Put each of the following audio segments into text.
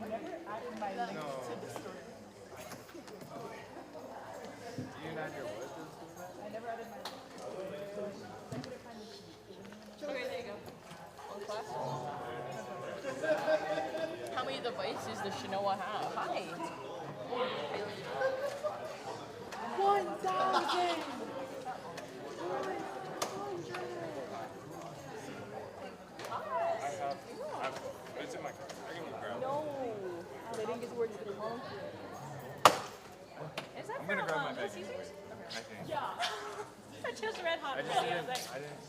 never added my link to the story. Do you not your what? I never added my link. Okay, there you go. One class. How many devices does Shinoa have? Hi. 1,000! It's in my car. I can grab it. No. They didn't get the word to the home. Is that I'm gonna grab my bag. Caesars? I think. Yeah. I chose red hot. I just didn't. I didn't.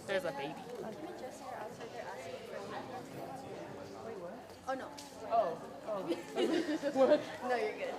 There's a baby. Oh no. Oh. No, you're good.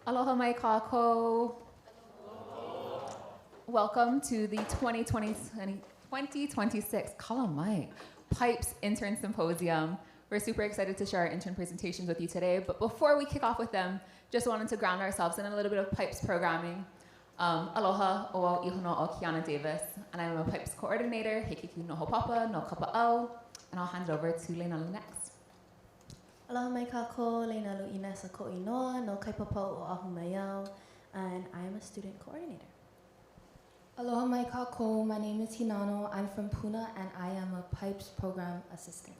Aloha mai kākou. Welcome to the 2026 Kala mai PIPES Intern Symposium. We're super excited to share our intern presentations with you today, but before we kick off with them, just wanted to ground ourselves in a little bit of PIPES programming. Aloha, o ihono o Kiana Davis, and I'm a PIPES coordinator, Hekiku no Hopapa, no Kapa'au, and I'll hand it over to Leinalu next. Aloha mai kākou, Leinalu Inesa Ko'inoa, no Kaipapa o Ahumayau, and I am a student coordinator. Aloha mai kākou, my name is Hinano, I'm from Puna, and I am a PIPES program assistant.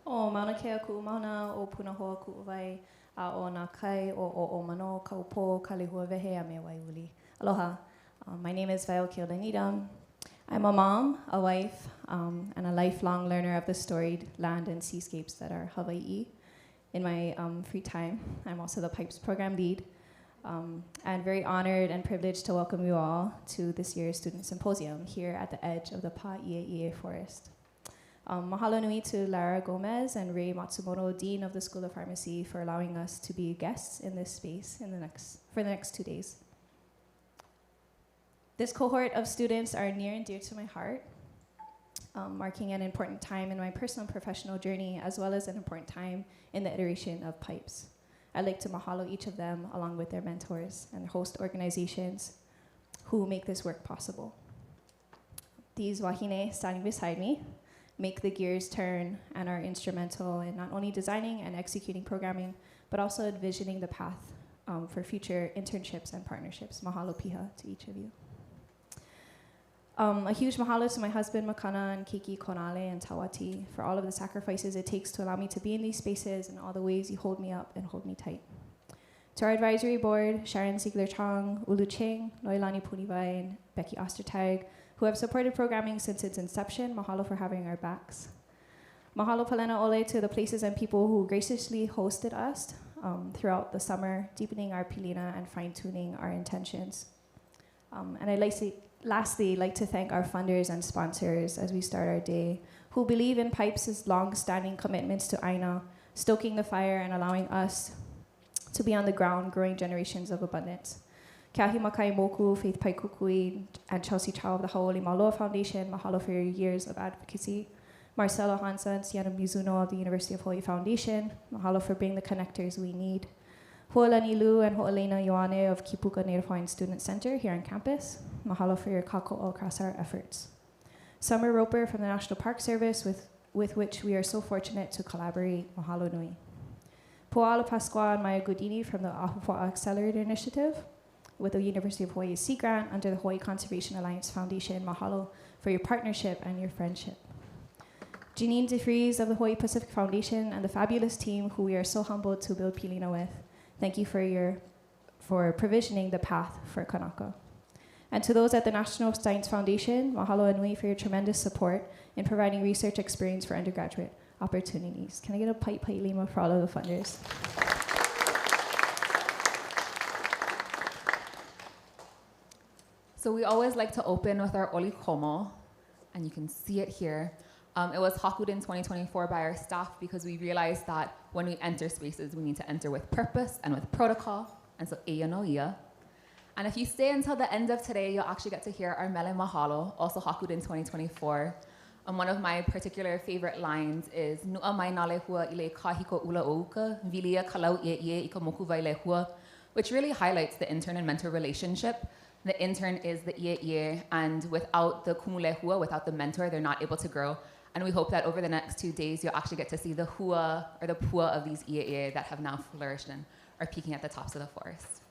O mauna kea ku'u mauna o Puna hoa ku'u wai a o nā kai o mano kaupo ka lehua wehe a me waiuli. Aloha, my name is Hale Kīhoʻihoʻi. I'm a mom, a wife, and a lifelong learner of the storied land and seascapes that are Hawai'i. In my free time, I'm also the PIPES program lead, and very honored and privileged to welcome you all to this year's Student Symposium here at the edge of the Pa'iʻiʻi Forest. Mahalo nui to Lara Gomez and Ray Matsumoto, Dean of the School of Pharmacy, for allowing us to be guests in this space for the next 2 days. This cohort of students are near and dear to my heart, marking an important time in my personal and professional journey, as well as an important time in the iteration of PIPES. I'd like to mahalo each of them, along with their mentors and host organizations who make this work possible. These wahine standing beside me make the gears turn and are instrumental in not only designing and executing programming, but also envisioning the path for future internships and partnerships. Mahalo piha to each of you. A huge mahalo to my husband, Makana, and Kiki, Konale, and Tawati for all of the sacrifices it takes to allow me to be in these spaces and all the ways you hold me up and hold me tight. To our advisory board, Sharon Ziegler-Chang, Ulu Ching, Noelani Punivai, and Becky Ostertag, who have supported programming since its inception. Mahalo for having our backs. Mahalo palena ole to the places and people who graciously hosted us throughout the summer, deepening our pilina and fine-tuning our intentions. And I'd lastly like to thank our funders and sponsors as we start our day, who believe in PIPES' long-standing commitments to Aina, stoking the fire and allowing us to be on the ground, growing generations of abundance. Keahi Makai Moku, Faith Paikukui, and Chelsea Chow of the Hauʻoli Maloa Foundation, mahalo for your years of advocacy. Marcelo Hansa and Sienna Mizuno of the University of Hawaii Foundation, mahalo for being the connectors we need. Ho'olani Lu and Ho'olena Ioane of Kipuka Native Hawaiian Student Center here on campus, mahalo for your kāko'o across our efforts. Summer Roper from the National Park Service, with which we are so fortunate to collaborate, mahalo nui. Po'ala Pasqua and Maya Godini from the Ahupua'a Accelerator Initiative, with the University of Hawaii Sea Grant under the Hawaii Conservation Alliance Foundation, mahalo for your partnership and your friendship. Janine DeFries of the Hawaii Pacific Foundation and the fabulous team who we are so humbled to build Pilina with, thank you for provisioning the path for Kanaka. And to those at the National Science Foundation, mahalo anui for your tremendous support in providing research experience for undergraduate opportunities. Can I get a pipe lima for all of the funders? So we always like to open with our oli komo, and you can see it here. It was haku'd in 2024 by our staff because we realized that when we enter spaces, we need to enter with purpose and with protocol, and so eia no ia. And if you stay until the end of today, you'll actually get to hear our mele mahalo, also haku'd in 2024. And one of my particular favorite lines is nu'a mai na lehua i le kahiko ula ouka, vilia kalau ie ie i ka moku vai lehua, which really highlights the intern and mentor relationship. The intern is the ie, and without the kumulehua, without the mentor, they're not able to grow. And we hope that over the next 2 days, you'll actually get to see the hua or the pua of these ie that have now flourished and are peaking at the tops of the forest.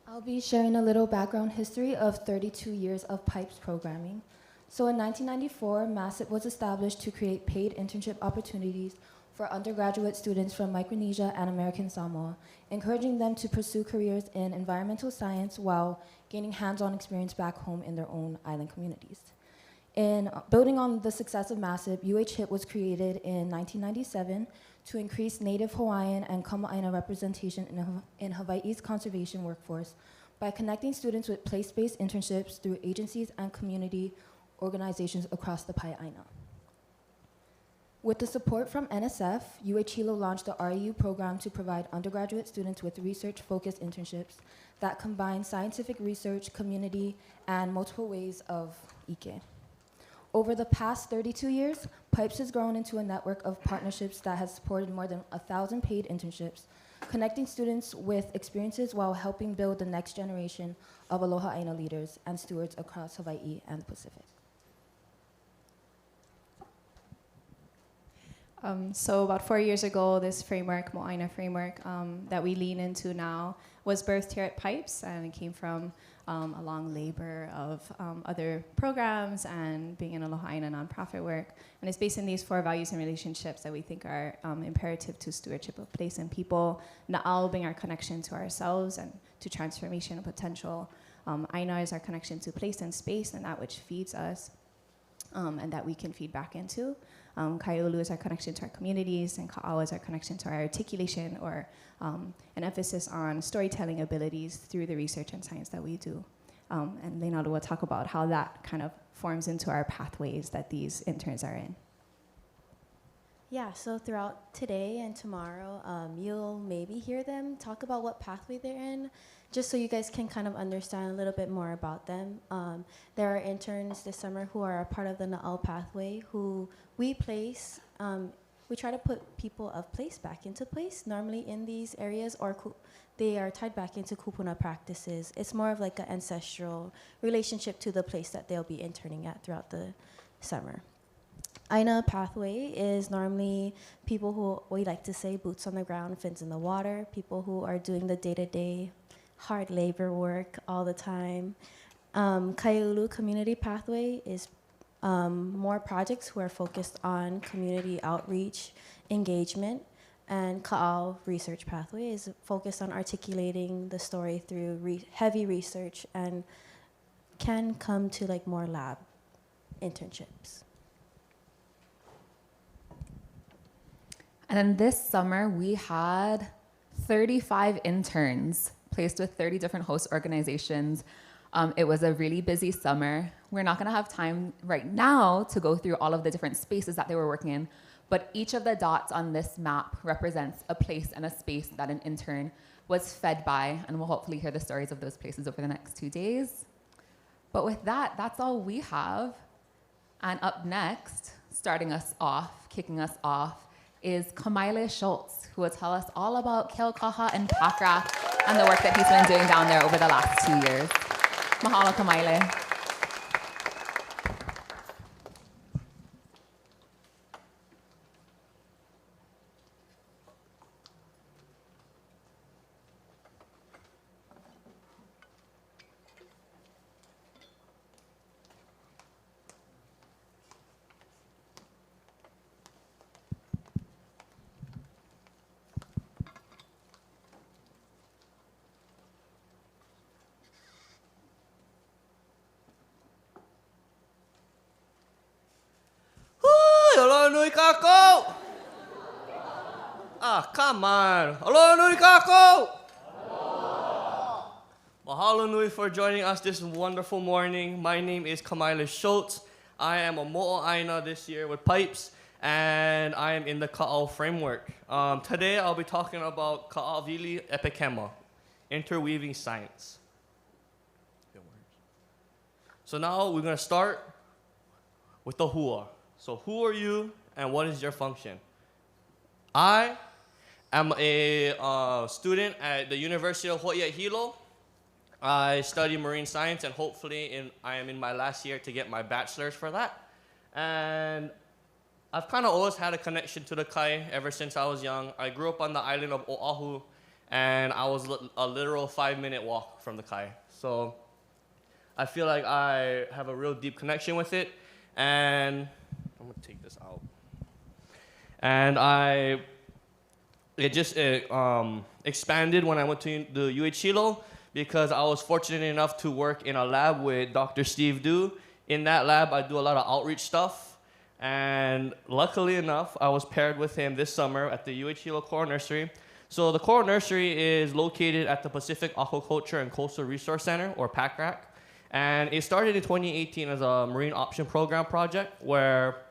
I'll be sharing a little background history of 32 years of PIPES programming. So in 1994, MASSIP was established to create paid internship opportunities for undergraduate students from Micronesia and American Samoa, encouraging them to pursue careers in environmental science while gaining hands-on experience back home in their own island communities. In building on the success of MASSIP, UH-HIP was created in 1997 to increase Native Hawaiian and Kama'aina representation in Hawaii's conservation workforce by connecting students with place-based internships through agencies and community organizations across the Pa'i'aina. With the support from NSF, Hilo launched the REU program to provide undergraduate students with research-focused internships that combine scientific research, community, and multiple ways of ike. Over the past 32 years, PIPES has grown into a network of partnerships that has supported more than 1,000 paid internships, connecting students with experiences while helping build the next generation of Aloha Aina leaders and stewards across Hawaii and the Pacific. So about 4 years ago, this framework, Mo'aina framework, that we lean into now was birthed here at PIPES, and it came from a long labor of other programs and being in Aloha Aina nonprofit work. And it's based on these 4 values and relationships that we think are imperative to stewardship of place and people. Na'au being our connection to ourselves and to transformation and potential. Aina is our connection to place and space and that which feeds us and that we can feed back into. Kaiulu is our connection to our communities, and Ka'au is our connection to our articulation, or an emphasis on storytelling abilities through the research and science that we do. And Leonardo will talk about how that kind of forms into our pathways that these interns are in. Yeah, so throughout today and tomorrow, you'll maybe hear them talk about what pathway they're in, just so you guys can kind of understand a little bit more about them. There are interns this summer who are a part of the Na'au pathway who we place, we try to put people of place back into place, normally in these areas, or they are tied back into kupuna practices. It's more of like an ancestral relationship to the place that they'll be interning at throughout the summer. Aina pathway is normally people who, we like to say, boots on the ground, fins in the water, people who are doing the day-to-day hard labor work all the time. Kaiulu community pathway is more projects who are focused on community outreach, engagement, and Ka'au research pathway is focused on articulating the story through heavy research and can come to like more lab internships. And then this summer, we had 35 interns placed with 30 different host organizations. It was a really busy summer. We're not gonna have time right now to go through all of the different spaces that they were working in, but each of the dots on this map represents a place and a space that an intern was fed by, and we'll hopefully hear the stories of those places over the next 2 days. But with that, that's all we have. And up next, starting us off, kicking us off, is Kamaile Schultz, who will tell us all about Keaukaha and Pakra and the work that he's been doing down there over the last 2 years. Mahalo, Kamaile. Aloha nui kākou! Ah, come on. Aloha nui kākou! Mahalo nui for joining us this wonderful morning. My name is Kamaile Schultz. I am a mo'aina this year with PIPES, and I am in the Ka'au framework. Today I'll be talking about Ka'awili epikema, interweaving science. So now we're going to start with the hua. So who are you and what is your function? I am a student at the University of Hawaii at Hilo. I study marine science, and hopefully I am in my last year to get my bachelor's for that. And I've kind of always had a connection to the kai ever since I was young. I grew up on the island of Oahu, and I was a literal 5-minute walk from the kai. So I feel like I have a real deep connection with it. And I'm gonna take this out. And it just expanded when I went to the Hilo, because I was fortunate enough to work in a lab with Dr. Steve Du. In that lab, I do a lot of outreach stuff. And luckily enough, I was paired with him this summer at the Hilo Coral Nursery. So the Coral Nursery is located at the Pacific Aquaculture and Coastal Resource Center, or PACRAC. And it started in 2018 as a marine option program project where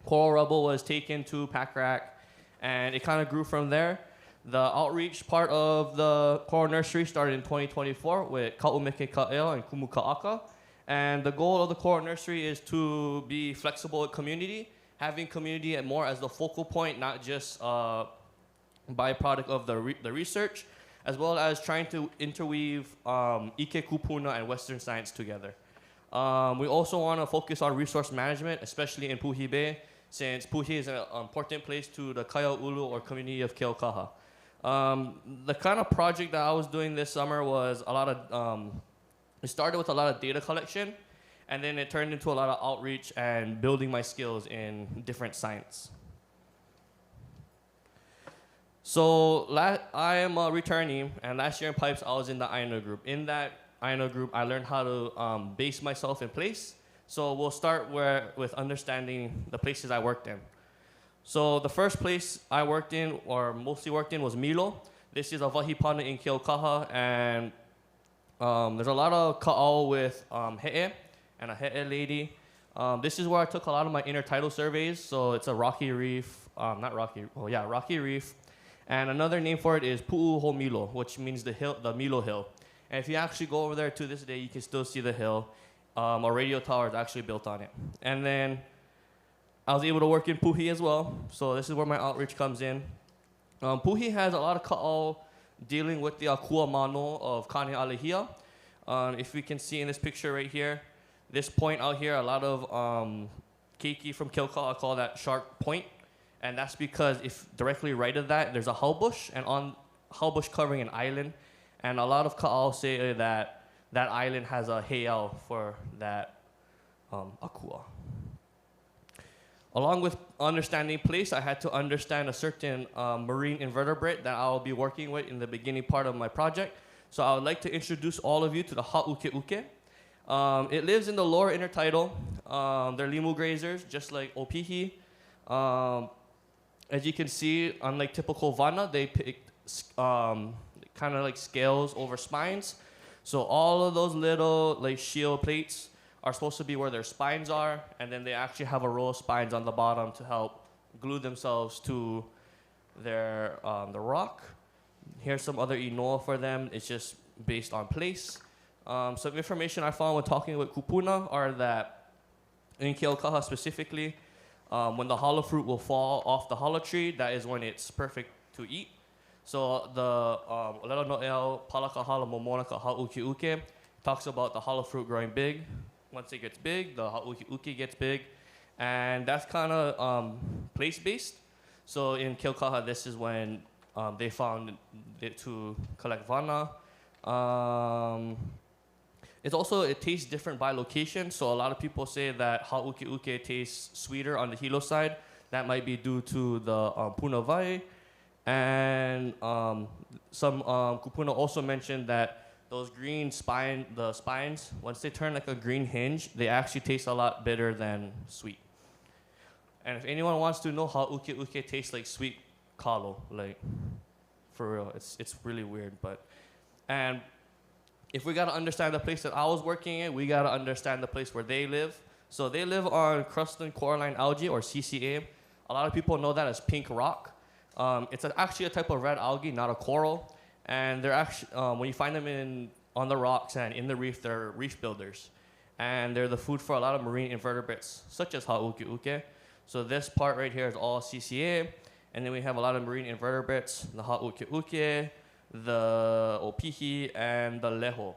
Coral Rubble was taken to Pakrac, and it kind of grew from there. The outreach part of the Coral Nursery started in 2024 with Ka'umeke Ka'eo and Kumu Ka'aka. And the goal of the Coral Nursery is to be flexible with community, having community more as the focal point, not just a byproduct of the research, as well as trying to interweave Ike Kupuna and Western science together. We also want to focus on resource management, especially in Puhi Bay, since Puhi is an important place to the Kaiaulu or community of Keaukaha. The kind of project that I was doing this summer was a lot of, it started with a lot of data collection, and then it turned into a lot of outreach and building my skills in different science. So I am a returnee, and last year in PIPES, I was in the Aino group. In that Aino group, I learned how to base myself in place. So we'll start with understanding the places I worked in. So the first place I worked in, or mostly worked in, was Milo. This is a wahipana in Keaukaha, and there's a lot of ka'ao with he'e and a he'e lady. This is where I took a lot of my intertidal surveys. So it's a rocky reef, rocky reef. And another name for it is Pu'uho Milo, which means the hill, the Milo Hill. And if you actually go over there to this day, you can still see the hill. A radio tower is actually built on it. And then I was able to work in Puhi as well. So this is where my outreach comes in. Puhi has a lot of ka'ao dealing with the akua mano of Kane Alehia. If we can see in this picture right here, this point out here, a lot of keiki from Keaukaha call that Shark Point. And that's because if directly right of that, there's a hull bush, and on hull bush covering an island. And a lot of ka'ao say that that island has a heiau for that akua. Along with understanding place, I had to understand a certain marine invertebrate that I'll be working with in the beginning part of my project. So I would like to introduce all of you to the ha'ukeuke. It lives in the lower intertidal. They're limu grazers, just like opihi. As you can see, unlike typical vana, they picked kind of like scales over spines. So all of those little like shield plates are supposed to be where their spines are, and then they actually have a row of spines on the bottom to help glue themselves to their the rock. Here's some other inoa for them. It's just based on place. Some information I found when talking with kupuna are that in Keaukaha specifically, when the hollow fruit will fall off the hollow tree, that is when it's perfect to eat. So the Lelo No'el Palakahala Momonaka Ha'ukeuke talks about the hollow fruit growing big. Once it gets big, the ha'ukeuke gets big. And that's kind of place-based. So in Keaukaha, this is when they found it to collect vana. It tastes different by location. So a lot of people say that ha'ukeuke tastes sweeter on the Hilo side. That might be due to the punawai. And some kupuna also mentioned that those green spines, once they turn like a green hinge, they actually taste a lot bitter than sweet. And if anyone wants to know how uke tastes like sweet kalo, like for real, it's really weird. And if we gotta understand the place that I was working in, we gotta understand the place where they live. So they live on crustal coralline algae, or CCA. A lot of people know that as pink rock. It's actually a type of red algae, not a coral. And they're actually, when you find them on the rocks and in the reef, they're reef builders. And they're the food for a lot of marine invertebrates, such as ha'ukeuke. So this part right here is all CCA. And then we have a lot of marine invertebrates, the ha'ukeuke, the opihi, and the leho.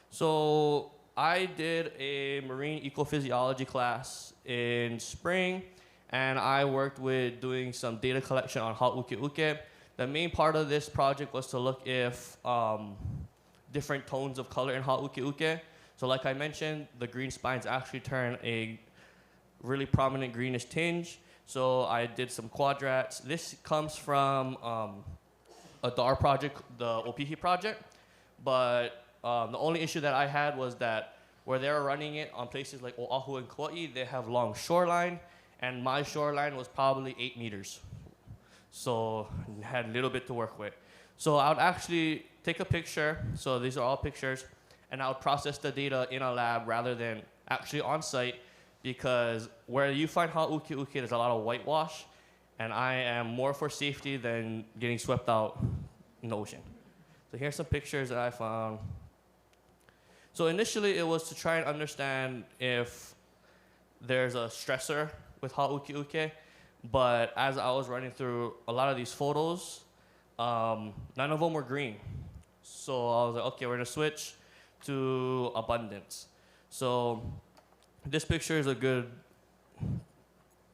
So I did a marine ecophysiology class in spring, and I worked with doing some data collection on ha'ukeuke. The main part of this project was to look if different tones of color in ha'ukeuke. So like I mentioned, the green spines actually turn a really prominent greenish tinge. So I did some quadrats. This comes from a DAR project, the Opihi project. But the only issue that I had was that where they were running it on places like Oahu and Kauai, they have long shoreline. And my shoreline was probably 8 meters. So I had a little bit to work with. So I would actually take a picture. So these are all pictures. and I would process the data in a lab rather than actually on site, because where you find ha'uki'uki, there's a lot of whitewash, and I am more for safety than getting swept out in the ocean. So here's some pictures that I found. So initially it was to try and understand if there's a stressor with ha'uki'uki, but as I was running through a lot of these photos, none of them were green. So I was like, okay, we're gonna switch to abundance. So this picture is a good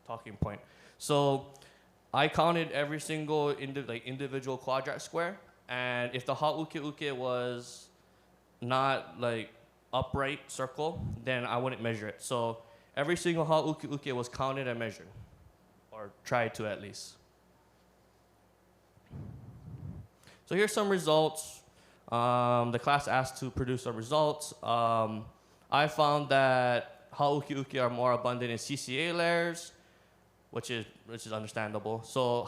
talking point. So I counted every single individual quadrat square, and if the ha'uki'uki was not like upright circle, then I wouldn't measure it. So every single ha'uki'uki was counted and measured, or tried to at least. So here's some results. The class asked to produce some results. I found that ha'uki'uki are more abundant in CCA layers, which is understandable. So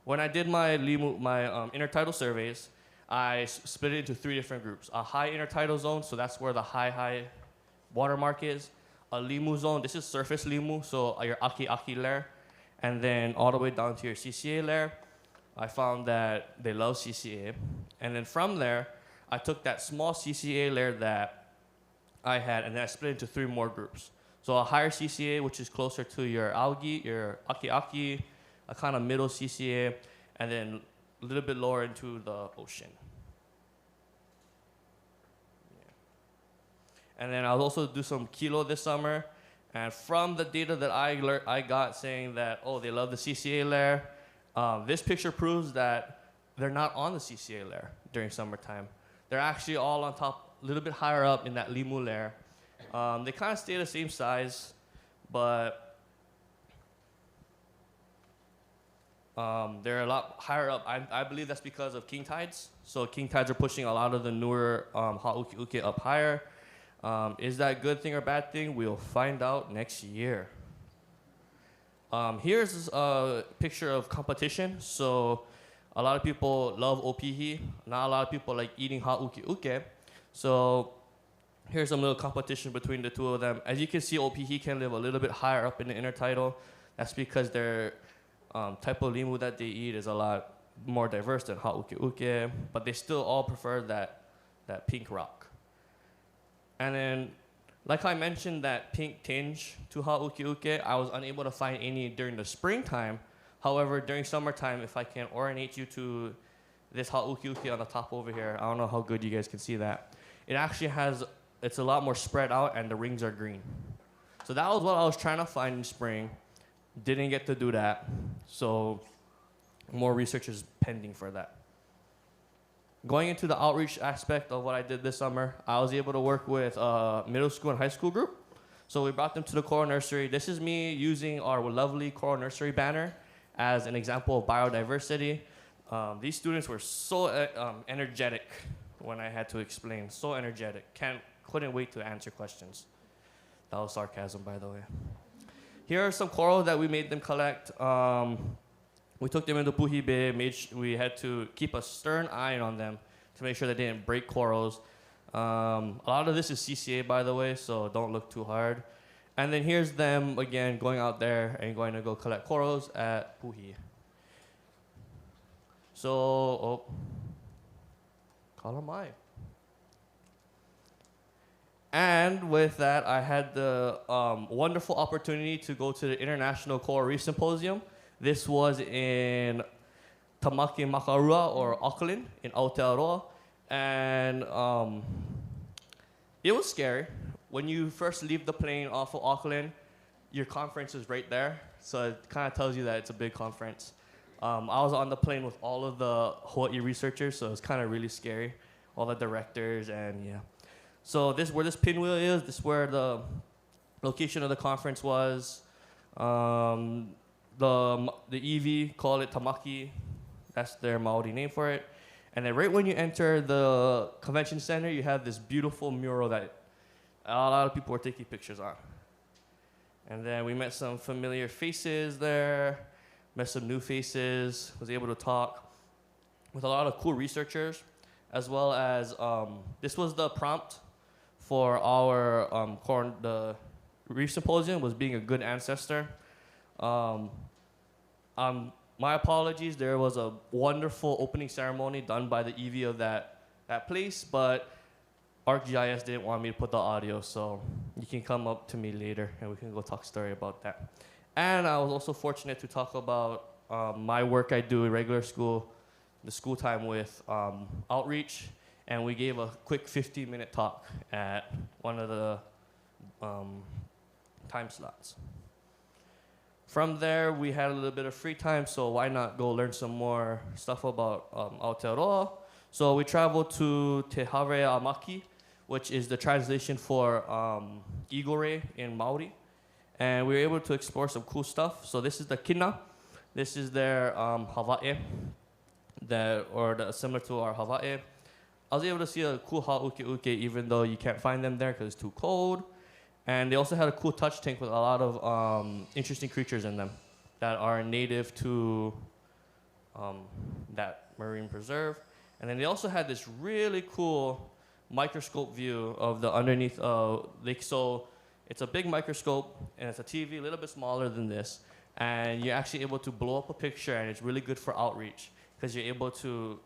when I did my intertidal surveys, I split it into 3 different groups. A high intertidal zone, so that's where the high water mark is. A limu zone, this is surface limu, so your aki layer. And then all the way down to your CCA layer. I found that they love CCA. And then from there, I took that small CCA layer that I had, and then I split it into 3 more groups. So a higher CCA, which is closer to your algae, your aki, a kind of middle CCA, and then a little bit lower into the ocean. Yeah. And then I'll also do some kilo this summer. And from the data that I got saying that, oh, they love the CCA layer, this picture proves that they're not on the CCA layer during summertime. They're actually all on top, a little bit higher up in that limu layer. They kind of stay the same size, but they're a lot higher up. I believe that's because of king tides. So king tides are pushing a lot of the newer ha'uki'uki up higher. Is that a good thing or bad thing? We'll find out next year. Here's a picture of competition. So a lot of people love opihi. Not a lot of people like eating ha'uki'uki. So here's some little competition between the 2 of them. As you can see, opihi can live a little bit higher up in the intertidal. That's because their type of limu that they eat is a lot more diverse than ha'uki'uki, but they still all prefer that pink rock. And then, like I mentioned, that pink tinge to ha'uki'uki, I was unable to find any during the springtime. However, during summertime, if I can orient you to this ha'uki'uki on the top over here, I don't know how good you guys can see that. It actually it's a lot more spread out, and the rings are green. So that was what I was trying to find in spring. Didn't get to do that. So more research is pending for that. Going into the outreach aspect of what I did this summer, I was able to work with a middle school and high school group. So we brought them to the coral nursery. This is me using our lovely coral nursery banner as an example of biodiversity. These students were so energetic when I had to explain. So energetic. Couldn't wait to answer questions. That was sarcasm, by the way. Here are some coral that we made them collect. We took them into Puhi Bay. We had to keep a stern eye on them to make sure they didn't break corals. A lot of this is CCA, by the way, so don't look too hard. And then here's them, again, going out there and going to go collect corals at Puhi. So, calamai. And with that, I had the wonderful opportunity to go to the International Coral Reef Symposium. This was in Tamaki Makarua, or Auckland, in Aotearoa. And it was scary. When you first leave the plane off of Auckland, your conference is right there. So it kind of tells you that it's a big conference. I was on the plane with all of the Hawaii researchers, so it's kind of really scary. All the directors, and yeah. So this where this pinwheel is. This is where the location of the conference was. The EV call it Tamaki. That's their Maori name for it. And then right when you enter the convention center, you have this beautiful mural that a lot of people were taking pictures on. And then we met some familiar faces there, met some new faces, was able to talk with a lot of cool researchers. as well as this was the prompt for our the Reef Symposium, was being a good ancestor. My apologies, there was a wonderful opening ceremony done by the EV of that place, but ArcGIS didn't want me to put the audio, so you can come up to me later and we can go talk story about that. And I was also fortunate to talk about my work I do in regular school, the school time with outreach, and we gave a quick 15-minute talk at one of the time slots. From there, we had a little bit of free time, so why not go learn some more stuff about Aotearoa. So we traveled to Te Hawaiʻi Amaki, which is the translation for Eagle Ray in Maori. And we were able to explore some cool stuff. So this is the kina. This is their Hawaiʻi, similar to our Hawaiʻi. I was able to see a cool ha'uke even though you can't find them there because it's too cold. And they also had a cool touch tank with a lot of interesting creatures in them that are native to that marine preserve. And then they also had this really cool microscope view of the underneath so it's a big microscope and it's a TV a little bit smaller than this, and you're actually able to blow up a picture, and it's really good for outreach because you're able to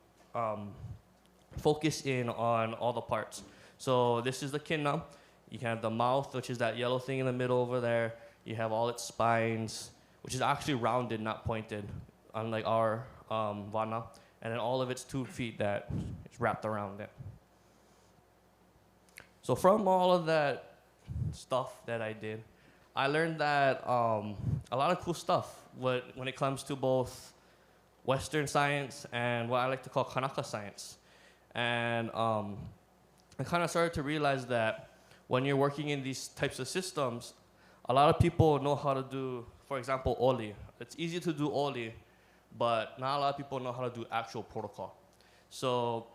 focus in on all the parts. So this is the kina. You have the mouth, which is that yellow thing in the middle over there. You have all its spines, which is actually rounded, not pointed, unlike our vana. And then all of its 2 feet that is wrapped around it. So from all of that stuff that I did, I learned that a lot of cool stuff when it comes to both Western science and what I like to call Kanaka science. And I kind of started to realize that when you're working in these types of systems, a lot of people know how to do, for example, oli. It's easy to do oli, but not a lot of people know how to do actual protocol. So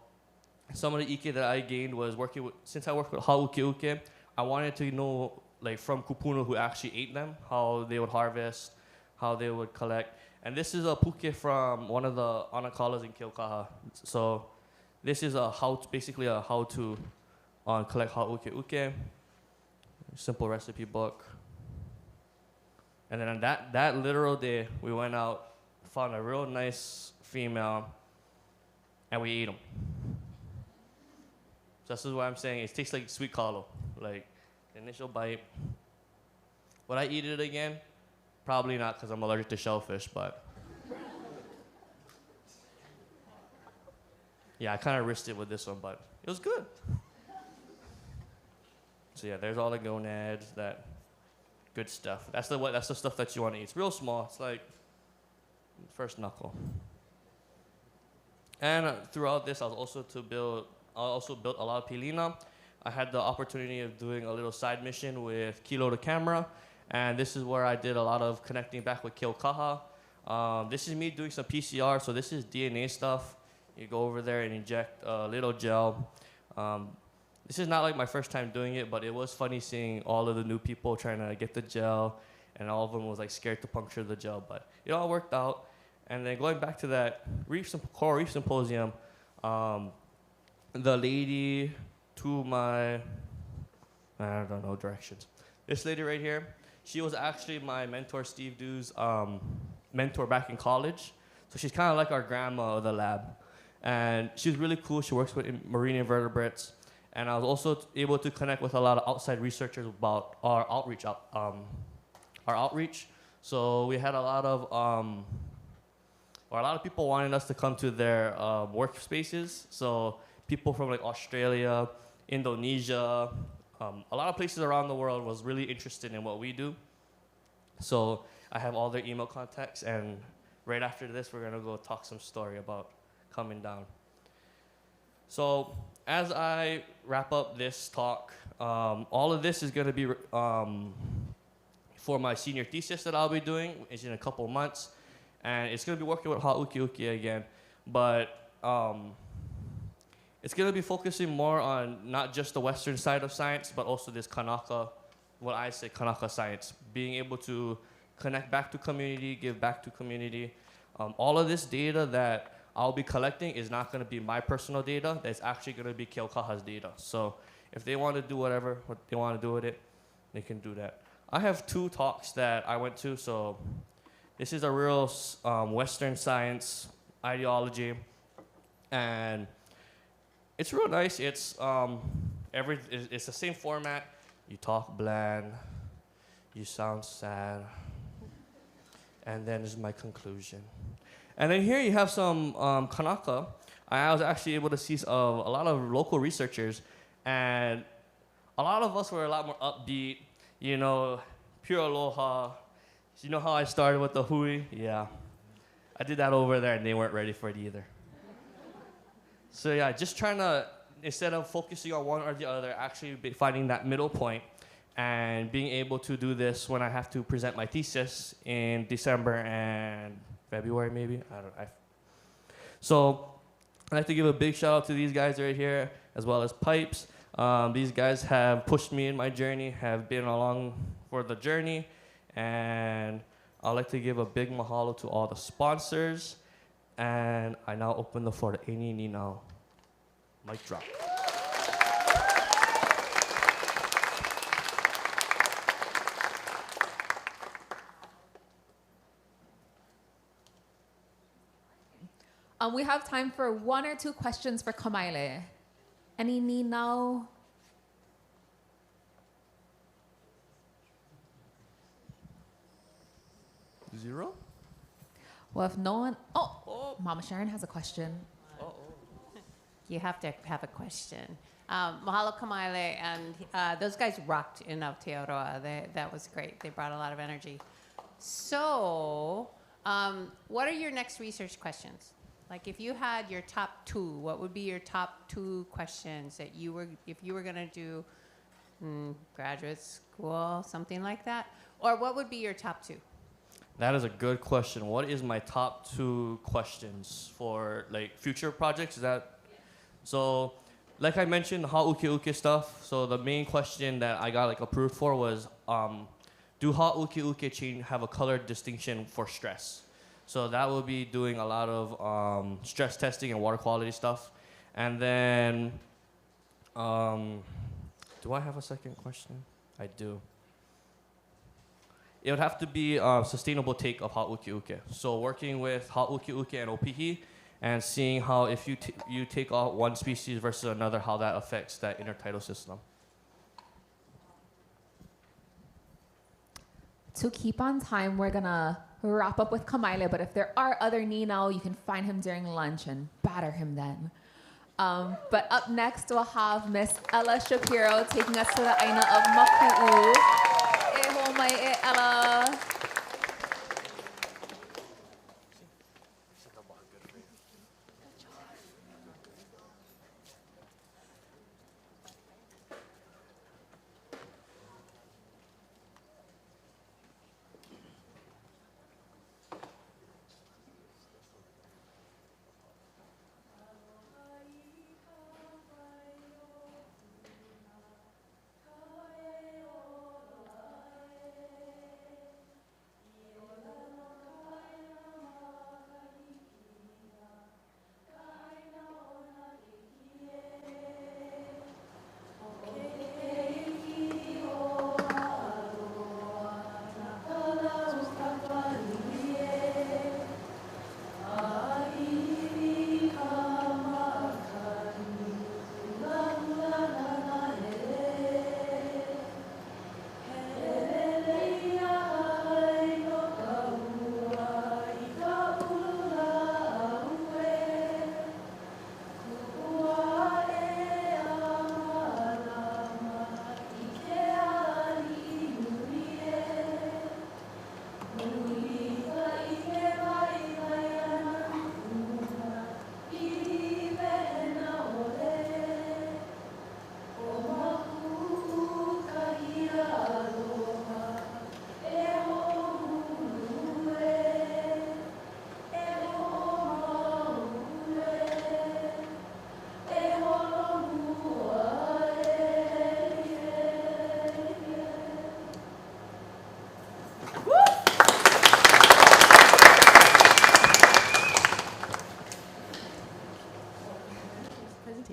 some of the ike that I gained was since I worked with ha'uke, I wanted to know, like, from kupuna who actually ate them, how they would harvest, how they would collect. And this is a puke from one of the anakalas in Keaukaha. So this is basically a how-to on collect ha'uke, simple recipe book. And then on that literal day, we went out, found a real nice female, and we ate them. So this is what I'm saying. It tastes like sweet kalo, like the initial bite. Would I eat it again? Probably not, because I'm allergic to shellfish, but yeah, I kind of risked it with this one, but it was good. So yeah, there's all the gonads, that good stuff. That's the stuff that you want to eat. It's real small. It's like first knuckle. And throughout this, I also built a lot of pilina. I had the opportunity of doing a little side mission with Hilo the camera, and this is where I did a lot of connecting back with Keaukaha. This is me doing some PCR, so this is DNA stuff. You go over there and inject a little gel. This is not like my first time doing it, but it was funny seeing all of the new people trying to get the gel, and all of them was like scared to puncture the gel, but it all worked out. And then going back to that Coral Reef Symposium, the lady to my, I don't know directions. This lady right here, she was actually my mentor, Steve Dew's mentor back in college. So she's kind of like our grandma of the lab. And she's really cool. She works with marine invertebrates. And I was also able to connect with a lot of outside researchers about our outreach. So we had a lot of people wanting us to come to their workspaces. So people from like Australia, Indonesia, a lot of places around the world was really interested in what we do. So I have all their email contacts, and right after this, we're gonna go talk some story about coming down. So as I wrap up this talk, all of this is gonna be for my senior thesis that I'll be doing, which is in a couple months. And it's gonna be working with ha'uke again, but it's gonna be focusing more on not just the Western side of science, but also this Kanaka, what I say Kanaka science, being able to connect back to community, give back to community. All of this data that I'll be collecting is not going to be my personal data. That's actually going to be Keaukaha's data. So if they want to do what they want to do with it, they can do that. I have 2 talks that I went to. So this is a real Western science ideology, and it's real nice. It's it's the same format. You talk bland, you sound sad, and then is my conclusion. And then here you have some Kanaka. I was actually able to see a lot of local researchers, and a lot of us were a lot more upbeat, you know, pure aloha. You know how I started with the hui? Yeah. I did that over there, and they weren't ready for it either. So yeah, just trying to, instead of focusing on one or the other, actually finding that middle point and being able to do this when I have to present my thesis in December and February maybe. I don't know. So I'd like to give a big shout out to these guys right here, as well as Pipes. These guys have pushed me in my journey, have been along for the journey, and I'd like to give a big mahalo to all the sponsors. And I now open the floor to any ni now. Mic drop. We have time for 1 or 2 questions for Kamaile. Any ni now? Zero? Well, if no one, Mama Sharon has a question. You have to have a question. Mahalo Kamaile, and those guys rocked in Aotearoa. That was great. They brought a lot of energy. So, what are your next research questions? Like, if you had your top 2, what would be your top 2 questions that if you were going to do graduate school, something like that? Or what would be your top 2? That is a good question. What is my top 2 questions for like future projects? Is that so? Like I mentioned, the ha'uke stuff. So the main question that I got like approved for was, do ha'uke chain have a color distinction for stress? So that will be doing a lot of stress testing and water quality stuff. And then, do I have a second question? I do. It would have to be a sustainable take of ha'uke. So working with ha'uke and opihi, and seeing how if you take out one species versus another, how that affects that intertidal system. To keep on time, we're gonna wrap up with Kamaile, but if there are other Ninau, you can find him during lunch and batter him then. But up next, we'll have Miss Ella Shapiro taking us to the Aina of Maku'u. E ho mai e Ella.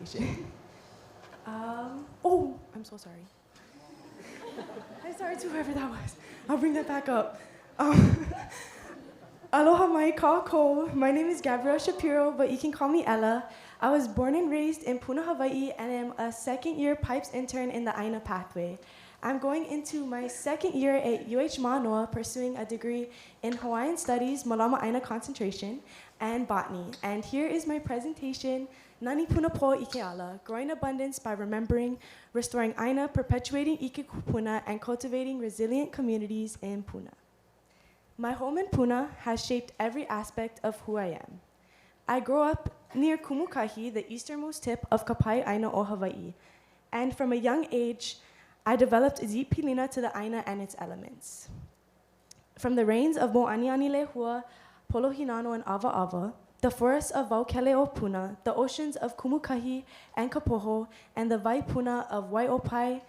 presentation. Oh, I'm so sorry. I'm sorry to whoever that was. I'll bring that back up. Aloha mai kākou. My name is Gabrielle Shapiro, but you can call me Ella. I was born and raised in Puna, Hawaii, and am a second-year PIPES intern in the Aina pathway. I'm going into my second year at UH Manoa, pursuing a degree in Hawaiian Studies, Malama Aina Concentration, and Botany. And here is my presentation, Nani Puna Po Ike Ala, Growing Abundance by Remembering, Restoring Aina, Perpetuating Ike Kupuna, and Cultivating Resilient Communities in Puna. My home in Puna has shaped every aspect of who I am. I grew up near Kumukahi, the easternmost tip of Kapai Aina o Hawaii, and from a young age, I developed a deep pilina to the Aina and its elements. From the rains of Mo'aniani Lehua, Polohinano, and Ava Ava, the forests of Waukele o Puna, the oceans of Kumukahi and Kapoho, and the Vaipuna of Waiopai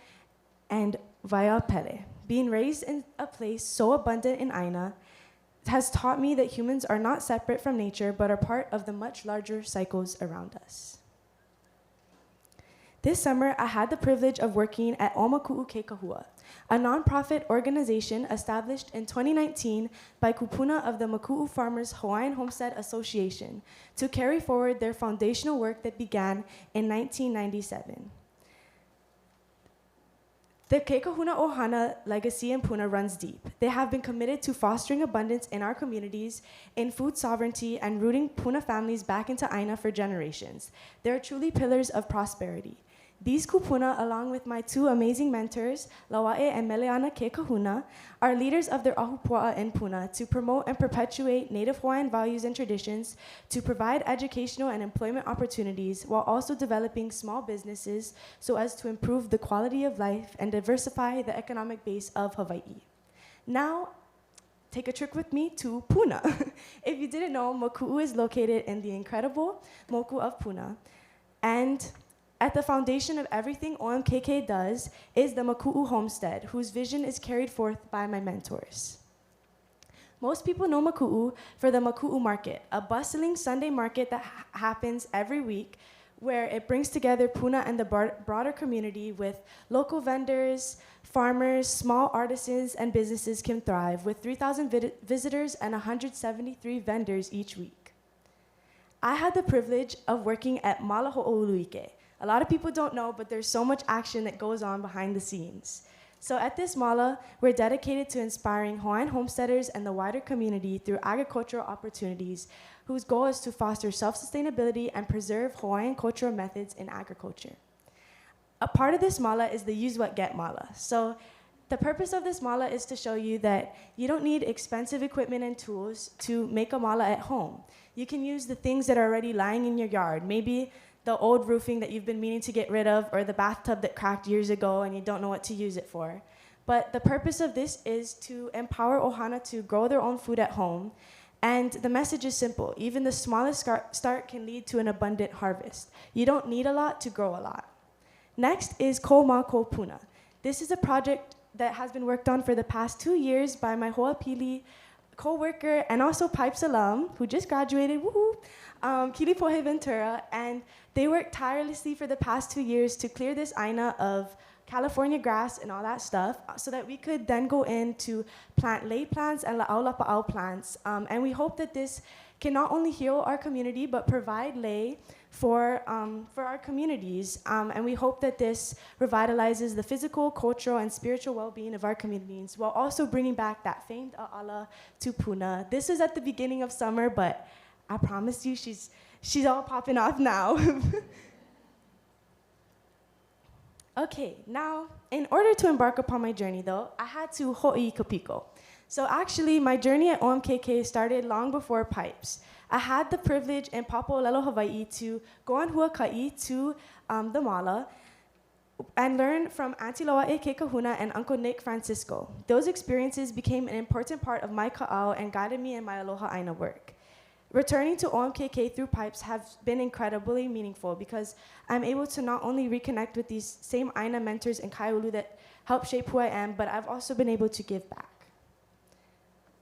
and Vaiapele. Being raised in a place so abundant in Aina has taught me that humans are not separate from nature, but are part of the much larger cycles around us. This summer, I had the privilege of working at Omaku'u Kekahua, a nonprofit organization established in 2019 by Kupuna of the Maku'u Farmers Hawaiian Homestead Association to carry forward their foundational work that began in 1997. The Kekahuna Ohana legacy in Puna runs deep. They have been committed to fostering abundance in our communities, in food sovereignty, and rooting Puna families back into Aina for generations. They are truly pillars of prosperity. These kupuna, along with my two amazing mentors, Lawa'e and Meleana Kekahuna, are leaders of their ahupua'a in Puna to promote and perpetuate Native Hawaiian values and traditions, to provide educational and employment opportunities, while also developing small businesses so as to improve the quality of life and diversify the economic base of Hawaii. Now, take a trip with me to Puna. If you didn't know, Moku'u is located in the incredible Moku of Puna, and at the foundation of everything OMKK does is the Maku'u Homestead, whose vision is carried forth by my mentors. Most people know Maku'u for the Maku'u Market, a bustling Sunday market that happens every week, where it brings together Puna and the broader community with local vendors, farmers, small artisans, and businesses can thrive, with 3,000 visitors and 173 vendors each week. I had the privilege of working at Mala Ho'oluike. A lot of people don't know, but there's so much action that goes on behind the scenes. So at this mala, we're dedicated to inspiring Hawaiian homesteaders and the wider community through agricultural opportunities, whose goal is to foster self-sustainability and preserve Hawaiian cultural methods in agriculture. A part of this mala is the use what get mala. So the purpose of this mala is to show you that you don't need expensive equipment and tools to make a mala at home. You can use the things that are already lying in your yard. Maybe the old roofing that you've been meaning to get rid of, or the bathtub that cracked years ago and you don't know what to use it for. But the purpose of this is to empower ohana to grow their own food at home. And the message is simple. Even the smallest start can lead to an abundant harvest. You don't need a lot to grow a lot. Next is Ko Ma Ko Puna. This is a project that has been worked on for the past 2 years by my Ho'apili co-worker and also PIPES alum who just graduated, woohoo, Kilipohe Ventura, and they worked tirelessly for the past 2 years to clear this Aina of California grass and all that stuff so that we could then go in to plant lei plants and la'au lapa'au plants. And we hope that this can not only heal our community but provide lei for our communities. And we hope that this revitalizes the physical, cultural, and spiritual well-being of our communities while also bringing back that famed a'ala to Puna. This is at the beginning of summer, but I promise you she's all popping off now. Okay, now, in order to embark upon my journey, though, I had to ho'i kapiko. So actually, my journey at OMKK started long before PIPES. I had the privilege in Papa'olelo, Hawaii, to go on huaka'i to the mala and learn from Auntie Loa'e Kekahuna and Uncle Nick Francisco. Those experiences became an important part of my ka'au and guided me in my Aloha Aina work. Returning to OMKK through PIPES have been incredibly meaningful because I'm able to not only reconnect with these same Aina mentors and kaiulu that helped shape who I am, but I've also been able to give back.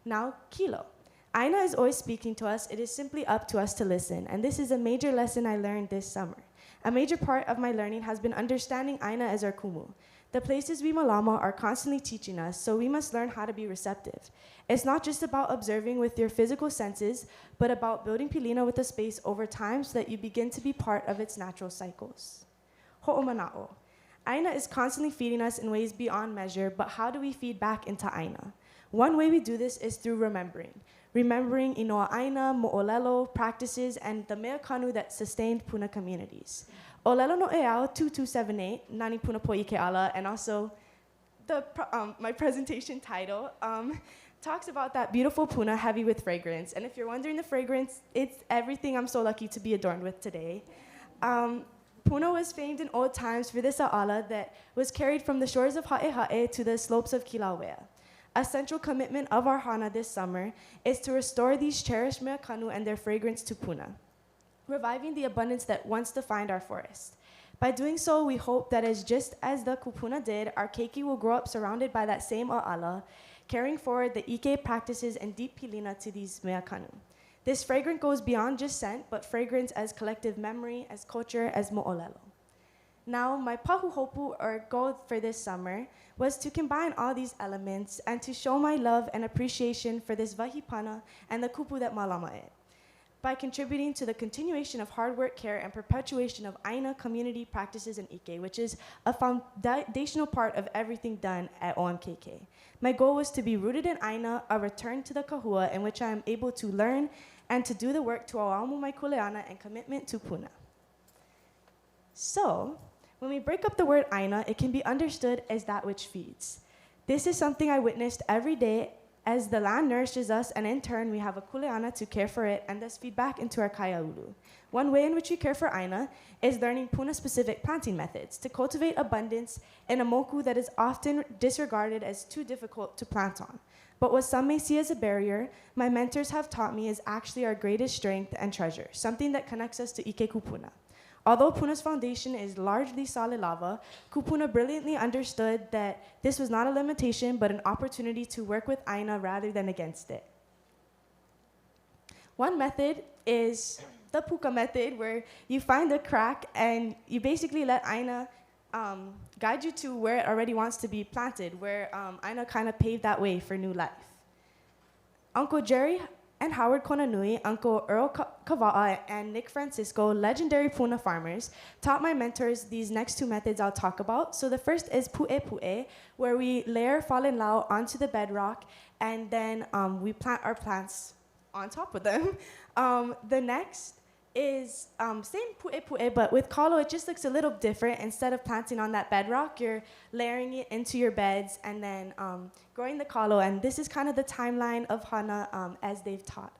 Now, Hilo. Aina is always speaking to us. It is simply up to us to listen, and this is a major lesson I learned this summer. A major part of my learning has been understanding Aina as our kumu. The places we malama are constantly teaching us, so we must learn how to be receptive. It's not just about observing with your physical senses, but about building pilina with the space over time so that you begin to be part of its natural cycles. Ho'omana'o. Aina is constantly feeding us in ways beyond measure, but how do we feed back into Aina? One way we do this is through remembering. Remembering Inoa Aina, Mo'olelo practices, and the mea kanu that sustained Puna communities. Olelo no Eao 2278, Nani Puna Poike Ala, and also my presentation title talks about that beautiful Puna heavy with fragrance. And if you're wondering the fragrance, it's everything I'm so lucky to be adorned with today. Puna was famed in old times for this a'ala that was carried from the shores of Ha'ehae to the slopes of Kilauea. A central commitment of our hana this summer is to restore these cherished mea kanu and their fragrance to Puna, reviving the abundance that once defined our forest. By doing so, we hope that just as the kupuna did, our keiki will grow up surrounded by that same a'ala, carrying forward the ike practices and deep pilina to these mea kanu. This fragrance goes beyond just scent, but fragrance as collective memory, as culture, as mo'olelo. Now, my pahuhopu, or goal for this summer, was to combine all these elements and to show my love and appreciation for this vahipana and the kupu that malama it, by contributing to the continuation of hard work, care, and perpetuation of Aina community practices in Ike, which is a foundational part of everything done at OMKK. My goal was to be rooted in Aina, a return to the kahua in which I am able to learn and to do the work to auamu mai kuleana and commitment to Puna. So, when we break up the word Aina, it can be understood as that which feeds. This is something I witnessed every day as the land nourishes us, and in turn, we have a kuleana to care for it and thus feed back into our kaiaulu. One way in which we care for Aina is learning Puna-specific planting methods to cultivate abundance in a moku that is often disregarded as too difficult to plant on. But what some may see as a barrier, my mentors have taught me is actually our greatest strength and treasure, something that connects us to Ike Kupuna. Although Puna's foundation is largely solid lava, Kupuna brilliantly understood that this was not a limitation, but an opportunity to work with Aina rather than against it. One method is the puka method, where you find a crack and you basically let Aina guide you to where it already wants to be planted, where Aina kind of paved that way for new life. Uncle Jerry and Howard Konanui, Uncle Earl Kava'a, and Nick Francisco, legendary Puna farmers, taught my mentors these next two methods I'll talk about. So the first is pu'e pu'e, where we layer fallen lau onto the bedrock, and then we plant our plants on top of them. The next is same pu'e pu'e, but with kalo it just looks a little different. Instead of planting on that bedrock, you're layering it into your beds and then growing the kalo. And this is kind of the timeline of hana as they've taught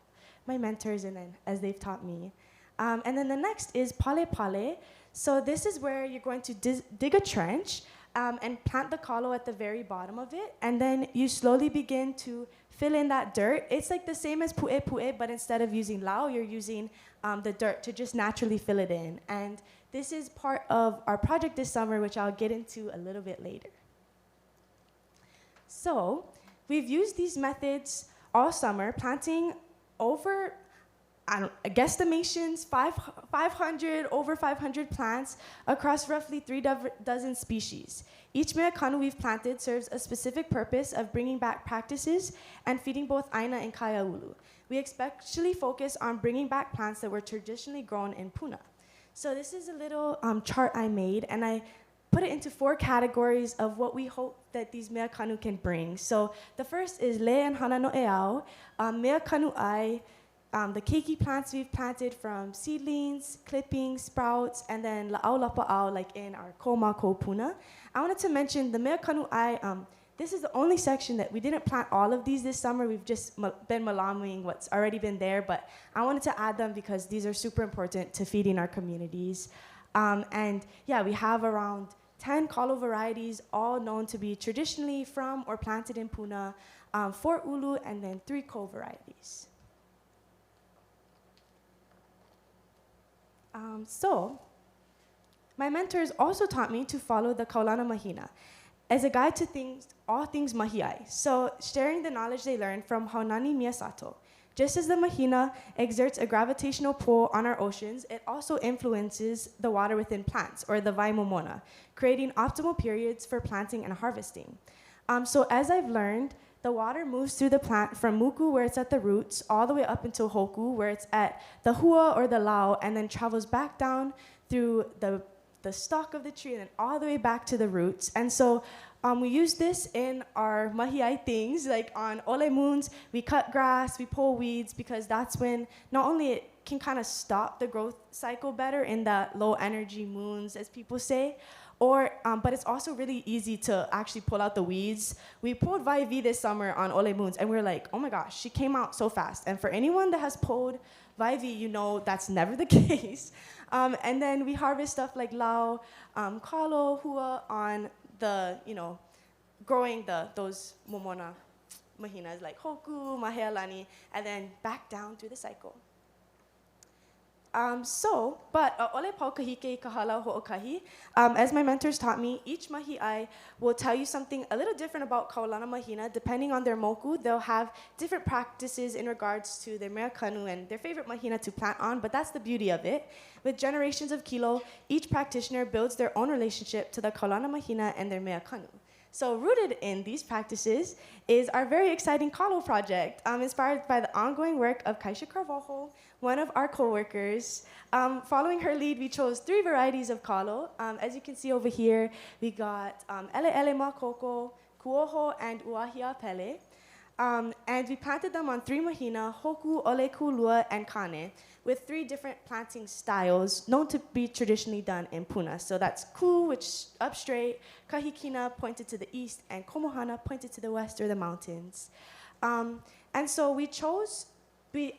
my mentors and then as they've taught me. And then the next is pale pale. So this is where you're going to dig a trench and plant the kalo at the very bottom of it, and then you slowly begin to fill in that dirt. It's like the same as pu'e pu'e, but instead of using lau, you're using the dirt to just naturally fill it in. And this is part of our project this summer, which I'll get into a little bit later. So we've used these methods all summer, planting over, guesstimations, over 500 plants across roughly 3 dozen species. Each mea kanu we've planted serves a specific purpose of bringing back practices and feeding both Aina and Kaiaulu. We especially focus on bringing back plants that were traditionally grown in Puna. So this is a little chart I made, and I put it into 4 categories of what we hope that these mea kanu can bring. So the first is le and hana no eao, mea kanu ai, the keiki plants we've planted from seedlings, clippings, sprouts, and then la'au lapa'au, like in our koma ko Puna. I wanted to mention the mea kanu ai. This is the only section that we didn't plant all of these this summer. We've just been malamuing what's already been there, but I wanted to add them because these are super important to feeding our communities. And yeah, we have around 10 kalo varieties, all known to be traditionally from or planted in Puna, 4 ulu, and then 3 ko varieties. So, my mentors also taught me to follow the Kaulana Mahina as a guide to all things mahiai. So, sharing the knowledge they learned from Haunani Miyasato. Just as the mahina exerts a gravitational pull on our oceans, it also influences the water within plants, or the vai momona, creating optimal periods for planting and harvesting. So as I've learned, the water moves through the plant from muku, where it's at the roots, all the way up until hoku, where it's at the hua or the lau, and then travels back down through the stalk of the tree and then all the way back to the roots. And so we use this in our mahiai things, like on ole moons, we cut grass, we pull weeds, because that's when not only it can kind of stop the growth cycle better in that low energy moons, as people say, but it's also really easy to actually pull out the weeds. We pulled Vaivi this summer on ole moons, and we were like, oh my gosh, she came out so fast. And for anyone that has pulled Vaivi, you know that's never the case. And then we harvest stuff like lau, kalo, hua on the, growing those momona mahinas like hoku, mahealani, and then back down through the cycle. Ole pau kahike kahala ho'okahi. As my mentors taught me, each mahi'ai will tell you something a little different about kaulana mahina. Depending on their moku, they'll have different practices in regards to their mea kanu and their favorite mahina to plant on, but that's the beauty of it. With generations of kilo, each practitioner builds their own relationship to the kaulana mahina and their mea kanu. So rooted in these practices is our very exciting Kalo project, inspired by the ongoing work of Kaisha Carvalho, one of our co-workers. Following her lead, we chose 3 varieties of Kalo. As you can see over here, we got Ele Ele Makoko, Kuoho, and Uahia Pele. And we planted them on 3 mahina, Hoku, Ole Kulua, and Kane, with 3 different planting styles known to be traditionally done in Puna. So that's Ku, which up straight, Kahikina pointed to the east, and Komohana pointed to the west, or the mountains. And so we chose 3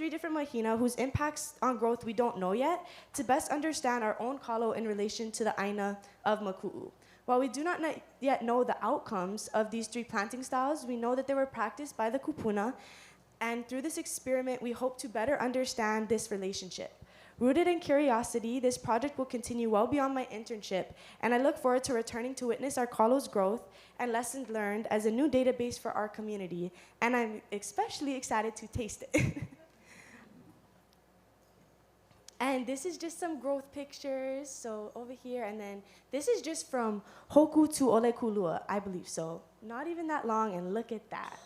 different mahina whose impacts on growth we don't know yet, to best understand our own kalo in relation to the aina of Maku'u. While we do not yet know the outcomes of these 3 planting styles, we know that they were practiced by the kupuna, and through this experiment, we hope to better understand this relationship. Rooted in curiosity, this project will continue well beyond my internship, and I look forward to returning to witness our kalo's growth and lessons learned as a new database for our community, and I'm especially excited to taste it. And this is just some growth pictures, so over here, and then this is just from Hoku to Ole Kulua, I believe so. Not even that long, and look at that.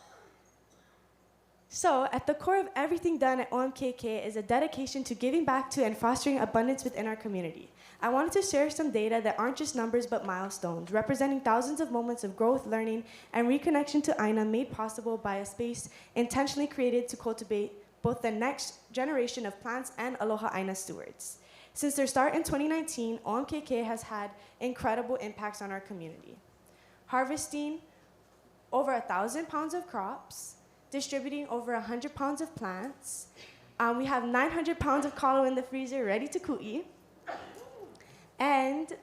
So, at the core of everything done at OMKK is a dedication to giving back to and fostering abundance within our community. I wanted to share some data that aren't just numbers but milestones, representing thousands of moments of growth, learning, and reconnection to Aina made possible by a space intentionally created to cultivate both the next generation of plants and Aloha Aina stewards. Since their start in 2019, OMKK has had incredible impacts on our community. Harvesting over 1,000 pounds of crops, distributing over 100 pounds of plants. We have 900 pounds of kalo in the freezer ready to ku'i, and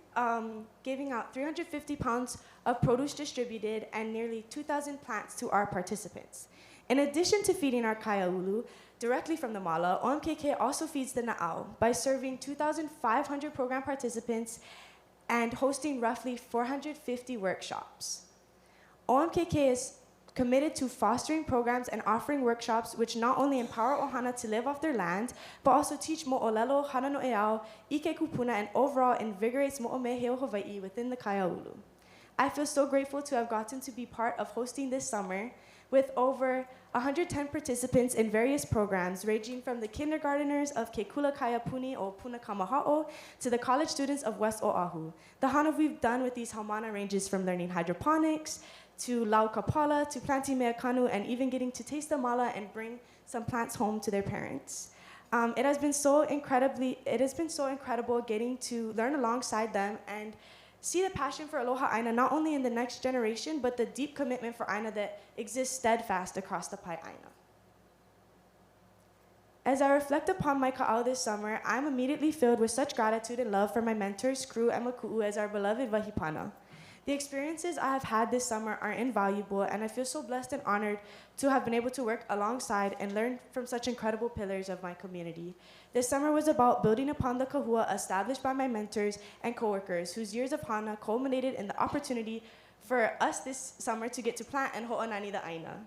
giving out 350 pounds of produce distributed and nearly 2,000 plants to our participants. In addition to feeding our kaiaulu directly from the mala, OMKK also feeds the na'au by serving 2,500 program participants and hosting roughly 450 workshops. OMKK is committed to fostering programs and offering workshops which not only empower ohana to live off their land, but also teach mo'olelo, hana no eau, ike kupuna, and overall invigorates mo'omeheo Hawai'i within the kaiaulu. I feel so grateful to have gotten to be part of hosting this summer, with over 110 participants in various programs, ranging from the kindergarteners of Kekula Kaya Puni o Puna Kamaha'o to the college students of West Oahu. The hana we've done with these haumana ranges from learning hydroponics, to lau kapala, to planting mea kanu, and even getting to taste the mala and bring some plants home to their parents. It has been so incredible getting to learn alongside them and see the passion for Aloha Aina not only in the next generation, but the deep commitment for Aina that exists steadfast across the Pai Aina. As I reflect upon my ka'au this summer, I'm immediately filled with such gratitude and love for my mentors, crew, and maku'u as our beloved wahipana. The experiences I have had this summer are invaluable, and I feel so blessed and honored to have been able to work alongside and learn from such incredible pillars of my community. This summer was about building upon the kahua established by my mentors and coworkers, whose years of hana culminated in the opportunity for us this summer to get to plant and ho'onani the aina.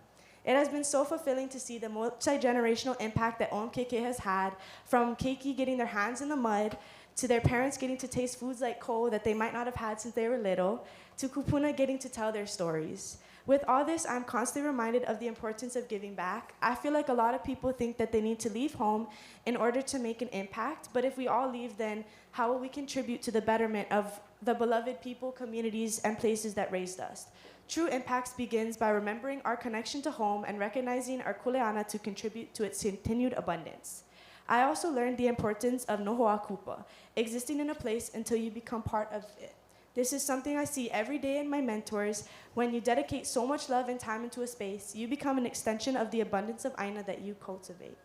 It has been so fulfilling to see the multi-generational impact that OMKK has had, from keiki getting their hands in the mud, to their parents getting to taste foods like ko that they might not have had since they were little, to kupuna getting to tell their stories. With all this, I'm constantly reminded of the importance of giving back. I feel like a lot of people think that they need to leave home in order to make an impact, but if we all leave, then how will we contribute to the betterment of the beloved people, communities, and places that raised us? True impacts begins by remembering our connection to home and recognizing our kuleana to contribute to its continued abundance. I also learned the importance of nohoa kupa, existing in a place until you become part of it. This is something I see every day in my mentors. When you dedicate so much love and time into a space, you become an extension of the abundance of aina that you cultivate.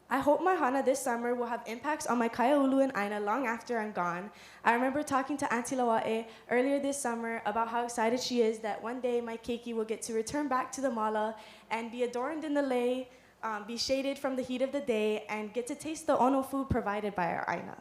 I hope my hana this summer will have impacts on my kaiaulu and aina long after I'm gone. I remember talking to Auntie Lawa'e earlier this summer about how excited she is that one day my keiki will get to return back to the mala and be adorned in the lei, be shaded from the heat of the day, and get to taste the ono food provided by our aina.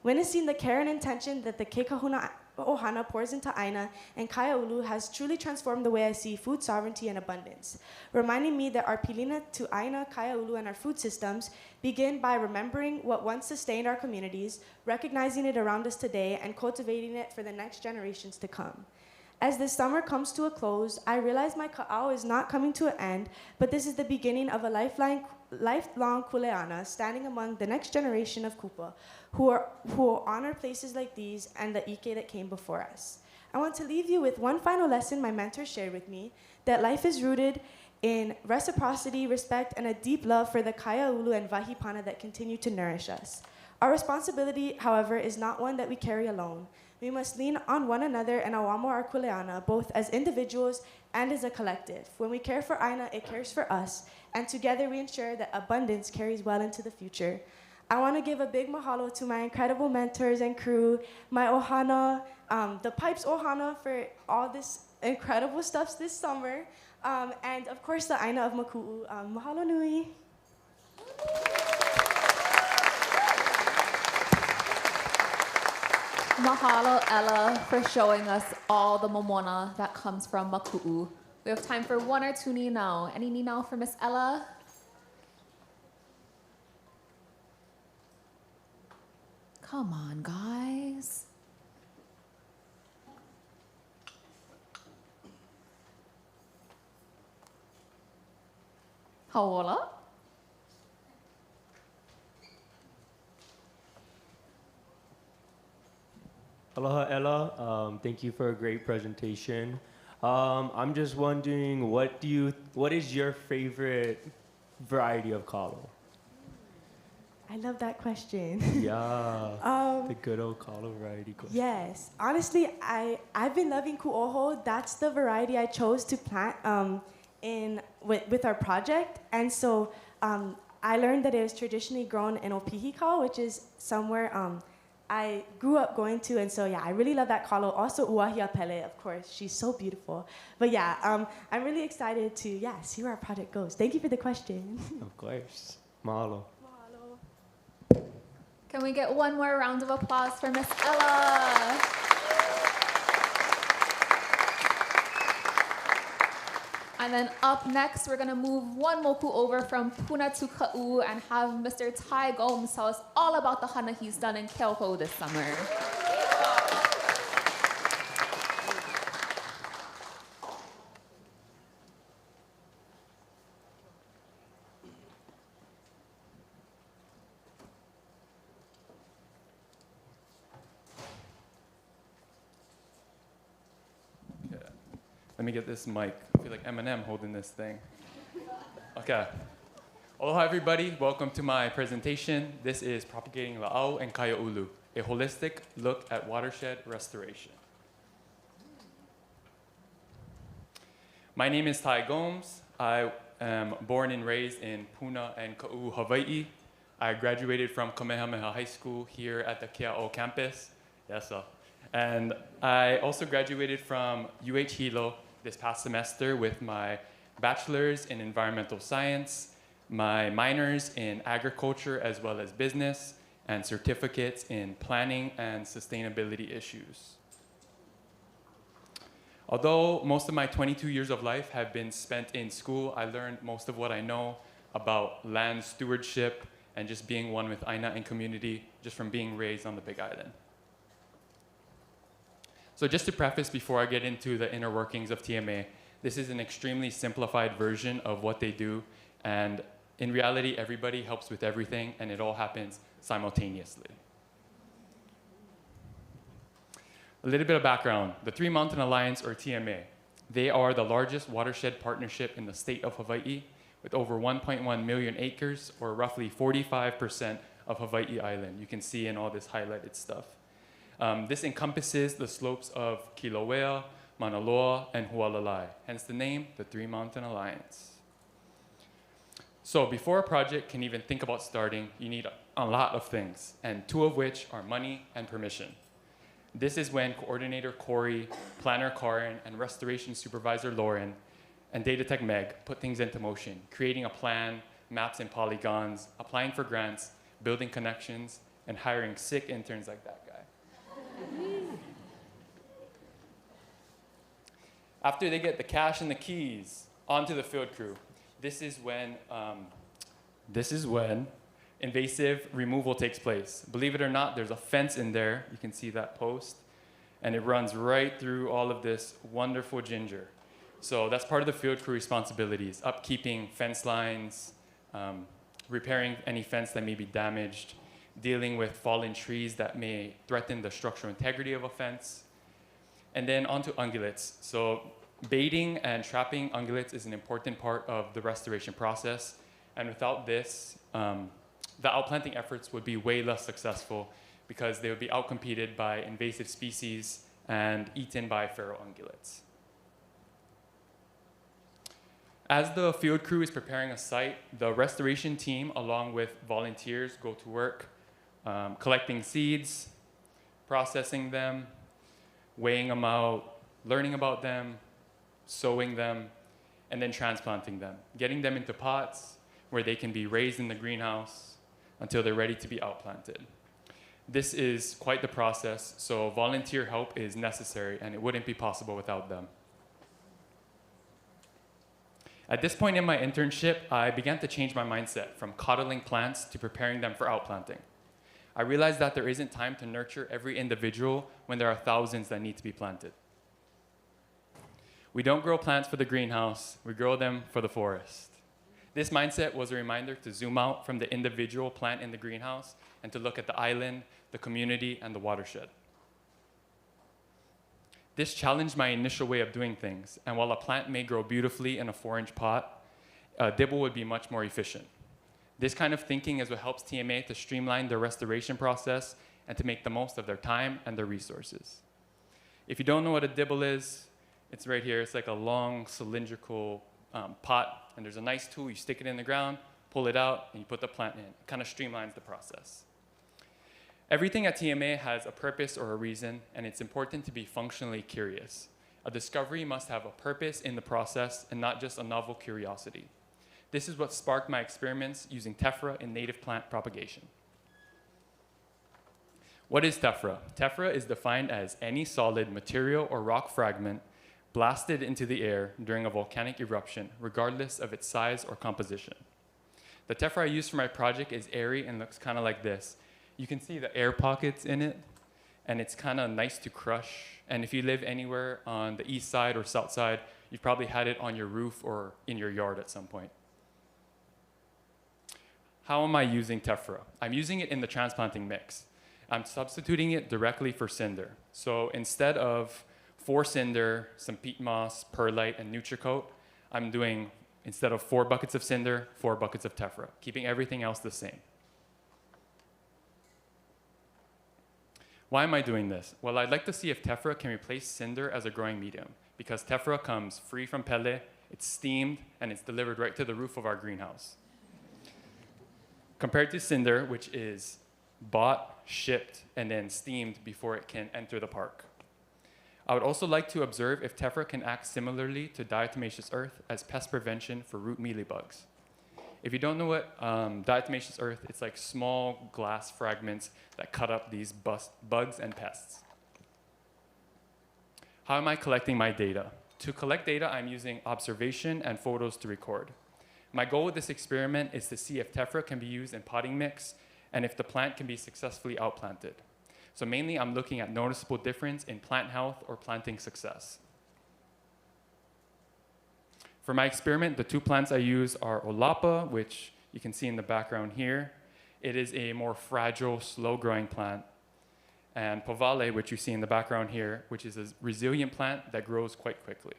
Witnessing the care and intention that the Kekahuna Ohana pours into aina and kaiaulu has truly transformed the way I see food sovereignty and abundance, reminding me that our pilina to aina, kaiaulu, and our food systems begin by remembering what once sustained our communities, recognizing it around us today, and cultivating it for the next generations to come. As this summer comes to a close, I realize my ka'au is not coming to an end, but this is the beginning of a lifelong kuleana standing among the next generation of kupa who will honor places like these and the ike that came before us. I want to leave you with one final lesson my mentor shared with me, that life is rooted in reciprocity, respect, and a deep love for the kaiaulu and vahipana that continue to nourish us. Our responsibility, however, is not one that we carry alone. We must lean on one another and awamo our kuleana, both as individuals and as a collective. When we care for aina, it cares for us, and together we ensure that abundance carries well into the future. I want to give a big mahalo to my incredible mentors and crew, my ohana, the PIPES ohana for all this incredible stuff this summer, and of course the aina of Maku'u. Mahalo nui. Mahalo, Ella, for showing us all the momona that comes from Maku'u. We have time for one or two ninau. Any ninau for Miss Ella? Come on, guys. Haola? Aloha Ella, thank you for a great presentation. I'm just wondering, what is your favorite variety of kalo? I love that question. Yeah, the good old kalo variety question. Yes, honestly, I've been loving ku'oho. That's the variety I chose to plant with our project, and so I learned that it was traditionally grown in Opihikau, which is somewhere I grew up going to, and so yeah, I really love that kalo. Also Uahia Pele, of course, she's so beautiful. But yeah, I'm really excited to see where our project goes. Thank you for the question. Of course, mahalo. Can we get one more round of applause for Miss Ella? And then up next, we're gonna move one moku over from Puna to Ka'u and have Mr. Ty Gomes tell us all about the hana he's done in Keoho this summer. Let me get this mic. I feel like Eminem holding this thing. Okay. Aloha, everybody. Welcome to my presentation. This is Propagating La'au and Kaiaulu, a holistic look at watershed restoration. My name is Ty Gomes. I am born and raised in Puna and Ka'u, Hawai'i. I graduated from Kamehameha High School here at the Kea'o campus. Yes, sir. And I also graduated from Hilo this past semester with my bachelor's in environmental science, my minors in agriculture as well as business, and certificates in planning and sustainability issues. Although most of my 22 years of life have been spent in school, I learned most of what I know about land stewardship and just being one with Aina and community just from being raised on the Big Island. So just to preface before I get into the inner workings of TMA, this is an extremely simplified version of what they do, and in reality, everybody helps with everything, and it all happens simultaneously. A little bit of background. The Three Mountain Alliance, or TMA, they are the largest watershed partnership in the state of Hawaii with over 1.1 million acres, or roughly 45% of Hawaii Island. You can see in all this highlighted stuff. This encompasses the slopes of Kilauea, Mauna Loa, and Hualalai, hence the name, the Three Mountain Alliance. So before a project can even think about starting, you need a lot of things, and two of which are money and permission. This is when Coordinator Corey, Planner Karen, and Restoration Supervisor Lauren, and Data Tech Meg put things into motion, creating a plan, maps and polygons, applying for grants, building connections, and hiring sick interns like that guy. After they get the cash and the keys onto the field crew, this is when invasive removal takes place. Believe it or not, there's a fence in there. You can see that post. And it runs right through all of this wonderful ginger. So that's part of the field crew responsibilities, upkeeping fence lines, repairing any fence that may be damaged, dealing with fallen trees that may threaten the structural integrity of a fence. And then onto ungulates. So baiting and trapping ungulates is an important part of the restoration process. And without this, the outplanting efforts would be way less successful because they would be outcompeted by invasive species and eaten by feral ungulates. As the field crew is preparing a site, the restoration team, along with volunteers, go to work collecting seeds, processing them, weighing them out, learning about them, sowing them, and then transplanting them, getting them into pots where they can be raised in the greenhouse until they're ready to be outplanted. This is quite the process, so volunteer help is necessary, and it wouldn't be possible without them. At this point in my internship, I began to change my mindset from coddling plants to preparing them for outplanting. I realized that there isn't time to nurture every individual when there are thousands that need to be planted. We don't grow plants for the greenhouse, we grow them for the forest. This mindset was a reminder to zoom out from the individual plant in the greenhouse and to look at the island, the community, and the watershed. This challenged my initial way of doing things, and while a plant may grow beautifully in a 4-inch pot, a dibble would be much more efficient. This kind of thinking is what helps TMA to streamline their restoration process and to make the most of their time and their resources. If you don't know what a dibble is, it's right here. It's like a long cylindrical pot, and there's a nice tool. You stick it in the ground, pull it out, and you put the plant in. It kind of streamlines the process. Everything at TMA has a purpose or a reason, and it's important to be functionally curious. A discovery must have a purpose in the process and not just a novel curiosity. This is what sparked my experiments using tephra in native plant propagation. What is tephra? Tephra is defined as any solid material or rock fragment blasted into the air during a volcanic eruption, regardless of its size or composition. The tephra I used for my project is airy and looks kind of like this. You can see the air pockets in it, and it's kind of nice to crush. And if you live anywhere on the east side or south side, you've probably had it on your roof or in your yard at some point. How am I using tephra? I'm using it in the transplanting mix. I'm substituting it directly for cinder. So instead of 4 cinder, some peat moss, perlite, and Nutricoat, I'm doing, instead of 4 buckets of cinder, 4 buckets of tephra, keeping everything else the same. Why am I doing this? Well, I'd like to see if tephra can replace cinder as a growing medium, because tephra comes free from pele, it's steamed, and it's delivered right to the roof of our greenhouse. Compared to cinder, which is bought, shipped, and then steamed before it can enter the park. I would also like to observe if tephra can act similarly to diatomaceous earth as pest prevention for root mealybugs. If you don't know what diatomaceous earth, it's like small glass fragments that cut up these bugs and pests. How am I collecting my data? To collect data, I'm using observation and photos to record. My goal with this experiment is to see if tephra can be used in potting mix and if the plant can be successfully outplanted. So mainly, I'm looking at noticeable difference in plant health or planting success. For my experiment, the two plants I use are Olapa, which you can see in the background here. It is a more fragile, slow-growing plant. And Povale, which you see in the background here, which is a resilient plant that grows quite quickly.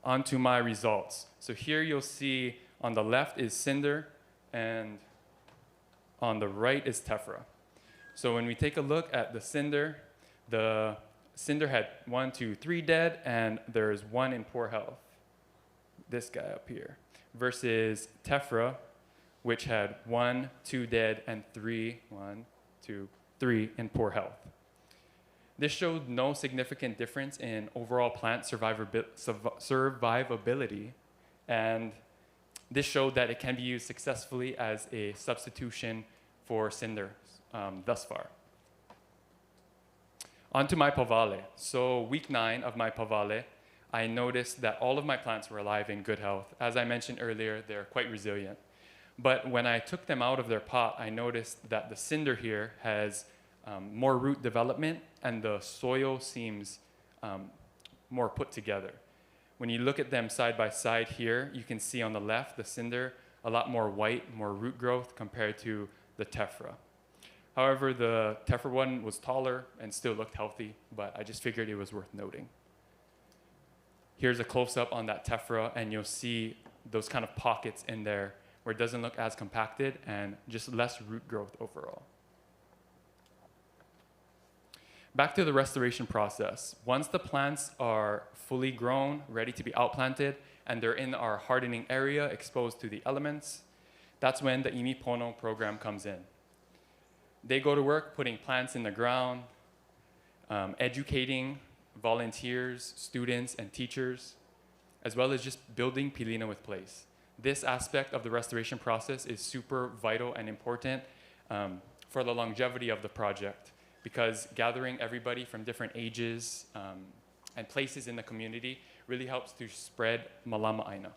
On to my results. So here you'll see on the left is cinder, and on the right is tephra. So when we take a look at the cinder had 1, 2, 3 dead, and there's 1 in poor health. This guy up here. Versus tephra, which had 1, 2 dead, and 3, 1, 2, 3 in poor health. This showed no significant difference in overall plant survivability, and this showed that it can be used successfully as a substitution for cinder thus far. On to my Povale. So week 9 of my Povale, I noticed that all of my plants were alive in good health. As I mentioned earlier, they're quite resilient. But when I took them out of their pot, I noticed that the cinder here has more root development, and the soil seems more put together. When you look at them side by side here, you can see on the left, the cinder, a lot more white, more root growth compared to the tephra. However, the tephra one was taller and still looked healthy, but I just figured it was worth noting. Here's a close-up on that tephra, and you'll see those kind of pockets in there where it doesn't look as compacted and just less root growth overall. Back to the restoration process. Once the plants are fully grown, ready to be outplanted, and they're in our hardening area exposed to the elements, that's when the Imi Pono program comes in. They go to work putting plants in the ground, educating volunteers, students, and teachers, as well as just building pilina with place. This aspect of the restoration process is super vital and important for the longevity of the project, because gathering everybody from different ages and places in the community really helps to spread Malama Aina.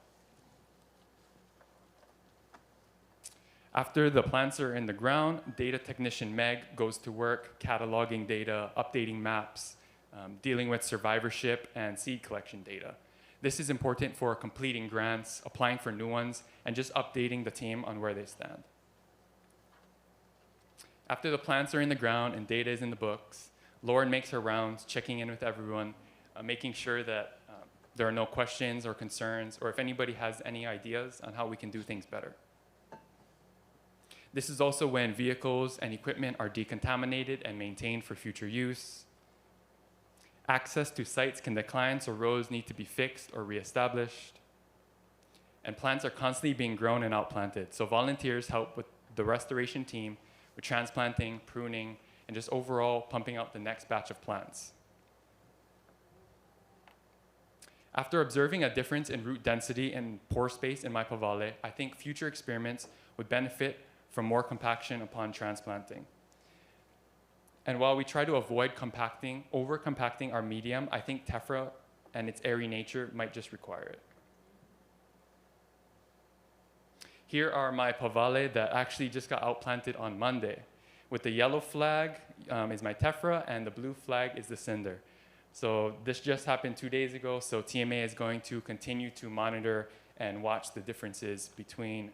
After the plants are in the ground, data technician Meg goes to work cataloging data, updating maps, dealing with survivorship and seed collection data. This is important for completing grants, applying for new ones, and just updating the team on where they stand. After the plants are in the ground and data is in the books, Lauren makes her rounds, checking in with everyone, making sure that there are no questions or concerns, or if anybody has any ideas on how we can do things better. This is also when vehicles and equipment are decontaminated and maintained for future use. Access to sites can decline, so roads need to be fixed or reestablished. And plants are constantly being grown and outplanted, so volunteers help with the restoration team with transplanting, pruning, and just overall pumping out the next batch of plants. After observing a difference in root density and pore space in my Povale, I think future experiments would benefit from more compaction upon transplanting. And while we try to avoid over-compacting our medium, I think tephra and its airy nature might just require it. Here are my Povale that actually just got outplanted on Monday. With the yellow flag is my tephra, and the blue flag is the cinder. So this just happened 2 days ago, so TMA is going to continue to monitor and watch the differences between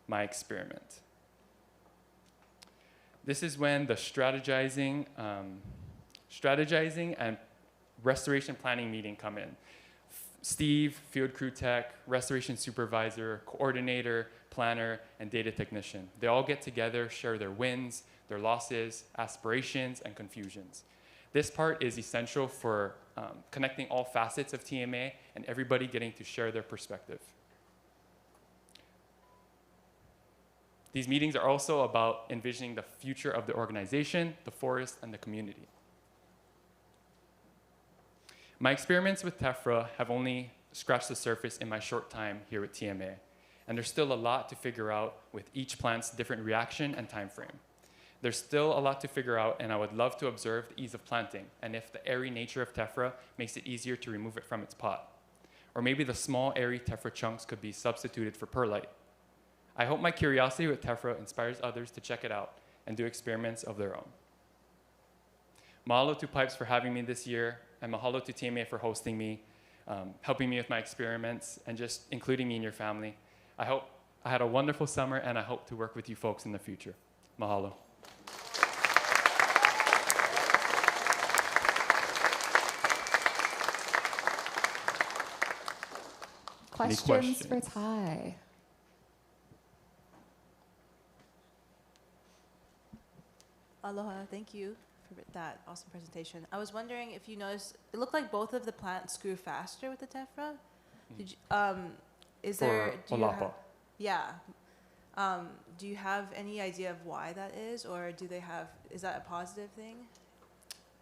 my experiment. This is when the strategizing and restoration planning meeting come in. Steve, field crew tech, restoration supervisor, coordinator, planner, and data technician. They all get together, share their wins, their losses, aspirations, and confusions. This part is essential for connecting all facets of TMA and everybody getting to share their perspective. These meetings are also about envisioning the future of the organization, the forest, and the community. My experiments with tephra have only scratched the surface in my short time here at TMA, and there's still a lot to figure out with each plant's different reaction and time frame. There's still a lot to figure out, and I would love to observe the ease of planting and if the airy nature of tephra makes it easier to remove it from its pot. Or maybe the small airy tephra chunks could be substituted for perlite. I hope my curiosity with tephra inspires others to check it out and do experiments of their own. Mahalo to Pipes for having me this year, and mahalo to TMA for hosting me, helping me with my experiments, and just including me in your family. I hope I had a wonderful summer, and I hope to work with you folks in the future. Mahalo. Questions for Ty? Aloha, thank you for that awesome presentation. I was wondering if you noticed, it looked like both of the plants grew faster with the tephra. Did you, is there, do you have, yeah. Do you have any idea of why that is, or do they have, is that a positive thing?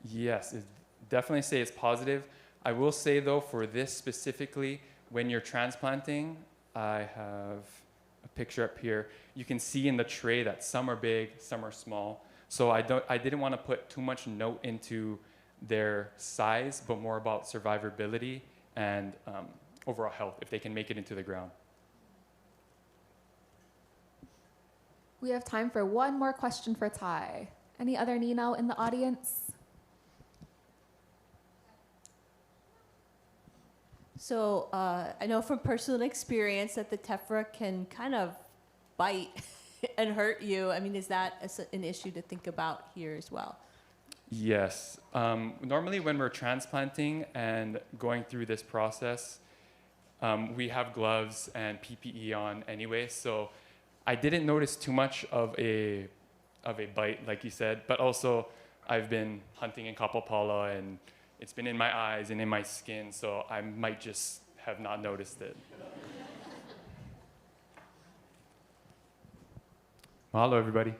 Yes, definitely say it's positive. I will say though, for this specifically, when you're transplanting, I have a picture up here. You can see in the tray that some are big, some are small. So I didn't want to put too much note into their size, but more about survivability and overall health, if they can make it into the ground. We have time for one more question for Ty. Any other Nino in the audience? So I know from personal experience that the tephra can kind of bite and hurt you. I mean, is that an issue to think about here as well? Yes. Normally when we're transplanting and going through this process, we have gloves and PPE on anyway, so I didn't notice too much of a bite, like you said, but also I've been hunting in Kapapala and it's been in my eyes and in my skin, so I might just have not noticed it. Mahalo, everybody.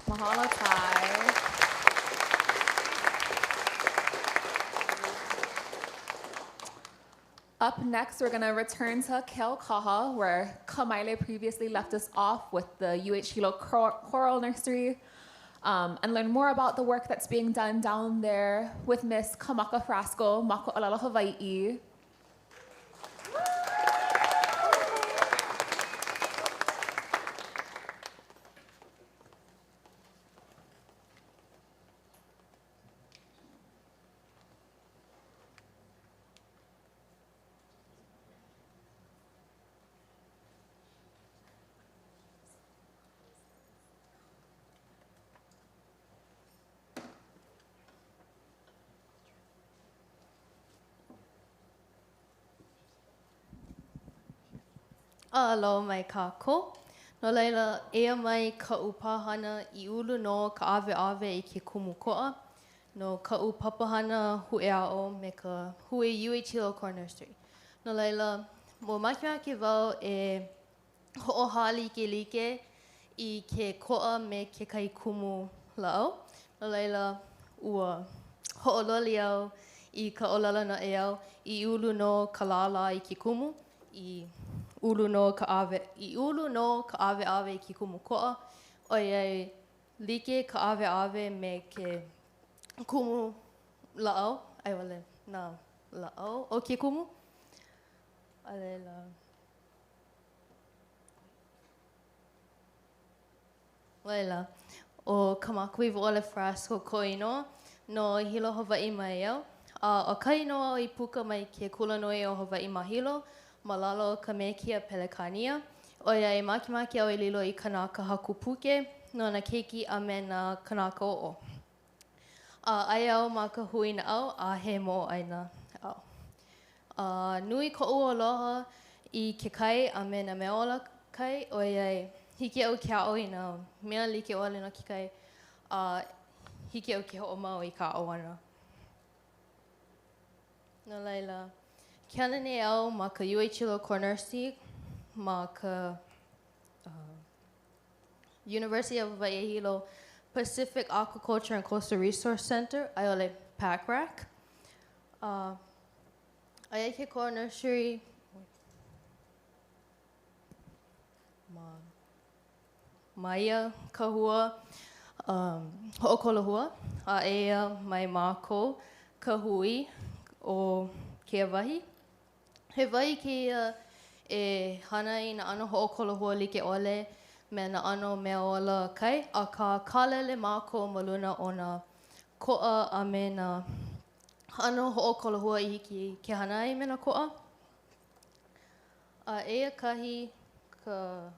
Mahalo, Ty. Up next, we're going to return to Keaukaha, where Kamaile previously left us off with the Hilo Coral Nursery, and learn more about the work that's being done down there with Miss Kamaka Frasco, Mako'olelo Hawaiʻi. Alo mai kako. No leila, ea mai ka upahana I ulu no ka ave I ke kumukoa. No ka upapahana hueao me ka hui Hilo Nursery. No leila, mo makimaki wau ho'oha like I ke koa me ke kai kumu lao. No leila, ua ho'ololi au I ka olala na eau I ulu no ka lala I ke kumu. I ulu no ka ave I ki kumukoa. Oiai, like ka ave me ke kumu la'au. Ai wale, na la'au o ke kumu. Alela. Laila, o ka makui vo'ole frasco koino no Hilo Hawaiʻi mai au. O kai noa I puka mai ke kulanui o Hawaiʻi ma Hilo. Malalo ka mekia pelekania. Oia makimaki au lilo I kanaka hakupuke. No na keiki a me na kanaka o'o. Ai au ma ka hui na au a he mo aina au. Nui ko'u aloha I ke kai a me na meola kai. Oia hiki au ke ao I na mea like ole no ke kai. Hiki au ke ho'omau I ka au ana. No laila. Kelene au ma ka Hilo Nursery, ma ka University of Hawaii Hilo Pacific Aquaculture and Coastal Resource Center, aiole PACRAC. Ai ke Coral Nursery, ma ia kahua. ho'okolahua, a ea mai mākou ka hui o ke wahi. He wahi ke e hana I na ano ho'okolahua like ole me na ano mea ola kai, a ka kālele mākou ma luna o na ko'a a me na ano ho'okolahua I hiki ke hana ai me na ko'a. A ea kahi ka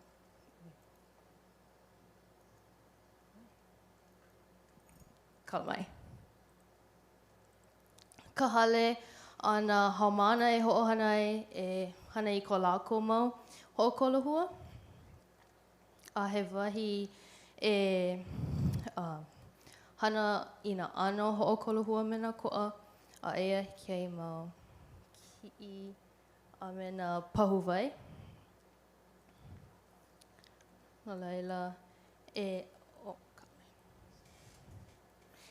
kalamai. Ka hale ana haumana e ho'ohana ai e hana I ko lākou mau ho'okolahua. A he wahi e hana I na ano ho'okolahua me na ko'a. A ea kei mau ki'i a me na pahuwai. No laila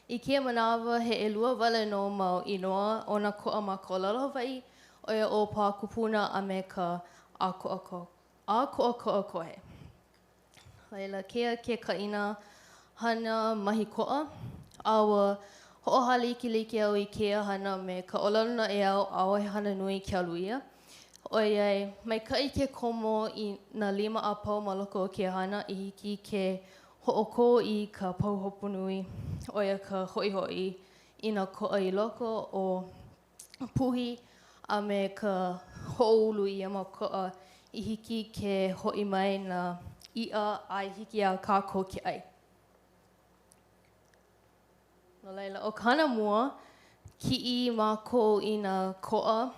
I kia manawa he ʻelua wale no mau inoa o na ko'a ma ko lalo Hawaiʻi o ia o pā kupuna a me ka ʻākoʻakoʻa kohe. Laila kea ke kaʻina hana mahi ko'a aua hoʻohali ikiliki au I kea hana me ka ʻolaluna e au aua he hana nui ke aluia. Oiai, maikaʻi ke komo I na 5 a pau ma loko o ke hana I hiki ke hoʻoko I ka pauhopunui o ia ka hoʻihoʻi I na ko'a I loko o puhi a me ka hoʻoulu ia ma ko'a I hiki ke hoʻi mai na iʻa a I hiki a kākou ke ʻai. No laila, o ka hana mua, kiʻi mākou I na ko'a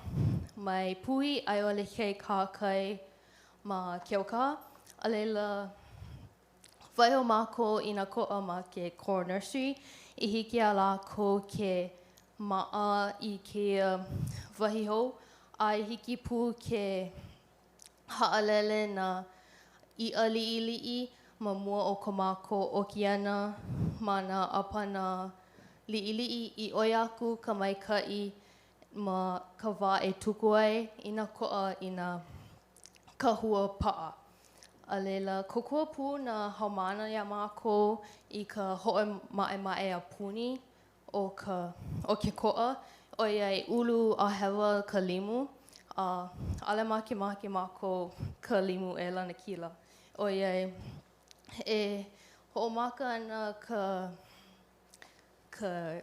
mai puhi a I ole kei kākai ma ke auka. A leila, waiho mākou I na ko'a ma ke core nursery I hiki a lākou ke ma'a I ke wahi hou. A I hiki pū ke ha'alele na i'a liʻiliʻi ma mua o ka mākou oki ana ma nā ʻapana liʻiliʻi I ʻoi aku ka maikaʻi ma ka wā e tuku ai I nā ko'a I nā kahua pa'a. A leila, kokua pū nā haumana iā mākou I ka hoe maʻemaʻe a puni o ke ko'a. Oiai, ulu a hewa ka limu. Ale makemake mākou ka limu e lana kila. Oiai, e hoʻomaka ana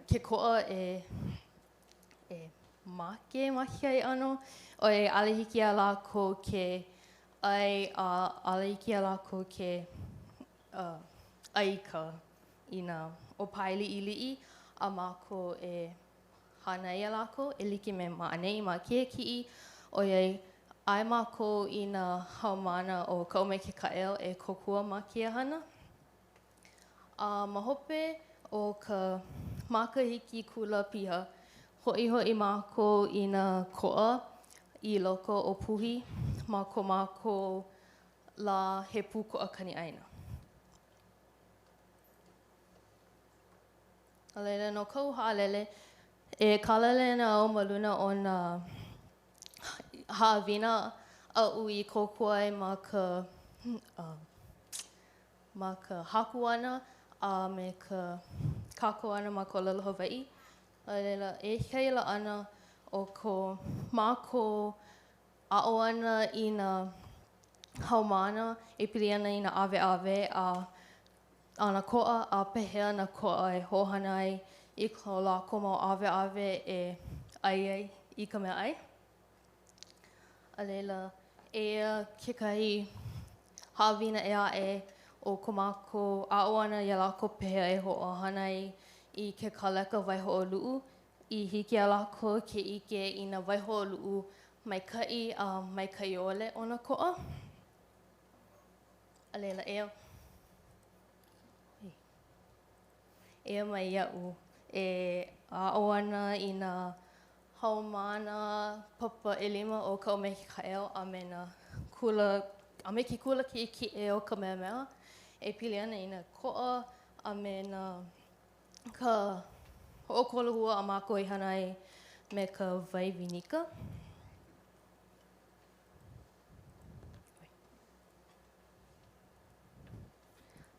ke ko'a e make ai ano. Oiai, ale hiki a lākou ke ai a ale hiki a lākou ke aika I nā ʻopae liʻiliʻi a mākou e hana ia lākou e like me maʻanei ma kia kiʻi. Oiai, ae mākou I nā haumana o ka ʻome ke kaʻeo e kokua ma kia hana. Ma hope o ka makahiki kula piha, hoʻihoʻi mākou I nā ko'a I loko o puhi ma ko mākou la he pūkoʻa kaniʻaina. A leila no kou haʻalele, e kālele ana au ma luna o nā haʻawina aʻu I kōkua ai ma ka haku ʻana a me ka kākau ʻana ma ko lalo Hawaiʻi. A leila e heila ʻana o ko mākou aʻo ana I nā haumana e pili ana I nā ʻaweʻawe a nā ko'a a pehea nā ko'a e hoʻohana ai I ko lākou mau ʻaweʻawe e ʻai ai I ka mea ʻai. A leila, eia kekahi haʻawina e aʻe o ko mākou aʻo ana ia lākou pehea e hoʻohana ai I ke kāleka waihoʻoluʻu I hiki a lākou ke ʻike I nā waihoʻoluʻu maikaʻi a maikaʻi ʻole o nā koʻa. A leila, ea mai iaʻu e aʻo ana I nā haumana papa ʻelima o ka ʻome ke kaʻeo a me nā kula a me ke kula kiʻekiʻe o ka mea e pili ana I nā koʻa a me nā ka hoʻokolahua a mākou I hana ai me ka wai winika.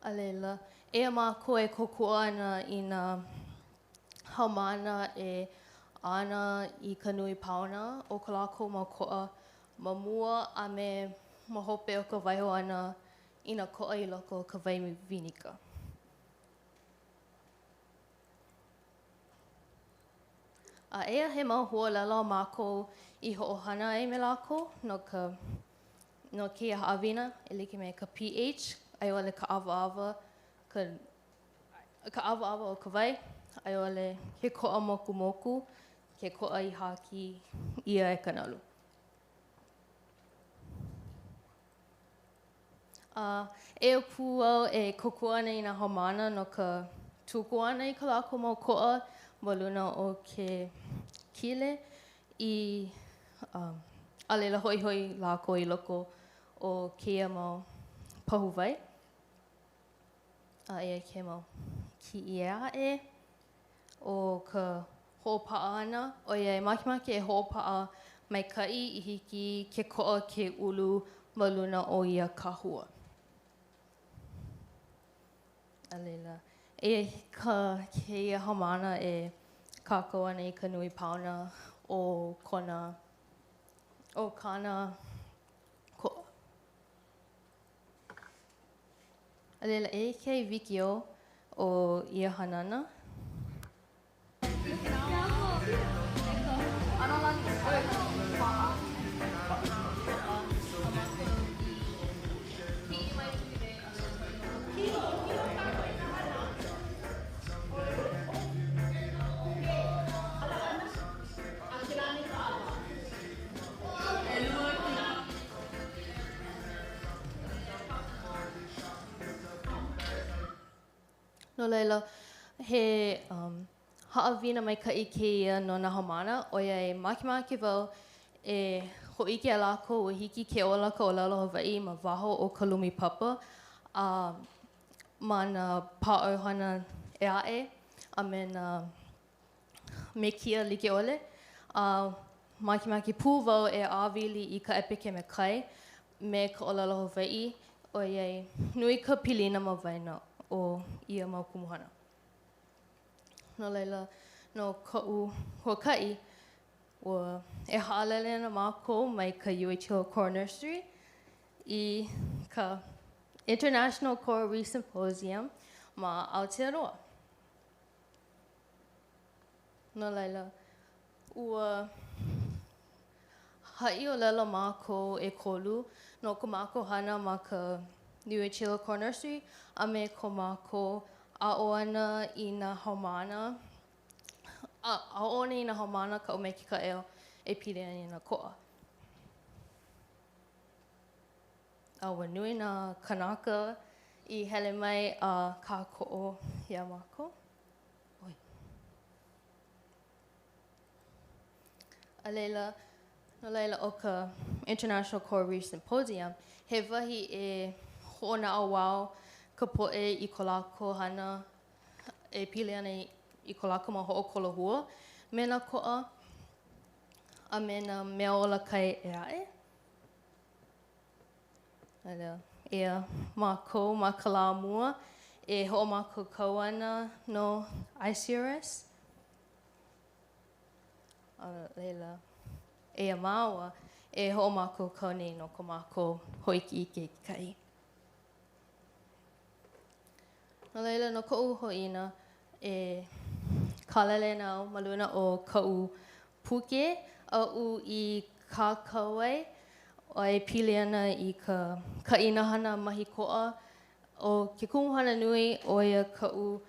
Alela, e ma ko e kokua ana I na haumana e ana I ka nui pauna o ka lako ma koa ma mua a me ma hope o ka waiho ana I na koa I loko o ka wai vinika. A ea he mau hualela mako I ho'ohana e me lako no kia ha'awina e like me ka pH ai ole ka awa o ka wai ai ole he ko'a moku moku ke ko'a I haki ia e kanalu. E o pū au e kokua ana I nā haumana no ka tuku ana I ka lako mau ko'a ma luna o ke kile I a leila hoi hoi lako I loko o keia mau pahu wai. A ea ke mau ki ia e o ka ho'opa'a ana o ia e makimaki e ho'opa'a maika'i I hiki ke ko'a ke ulu ma luna o ia kahua. A leila e keia haumana e kākau ana I ka nui pauna o kana ko'a. A leila e kei wikio o ia hanana. No leila, he ha'awina maika'i kēia no nā haumana, o ia e makimaki wau e ho'ike a lako ua hiki ke ola ka olelo Hawai'i ma waho o ka lumi papa ma nā pā'auhana e a'e a me nā me kia like ole. Makimaki pū wau e āwili I ka epike me kai me ka olelo Hawai'i o ia nui ka pilina ma waina o ia mau kumuhana. No leila, no ka'u huaka'i, ua e ha'alele ana mākou mai ka UH Core Nursery I ka International Core Symposium ma Aotearoa. No leila, ua ha'i o lela mākou e kolu no ka mākou hana ma ka UH Core Nursery a me ko mākou a'o ana I nā haumana a'o ana I nā haumana ka ome ki ka eo e pili ana I nā ko'a. A ua nui nā kanaka I hele mai a kā ko'o ia mākou. Oi. A leila, no leila o ka International Core Symposium, he wahi e ho'ona au wau ka po'e I ko lako hana e pili ana I ko lako ma ho'okolahua me nā ko'a a me nā mea ola kai e a'e. Alea, ea mākou ma ka lā mua e ho'omākou kau ana no ICRS. Leila, ea māua e ho'omākou kau nei no ko mākou hoiki I ke kai. No leila, no ko'u ho'ina e kalele nau ma luna o ko'u puke a'u I kākau ai o e pili ana I ka inahana mahi ko'a o ke kumuhana nui o ia ko'u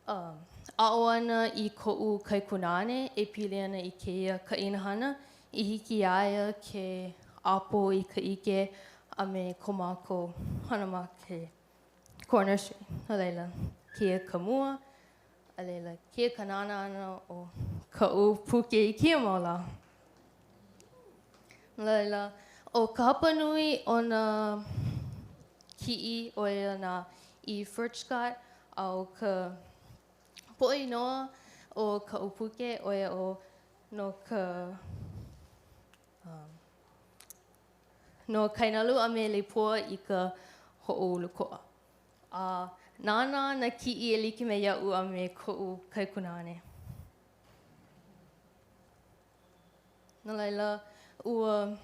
a'o ana I ko'u kaikunane e pili ana I keia ka inahana I hiki aia ke apo I ka ike a me ko mākou hana ma ke Core Nursery. A leila, kia ka mua, a leila, kia ka nana ana o ka'u puke I kia maula. A leila, o ka hapa nui o nā ki'i o ia nā I Furchgott au ka po'i noa o ka'u puke o ia o no ka no kainalu a me le pua I ka ho'oulu ko'a. Nāna na ki'i e like me ia'u a me ko'u kaikunane. No laila, ua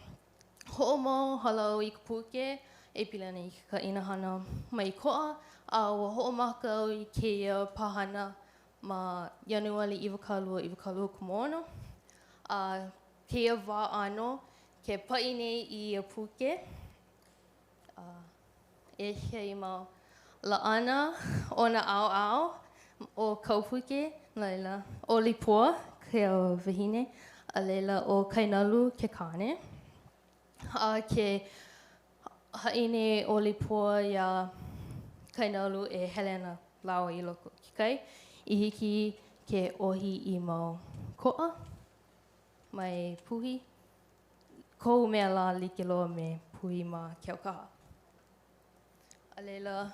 ho'omau halau I ka puke e pilana I ka inahana mai ko'a a ua ho'omaka au I keia pahana ma Ianuali 2020 kumono. Keia wā ano ke pa'i nei I a puke. E hei mau la'ana o na ao o kaupuke, laila o lipua ke o wahine, a leila o kainalu ke kane. Ke haine o lipua ia kainalu e Helena lawa I loko ki kai. I hiki ke ohi I mau ko'a mai puhi. Kou mea la like loa me puhi ma ke aukaha. A leila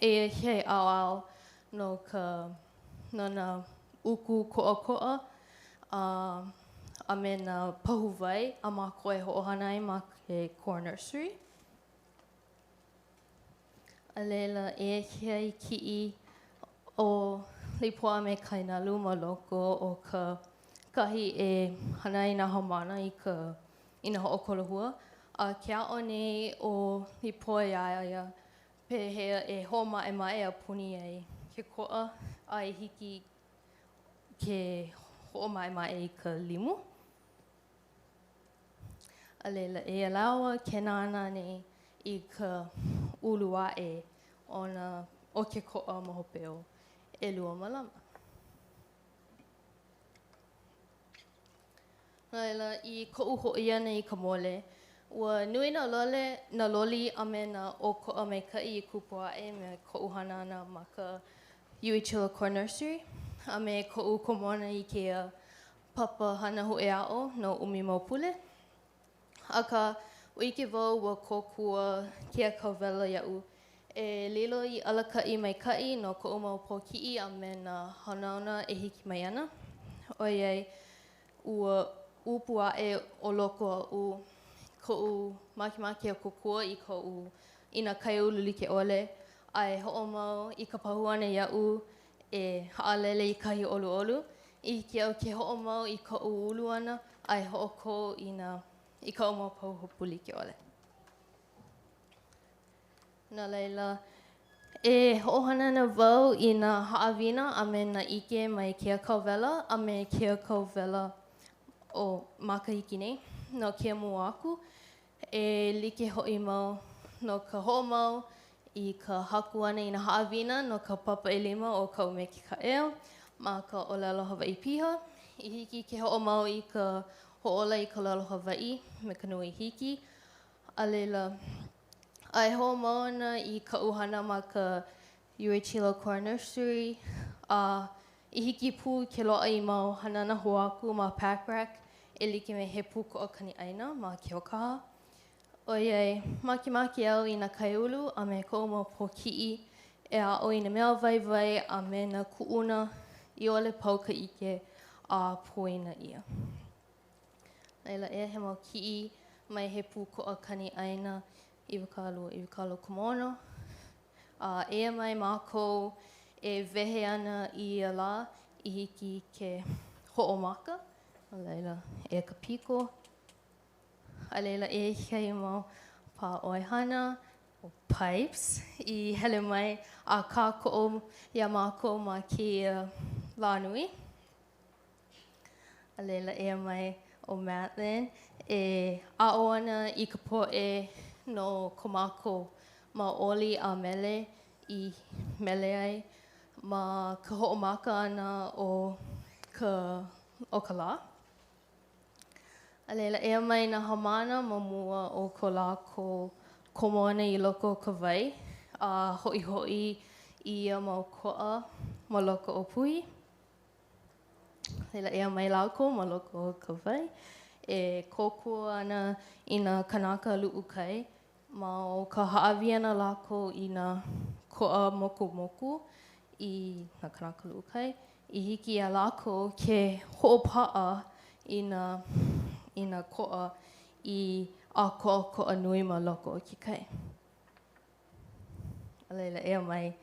e hei au no na uku ko'a a me na pahuwai a mako e ho'ohana ai ma ke core nursery. A leila e hei ki'i o lipua me kainalu ma loko o ka kahi e hana I nā haumana I nā ho'okolahua. Ke a'o nei o lipua ia pehea e ho'oma'e a puni ai ke ko'a a I hiki ke ho'oma'e I ka limu. A leila e alawa ke nāna nei I ka ulua'e o ke ko'a ma hope o 2 malama. Laila I ko'u ho'i ana I ka mole, ua nui na loli a me na o ko'a maika'i I kupua'e me ko'u hana ana ma ka Uichila Core Nursery. A me ko'u komona I keia papa hana hu'ea'o no 'umi mau pule. Aka ua ike wau ua kōkua kia kauwela ia'u e lilo I alaka'i maika'i no ko'u mau pōki'i a me na hanauna e hiki mai ana. Oiai, ua upua'e o loko a'u ko'u makemake o kokua I ko'u ina kaiulu like ole a e ho'omau I ka pahu ana ia'u e ha'alele I kahi olu'olu. I hiki au ke ho'omau I ko'u ulu ana a e ho'oko I ko'u mau pahu hopu like ole. Na laila, e ho'ohana na wau I nā ha'awina a me na ike mai kia kauwela a me kia kauwela o makahiki nei no kia mua aku. E like ho'i mau no ka ho'omau I ka haku ana I nā ha'awina no ka papa 5 o kau me ke ka'eo ma ka olelo Hawai'i piha. I hiki ke ho'omau I ka ho'ola I ka olelo Hawai'i me ka nui hiki. A leila, a e ho'omau ana I ka uhana ma ka Uichila Core Nursery. I hiki pū ke lo'a I mau hanana hoaku ma pack rack e like me he pū ko'okani aina ma ke aukaha. Oiai, makemake au I nā kaiulu a me ko'u mau pōki'i e a'o I nā mea waiwai a me nā ku'una I ole pau ka ike a poina ia. Laila e he mau ki'i mai he pū ko'okani aina 20 kumono. E mai mākou e wehe ana I ia la I hiki ke ho'omaka. Laila e ka piko. A leila e hei mau pā oihana o PIPES I hele mai a kāko'o ia mākou ma kia lānui. A leila e mai o Matlin e a'o ana I ka po'e no ko mākou ma oli a mele I mele ai ma ka ho'omaka ana o ka lā. A leila e mai nā hamana ma mua o ko lā ko komo ana I loko o ka wai a hoʻihoʻi I ia mau ko'a ma loko o puhi. Leila e mai lākou ma loko o ka wai e kōkua ana I nā kanaka lu'u kai ma o ka ha'awi ana lākou I nā ko'a moku I nā kanaka lu'u kai. I hiki a lākou ke ho'opa'a I nā ko'a I a ko'a nui ma loko o ke kai. A Leila ea mai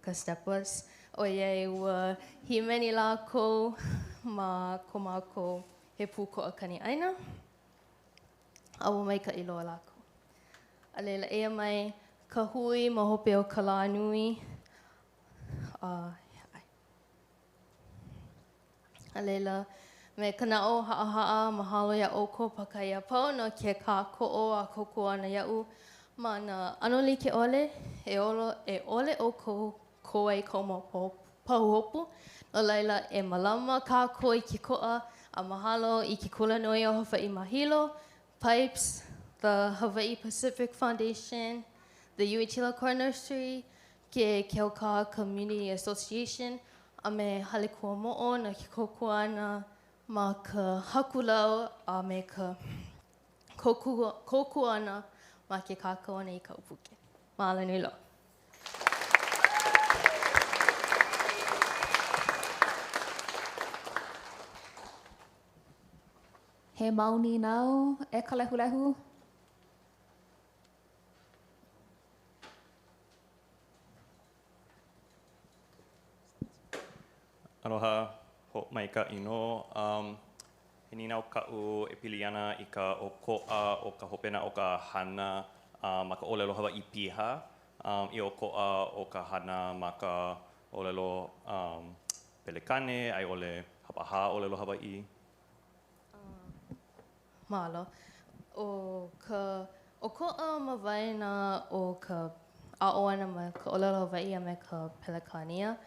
ka steppers. O iei ua himeni lākou ma ko mākou he pūkoa kani aina. A ua mai ka iloa lākou. A leila ea mai ka hui ma hope o ka lā nui. A leila me ka nao haa mahalo ia oko pakaia pau no ke kā ko'o a koko ana ia'u. Ma na ano like ole, e ole o ko ai ko mo pahuhopu. No laila e malama kā ko i ke ko'a a mahalo i ke kula noi o Hawai'i ma Hilo, PIPES, the Hawaii Pacific Foundation, the Hilo Core Nursery, ke Keoka Community Association, a me hale kua mo'o na ke koko ana ma ka hakulau a me ka koku ana ma ke kākau ana I ka upuke. Mahalo nui loa. He mauni nau e ka lehulehu. Aloha, ho mai ka ino. He nina o ka'u e pili ana I ka o ko'a o ka hopena o ka hana ma ka olelo Hawai'i piha. I o ko'a o ka hana ma ka olelo pelekane, ai ole hapaha olelo Hawai'i. Mahalo. O ko'a ma waena o ka a'o ana ma ka olelo Hawai'i a me ka pelekania.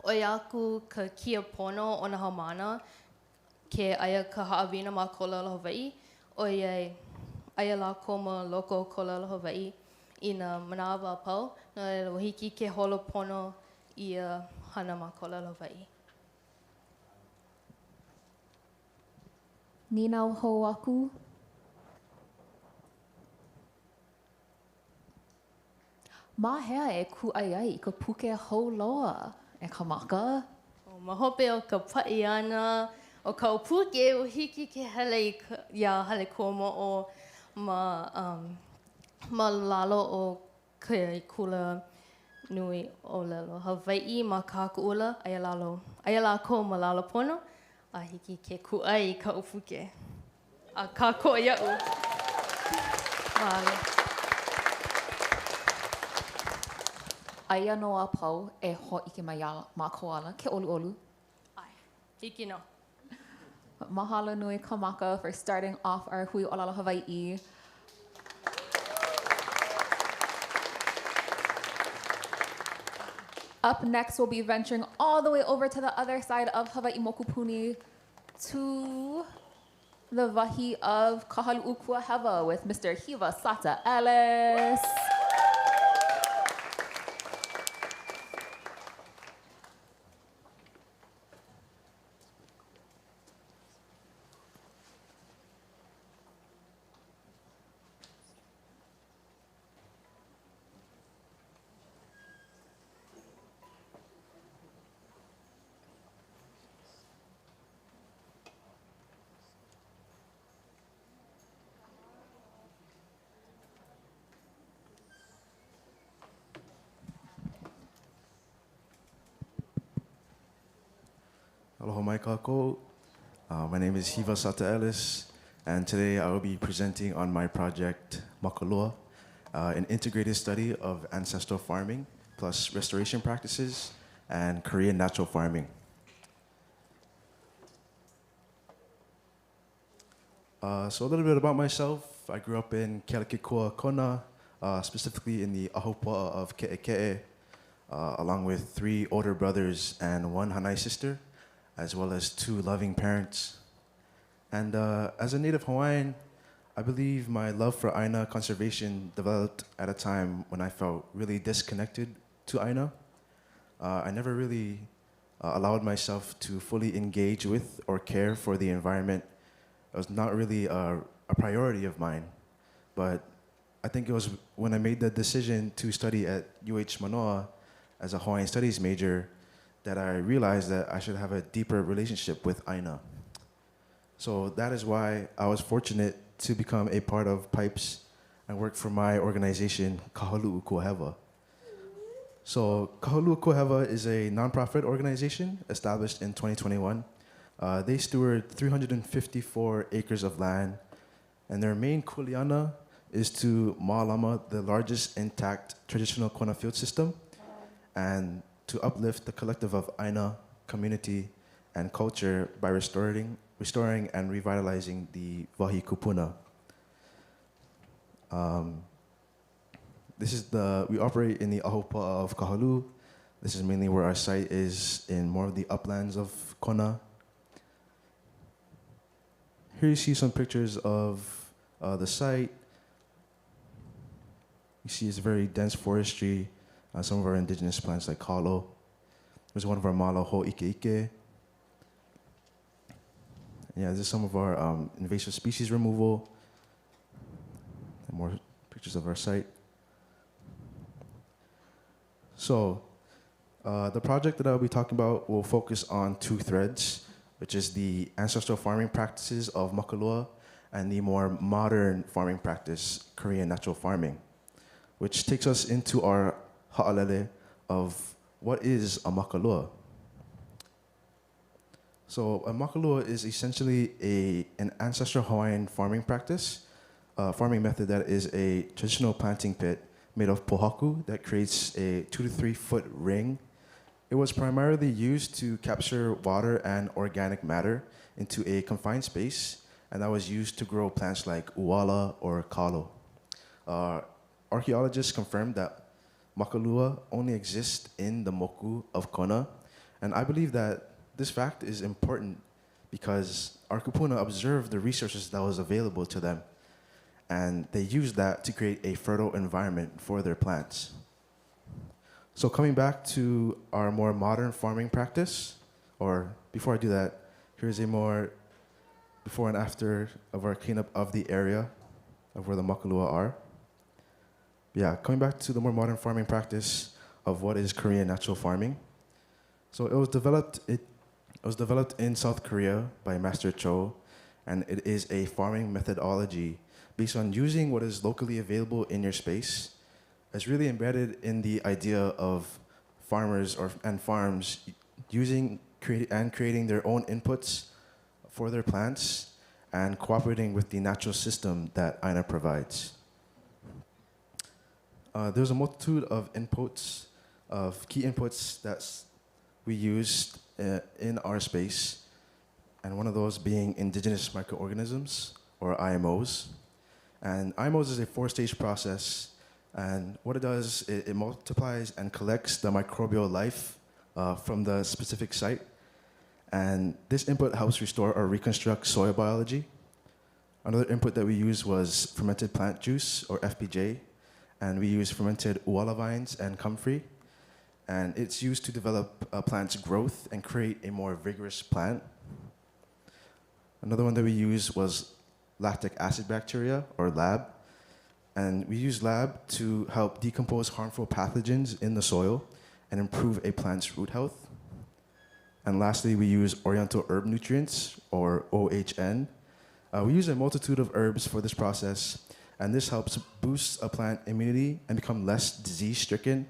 Oia aku ka kia pono o na haumana ke aia ka haawina ma ka olelo Hawai'i. Oia aia lako ma loko ko olelo Hawai'i I na manawa pau. No leila hiki ke holo pono I hana ma ka olelo Hawai'i. Ninau hou aku. Ma hea e ku ai ai I ka puke hou loa e ka maka. Ma hope o ka pa'i ana, o ka puke o hiki ke hele ia hale kua mo'o ma lalo o ka kula nui o lelo. Hawai'i ma kāku'ula, aia lako ma lalo pono, a hiki ke ku ai ka upuke. A kāko ia'u. Mahalo. Aia noa pau e ho'ike mai ma koala ke olu olu. Ai, hiki no. Mahalo nui ka maka for starting off our hui olala Hawai'i. Up next, we'll be venturing all the way over to the other side of Hawaii Mokupuni to the wahi of Kahalu'u Kuaheva with Mr. Hiva Sata Ellis. Aloha mai kākou. My name is Hiva Sata Ellis, and today I will be presenting on my project Makaloa, an integrated study of ancestral farming plus restoration practices and Korean natural farming. So a little bit about myself. I grew up in Kealakekua Kona, specifically in the Ahupua'a of Ke'eke'e, along with 3 older brothers and 1 Hanai sister, as well as 2 loving parents. And as a native Hawaiian, I believe my love for Aina conservation developed at a time when I felt really disconnected to Aina. I never really allowed myself to fully engage with or care for the environment. It was not really a priority of mine. But I think it was when I made the decision to study at UH Manoa as a Hawaiian Studies major that I realized that I should have a deeper relationship with Aina. So that is why I was fortunate to become a part of PIPES I work for my organization, Kahaluu Kuaheva. So Kahaluu Kuaheva is a nonprofit organization established in 2021. They steward 354 acres of land, and their main kuleana is to ma'alama the largest intact traditional Kona field system, and to uplift the collective of Aina community and culture by restoring and revitalizing the wahi kupuna. We operate in the Ahupua'a of Kahaluu. This is mainly where our site is, in more of the uplands of Kona. Here you see some pictures of the site. You see it's very dense forestry. Some of our indigenous plants like Halo. There's one of our malo ho'ikeike. Yeah, this is some of our invasive species removal. And more pictures of our site. So, the project that I'll be talking about will focus on two threads, which is the ancestral farming practices of Makalua and the more modern farming practice, Korean natural farming, which takes us into our ha'alele of what is a Makalua. So a Makalua is essentially an ancestral Hawaiian farming practice, a farming method that is a traditional planting pit made of pohaku that creates a 2 to 3 foot ring. It was primarily used to capture water and organic matter into a confined space, and that was used to grow plants like uala or kalo. Archaeologists confirmed that Makalua only exists in the moku of Kona, and I believe that this fact is important because our kupuna observed the resources that was available to them, and they used that to create a fertile environment for their plants. So coming back to our more modern farming practice, or before I do that, here's a more before and after of our cleanup of the area of where the Makalua are. Yeah, coming back to the more modern farming practice of what is Korean natural farming. So it was developed in South Korea by Master Cho, and it is a farming methodology based on using what is locally available in your space. It's really embedded in the idea of farmers and farms creating their own inputs for their plants and cooperating with the natural system that Aina provides. There's a multitude of inputs, of key inputs that we used in our space, and one of those being indigenous microorganisms, or IMOs. And IMOs is a 4-stage process, and what it does, it multiplies and collects the microbial life from the specific site. And this input helps restore or reconstruct soil biology. Another input that we used was fermented plant juice, or FPJ, and we use fermented uala vines and comfrey. And it's used to develop a plant's growth and create a more vigorous plant. Another one that we used was lactic acid bacteria, or LAB. And we use LAB to help decompose harmful pathogens in the soil and improve a plant's root health. And lastly, we use oriental herb nutrients, or OHN. We use a multitude of herbs for this process, and this helps boost a plant immunity and become less disease-stricken,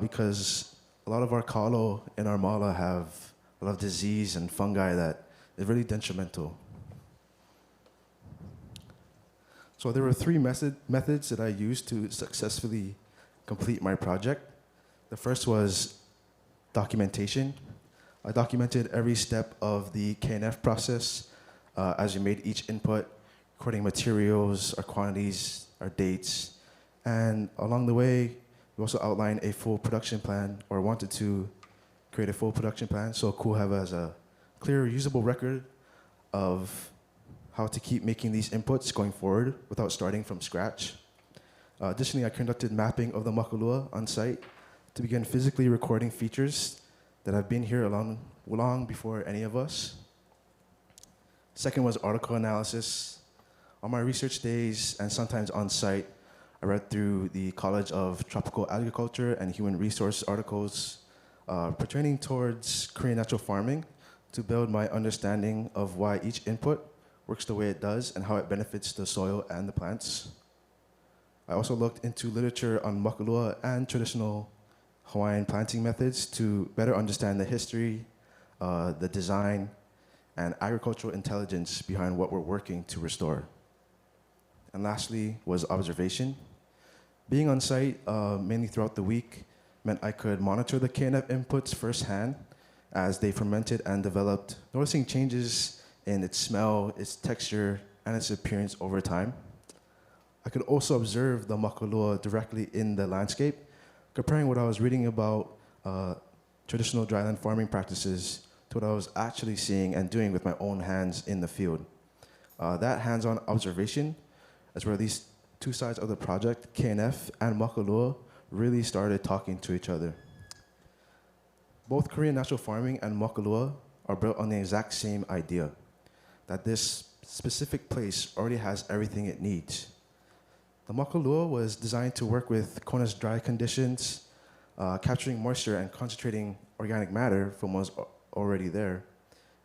because a lot of our kalo and our mala have a lot of disease and fungi that is really detrimental. So there were 3 methods that I used to successfully complete my project. The first was documentation. I documented every step of the KNF process as we made each input, recording materials, our quantities, our dates. And along the way, we also outlined a full production plan, or wanted to create a full production plan, so Kuaheva has a clear, usable record of how to keep making these inputs going forward without starting from scratch. Additionally, I conducted mapping of the Makalua on site to begin physically recording features that have been here long before any of us. Second was article analysis. On my research days and sometimes on site, I read through the College of Tropical Agriculture and Human Resource articles pertaining towards Korean natural farming to build my understanding of why each input works the way it does and how it benefits the soil and the plants. I also looked into literature on makalua and traditional Hawaiian planting methods to better understand the history, the design, and agricultural intelligence behind what we're working to restore. And lastly was observation. Being on site mainly throughout the week meant I could monitor the KNF inputs firsthand as they fermented and developed, noticing changes in its smell, its texture, and its appearance over time. I could also observe the makalua directly in the landscape, comparing what I was reading about traditional dryland farming practices to what I was actually seeing and doing with my own hands in the field. That hands-on observation is where these two sides of the project, KNF and makalua, really started talking to each other. Both Korean natural farming and makalua are built on the exact same idea, that this specific place already has everything it needs. The makalua was designed to work with Kona's dry conditions, capturing moisture and concentrating organic matter from what's already there.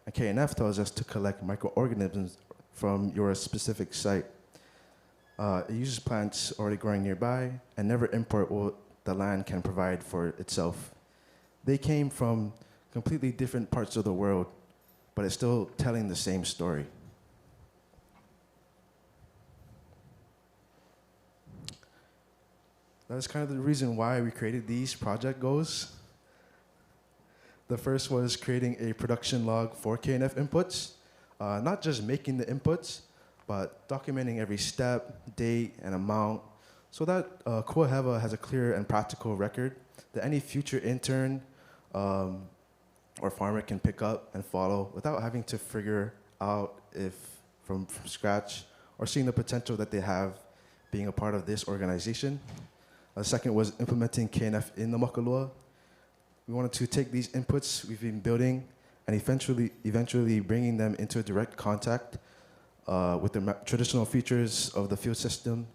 And KNF tells us to collect microorganisms from your specific site. It uses plants already growing nearby and never import what the land can provide for itself. They came from completely different parts of the world, but it's still telling the same story. That is kind of the reason why we created these project goals. The first was creating a production log for KNF inputs, not just making the inputs, but documenting every step, date, and amount, so that Kuaheva has a clear and practical record that any future intern or farmer can pick up and follow without having to figure out if from scratch or seeing the potential that they have being a part of this organization. The second was implementing KNF in the makalua. We wanted to take these inputs we've been building and eventually bringing them into direct contact with the traditional features of the field system,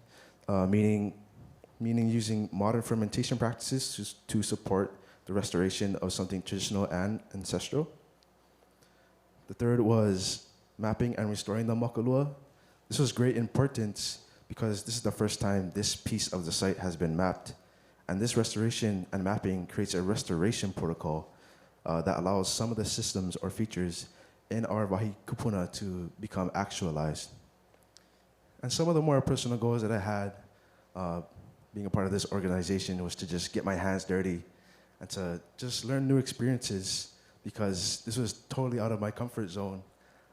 meaning using modern fermentation practices to support the restoration of something traditional and ancestral. The third was mapping and restoring the makalua. This was great importance because this is the first time this piece of the site has been mapped. And this restoration and mapping creates a restoration protocol that allows some of the systems or features in our wahi kupuna to become actualized. And some of the more personal goals that I had being a part of this organization was to just get my hands dirty and to just learn new experiences because this was totally out of my comfort zone.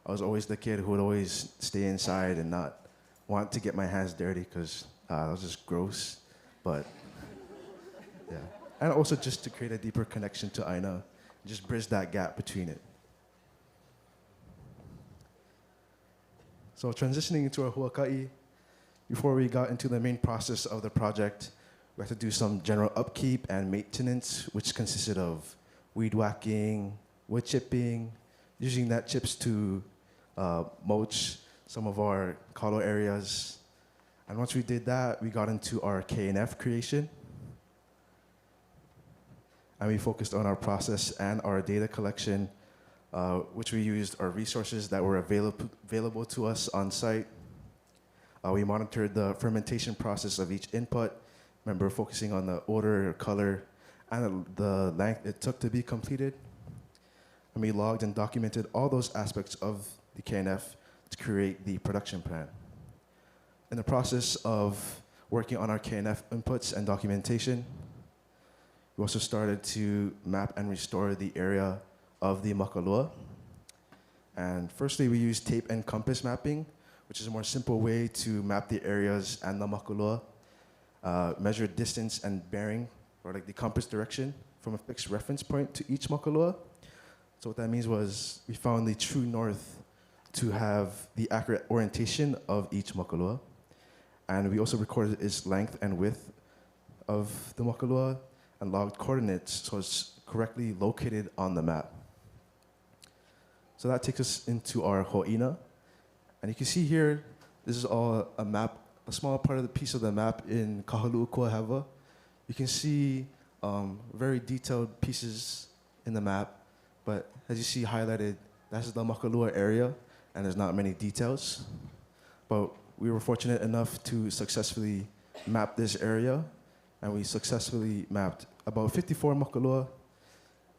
I was always the kid who would always stay inside and not want to get my hands dirty because that was just gross. But yeah. And also just to create a deeper connection to Aina, just bridge that gap between it. So transitioning into our huaka'i, before we got into the main process of the project, we had to do some general upkeep and maintenance, which consisted of weed whacking, wood chipping, using net chips to mulch some of our kalo areas. And once we did that, we got into our KNF creation. And we focused on our process and our data collection, which we used our resources that were available to us on site. We monitored the fermentation process of each input, remember focusing on the odor, color, and the length it took to be completed. And we logged and documented all those aspects of the KNF to create the production plan. In the process of working on our KNF inputs and documentation, we also started to map and restore the area of the makalua. And firstly, we used tape and compass mapping, which is a more simple way to map the areas and the makalua, measure distance and bearing, or like the compass direction from a fixed reference point to each makalua. So what that means was we found the true north to have the accurate orientation of each makalua. And we also recorded its length and width of the makalua and logged coordinates so it's correctly located on the map. So that takes us into our ho'ina. And you can see here, this is all a map, a small part of the piece of the map in Kahaluu Kuaheva. You can see very detailed pieces in the map, but as you see highlighted, that's the makalua area, and there's not many details. But we were fortunate enough to successfully mapped this area, and we successfully mapped about 54 mokalua.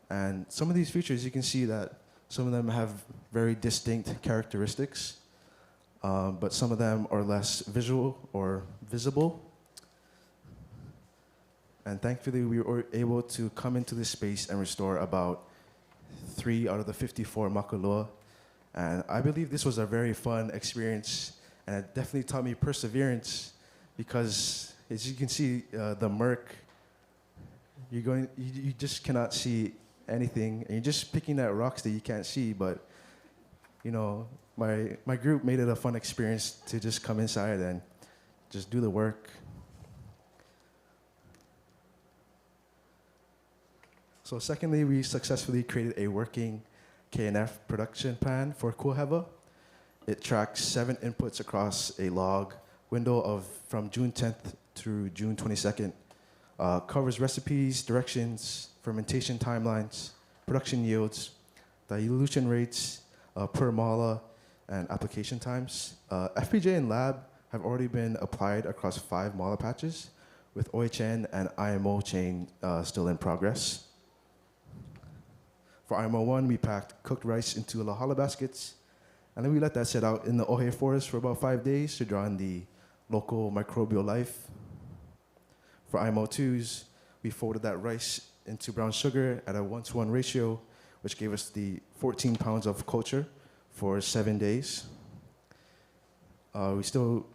And some of these features, you can see that some of them have very distinct characteristics, but some of them are less visual or visible. And thankfully, we were able to come into this space and restore about 3 out of the 54 makalua. And I believe this was a very fun experience, and it definitely taught me perseverance, because as you can see, the murk, you just cannot see anything, and you're just picking at rocks that you can't see. But you know, my group made it a fun experience to just come inside and just do the work. So secondly, we successfully created a working KNF production plan for Kuaheva. It tracks 7 inputs across a log window of from June 10th through June 22nd. Covers recipes, directions, fermentation timelines, production yields, dilution rates per mala, and application times. FPJ and lab have already been applied across 5 mala patches, with OHN and IMO chain still in progress. For IMO 1, we packed cooked rice into lahala baskets, and then we let that sit out in the Ohe forest for about 5 days to draw in the local microbial life. For IMO 2s, we folded that rice into brown sugar at a 1-to-1 ratio, which gave us the 14 pounds of culture for 7 days. We're still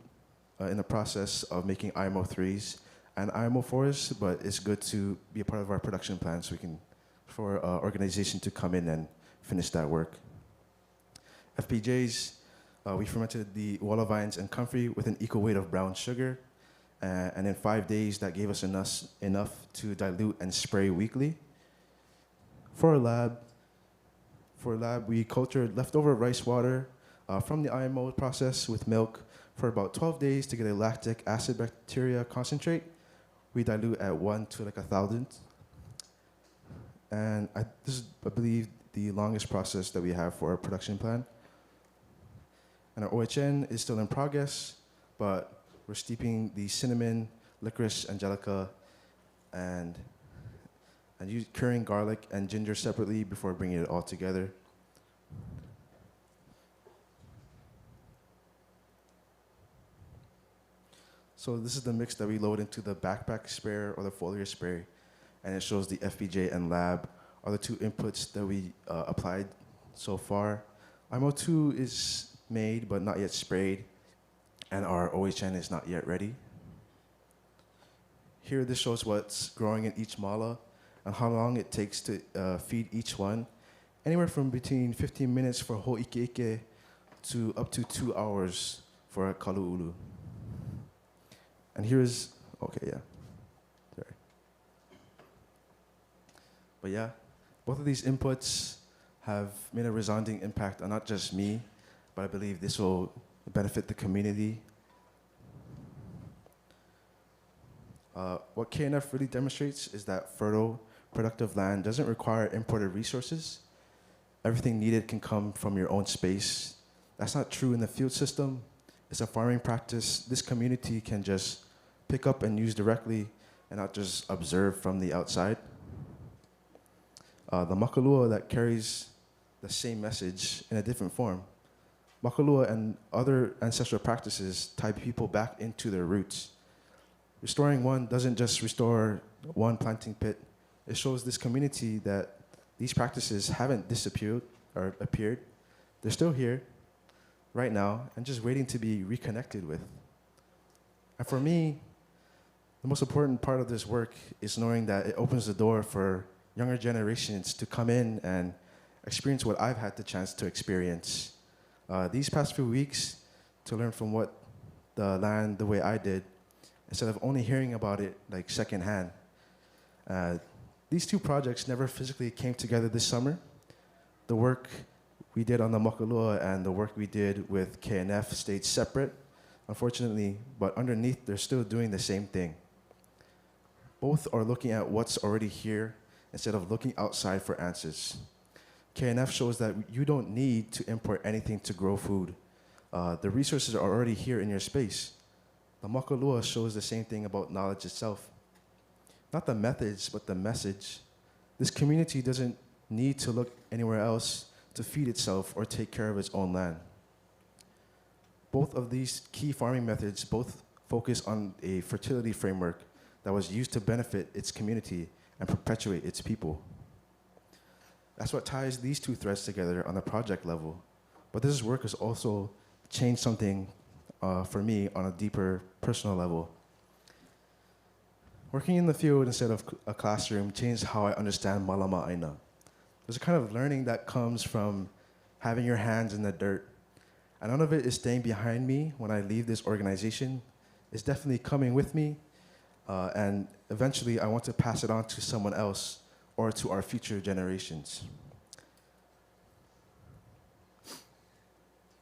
in the process of making IMO 3s and IMO 4s, but it's good to be a part of our production plan so we can, for organization to come in and finish that work. FPJs, we fermented the walla vines and comfrey with an equal weight of brown sugar, and in 5 days, that gave us enough to dilute and spray weekly. For lab, we cultured leftover rice water from the IMO process with milk for about 12 days to get a lactic acid bacteria concentrate. We dilute at 1 to like 1,000. And this is, I believe, the longest process that we have for our production plan. And our OHN is still in progress, but we're steeping the cinnamon, licorice, angelica, and curing garlic and ginger separately before bringing it all together. So this is the mix that we load into the backpack sprayer or the foliar spray, and it shows the FPJ and lab are the 2 inputs that we applied so far. IMO 2 is made but not yet sprayed, and our OHN is not yet ready. Here, this shows what's growing in each mala and how long it takes to feed each one. Anywhere from between 15 minutes for ho'ike to up to 2 hours for a kalu'ulu. And here's, okay, yeah, sorry. But yeah, both of these inputs have made a resounding impact on not just me, but I believe this will benefit the community. What KNF really demonstrates is that fertile, productive land doesn't require imported resources. Everything needed can come from your own space. That's not true in the field system. It's a farming practice this community can just pick up and use directly and not just observe from the outside. The makalua that carries the same message in a different form. Makalua and other ancestral practices tie people back into their roots. Restoring one doesn't just restore one planting pit. It shows this community that these practices haven't disappeared or appeared. They're still here right now and just waiting to be reconnected with. And for me, the most important part of this work is knowing that it opens the door for younger generations to come in and experience what I've had the chance to experience. These past few weeks, to learn from what the land the way I did, instead of only hearing about it like secondhand. These 2 projects never physically came together this summer. The work we did on the Makalua and the work we did with KNF stayed separate, unfortunately, but underneath they're still doing the same thing. Both are looking at what's already here instead of looking outside for answers. KNF shows that you don't need to import anything to grow food. The resources are already here in your space. The Makalua shows the same thing about knowledge itself. Not the methods, but the message. This community doesn't need to look anywhere else to feed itself or take care of its own land. Both of these key farming methods both focus on a fertility framework that was used to benefit its community and perpetuate its people. That's what ties these two threads together on the project level. But this work has also changed something for me on a deeper personal level. Working in the field instead of a classroom changed how I understand malama aina. There's a kind of learning that comes from having your hands in the dirt. And none of it is staying behind me when I leave this organization. It's definitely coming with me. And eventually I want to pass it on to someone else or to our future generations.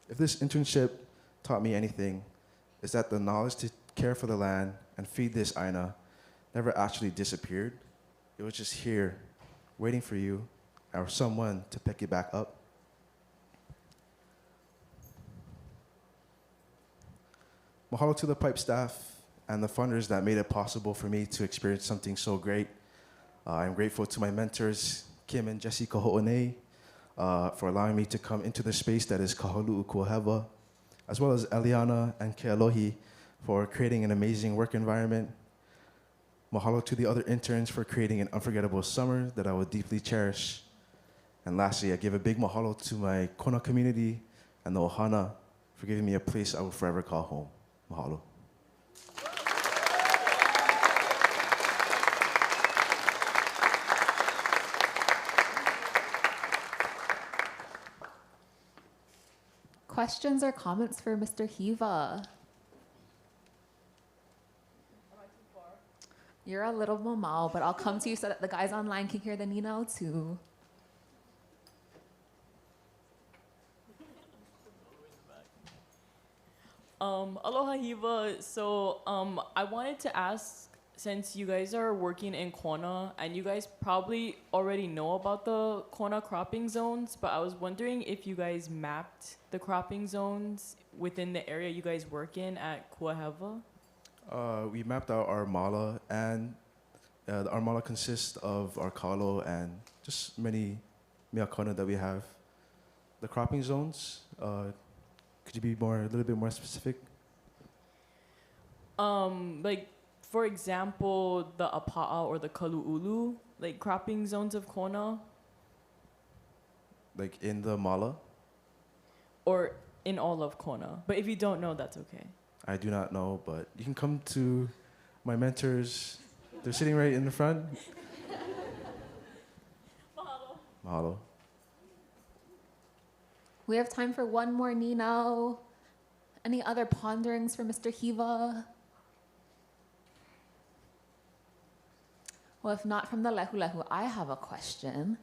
If this internship taught me anything, it's that the knowledge to care for the land and feed this aina never actually disappeared. It was just here, waiting for you or someone to pick it back up. Mahalo to the PIPE staff and the funders that made it possible for me to experience something so great. I'm grateful to my mentors, Kim and Jessica Ho'onei, for allowing me to come into the space that is Kahalu'u Kuaheva, as well as Eliana and Kealohi for creating an amazing work environment. Mahalo to the other interns for creating an unforgettable summer that I will deeply cherish. And lastly, I give a big mahalo to my Kona community and the Ohana for giving me a place I will forever call home. Mahalo. Questions or comments for Mr. Hiva? You're a little mamau, but I'll come to you so that the guys online can hear the ninau too. Aloha Hiva. So I wanted to ask, since you guys are working in Kona and you guys probably already know about the Kona cropping zones, but I was wondering if you guys mapped the cropping zones within the area you guys work in at Kuaheva? We mapped out our mala, and our mala consists of our kalo and just many miyakona that we have. The cropping zones, could you be a little bit more specific? Like, for example, the Apa'a or the Kalu'ulu, like cropping zones of Kona? Like in the mala? Or in all of Kona. But if you don't know, that's okay. I do not know, but you can come to my mentors. They're sitting right in the front. Mahalo. Mahalo. We have time for one more ninau. Any other ponderings for Mr. Hiva? Well, if not from the Lehu Lehu, I have a question.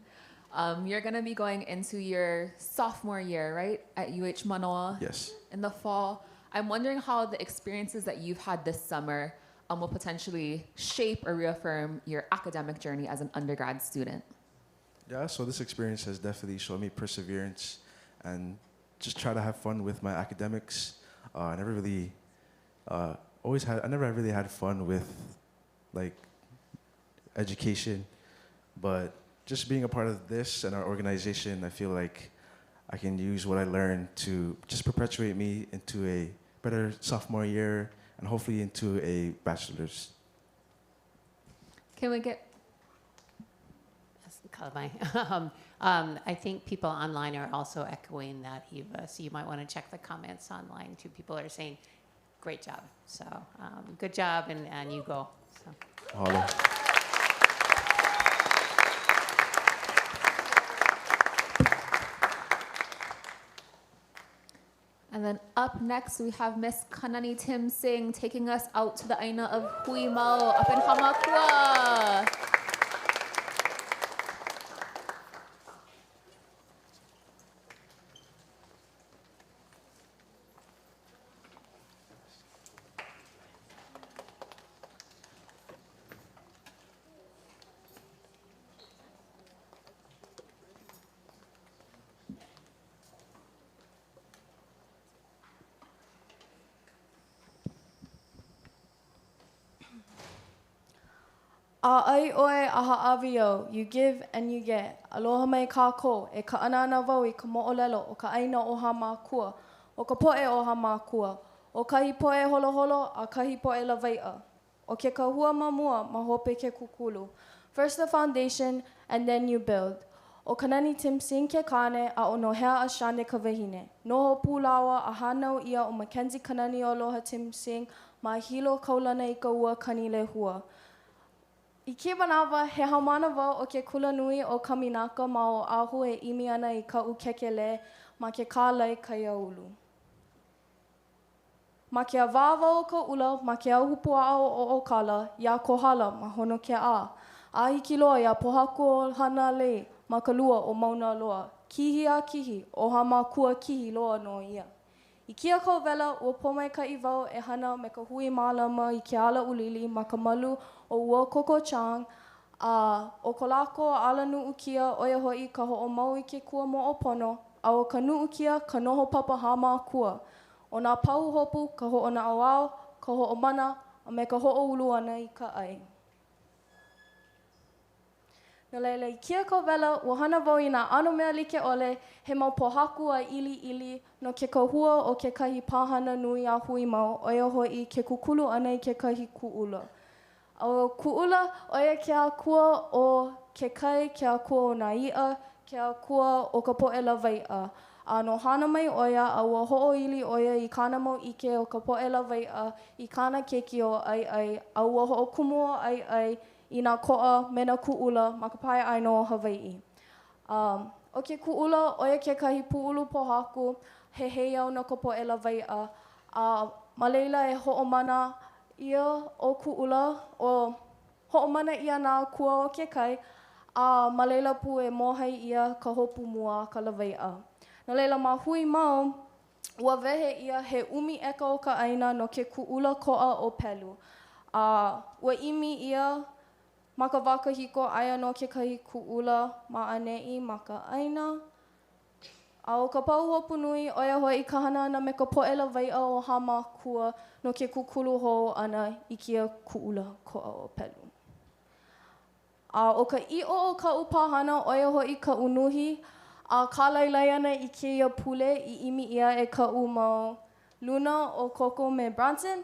You're going to be going into your sophomore year, right, at UH Manoa? Yes. In the fall. I'm wondering how the experiences that you've had this summer will potentially shape or reaffirm your academic journey as an undergrad student. Yeah, so this experience has definitely shown me perseverance and just try to have fun with my academics. I never really had fun with like education, but just being a part of this and our organization, I feel like I can use what I learned to just perpetuate me into a better sophomore year and hopefully into a bachelor's. Can we get... I think people online are also echoing that, Hiva, so you might want to check the comments online too. People are saying, great job. So good job, and you go. So. Mahalo. And then up next, we have Miss Kanani Tim Singh taking us out to the Aina of Huimau up in Hamakua. ai oe aha avio, you give and you get. Aloha mai kākou, e ka ana ana wau I ka mo'olelo o ka aina o ha mākua, o ka po'e o ha mākua, o kahi po'e holo holo a kahi po'e lawai'a. O ke kahua mamua ma hope ke kukulu. First the foundation and then you build. O kanani Tim Sing ke kane a o nohea a shane ka wahine. Noho pūlawa a hanau ia o Mackenzie kanani o aloha Tim Sing ma Hilo kaulana I ka ua kani lehua. I ke manawa, he haumana wau o ke kula nui o Kaminaka ma o ahu e imi ana I ka ukekele ma ke kālai kaiaulu. Ma ke awāwa o ka ula, ma ke auhupua o Okala, ia kohala ma hono ke a. A hiki loa ia pohaku o hana lei ma ka lua o Mauna Loa. Kihi a kihi, o ha mākua kihi loa no ia. I kia kau wela, ua pomai ka I wau e hana me ka hui mālama I ke ala ulili ma ka malu o ua koko chang. O ko lako ala nuu kia oia hoi ka ho o mau I ke kua mo o pono. A o ka nuu kia ka noho papa ha mākua. O nā pau hopu ka ho o na awao, ka ho o mana, a me ka ho o ulu ana I ka ai. No leila, I kia ka wela, ua hana wau I nā ano mea like ole, he mau pohaku a ili ili, no ke kahua o ke kahi pāhana nui a hui mau, oia hoi ke kukulu ana I ke kahi kuula. O kuula, oia ke a kua o ke kai, ke a kua o nā ia, ke a kua o ka po'e lawai'a. A no hana mai oia, a ua ho'oili oia I kāna mau ike o ka po'e lawai'a, I kāna keki o ai, a ua ho'okumu o ai, I nā ko'a me nā ku'ula ma ka pae aino o Hawai'i. O ke ku'ula, oia ke kahi pu'ulu pohaku, he hei au na ka po'e lawai'a. Ma leila e ho'omana ia o ku'ula, o ho'omana ia nā kua o ke kai, ma leila pu e mohai ia ka hopu mua ka lawai'a. No leila ma hui mau, ua wehe ia he umi eka o ka aina no ke ku'ula ko'a o pelu. Ua imi ia ma ka wakahiko aia no ke kahi ku'ula ma ane'i ma ka aina. A o ka pau hopu nui, oia hoi ka hana ana me ka po'e lawai'a o Hamakua no ke kukulu hou ana I kia ku'ula ko'a o pelu. O ka i'o o ka upahana, oia hoi ka unuhi, a kālailai ana I keia pule I imi ia e ka mau Luna o Coco me Bronson.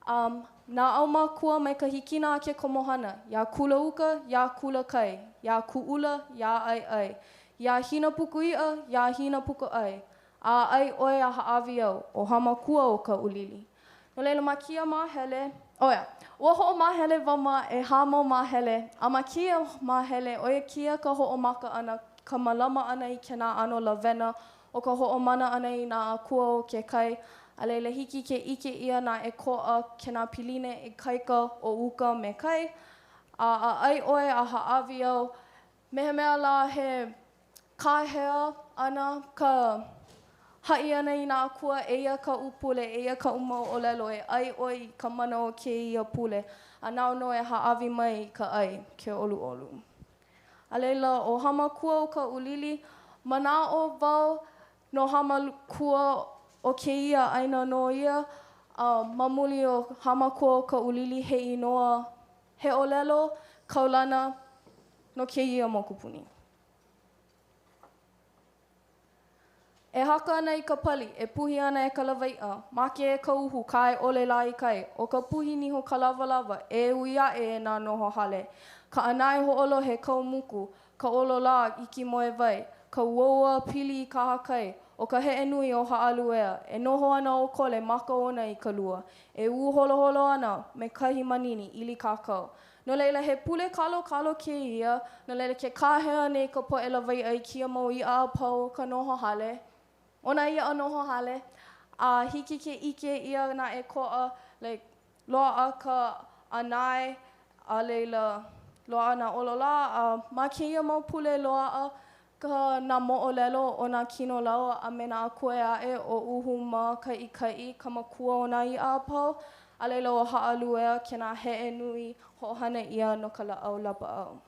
Nā au mākua mai ka hikina a ke komohana. Ia kula uka, ia kula kai. Ia ku'ula, ia ai. Ia hina puku ia, ia hina puku ai. A ai oe a haawi au, o hamakua o ka ulili. No leila ma kia mahele, ua ho'o mahele wama e hamo mahele. A ma kia mahele, oia kia ka ho'o maka ana, ka malama ana I ke nā ano lawena, o ka ho'o mana ana I nā akua o ke kai. A leila hiki ke ike ia nā e ko'a ke nā piline e kaika o uka me kai. A ai oe a haawi au, mehemea la he kāhea ana ka ha'i ana I nā akua eia ka upule, eia ka umau o lelo e ai oe I ka mana o ke ia pule. A nao no e haawi mai ka ai, ke olu olu. A leila o Hamakua o ka ulili, mana o wau no Hamakua o ke ia aina no ia, mamuli o Hamakua o ka ulili he inoa, he olelo, kaulana, no ke ia mokupuni. E haka ana I ka pali, e puhi ana e ka lawai'a, make e ka uhu, kai ole la I kai. O ka puhi niho ka lawalawa, e uia e nā noho hale. Ka anai ho'olo he kaumuku, ka olola iki moe vai, ka uoua pili I ka hakai, o ka he'e nui o ha'aluea, e noho ana o kole maka ona I ka lua, e holo holo ana me kahi manini ili kākau. No leila he pule kalo ke ia, no leila ke kāhea nei ka po'e lawai'a I kia mau I a pau ka noho hale. Ona ia a noho hale, a hiki ke ike ia na e ko'a, loa a ka anai, a leila loa na olola, ma ke ia mau pule loa a ka nā mo'olelo o nā kino lau a me nā akue ae o uhu ma kai ka makua o nā I a pau, a leila o ha'aluea ke nā he'e nui ho'ohana ia no ka la'au lapa au.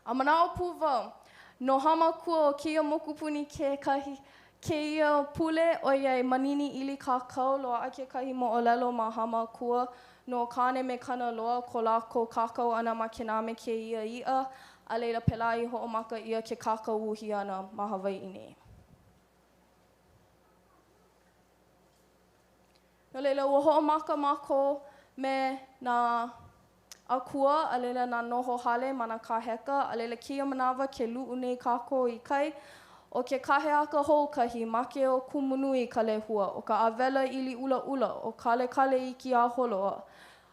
A manao pu wau, no Hamakua o keia mokupuni ke ia pule o iai manini ili kākau loa a ke kahi mo'olelo ma Hamakua no kane me kana loa ko lākou kākau ana ma ke nā me ke ia, a leila pela I ho'omaka ia ke kākau uhi ana ma Hawaiʻi nei. No leila ua ho'omaka mākou me nā akua, a leila nā noho hale ma nā kaheka, a leila kia manawa ke lu'u nei kākou I kai. O ke kahe aka houkahi, make o kumunui ka lehua, o ka awela ili ula ula, o kale kale I ki a holoa.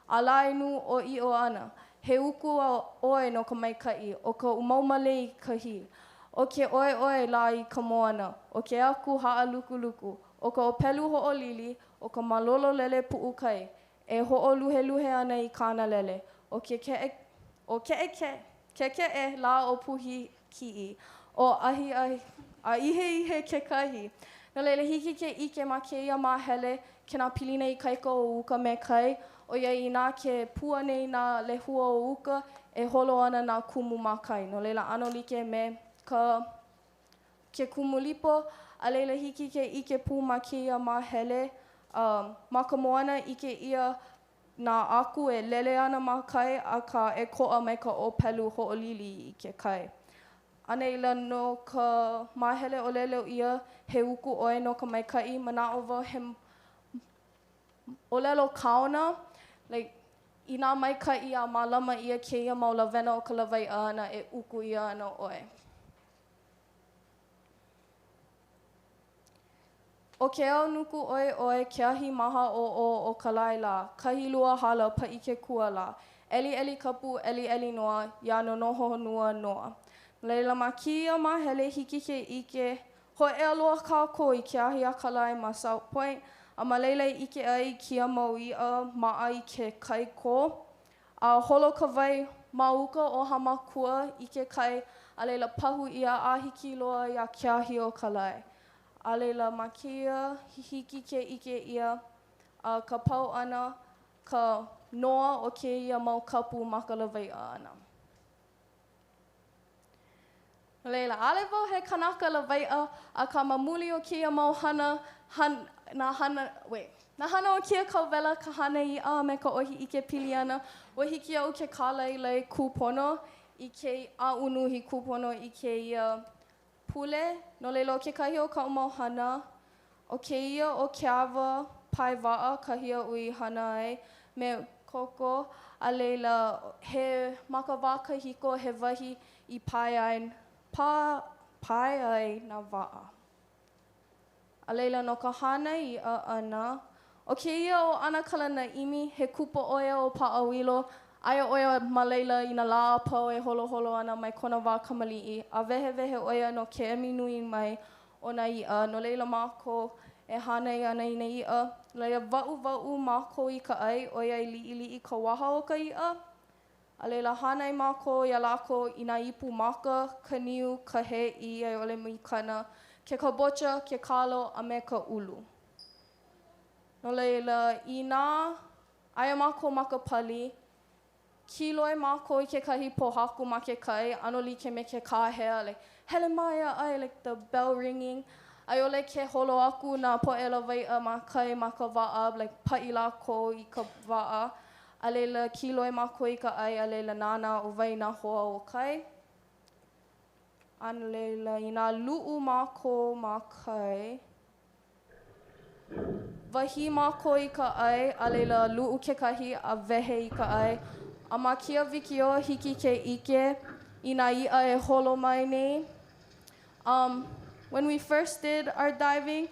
A lainu o I o ana, he uku a oe no ka maika'i, o ka umaumale I kahi. O ke oe oe la I ka moana, o ke aku ha'a luku luku, o ka opelu ho'olili, o ka malolo lele pu'u kai, e ho'oluhe luhe ana I kāna lele, o ke ke'e la o puhi ki'i, o ahi a ihe kekahi. No leila hiki ke ike ma keia mahele, ke nā pilina I kaika o uka me kai, o ia I nā ke pua nei nā lehua o uka, e holo ana nā kumu ma kai. No leila ano like me ke kumu lipo, a leila hiki ke ike pu ma keia mahele, ma ka moana ike ia nā aku e lele ana ma kai, a ka e ko'a mai ka opelu ho'olili I ke kai. A neila no ka mahele o lele o ia, he uku oe no ka maika'i, mana'o wau he o lelo kaona, like, I nā maika'i a mālama ia keia mau lawena o ka lawai'a ana e uku ia ana oe. O ke au nuku oe oe ke ahi maha o ka laila, kahi lua hala pa'i ke kuala, eli kapu, eli noa, ia no noho nua noa. Leila ma kia ma hele hiki ke ike, ho e aloha kākou I ke ahi a kalai ma South Point, a ma leila I ike ai kia mau ia ma ai ke kai ko. A holo ka wai ma uka o hamakua I ke kai, a leila pahu ia a hiki loa ia ke ahi o kalai. A leila ma kia hiki ke ike ia, a ka pau ana ka noa o ke ia mau kapu ma ka lawai'a ana. Leila, ale wau he kanaka lawai'a a ka mamuli o kia mau hana o kia kauwela ka hana I a me ka ohi I ke pili ana, o hiki au ke kālailai kūpono I ke a unuhi kūpono I ke ia pule, no leila o ke kahi o ka mau hana, o ke ia o ke awa pai wa'a kahi a ui hana ai, me koko, a leila he maka wā kahiko he wahi I pai ai nā wa'a. A leila no ka hana I a ana, o ke ia o ana kalana imi, he kupa oia o Pa'awilo, aia oia ma leila I nā lā pau e holo ana mai kona wā kamali'i, a wehe oia no ke emi nui mai o nā i'a, no leila mākou e hana I ana I nā i'a, leila wa'u mākou I ka ai, oia I li'i ka waha o ka i'a, a leila hānai mākou ia lākou I nā ipu maka, ka niu, ka he'i, ai ole mikana, ke kabocha, ke kalo, a me ka ulu. No leila, I nā, aia mākou maka pali, kiloi mākou I ke kahi pohaku ma ke kai, ano like me ke kāhea, like, hele mai ai, like the bell ringing. Ai ole ke holo aku nā po'e lawai'a ma kai ma ka wa'a, like pa'i lākou I ka wa'a. A leila kiloi mākou I ka ai, a leila nāna o wai nā hoa o kai. A leila I nā lu'u mākou ma kai. Wahi mākou I ka ai, a leila lu'u ke kahi a wehe I ka ai. A ma kia wikio hiki ke ike, I nā i'a e holo mai nei. When we first did our diving,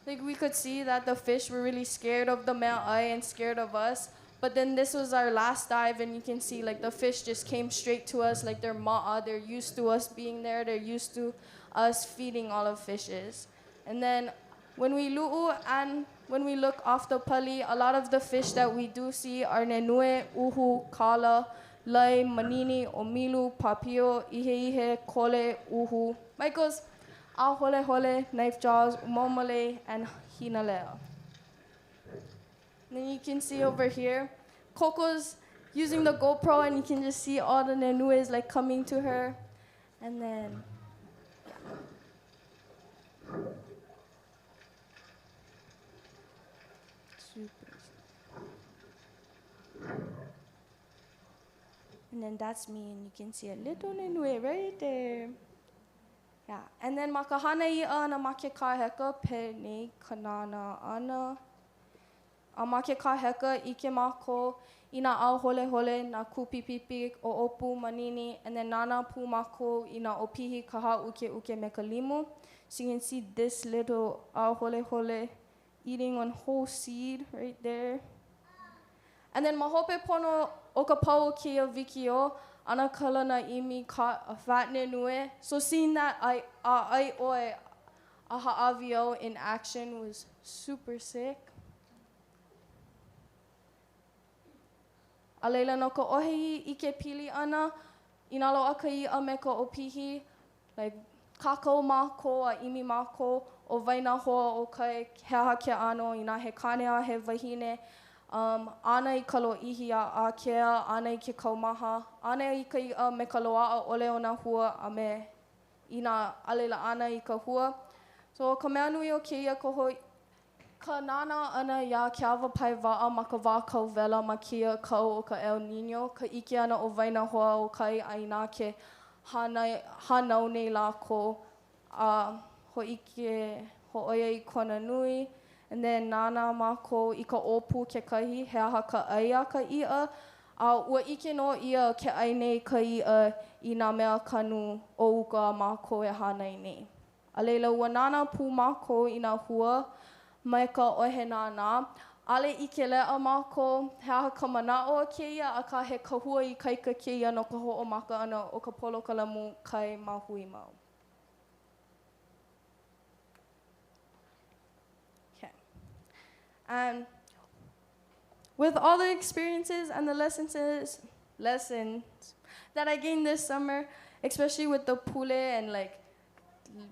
like we could see that the fish were really scared of the mea ai and scared of us. But then this was our last dive, and you can see like the fish just came straight to us, like they're ma'a, they're used to us being there, they're used to us feeding all of fishes. And then when we lu'u and when we look off the pali, a lot of the fish that we do see are nenue, uhu, kala, lai, manini, omilu, papio, ihe, kole, uhu. Michael's a hole, knife jaws, umomole, and hinalea. Then you can see over here, Coco's using the GoPro, and you can just see all the nenues like coming to her. And then, yeah. And then that's me, and you can see a little Nenue right there. Yeah, and then makahana ia ana make kaheka pe nei kanana ana. A make kaheka ike mako ina au hole hole na kupipipi o opu manini, and then nana pu mako ina opihi kaha uke uke me ka limu. So you can see this little au hole hole eating one whole seed right there. And then mahope pono o ka pau kia vikio ana kala na imi ka a fatne nue. So seeing that I oe a ha'avio in action was super sick. A leila no ka ohi ike pili ana, inalo akai a me ka opihi, like kakao mako a imi mako o vaina hoa o kai heaha ke ano ina he kanea he wahine. Ana I kalo ihi a kea, ana I ke kaumaha, ana I ka ia me ka loa a ole o na hua a me ina alela ana I ka hua. So ka mea nui o keia koho, ka nana ana ia ke awa pai waa ma ka wā kau vela ma kia kau o ka El Nino, ka ike ana o vaina hoa o kai a ina ke hanau nei lako, ho ike, ho oia I kona nui. And then nana mako I ka opu ke kahi, he aha ka aia ka ia. Ua ike no ia ke ai nei ka ia I nā mea kanu o uka mako e hanai nei. A leila ua nana pu mako I nā hua, mai ka ohe nana. Ale ike lea mako, he aha ka manao a keia, a ka he kahua I kaika keia no ka ho'omaka ana o ka polo kalamu kai mahui mau. And with all the experiences and the lessons that I gained this summer, especially with the pule and like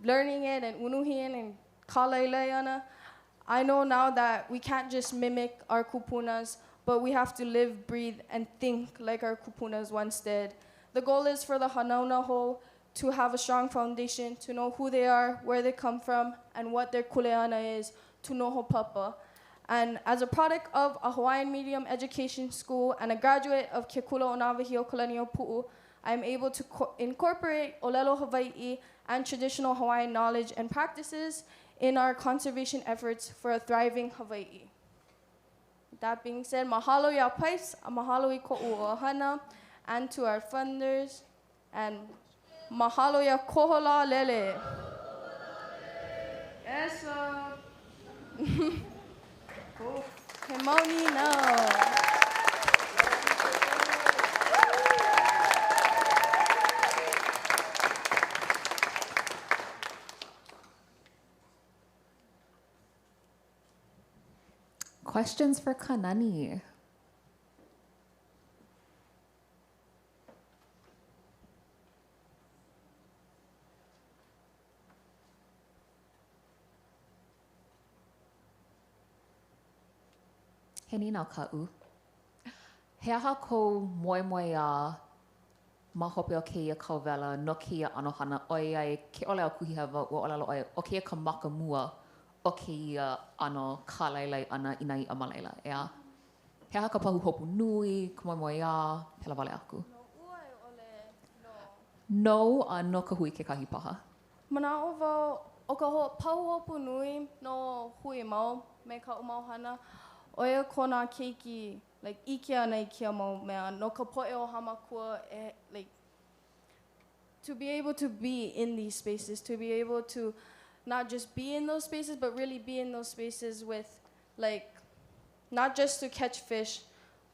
learning it and unuhian and kalailayana, I know now that we can't just mimic our kupunas, but we have to live, breathe, and think like our kupunas once did. The goal is for the Hanauna to have a strong foundation, to know who they are, where they come from, and what their kuleana is, to noho papa. And as a product of a Hawaiian medium education school and a graduate of Ke Kula o Nawahio Kalenio Pu'u, I am able to incorporate Olelo Hawai'i and traditional Hawaiian knowledge and practices in our conservation efforts for a thriving Hawai'i. That being said, mahalo ya PIPES, mahalo I ko'u ohana, and to our funders, and mahalo ya kohola lele. Yes, oh, Hemoni, no. Questions for Kanani? He ni nā ka'u. He aha kou moe moe a mahope o keia kauwela no keia anohana oi ai ke ole au kuhi hawa o olalo oi o keia ka maka mua o keia ano kālailai ana I nai amalaila. Ea, he aha ka pahu hopu nui, ka moe moe a, pela wale aku. No a no ka hui ke kahi paha. Mana o wau, o ka pahu hopu nui no hui mau me ka umauhana. Oia kona keiki, like ike ana I kia mau mea, no ka poe o hamakua, like, to be able to be in these spaces, to be able to not just be in those spaces, but really be in those spaces with, like, not just to catch fish,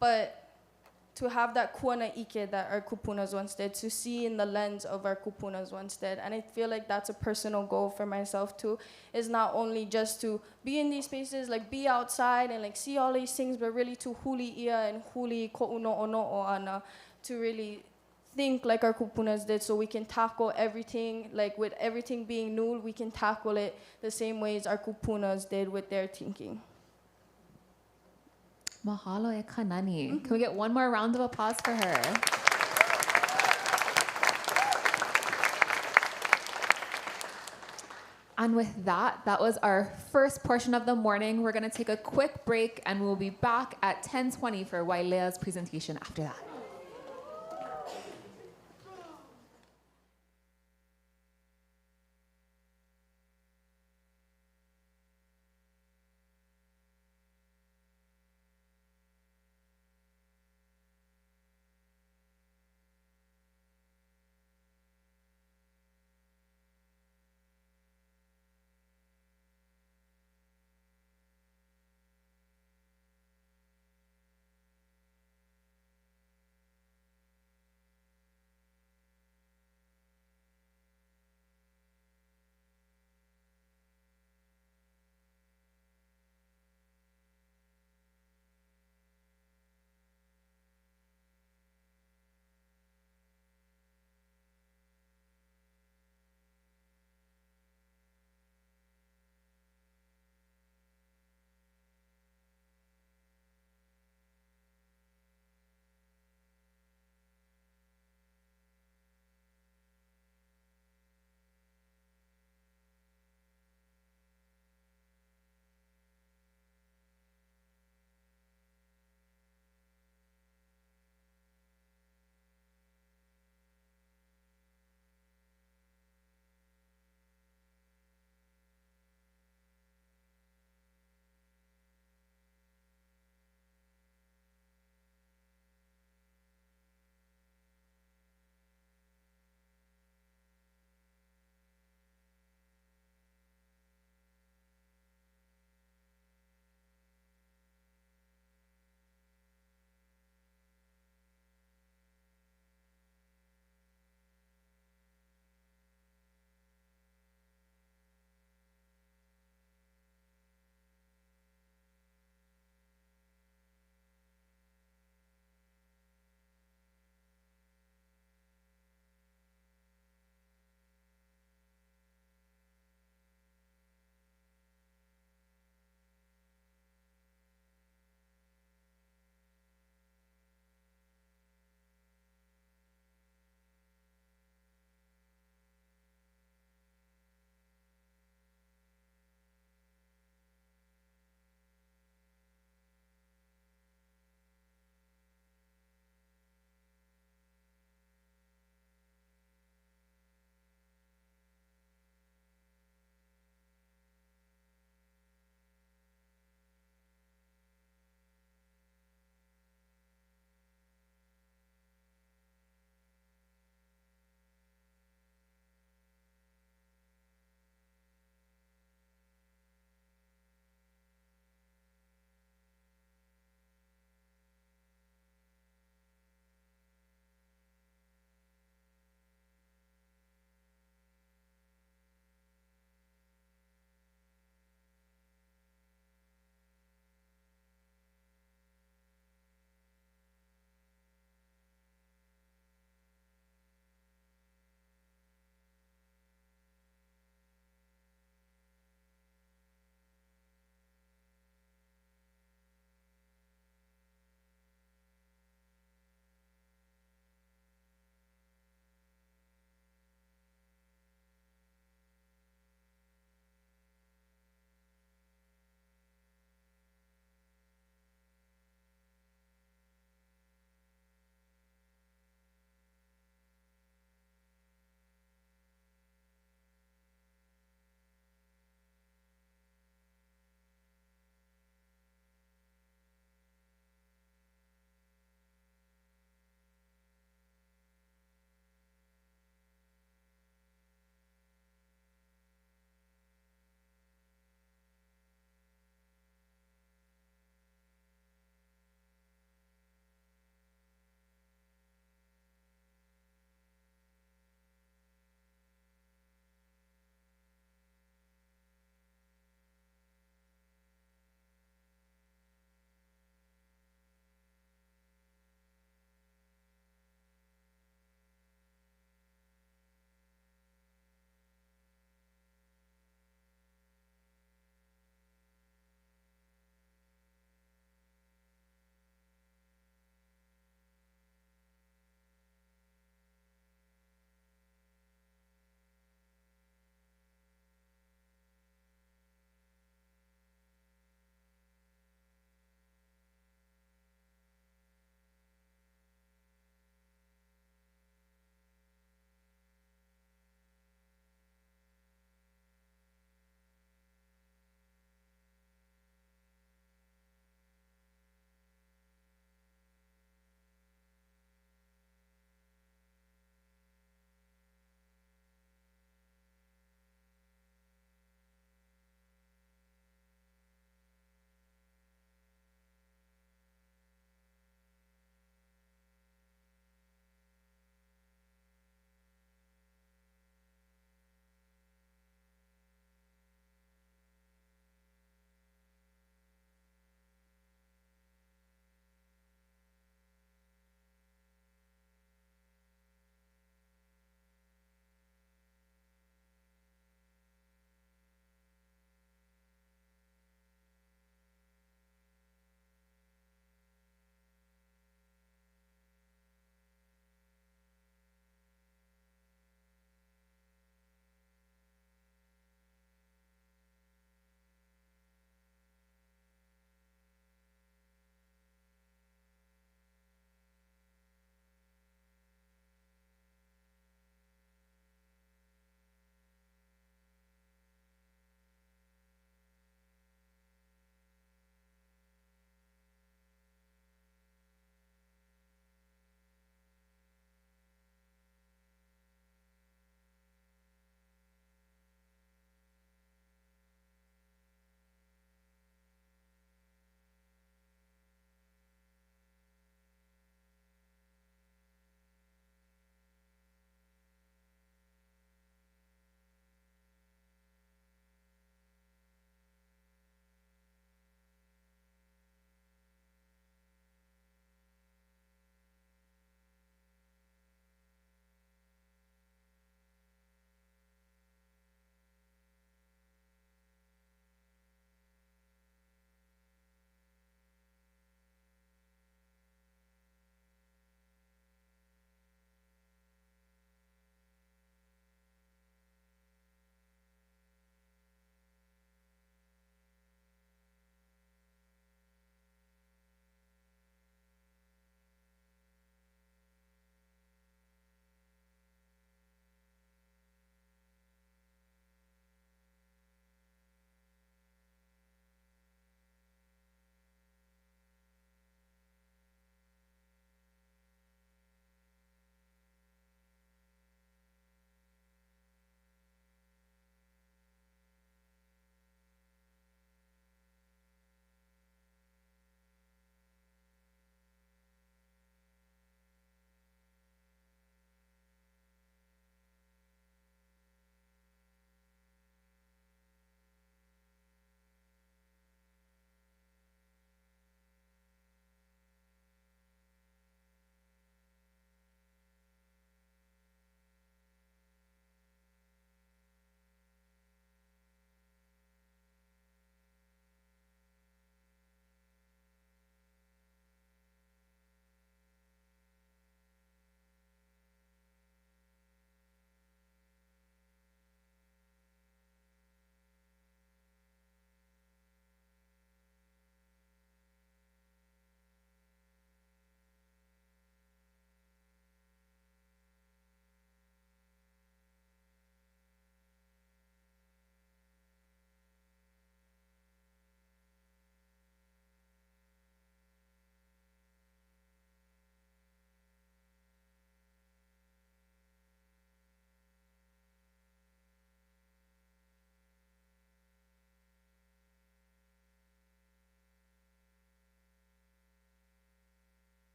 but to have that kuana ike that our kupunas once did, to see in the lens of our kupunas once did. And I feel like that's a personal goal for myself too, is not only just to be in these spaces, like be outside and like see all these things, but really to huli ia and huli ko'uno ono o ana, to really think like our kupunas did, so we can tackle everything, like with everything being new, we can tackle it the same ways our kupunas did with their thinking. Mahalo e Kanani. Can we get one more round of applause for her? And with that, that was our first portion of the morning. We're going to take a quick break and we'll be back at 10:20 for Wailea's presentation after that.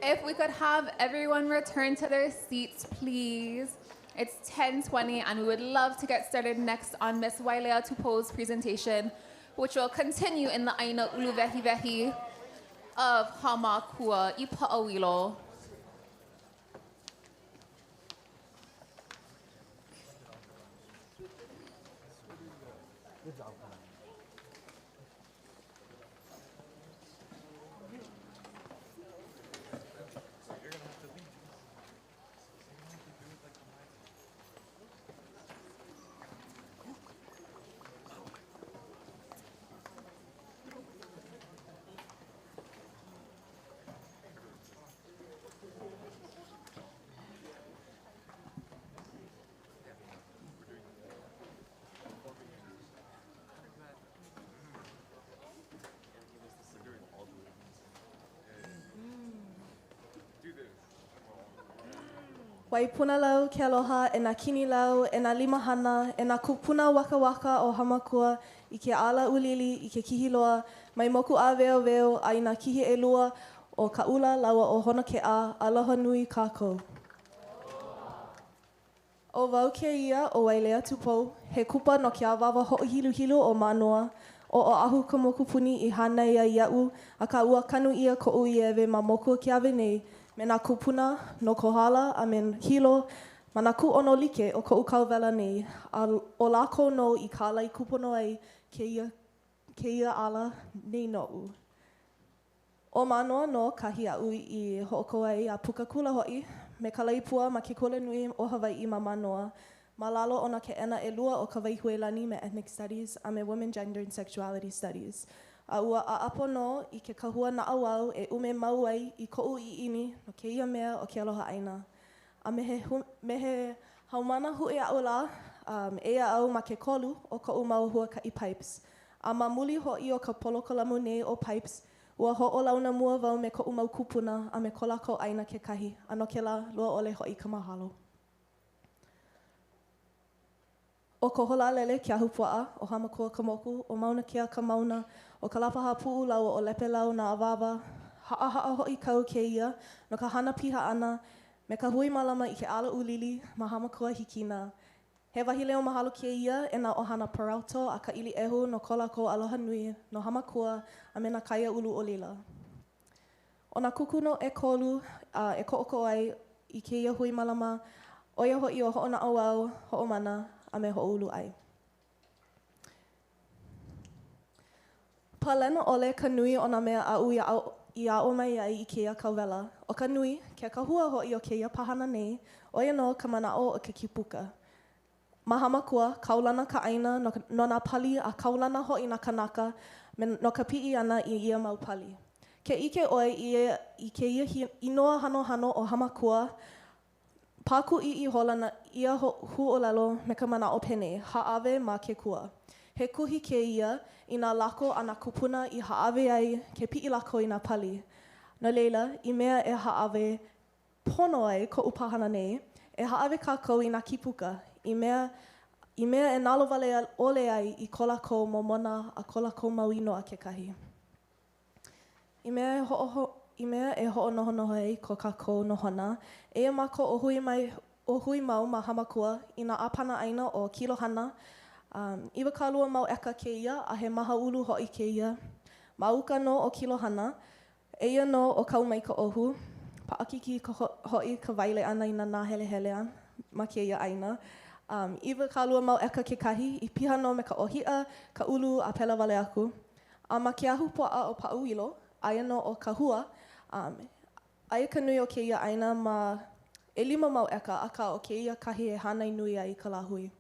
If we could have everyone return to their seats, please. It's 10:20, and we would love to get started next on Miss Wailea Tupo's presentation, which will continue in the Aina Uluvehivehi of Hamakua Ipa'awilo. Waipuna lau ke aloha, e nā kini lau, e nā limahana, e nā kupuna waka waka o Hamakua, I ke ala ulili, I ke kihiloa, mai moku a veo veo, a I nā kihi e lua, o ka ula laua o hona ke a, aloha nui kākou. O wau ke ia o Wailea Tupo, he kupa no ke awawa hoʻohiluhilu o Manoa, o ahu ka moku puni I hana ia iau, a ka ua kanu ia ko ui ewe ma moku ke ave nei, me nā kupuna no Kohala a me Hilo, ma nā ku ono like o ko ukauwela nei, a o lako no I kāla I kupono ai ke ia ala nei noʻu. O Manoa no kahi aʻu I hoʻoko ai a puka kula hoʻi, me ka laipua ma ke kula nui o Hawaiʻi ma Manoa, ma lalo ona ke ena e lua o ka waihuelani me Ethnic Studies a me Women, Gender and Sexuality Studies. A ua a apo no I ke kahua na awau e ume mau ai I koʻu iʻini no ke ia mea o ke aloha ʻaina. A me he haumana huʻe aʻu la, eia au ma ke kolu o koʻu mau huakaʻi PIPES. A ma muli hoʻi o ka polokalamu nei o PIPES, ua hoʻolauna mua wau me koʻu mau kupuna a me ko lākou ʻaina kekahi. A no ke la, lua ʻole hoʻi ka mahalo. O ko hola lele ke ahu puaʻa o Hamakua ka moku, o mauna kea ka mauna, o ka lapaha puʻu lau o lepe lau na awawa, haʻahaʻa hoʻi kau ke ia, no ka hana piha ʻana, me ka hui malama I ke ala ulili ma Hamakua hikina. He wahi leo mahalo ke ia e nā ʻohana Peralta a ka ʻili ehu no ko lākou aloha nui no Hamakua a me nā kaia ulu o lila. O nā kukuno e kolu e koʻoko ai I ke ia hui malama, o ia hoʻi o hoʻonaʻau au, hoʻomana, a me hoʻoulu ai. Palena ʻole ka nui o nā mea aʻu I aʻo mai ai I keia kauwela. O ka nui, ke kahua hoʻi o keia pahana nei, o ia no ka manaʻo o ke kipuka. Ma Hamakua, kaulana ka ʻaina no nā pali a kaulana hoʻi nā kanaka no ka piʻi ʻana I ia mau pali. Ke ʻike ʻoe I keia inoa hanohano o Hamakua, Pāku I holana ia huʻolelo me ka manaʻo pene, haʻawe ma ke kua. He kuhi ke ia I nā lako a nā kupuna I haʻawe ai ke piʻi lako I nā pali. No leila, I mea e haʻawe pono ai koʻu pahana nei, e haʻawe kākou I nā kipuka, I mea e nalo wale ole ai I ko lākou momona a ko lākou mau inoa kekahi. I mea e hoʻonohonoho ai ko kākou nohona, eia mako o hui mau ma Hamakua I nā ʻāpana ʻaina o Kilohana, iwa kālua mau eka ke ia a he maha ulu hoʻi ke ia. Ma uka no o Kilohana, eia no o kau mai ka ohu, paʻakiki hoʻi ka waile ʻana I nā nāhelehele ma ke ia ʻaina. Iwa kālua mau eka kekahi, I piha no me ka ohiʻa, ka ulu a pela wale aku. A ma ke ahu poʻa o Pa'uilo, aia no o ka hua, aia ka nui o ke ia ʻaina ma e 5 mau eka aka o ke ia kahi e hānai nui ai I ka lāhui.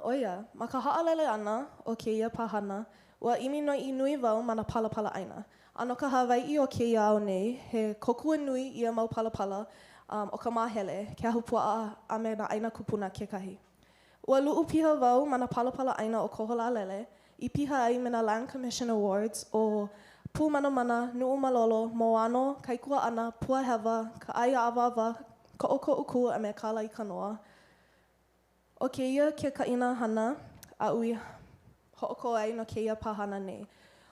Oia, ma ka haʻalele ʻana o ke ia pahana, ua ʻimi no I nui wau ma nā palapala ʻaina. A no ka Hawaiʻi o ke ia au nei, he kokua nui ia mau palapala o ka māhele, ke ahu puaʻa a me nā ʻaina kupuna kekahi. Ua luʻu piha wau ma nā palapala ʻaina o Kohola Lele, I piha ai me nā Land Commission Awards o Pū Manamana, Nuʻu Malolo, Moano, Kaikua ʻana, Pua Hewa, ka ʻaia awawa, koʻokoʻu ku a me kāla I kanoa. O ke ia ke kaʻina hana, a ui hoʻoko ai no ke ia pahana nei.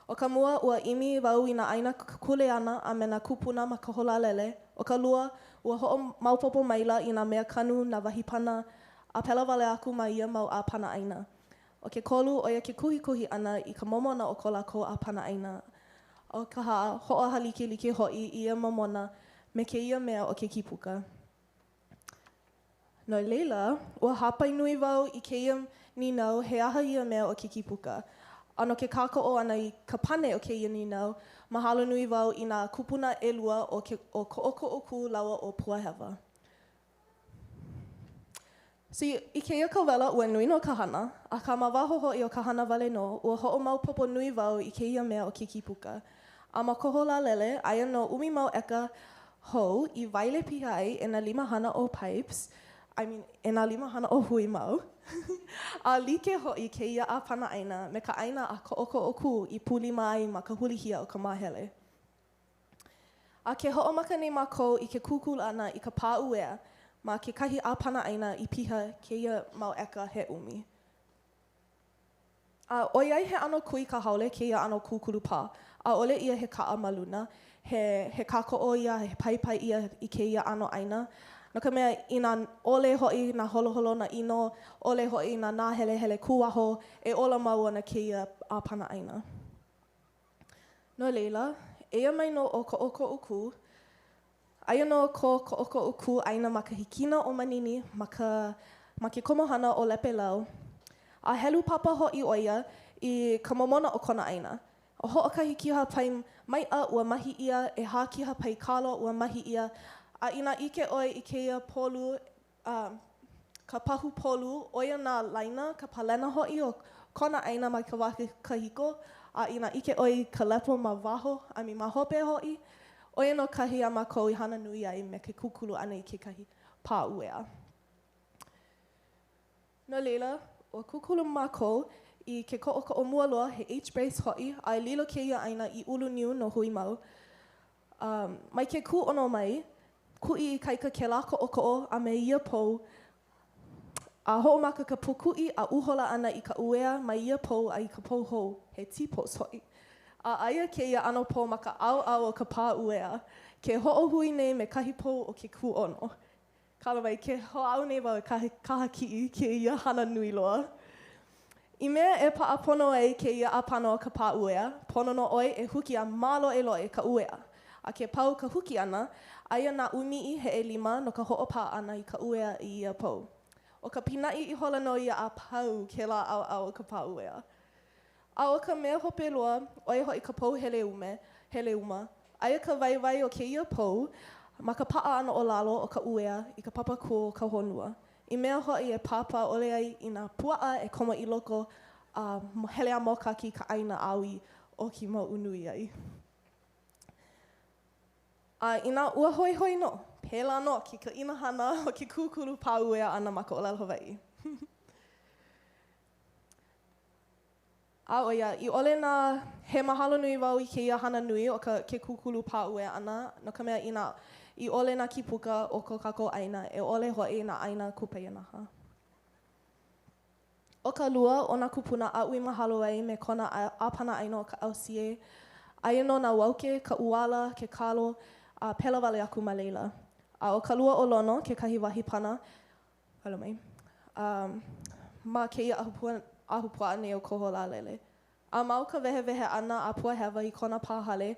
O ka mua, ua imi wau I nā aina kuleana a me nā kupuna ma ka holalele. O ka lua, ua ho'o maupopo maila I nā mea kanu, nā wahipana, a pela wale aku ma ia mau a pana aina. O ke kolu, o ia ke kuhi ana I ka momona o ko lākou a pana aina. O ka ho'a halike like ho'i I ia momona me ke ia mea o ke kipuka. No leila, ua hapai nui wau I ke ia ninau he aha ia mea o ke kipuka. Ano ke kāko'o ana I ka pane o ke ia ninau, mahalo nui wau I nā kupuna elua o ko'oko'oku lawa o Puahewa. So I ke ia kauwela ua nui no ka hana, a ka mawaho ho'i o ka hana wale no, ua ho'o maupopo nui wau I ke ia mea o ke kipuka. A ma ko hola lele, aia no umi mau eka hou I waile piha ai e nā 5 hana o pipes, e nā 5 hana o hui mau. A like ho'i ke ia a pana aina, me ka aina a ko'oko'oku I puli mai ma ka hulihia o ka mahele. A ke ho'omaka nei mākou I ke kūkul ana I ka pāuea, ma ke kahi a pana aina I piha ke ia mau eka he umi. A oiai he ano kui ka haole ke ia ano kūkulu pā, a ole ia he kaa maluna, he kāko'o ia, he paipai ia I ke ia ano aina. No ka mea I nā ole ho'i nā holoholo na ino, ole ho'i nā nāhelehele kuaho, e ola mau ana ke ia a pana aina. No leila, eia mai no o ko'oko'oku, aia no ko ko'oko'oku aina ma ka hikina o manini, ma ke komohana o lepelau, a helu papa ho'i oia I ka momona o kona aina. O ho'okahi kiha pai mai a ua mahi ia, e hā kiha pai kalo ua mahi ia, a ina ike oi I ke ia polu, ka pahu polu, oia nā laina, ka palena ho'i o kona aina mai ka waka kahiko, a ina ike oi ka lepo ma waho, ma hope ho'i, oia no kahi a mākou I hana nui ai me ke kukulu ana I ke kahi pāuea. No leila, o kukulu mākou I ke ko'oko'o mualoa he H-brace ho'i, a lilo ke ia aina I ulu niu no hui mau. Mai ke ku ono mai, ku'i I kaika ke lā ko'oko'o a me ia pou, a ho'omaka ka pukui a uhola ana I ka uea mai ia pou a I ka pou hou, he T-pose ho'i. A aia ke ia ano pou ma ka au o ka pā uea, ke ho'ohui nei me kahi pou o ke ku ono. Kalawai, ke ho'au nei wau kaha ki'i ke ia hana nui loa. I mea e pa'apono ai ke ia apano o ka pā uea, pono no oi e huki a malo e loe ka uea. A ke pau ka huki ana, aia nā umi'i he 5 no ka ho'opā ana I ka uea I ia pou. O ka pina'i I hola no ia a pau ke la au o ka pā uea. A o ka mea hope loa, oi hoi ka pou hele uma, aia ka waiwai o ke ia pou, ma ka pa'a ana o lalo o ka uea I ka papakū o ka honua. I mea hoi e papa ole ai I nā pua'a e koma I loko a hele a mokaki ka aina aui o ki mau unui ai. A I nā ua hoi no, pēlā no ki ka inahana o ke kūkulu pāuea ana ma ka olelo Hawai'i. A oia, I ole nā he mahalo nui wau I ke ia hana nui o ke kūkulu pāuea ana, no ka mea I ole nā kipuka o ko kako aina, e ole hoi nā aina kupei anaha. O ka lua o nā kupuna a ui mahalo ai me kona apana aina o ka ausie, aia no nā wauke, ka uala, ke kalo, a pela wale aku ma leila. A o ka lua o lono, ke kahi wahipana, ma ke ia ahupua nei o koho la lele. A mau ka wehe ana a Puahewa I kona pāhale,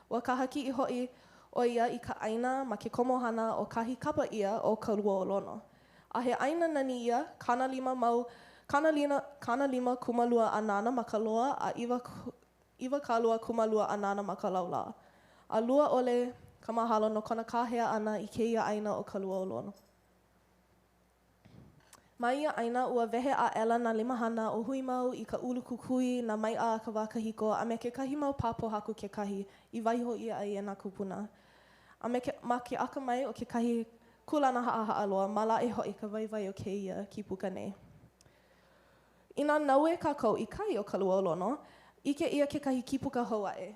ua ka haki I hoi o ia I ka aina ma ke komohana o kahi kapa ia o ka lua o lono. A he aina nani ia, kana 5 kumalua anana ma ka loa a 5 kalua kumalua anana ma ka laula. A lua ole ka mahalo no kona kāhea ana I ke ia aina o ka lua o lono. Ma ia aina ua wehe a ela nā 5 hana o hui mau I ka ulu kukui na mai a ka wakahiko a me ke kahi mau papo haku ke kahi I waiho ia ai e nā kupuna. A ma ke aka mai o ke kahi kulana haa loa ma la e hoi ka waiwai o ke ia ki puka nei. I nā naue kākou I kai o ka lua o lono, ike ia ke kahi kipuka Hawaiʻi.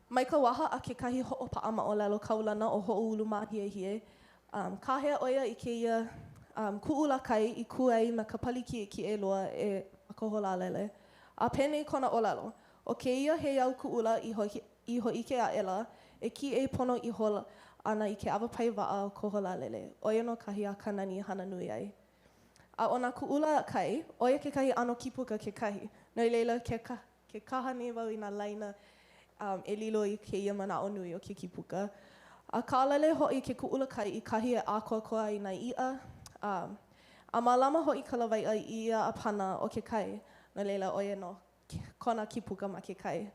Mai ka waha a ke kahi ho'opa'a ma o lelo kaulana o ho'oulu mahie. Kāhea oia I ke ia ku'ula kai I kuai ma ka paliki ki e loa e a koho la lele. A pēnei kona o lelo. O keia he au ku'ula I ho'i ke a'ela, e ki e pono I hola ana I ke awapai wa'a o kohola lele. Oia no kahi a kanani hana nui ai. A o nā ku'ula kai, oia kekahi ano kipuka kekahi. Noi leila ke kaha nei wau I nā laina e lilo I keia mana'o nui o ke kipuka. A ka alele ho'i ke ku'ula kai I kahi e ākoakoa I nā i'a. A mālama ho'i ka lawai'a I ia a pana o ke kai. Noi leila oia no kona kipuka ma ke kai.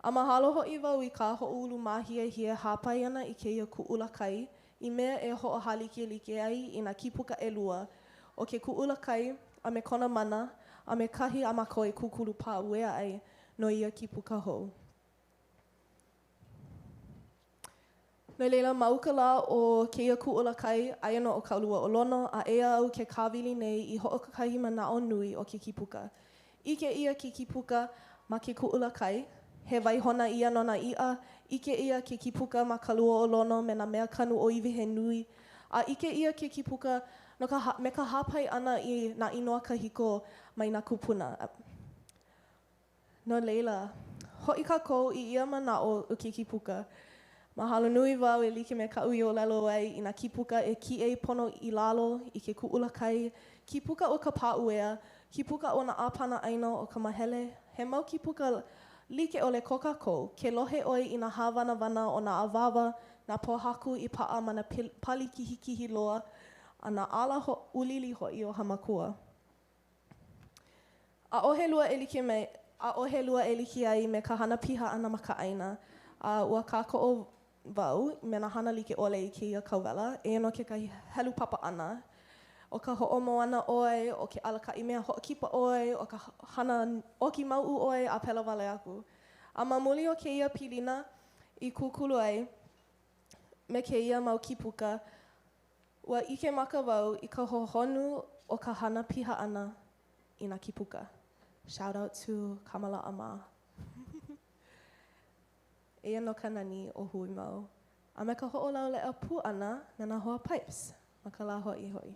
A mahalo ho'i wau I ka ho'oulu mahia hāpai ana I keia ku'ula kai. I mea e ho'ohalike ai I nā kipuka ʻelua o ke ku'ula kai a me kona mana a me kahi a mako e kukulu pāuea ai no ia kipuka hou. No leila mauka la o keia ku'ula kai aia no o ka ulua o lono a ea au ke kāwili nei I ho'okakahi mana'o nui o ke kipuka. Ike ia ke kipuka ma ke ku'ula kai, he waihona ia no nā i'a, ike ia ke kipuka ma ka lua o lono me nā mea kanu o iwi he nui, a ike ia ke kipuka no me ka hāpai ana I nā inoa kahiko mai nā kupuna. No leila, ho'i kākou I ia mana'o o ke kipuka. Mahalo nui wau e like me ka ui o lalo ai I nā kipuka e ki e pono I lalo I ke ku'ula kai, kipuka o ka pāuea, kipuka o nā āpana aino o ka mahele, he mau kipuka like ole ko kākou, ke lohe oi I nā hāwanawana o nā awawa, nā pohaku I pa'a ma nā pali kihikihi loa, a nā ala ulili ho'i o Hamakua. A ohe lua e like ai me ka hana piha ana ma ka ʻaina, a ua kāko'o wau me nā hana like ole I keia kauwela, e no kekahi helu papa ana, o ka ho'omoana oi, o ke alaka'i mea ho'okipa oi, o ka hana oki mau'u oi a pela wale aku. A mamuli o keia pilina I kukulu ai, me keia mau kipuka, ua ike maka wau I ka hohonu o ka hana piha ana I nā kipuka. Shout out to Kamala Ama. Eia no ka nani o hui mau. A me ka ho'olaulea pu ana me nā hoa pipes, ma ka la ho'i ho'i.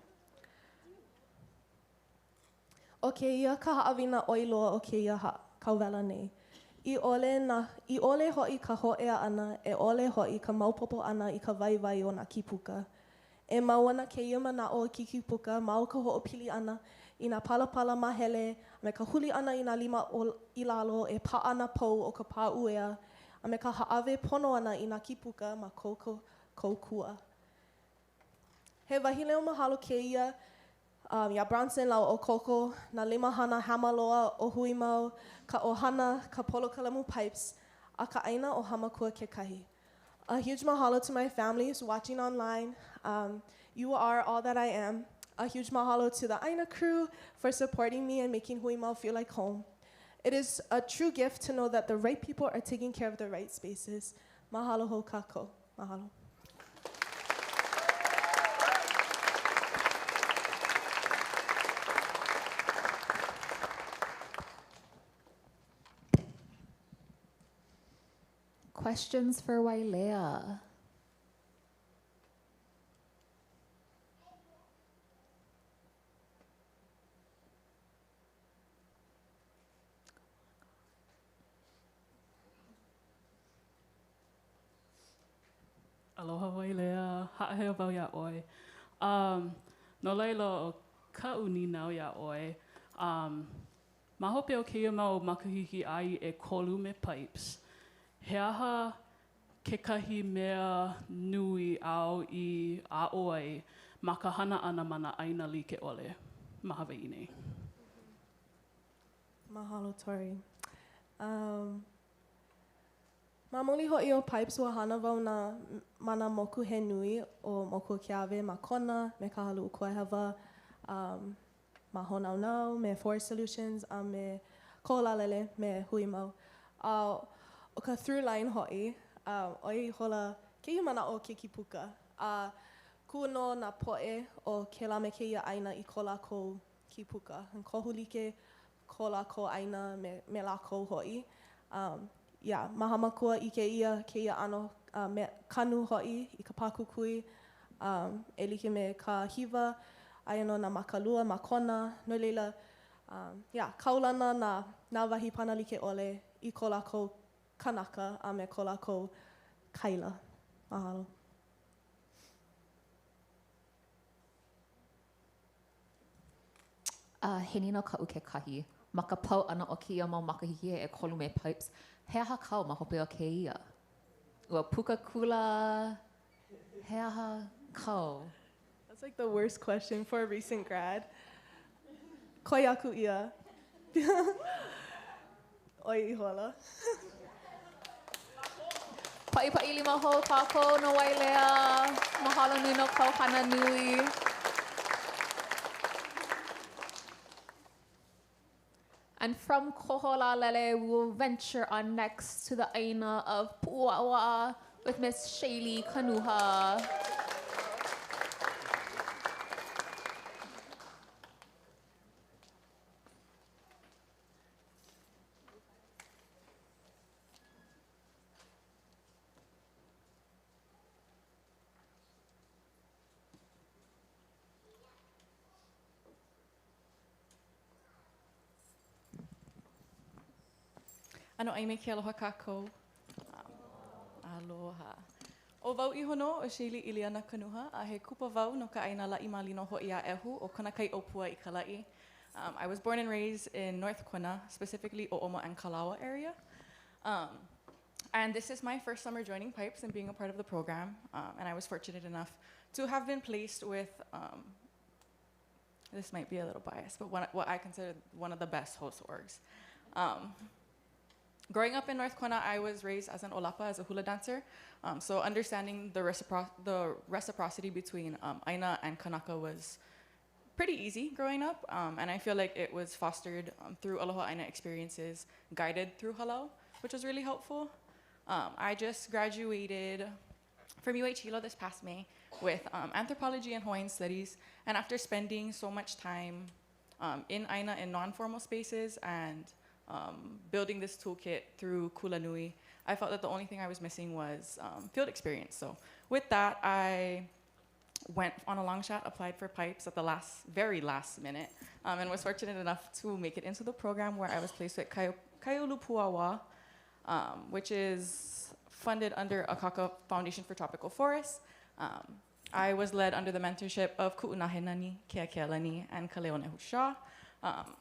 O keia ka haʻawina ʻoiloa o keia kauwela nei. I ole ho'i ka ho'ea ana, e ole ho'i ka maupopo ana I ka waiwai o nā kipuka. E mau ana keia mana'o o ki kipuka, mau ka ho'opili ana I nā palapala mahele, me ka huli ana I nā lima o I lalo e pa ana pou o ka pāuea, a me ka ha'awe pono ana I nā kipuka ma kou kua. He wahileo mahalo keia, ia Bronson lau o koko, nā lima hana hamaloa o hui mau, ka ohana, ka polokalamu pipes, a ka ʻaina o Hamakua kekahi. A huge mahalo to my families watching online. You are all that I am. A huge mahalo to the Aina crew for supporting me and making Hui Mau feel like home. It is a true gift to know that the right people are taking care of the right spaces. Mahalo ho kākou. Mahalo. Questions for Wailea? Aloha Wailea, ha'aheo wau ia oi. No leila o ka uni nau ia oi. Ma hope o keia mau makahiki ai e kolu me pipes. He aha kekahi mea nui au I a oi ma ka hana ana mana aina like ole. Ma Hawaiʻi nei. Mahalo Tori. Ma moli ho'i o pipes ua hana wau na mana moku he nui o moku keawe ma kona, me ka halu ukuahewa, ma honaunau, me Forest Solutions, a me kolalele, me hui mau. O ka through line ho'i, oi hola keia mana o ke kipuka. Kuno na po'e o ke la me keia aina I ko lākou kipuka. An kohu like ko lākou aina me lākou ho'i. Yeah, mahamakua I keia ano me kanu ho'i I ka pākukui, e like me ka hiwa, aia no na makalua, makona, no leila Yeah, kaulana na wahi pana like ole I ko lākou kanaka a me ko lākou kaila. Mahalo. He no ka'u ke kahi. Maka pau ana o kia mau makahiki e kolu me pipes. He aha kau ma hope o ke ia. Ua puka kula. He aha kau. That's like the worst question for a recent grad. Koi aku ia. Oi ihola. Pa'i lima hou kākou no wailea. Mahalo nui no kau hana nui. And from Koholalele, we will venture on next to the Aina of Pu'awa with Miss Shaylee Kanuha. Ano ai me ke aloha kākou. Aloha. O wau iho no o Shaylee Iliana Kanuha, a he kupa wau no ka aina la'i malino ho'i a ehu o kona kai opua I ka la'i. I was born and raised in North Kona, specifically O'oma and Kalawa area. And this is my first summer joining PIPES and being a part of the program. And I was fortunate enough to have been placed with, this might be a little biased, but what I consider one of the best host orgs. Growing up in North Kona, I was raised as an olapa, as a hula dancer. So understanding the reciprocity between Aina and Kanaka was pretty easy growing up. And I feel like it was fostered through Aloha Aina experiences, guided through Halo, which was really helpful. I just graduated from Hilo this past May with anthropology and Hawaiian studies. And after spending so much time in Aina in non-formal spaces and building this toolkit through Kulanui, I felt that the only thing I was missing was field experience. So with that, I went on a long shot, applied for PIPES at the very last minute, and was fortunate enough to make it into the program where I was placed with Kaiolupuawa, which is funded under Akaka Foundation for Tropical Forests. I was led under the mentorship of Ku'unahenani, Keakealani, and Kaleonehu Shah.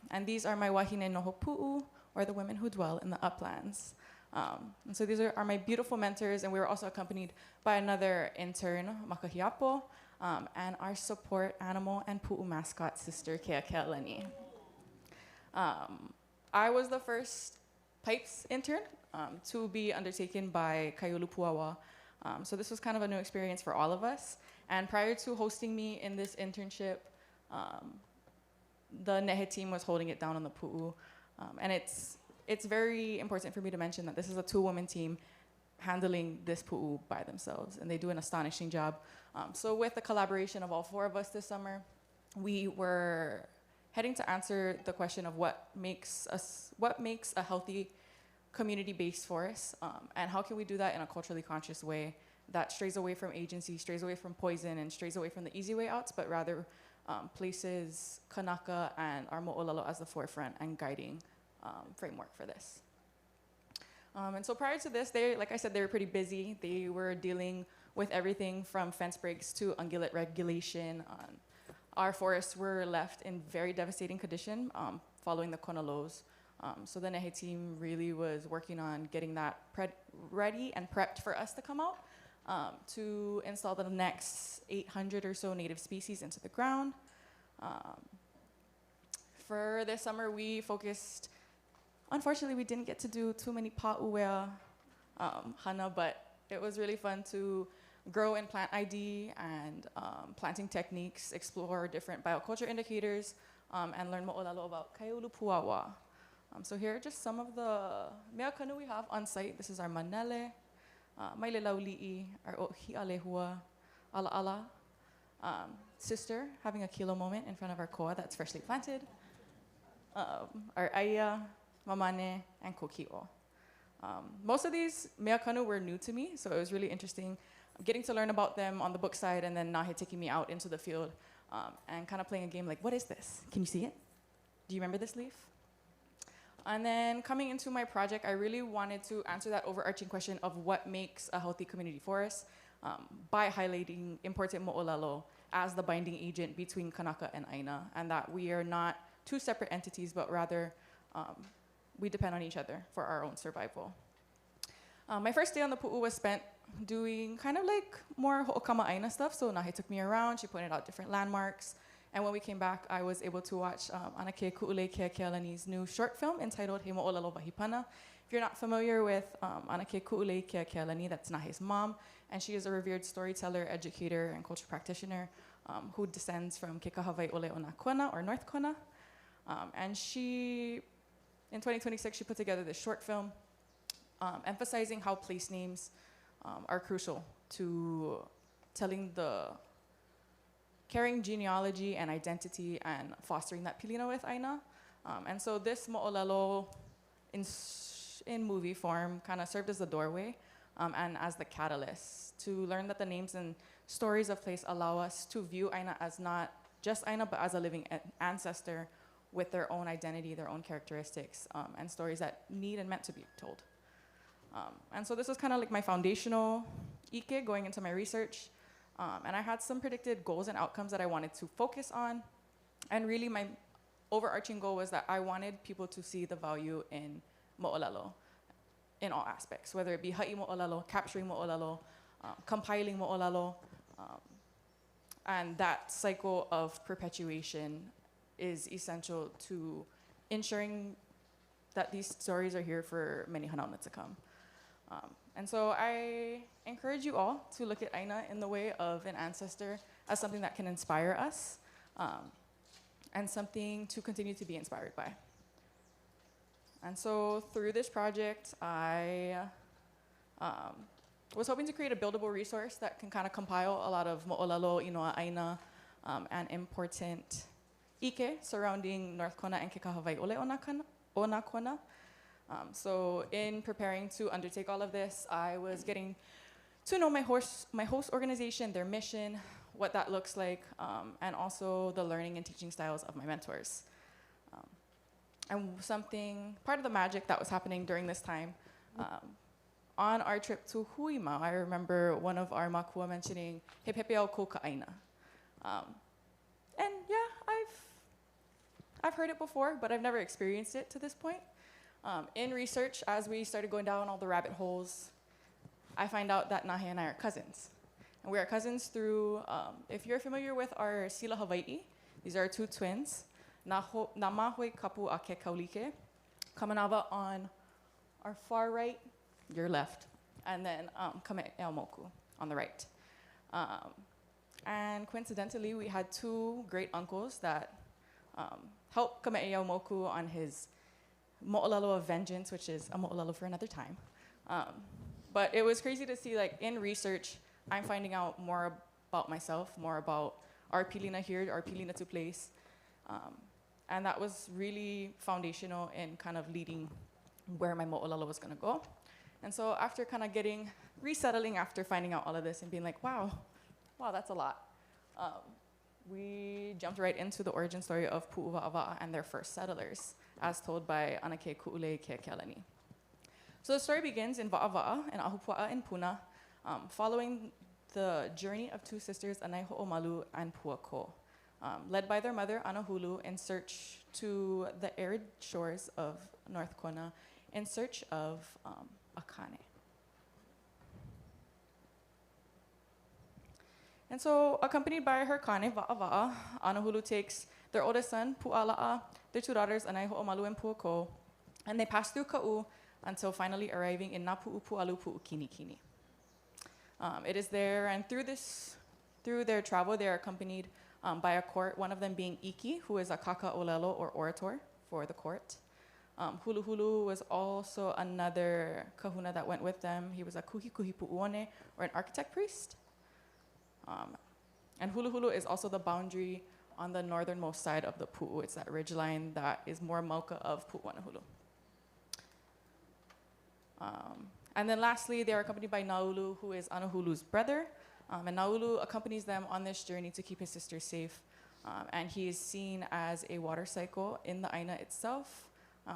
And these are my wahine noho pu'u, or the women who dwell in the uplands. And so these are my beautiful mentors, and we were also accompanied by another intern, Makahiapo, and our support animal and pu'u mascot sister, Keakealani. I was the first PIPES intern to be undertaken by Kaiolupuawa. So this was kind of a new experience for all of us. And prior to hosting me in this internship, the Nehe team was holding it down on the pu'u. And it's very important for me to mention that this is a 2-woman team handling this pu'u by themselves, and they do an astonishing job. So with the collaboration of all 4 of us this summer, we were heading to answer the question of what makes a healthy community-based forest, and how can we do that in a culturally conscious way that strays away from agency, strays away from poison, and strays away from the easy way outs, but rather places Kanaka and our mo'olelo as the forefront and guiding framework for this. And so prior to this, like I said, they were pretty busy. They were dealing with everything from fence breaks to ungulate regulation. Our forests were left in very devastating condition following the Kona lows. So the Nehe team really was working on getting that ready and prepped for us to come out to install the next 800 or so native species into the ground. For this summer, we focused, unfortunately, we didn't get to do too many pa'uea hana, but it was really fun to grow and plant ID and planting techniques, explore different bioculture indicators, and learn mo'olelo about Kaiolupuawa. So here are just some of the mea kanu we have on site. This is our manele, mailelauli'i, our hi'alehua, ala ala, sister having a kilo moment in front of our koa that's freshly planted, our aia, mamane, and koki'o. Most of these mea kanu were new to me, so it was really interesting getting to learn about them on the book side, and then Nahe taking me out into the field and kind of playing a game like, what is this? Can you see it? Do you remember this leaf? And then coming into my project, I really wanted to answer that overarching question of what makes a healthy community forest by highlighting important mo'olelo as the binding agent between Kanaka and Aina, and that we are not two separate entities, but rather we depend on each other for our own survival. My first day on the pu'u was spent doing kind of like more ho'okama Aina stuff. So Nahe took me around, she pointed out different landmarks. And when we came back, I was able to watch Anake Ku'ule Keakealani's new short film entitled He Mo'olelo Wahipana. If you're not familiar with Anake Ku'ule Keakealani, that's Nahe's mom. And she is a revered storyteller, educator, and culture practitioner who descends from Ke Kahawai Ole Ona Kona, or North Kona. And she, in 2026, she put together this short film emphasizing how place names are crucial to carrying genealogy and identity and fostering that pilina with Aina. And so this mo'olelo in movie form kind of served as the doorway and as the catalyst to learn that the names and stories of place allow us to view Aina as not just Aina, but as a living ancestor with their own identity, their own characteristics, and stories that need and meant to be told. And so this was kind of like my foundational ike going into my research. And I had some predicted goals and outcomes that I wanted to focus on. And really my overarching goal was that I wanted people to see the value in mo'olelo in all aspects, whether it be ha'i mo'olelo, capturing mo'olelo, compiling mo'olelo. And that cycle of perpetuation is essential to ensuring that these stories are here for many hanauna to come. And so I encourage you all to look at Aina in the way of an ancestor as something that can inspire us and something to continue to be inspired by. And so through this project, I was hoping to create a buildable resource that can kind of compile a lot of mo'olelo, inoa Aina, and important ike surrounding North Kona and Ke Kahawai Ole Ona Kona. So in preparing to undertake all of this, I was getting to know my host organization, their mission, what that looks like, and also the learning and teaching styles of my mentors. And part of the magic that was happening during this time, on our trip to Huima, I remember one of our makua mentioning, he pepeau ko ka Aina. And yeah, I've heard it before, but I've never experienced it to this point. In research, as we started going down all the rabbit holes, I find out that Nahe and I are cousins. And we are cousins through, if you're familiar with our Sila Hawaiʻi, these are two twins. Namahui kapu a ke kaulike. Kamanawa on our far right, your left. And then Kame Eamoku on the right. And coincidentally, we had two great uncles that helped Kame Eamoku on his mo'olelo of vengeance, which is a mo'olelo for another time. But it was crazy to see, like, in research, I'm finding out more about myself, more about our pilina here, our pilina to place. And that was really foundational in kind of leading where my mo'olelo was gonna go. And so after kind of resettling after finding out all of this and being like, wow, that's a lot. We jumped right into the origin story of Pu'uwa'awa'a and their first settlers, as told by Anake Ku'ule Keakealani. So the story begins in Wa'awa'a and Ahupua'a in Puna, following the journey of two sisters, Anaiho'omalu and Puako, led by their mother, Anahulu, in search to the arid shores of North Kona in search of Akane. And so, accompanied by her kane, Wa'awa'a, Anahulu takes their oldest son, Pu'ala'a, their two daughters, Anaiho'omalu and Puako, and they pass through Ka'u until finally arriving in Napu'u Pu'alu Pu'ukinikini. It is there, and through their travel, they are accompanied by a court, one of them being Iki, who is a kaka'olelo or orator for the court. Huluhulu was also another kahuna that went with them. He was a kuhi pu'uone, or an architect priest. And Huluhulu is also the boundary on the northernmost side of the pu'u. It's that ridgeline that is more mauka of Pu'uanahulu. And then lastly, they are accompanied by Naulu, who is Anahulu's brother. And Naulu accompanies them on this journey to keep his sister safe And he is seen as a water cycle in the Aina itself.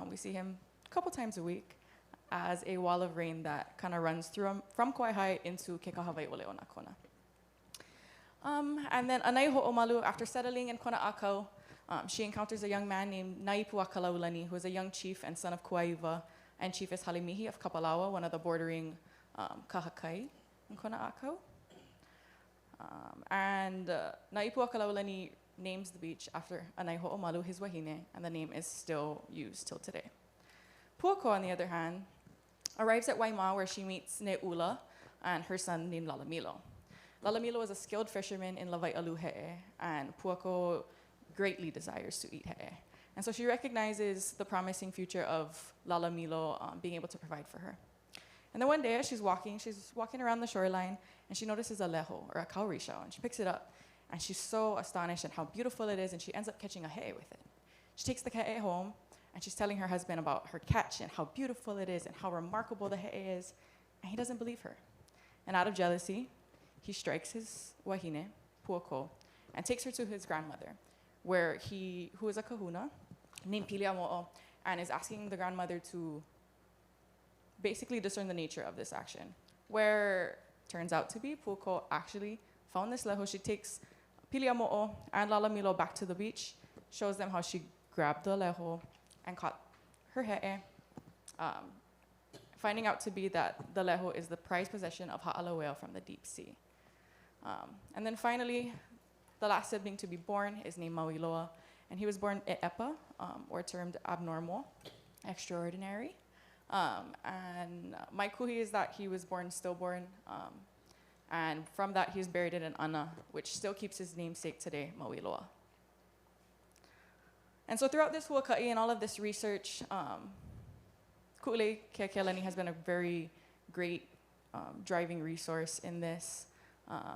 We see him a couple times a week as a wall of rain that kind of runs through from Kauai into Ke Kahawai Oleona Kona. And then Anai Ho'omalu, after settling in Kona Akau, she encounters a young man named Naipua Kalaulani, who is a young chief and son of Kuaiva, and Chiefess Halimihi of Kapalawa, one of the bordering kahakai in Kona Akau. And Naipua Kalaulani names the beach after Anai Ho'omalu, his wahine, and the name is still used till today. Puako, on the other hand, arrives at Waima, where she meets Ne'ula and her son named Lalamilo. Lalamilo is a skilled fisherman in Lawaiʻalu He'e, and Puako greatly desires to eat He'e. And so she recognizes the promising future of Lalamilo being able to provide for her. And then one day, she's walking around the shoreline, and she notices a leho, or a kaurishao, and she picks it up, and she's so astonished at how beautiful it is, and she ends up catching a He'e with it. She takes the He'e home, and she's telling her husband about her catch and how beautiful it is and how remarkable the He'e is, and he doesn't believe her. And out of jealousy, he strikes his wahine, Puako, and takes her to his grandmother, who is a kahuna named Piliamo'o, and is asking the grandmother to basically discern the nature of this action, where turns out to be Puako actually found this leho. She takes Piliamo'o and Lalamilo back to the beach, shows them how she grabbed the leho and caught her He'e, finding out to be that the leho is the prized possession of Ha'ala whale from the deep sea. And then finally, the last sibling to be born is named Mauiloa, and he was born E'epa, or termed abnormal, extraordinary. And my kuhi is that he was born stillborn, and from that he's buried in an ana, which still keeps his namesake today, Mauiloa. And so throughout this huaka'i and all of this research, Ku'ulei Keakealani has been a very great driving resource in this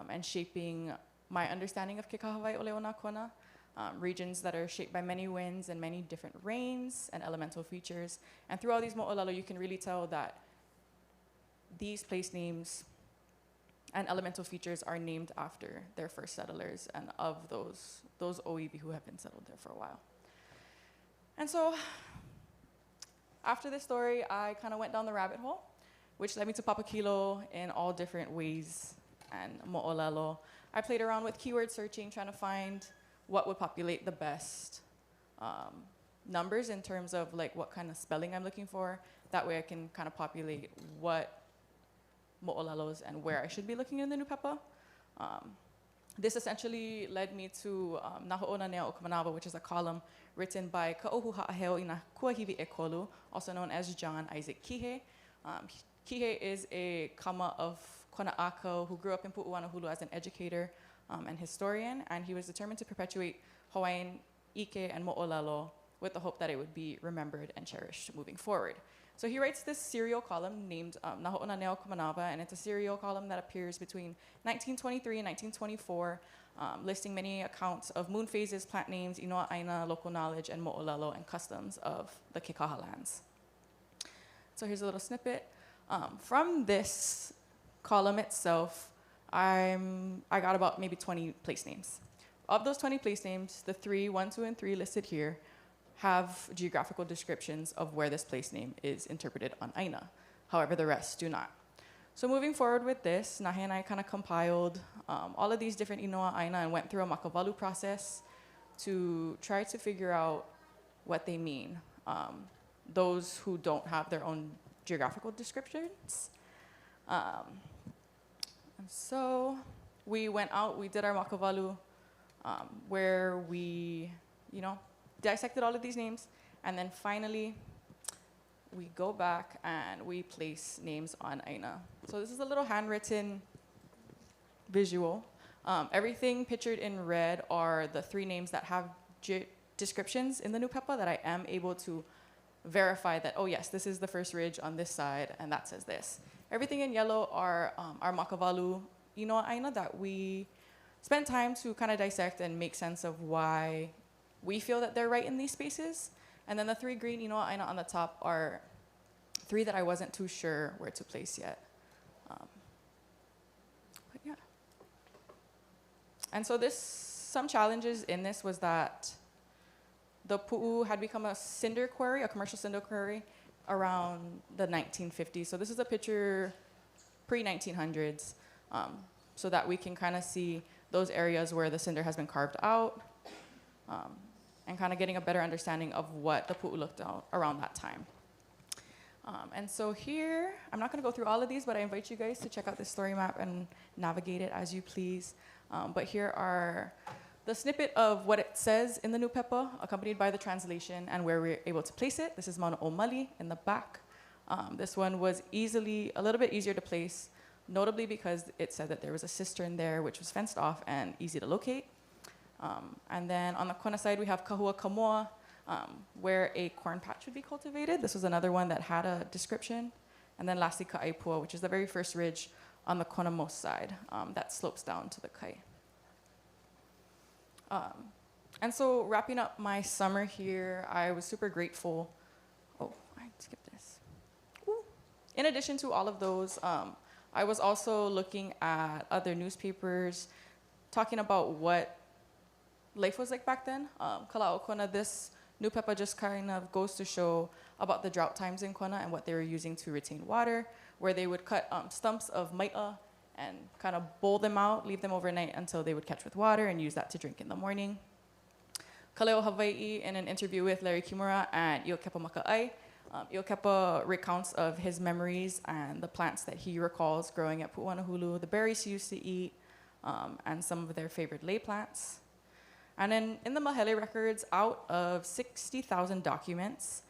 and shaping my understanding of Ke Kahawai Oleona Kona, regions that are shaped by many winds and many different rains and elemental features. And through all these mo'olelo, you can really tell that these place names and elemental features are named after their first settlers and of those oiwi who have been settled there for a while. And so after this story, I kind of went down the rabbit hole, which led me to Papakilo in all different ways and mo'olelo. I played around with keyword searching, trying to find what would populate the best numbers in terms of like what kind of spelling I'm looking for. That way I can kind of populate what mo'olelos and where I should be looking in the Nupepa. This essentially led me to Naho'ona Nea Okumanava, which is a column written by Ka'ohu Ha'aheo Ina Kuahivi Ekolu, also known as John Isaac Kīhe. Kīhe is a kama of Kona Akau who grew up in Pu'uanahulu as an educator and historian, and he was determined to perpetuate Hawaiian ike and mo'olelo with the hope that it would be remembered and cherished moving forward. So he writes this serial column named Naho'ona Neo Kumanava, and it's a serial column that appears between 1923 and 1924, listing many accounts of moon phases, plant names, inoa aina, local knowledge, and mo'olelo and customs of the Kekaha lands. So here's a little snippet. From this column itself, I got about maybe 20 place names. Of those 20 place names, the 1, 2, and 3 listed here have geographical descriptions of where this place name is interpreted on Aina. However, the rest do not. So moving forward with this, Nahe and I kind of compiled all of these different Inoa Aina and went through a makavalu process to try to figure out what they mean. Those who don't have their own geographical descriptions. And so we went out, we did our makavalu, where we, dissected all of these names, and then finally we go back and we place names on Aina. So this is a little handwritten visual. Everything pictured in red are the 3 names that have descriptions in the Nupepa that I am able to verify that, oh yes, this is the first ridge on this side, and that says this. Everything in yellow are our makavalu inoa aina that we spent time to kind of dissect and make sense of why we feel that they're right in these spaces. And then the 3 green inoa aina on the top are 3 that I wasn't too sure where to place yet. But yeah. And so this some challenges in this was that the pu'u had become a cinder quarry, a commercial cinder quarry, around the 1950s. So this is a picture pre-1900s, so that we can kind of see those areas where the cinder has been carved out, and kind of getting a better understanding of what the pu'u looked out around that time. And so here, I'm not going to go through all of these, but I invite you guys to check out this story map and navigate it as you please. But here are the snippet of what it says in the Nupepa, accompanied by the translation and where we're able to place it. This is Mauna Omali in the back. This one was a little bit easier to place, notably because it said that there was a cistern there, which was fenced off and easy to locate. And then on the Kona side, we have Kahua Kamoa, where a corn patch would be cultivated. This was another one that had a description. And then lastly, Ka'aipua, which is the very first ridge on the Kona most side that slopes down to the kai. And so wrapping up my summer here, I was super grateful. Oh, I skipped this. Ooh. In addition to all of those, I was also looking at other newspapers, talking about what life was like back then. Kala'o Kona, this Nupepa just kind of goes to show about the drought times in Kona and what they were using to retain water, where they would cut stumps of ma'i'a and kind of bowl them out, leave them overnight until they would catch with water and use that to drink in the morning. Kaleo Hawaiʻi, in an interview with Larry Kimura and Iokepa Maka'ai, Iokepa recounts of his memories and the plants that he recalls growing at Pu'uanahulu, the berries he used to eat, and some of their favorite lei plants. And then in the Mahele records, out of 60,000 documents,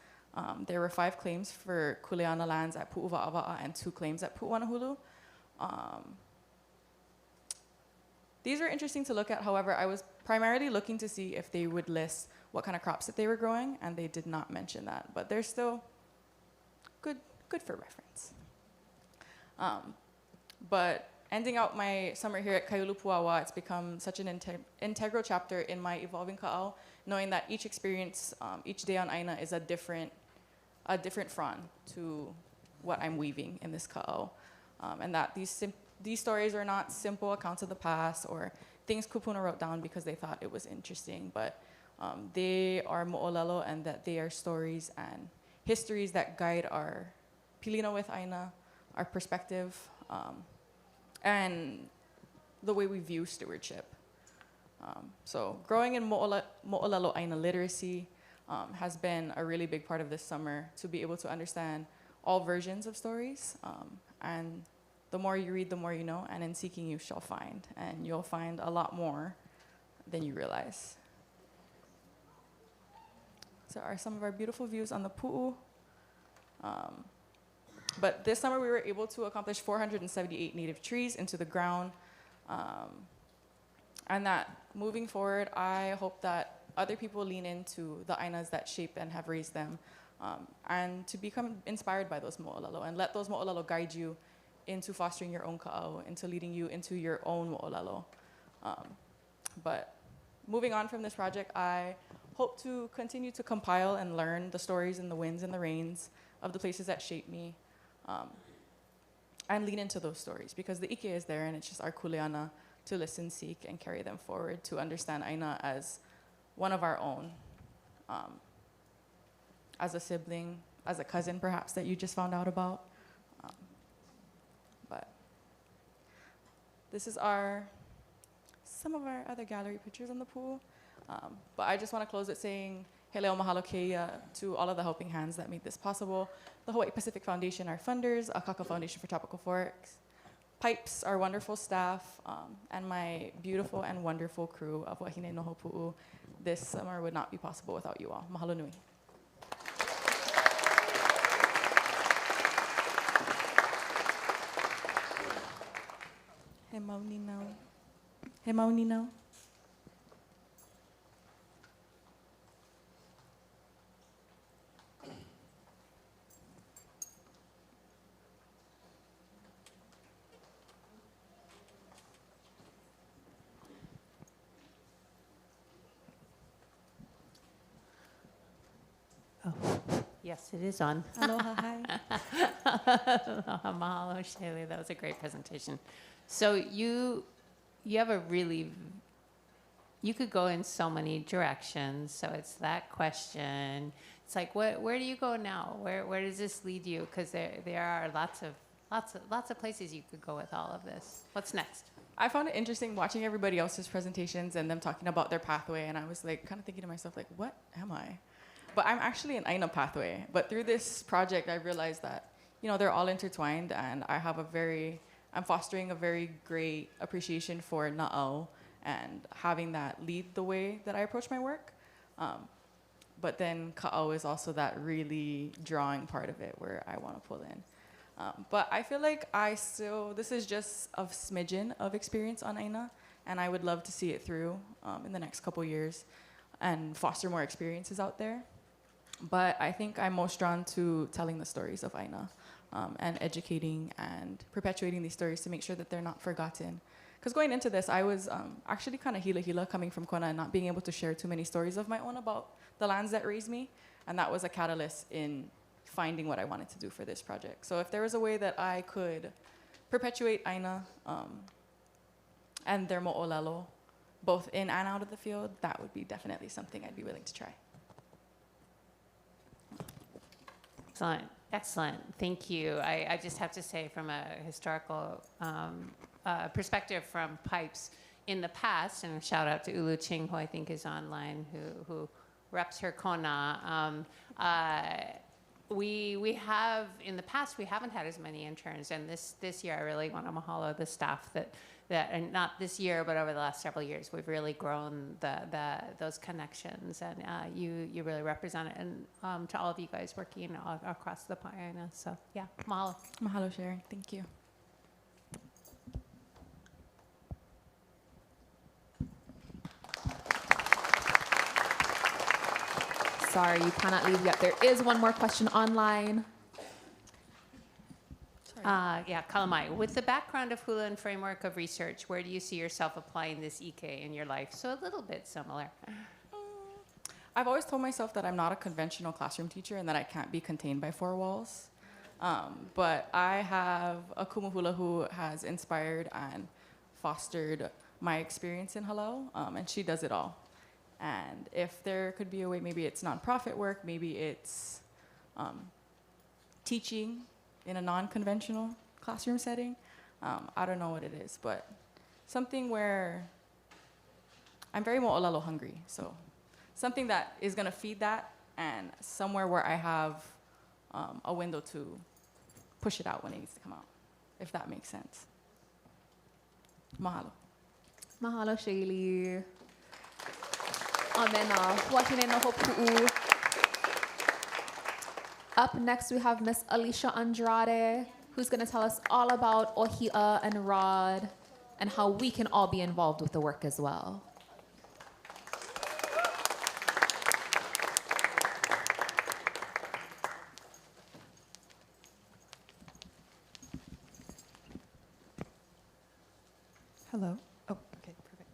there were 5 claims for kuleana lands at Pu'uva'awa'a and 2 claims at Pu'uanahulu. These are interesting to look at. However, I was primarily looking to see if they would list what kind of crops that they were growing, and they did not mention that. But they're still good for reference. But ending out my summer here at Kaiulupuawa, it's become such an integral chapter in my evolving ka'au, knowing that each experience, each day on Aina is a different frond to what I'm weaving in this ka'au. And that these stories are not simple accounts of the past or things Kupuna wrote down because they thought it was interesting, but they are mo'olelo, and that they are stories and histories that guide our pilina with Aina, our perspective, and the way we view stewardship. So growing in mo'olelo Aina literacy has been a really big part of this summer, to be able to understand all versions of stories. And the more you read, the more you know, and in seeking you shall find. And you'll find a lot more than you realize. So are some of our beautiful views on the pu'u. But this summer we were able to accomplish 478 native trees into the ground. And that moving forward, I hope that other people lean into the ainas that shape and have raised them, and to become inspired by those mo'olelo, and let those mo'olelo guide you into fostering your own ka'au, into leading you into your own mo'olelo. But moving on from this project, I hope to continue to compile and learn the stories and the winds and the rains of the places that shape me, and lean into those stories, because the ike is there, and it's just our kuleana to listen, seek, and carry them forward, to understand Aina as one of our own, as a sibling, as a cousin perhaps that you just found out about. But this is some of our other gallery pictures on the pool. But I just want to close it saying Heleo mahalo keia to all of the helping hands that made this possible. The Hawaii Pacific Foundation, our funders, Akaka Foundation for Tropical Forests, PIPES, our wonderful staff, and my beautiful and wonderful crew of Wahine Noho Pu'u. This summer would not be possible without you all. Mahalo nui. He mauni nau. He mauni nau. Yes, it is on. Aloha, hi. Aloha, mahalo, Shaylee. That was a great presentation. So you have a really you could go in so many directions. So it's that question. It's like, where do you go now? Where does this lead you? Because there are lots of places you could go with all of this. What's next? I found it interesting watching everybody else's presentations and them talking about their pathway, and I was like kind of thinking to myself, like, what am I? But I'm actually an Aina pathway. But through this project, I realized that, you know, they're all intertwined, and I'm fostering a very great appreciation for Na'au and having that lead the way that I approach my work. But then Ka'au is also that really drawing part of it where I want to pull in. But I feel like this is just a smidgen of experience on Aina, and I would love to see it through in the next couple years and foster more experiences out there. But I think I'm most drawn to telling the stories of Aina and educating and perpetuating these stories to make sure that they're not forgotten. Because going into this, I was actually kind of hila coming from Kona and not being able to share too many stories of my own about the lands that raised me. And that was a catalyst in finding what I wanted to do for this project. So if there was a way that I could perpetuate Aina and their mo'olelo, both in and out of the field, that would be definitely something I'd be willing to try. Excellent. Excellent. Thank you. I just have to say, from a historical perspective from PIPES in the past, and a shout out to Ulu Ching, who I think is online, who reps her Kona. We have, in the past, we haven't had as many interns, and this year I really want to mahalo the staff that and not this year, but over the last several years, we've really grown those connections, and you really represent it, and to all of you guys working across the Pa'iaina. So yeah, mahalo. Mahalo, Sharon. Thank you. Sorry, you cannot leave yet. There is one more question online. Yeah, Kalamai. With the background of hula and framework of research, where do you see yourself applying this Ike in your life? So a little bit similar. I've always told myself that I'm not a conventional classroom teacher and that I can't be contained by four walls. But I have a kumuhula who has inspired and fostered my experience in Hilo, and she does it all. And if there could be a way, maybe it's nonprofit work, maybe it's teaching in a non-conventional classroom setting. I don't know what it is, but something where I'm very mo'olelo hungry. So something that is gonna feed that, and somewhere where I have a window to push it out when it needs to come out, if that makes sense. Mahalo. Mahalo, Shaylee. Amen. Up next, we have Miss Alicia Andrade, who's going to tell us all about Ohia and Rod and how we can all be involved with the work as well. Hello. Oh, okay, perfect.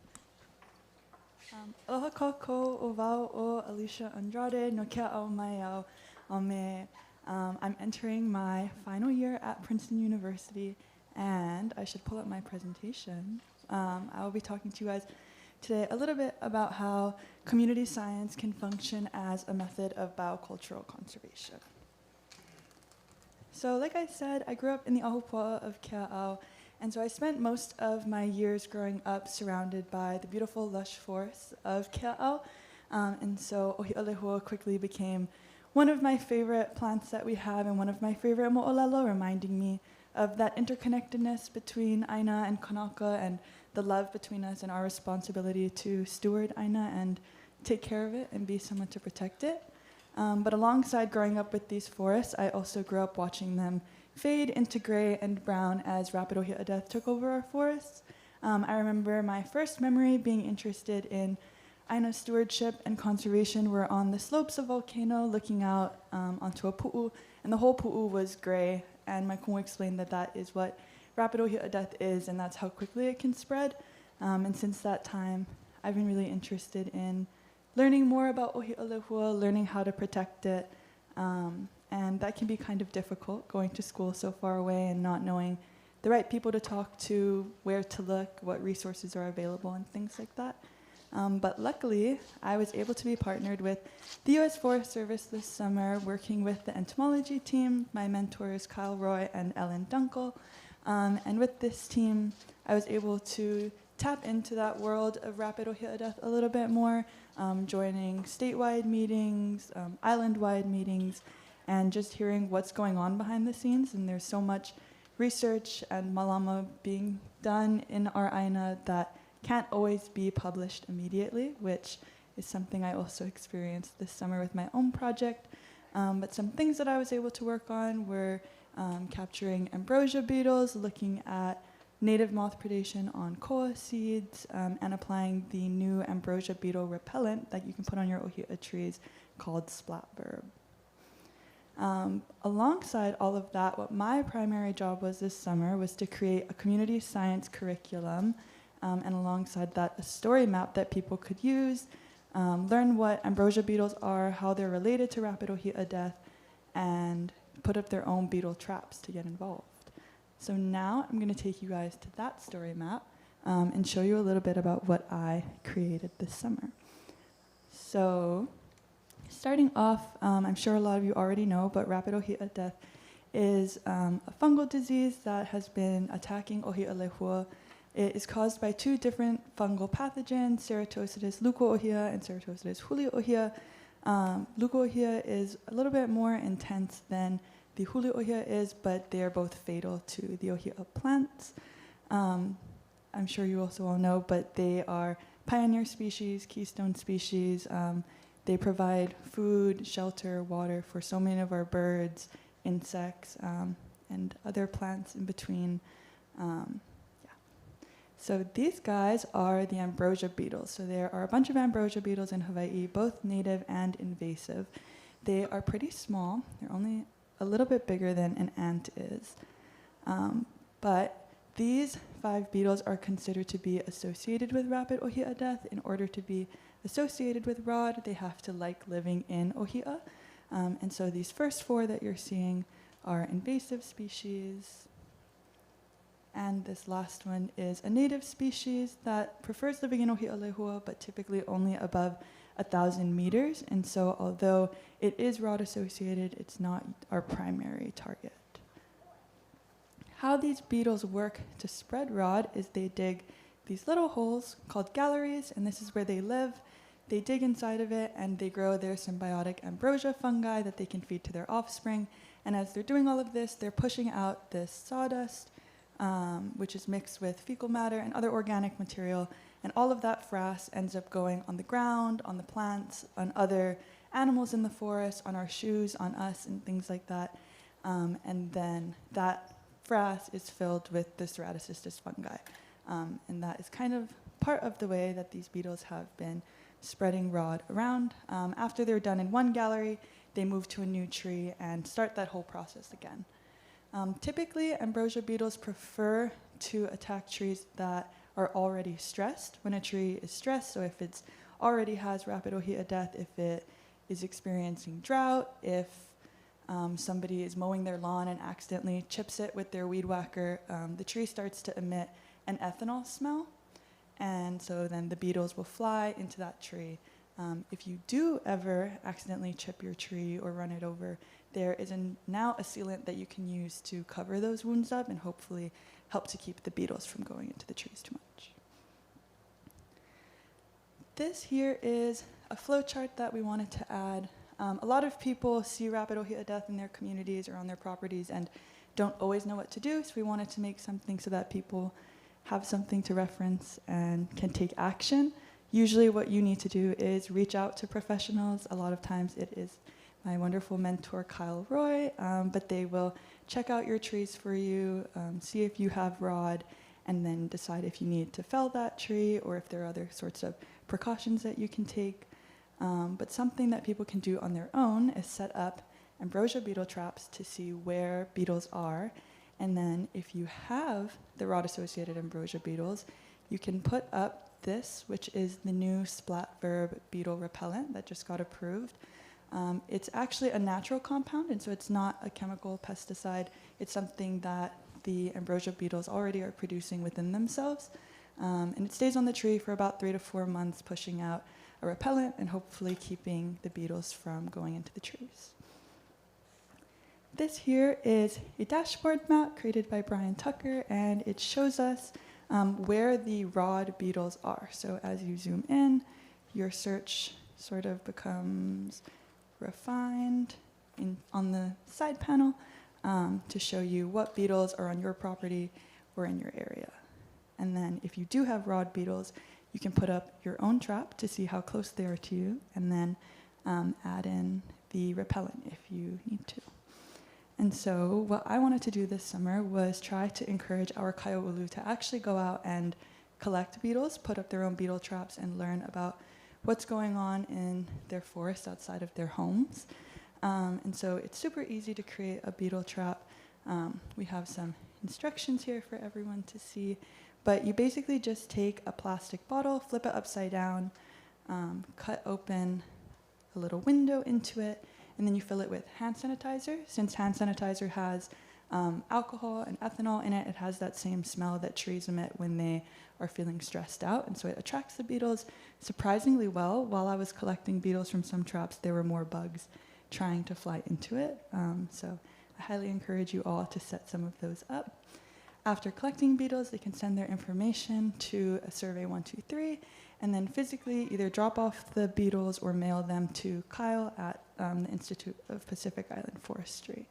Aloha kako o wau o Alicia Andrade no kia au mai au ame. I'm entering my final year at Princeton University, and I should pull up my presentation. I will be talking to you guys today a little bit about how community science can function as a method of biocultural conservation. So like I said, I grew up in the Ahupua'a of Kea'au, and so I spent most of my years growing up surrounded by the beautiful lush forests of Kea'au. And so Ohi'olehua quickly became one of my favorite plants that we have and one of my favorite mo'olelo, reminding me of that interconnectedness between Aina and Kanaka and the love between us and our responsibility to steward Aina and take care of it and be someone to protect it. But alongside growing up with these forests, I also grew up watching them fade into gray and brown as rapid Ohia death took over our forests. I remember my first memory being interested in Aina stewardship and conservation were on the slopes of volcano looking out onto a pu'u, and the whole pu'u was gray, and my kumu explained that that is what rapid Ohia death is, and that's how quickly it can spread. And since that time, I've been really interested in learning more about Ohi'olehua, learning how to protect it, and that can be kind of difficult, going to school so far away and not knowing the right people to talk to, where to look, what resources are available, and things like that. But luckily, I was able to be partnered with the U.S. Forest Service this summer, working with the entomology team, my mentors Kyle Roy and Ellen Dunkel. And with this team, I was able to tap into that world of rapid ohia death a little bit more, joining statewide meetings, island-wide meetings, and just hearing what's going on behind the scenes. And there's so much research and malama being done in our aina that can't always be published immediately, which is something I also experienced this summer with my own project. But some things that I was able to work on were capturing ambrosia beetles, looking at native moth predation on koa seeds, and applying the new ambrosia beetle repellent that you can put on your ohia trees called Splatverb. Alongside all of that, what my primary job was this summer was to create a community science curriculum, and alongside that, a story map that people could use, learn what ambrosia beetles are, how they're related to rapid ohia death, and put up their own beetle traps to get involved. So now I'm going to take you guys to that story map and show you a little bit about what I created this summer. So starting off, I'm sure a lot of you already know, but rapid ohia death is a fungal disease that has been attacking ohia lehua. It is caused by two different fungal pathogens, Ceratocydus leuco-ohia and Ceratocydus hulio-ohia. Leuco-ohia is a little bit more intense than the hulio-ohia is, but they are both fatal to the ohia plants. I'm sure you also all know, but they are pioneer species, keystone species. They provide food, shelter, water for so many of our birds, insects, and other plants in between. So these guys are the ambrosia beetles. So there are a bunch of ambrosia beetles in Hawaii, both native and invasive. They are pretty small. They're only a little bit bigger than an ant is. But these 5 beetles are considered to be associated with rapid ohia death. In order to be associated with ROD, they have to like living in ohia. And so these first 4 that you're seeing are invasive species. And this last one is a native species that prefers living in ohia lehua, but typically only above 1,000 meters. And so although it is ROD associated, it's not our primary target. How these beetles work to spread ROD is they dig these little holes called galleries, and this is where they live. They dig inside of it and they grow their symbiotic ambrosia fungi that they can feed to their offspring. And as they're doing all of this, they're pushing out this sawdust, which is mixed with fecal matter and other organic material. And all of that frass ends up going on the ground, on the plants, on other animals in the forest, on our shoes, on us, and things like that. And then that frass is filled with the Ceratocystis fungi. And that is kind of part of the way that these beetles have been spreading ROD around. After they're done in one gallery, they move to a new tree and start that whole process again. Typically, ambrosia beetles prefer to attack trees that are already stressed. When a tree is stressed, so if it already has rapid ohia death, if it is experiencing drought, if somebody is mowing their lawn and accidentally chips it with their weed whacker, the tree starts to emit an ethanol smell. And so then the beetles will fly into that tree. If you do ever accidentally chip your tree or run it over, there is now a sealant that you can use to cover those wounds up and hopefully help to keep the beetles from going into the trees too much. This here is a flow chart that we wanted to add. A lot of people see rapid ohia death in their communities or on their properties and don't always know what to do, so we wanted to make something so that people have something to reference and can take action. Usually what you need to do is reach out to professionals. A lot of times it is my wonderful mentor, Kyle Roy, but they will check out your trees for you, see if you have ROD, and then decide if you need to fell that tree or if there are other sorts of precautions that you can take. But something that people can do on their own is set up ambrosia beetle traps to see where beetles are. And then if you have the ROD-associated ambrosia beetles, you can put up this, which is the new Splatverb beetle repellent that just got approved. It's actually a natural compound, and so it's not a chemical pesticide. It's something that the ambrosia beetles already are producing within themselves. And it stays on the tree for about 3 to 4 months, pushing out a repellent and hopefully keeping the beetles from going into the trees. This here is a dashboard map created by Brian Tucker, and it shows us where the rod beetles are. So as you zoom in, your search sort of becomes refined on the side panel to show you what beetles are on your property or in your area. And then if you do have rod beetles, you can put up your own trap to see how close they are to you, and then add in the repellent if you need to. And so what I wanted to do this summer was try to encourage our kaiōulu to actually go out and collect beetles, put up their own beetle traps, and learn about what's going on in their forest outside of their homes. And so it's super easy to create a beetle trap. We have some instructions here for everyone to see, but you basically just take a plastic bottle, flip it upside down, cut open a little window into it, and then you fill it with hand sanitizer. Since hand sanitizer has alcohol and ethanol in it, it has that same smell that trees emit when they are feeling stressed out, and so it attracts the beetles surprisingly well. While I was collecting beetles from some traps, there were more bugs trying to fly into it. So I highly encourage you all to set some of those up. After collecting beetles, they can send their information to a survey 123, and then physically either drop off the beetles or mail them to Kyle at the Institute of Pacific Island Forestry.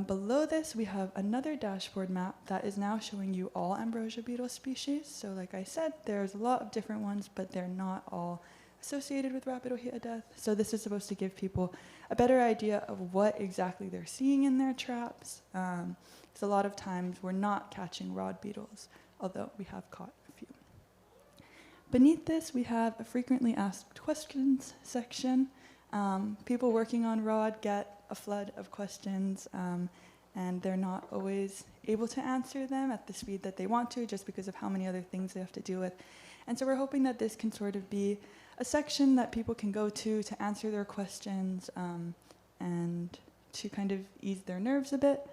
Below this, we have another dashboard map that is now showing you all ambrosia beetle species. So like I said, there's a lot of different ones, but they're not all associated with rapid ohia death. So this is supposed to give people a better idea of what exactly they're seeing in their traps. Because a lot of times we're not catching rod beetles, although we have caught a few. Beneath this, we have a frequently asked questions section. People working on rod get a flood of questions, and they're not always able to answer them at the speed that they want to, just because of how many other things they have to deal with. And so we're hoping that this can sort of be a section that people can go to answer their questions and to kind of ease their nerves a bit.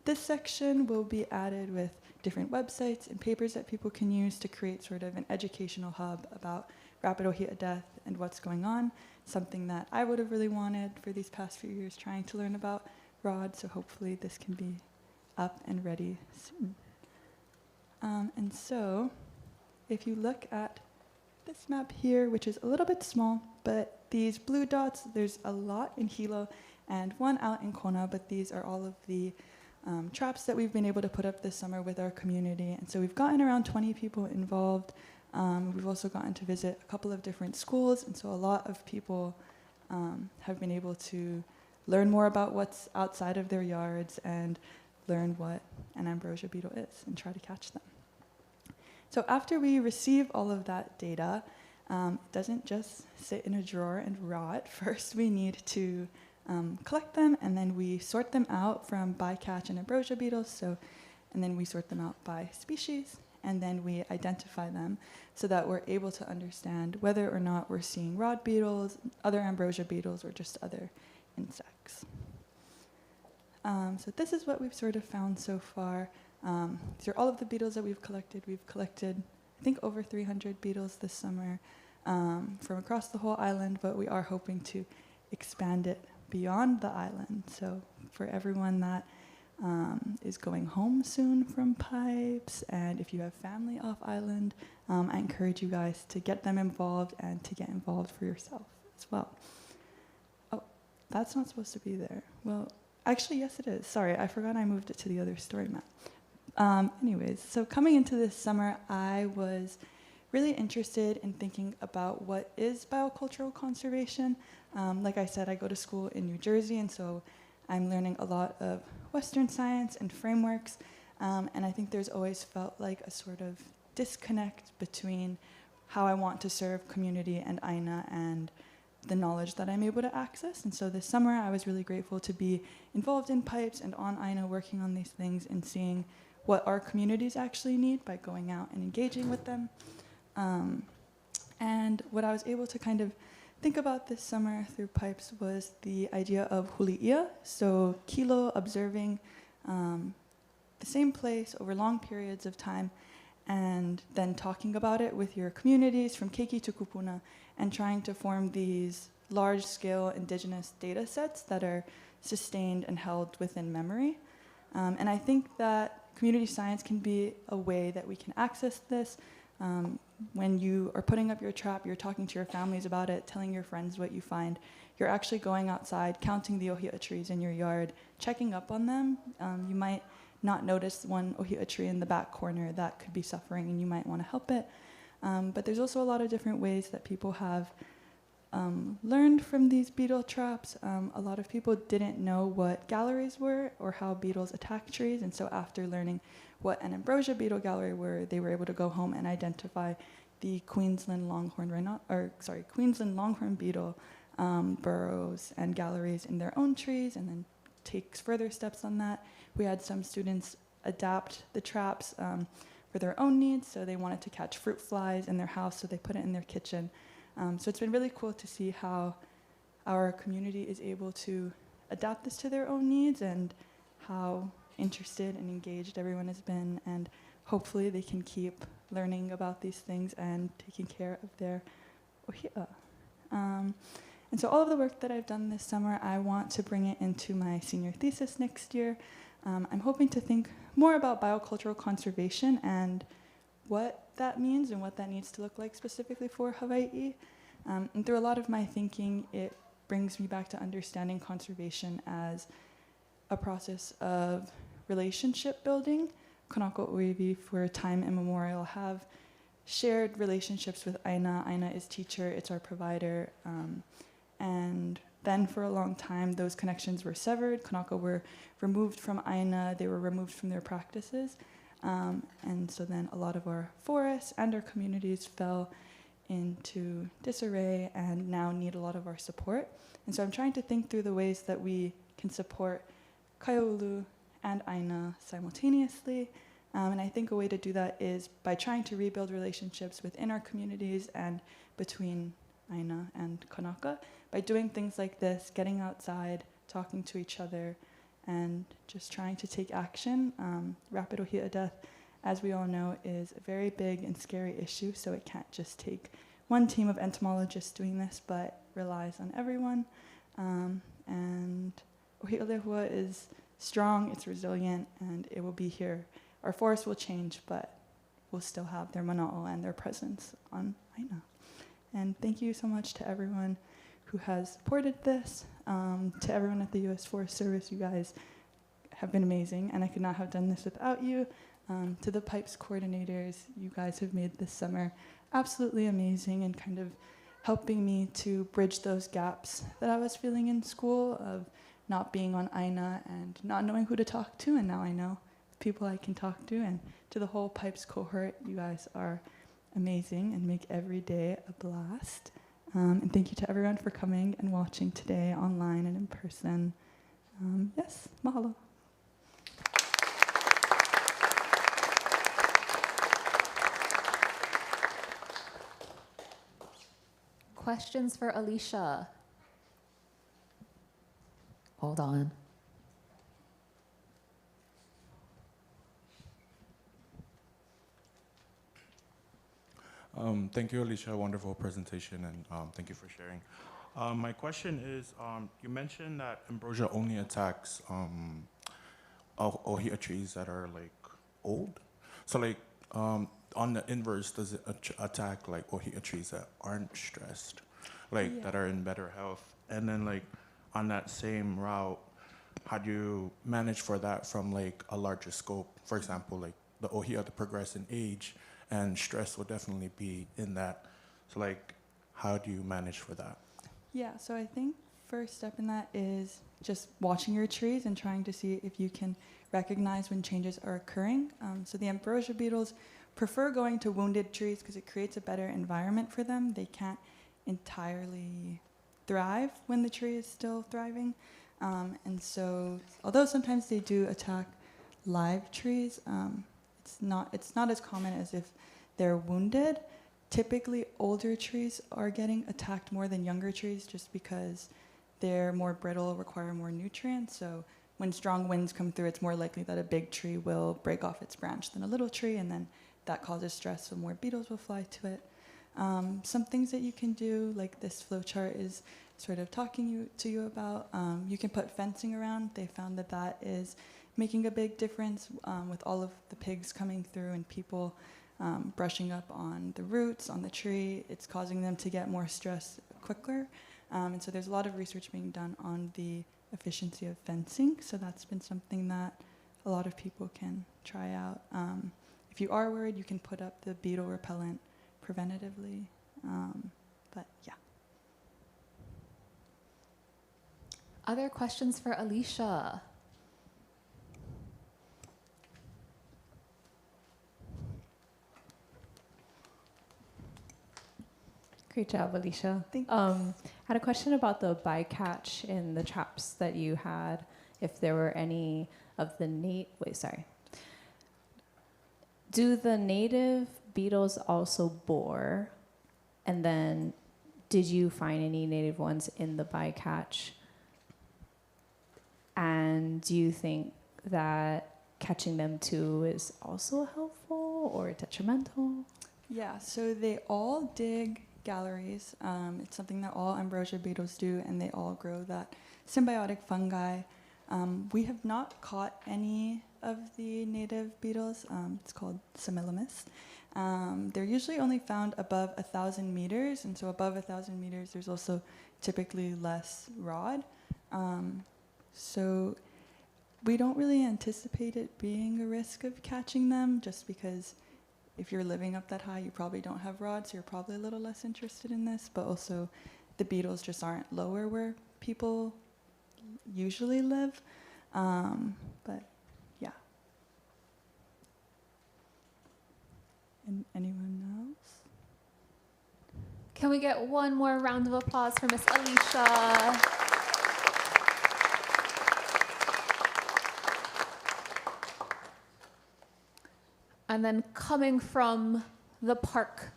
This section will be added with different websites and papers that people can use to create sort of an educational hub about rapid ohia death and what's going on, something that I would have really wanted for these past few years trying to learn about rod, so hopefully this can be up and ready soon. And so if you look at this map here, which is a little bit small, but these blue dots, there's a lot in Hilo and one out in Kona, but these are all of the traps that we've been able to put up this summer with our community. And so we've gotten around 20 people involved. We've also gotten to visit a couple of different schools, and so a lot of people have been able to learn more about what's outside of their yards and learn what an ambrosia beetle is and try to catch them. So after we receive all of that data, it doesn't just sit in a drawer and rot. First, we need to collect them, and then we sort them out from bycatch and ambrosia beetles. And then we sort them out by species, and then we identify them so that we're able to understand whether or not we're seeing rod beetles, other ambrosia beetles, or just other insects. So this is what we've sort of found so far. These are all of the beetles that we've collected. We've collected, I think, over 300 beetles this summer from across the whole island, but we are hoping to expand it beyond the island. So for everyone that is going home soon from PIPES, and if you have family off island, I encourage you guys to get them involved and to get involved for yourself as well. Oh, that's not supposed to be there. Well, actually, yes, it is. Sorry, I forgot I moved it to the other story map. Anyways, so coming into this summer, I was really interested in thinking about what is biocultural conservation. Like I said, I go to school in New Jersey, and so I'm learning a lot of Western science and frameworks, and I think there's always felt like a sort of disconnect between how I want to serve community and Aina and the knowledge that I'm able to access. And so this summer, I was really grateful to be involved in PIPES and on Aina working on these things and seeing what our communities actually need by going out and engaging with them. And what I was able to kind of think about this summer through PIPES was the idea of huli'ia, so kilo, observing the same place over long periods of time, and then talking about it with your communities from keiki to kupuna and trying to form these large-scale indigenous data sets that are sustained and held within memory. And I think that community science can be a way that we can access this. When you are putting up your trap, you're talking to your families about it, telling your friends what you find. You're actually going outside, counting the ohia trees in your yard, checking up on them. You might not notice one ohia tree in the back corner that could be suffering and you might want to help it. But there's also a lot of different ways that people have learned from these beetle traps. A lot of people didn't know what galleries were or how beetles attack trees, and so after learning what an ambrosia beetle gallery were, they were able to go home and identify the Queensland longhorn beetle burrows and galleries in their own trees, and then take further steps on that. We had some students adapt the traps for their own needs, so they wanted to catch fruit flies in their house, so they put it in their kitchen. So it's been really cool to see how our community is able to adapt this to their own needs and how interested and engaged everyone has been, and hopefully they can keep learning about these things and taking care of their ohia. And so all of the work that I've done this summer, I want to bring it into my senior thesis next year. I'm hoping to think more about biocultural conservation and what that means and what that needs to look like specifically for Hawai'i. And through a lot of my thinking, it brings me back to understanding conservation as a process of relationship building. Kanaka Oiwi, for time immemorial, have shared relationships with Aina. Aina is teacher, it's our provider. And then for a long time, those connections were severed. Kanaka were removed from Aina, they were removed from their practices. And so then a lot of our forests and our communities fell into disarray and now need a lot of our support. And so I'm trying to think through the ways that we can support Kaiolu and Aina simultaneously. And I think a way to do that is by trying to rebuild relationships within our communities and between Aina and Kanaka, by doing things like this, getting outside, talking to each other, and just trying to take action. Rapid ohia death, as we all know, is a very big and scary issue, so it can't just take one team of entomologists doing this, but relies on everyone. And ohia lehua is strong, it's resilient, and it will be here. Our forests will change, but we'll still have their mana'o and their presence on Aina. And thank you so much to everyone who has supported this. To everyone at the U.S. Forest Service, you guys have been amazing, and I could not have done this without you. To the PIPES coordinators, you guys have made this summer absolutely amazing and kind of helping me to bridge those gaps that I was feeling in school of not being on Aina and not knowing who to talk to, and now I know people I can talk to. And to the whole PIPES cohort, you guys are amazing and make every day a blast. And thank you to everyone for coming and watching today online and in person. Yes, mahalo. Questions for Alicia? Hold on. Thank you, Alicia. Wonderful presentation, and thank you for sharing. My question is, you mentioned that ambrosia only attacks ohia trees that are like old. So like on the inverse, does it attack like ohia trees that aren't stressed, like that are in better health? And then like on that same route, how do you manage for that from like a larger scope? For example, like the ohia to progress in age, and stress will definitely be in that. So like, how do you manage for that? Yeah, so I think first step in that is just watching your trees and trying to see if you can recognize when changes are occurring. So the ambrosia beetles prefer going to wounded trees because it creates a better environment for them. They can't entirely thrive when the tree is still thriving. And so, although sometimes they do attack live trees, it's not as common as if they're wounded. Typically, older trees are getting attacked more than younger trees just because they're more brittle, require more nutrients. So when strong winds come through, it's more likely that a big tree will break off its branch than a little tree, and then that causes stress, so more beetles will fly to it. Some things that you can do, like this flowchart is sort of talking to you about. You can put fencing around. They found that that is making a big difference with all of the pigs coming through and people brushing up on the roots, on the tree. It's causing them to get more stress quicker. And so there's a lot of research being done on the efficiency of fencing. So that's been something that a lot of people can try out. If you are worried, you can put up the beetle repellent preventatively. But yeah. Other questions for Alicia? Great job, Alicia. Had a question about the bycatch in the traps that you had. If there were any of the do the native beetles also bore? And then did you find any native ones in the bycatch? And do you think that catching them too is also helpful or detrimental? Yeah, so they all dig galleries. It's something that all ambrosia beetles do, and they all grow that symbiotic fungi. We have not caught any of the native beetles. It's called Similamus. They're usually only found above 1,000 meters, and so above 1,000 meters, there's also typically less rod. So we don't really anticipate it being a risk of catching them, just because if you're living up that high, you probably don't have rods, so you're probably a little less interested in this, but also the beetles just aren't lower where people usually live. But yeah. And anyone else? Can we get one more round of applause for Miss Alicia? And then coming from the park,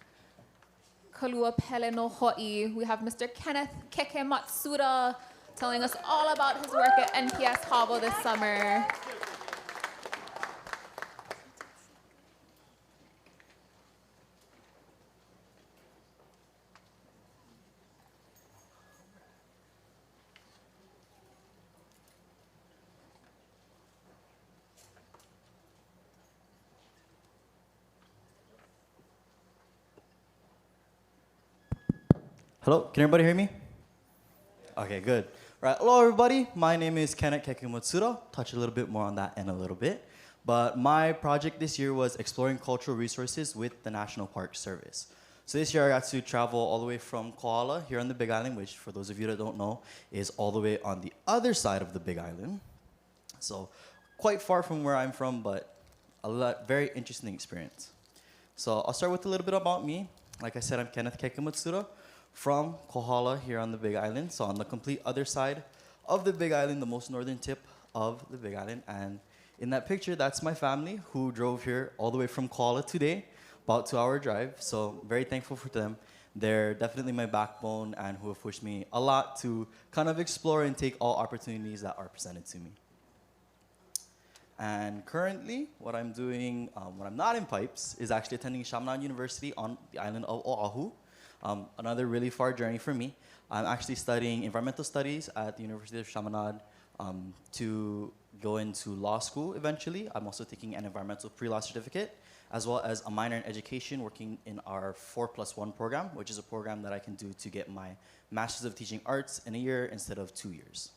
Kalua Pele no Ho'i, we have Mr. Kenneth Keke Matsuda telling us all about his work at NPS Havo this summer. Hello, can everybody hear me? Okay, good. Right, hello everybody. My name is Kenneth Kekimatsuda. Touch a little bit more on that in a little bit. But my project this year was exploring cultural resources with the National Park Service. So this year I got to travel all the way from Kohala here on the Big Island, which for those of you that don't know, is all the way on the other side of the Big Island. So quite far from where I'm from, but very interesting experience. So I'll start with a little bit about me. Like I said, I'm Kenneth Kekimatsuda from Kohala here on the Big Island. So on the complete other side of the Big Island, the most northern tip of the Big Island. And in that picture, that's my family who drove here all the way from Kohala today, about 2-hour drive. So very thankful for them. They're definitely my backbone and who have pushed me a lot to kind of explore and take all opportunities that are presented to me. And currently, what I'm doing when I'm not in Pipes is actually attending Chaminade University on the island of Oahu. Another really far journey for me. I'm actually studying environmental studies at the University of Chaminade to go into law school eventually. I'm also taking an environmental pre-law certificate, as well as a minor in education working in our 4+1 program, which is a program that I can do to get my Master's of Teaching Arts in a year instead of 2 years.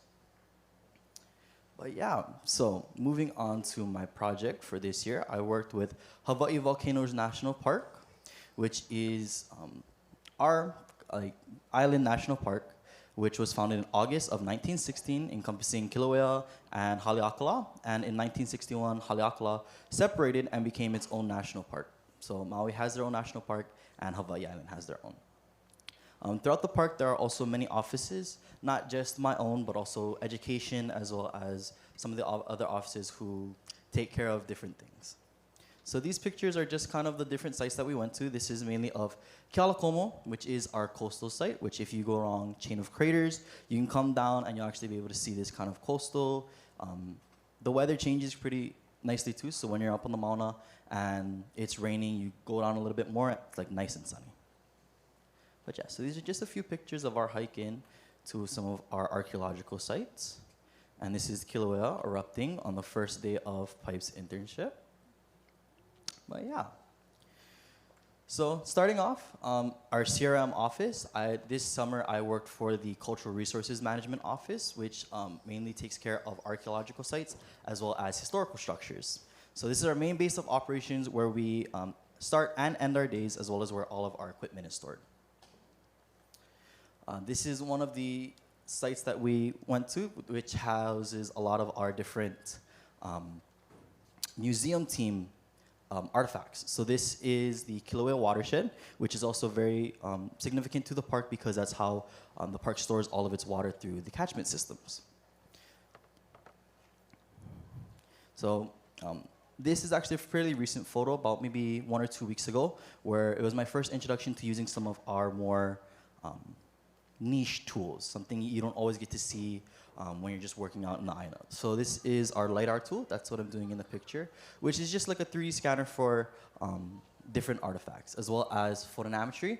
But yeah, so moving on to my project for this year, I worked with Hawaiʻi Volcanoes National Park, which is our island national park, which was founded in August of 1916, encompassing Kilauea and Haleakala. And in 1961, Haleakala separated and became its own national park. So Maui has their own national park, and Hawaii Island has their own. Throughout the park, there are also many offices, not just my own, but also education, as well as some of the other offices who take care of different things. So these pictures are just kind of the different sites that we went to. This is mainly of Kealakomo, which is our coastal site, which if you go along Chain of Craters, you can come down and you'll actually be able to see this kind of coastal. The weather changes pretty nicely too. So when you're up on the Mauna and it's raining, you go down a little bit more, it's like nice and sunny. But yeah, so these are just a few pictures of our hike in to some of our archaeological sites. And this is Kilauea erupting on the first day of PIPES internship. But yeah. So starting off, our CRM office, this summer I worked for the Cultural Resources Management Office, which mainly takes care of archaeological sites as well as historical structures. So this is our main base of operations where we start and end our days, as well as where all of our equipment is stored. This is one of the sites that we went to, which houses a lot of our different museum team artifacts. So this is the Kilauea watershed, which is also very significant to the park because that's how the park stores all of its water through the catchment systems. So this is actually a fairly recent photo, about maybe 1 or 2 weeks ago, where it was my first introduction to using some of our more niche tools, something you don't always get to see when you're just working out in the Aina. So this is our LiDAR tool. That's what I'm doing in the picture, which is just like a 3D scanner for different artifacts, as well as photogrammetry,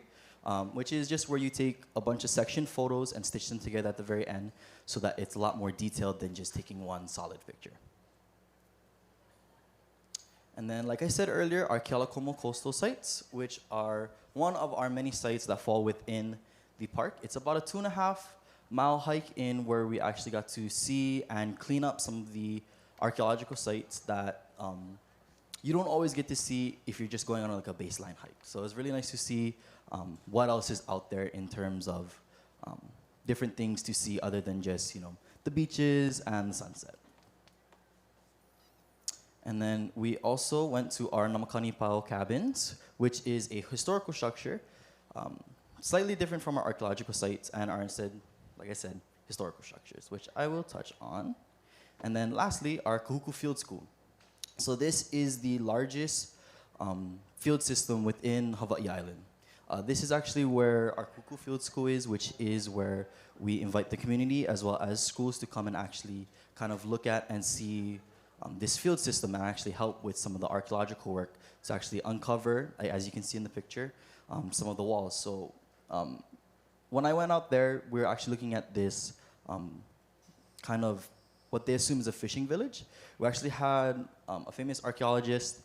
which is just where you take a bunch of section photos and stitch them together at the very end so that it's a lot more detailed than just taking one solid picture. And then, like I said earlier, our Kealakomo coastal sites, which are one of our many sites that fall within the park. It's about a 2.5-mile hike in where we actually got to see and clean up some of the archaeological sites that you don't always get to see if you're just going on like a baseline hike. So it's really nice to see what else is out there in terms of different things to see other than just, the beaches and the sunset. And then we also went to our Namakani Pao cabins, which is a historical structure, slightly different from our archaeological sites and are instead, like I said, historical structures, which I will touch on. And then lastly, our Kahuku Field School. So this is the largest field system within Hawaii Island. This is actually where our Kahuku Field School is, which is where we invite the community as well as schools to come and actually kind of look at and see this field system and actually help with some of the archaeological work to actually uncover, as you can see in the picture, some of the walls. So when I went out there, we were actually looking at this kind of what they assume is a fishing village. We actually had a famous archaeologist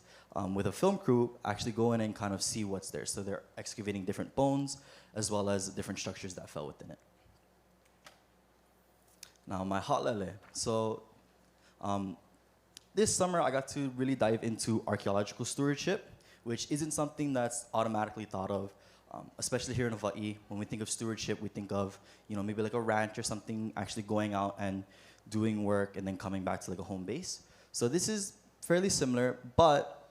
with a film crew actually go in and kind of see what's there. So they're excavating different bones as well as different structures that fell within it. Now my ha'lele. So this summer I got to really dive into archaeological stewardship, which isn't something that's automatically thought of. Especially here in Hawaii, when we think of stewardship, we think of, maybe like a ranch or something, actually going out and doing work and then coming back to like a home base. So this is fairly similar, but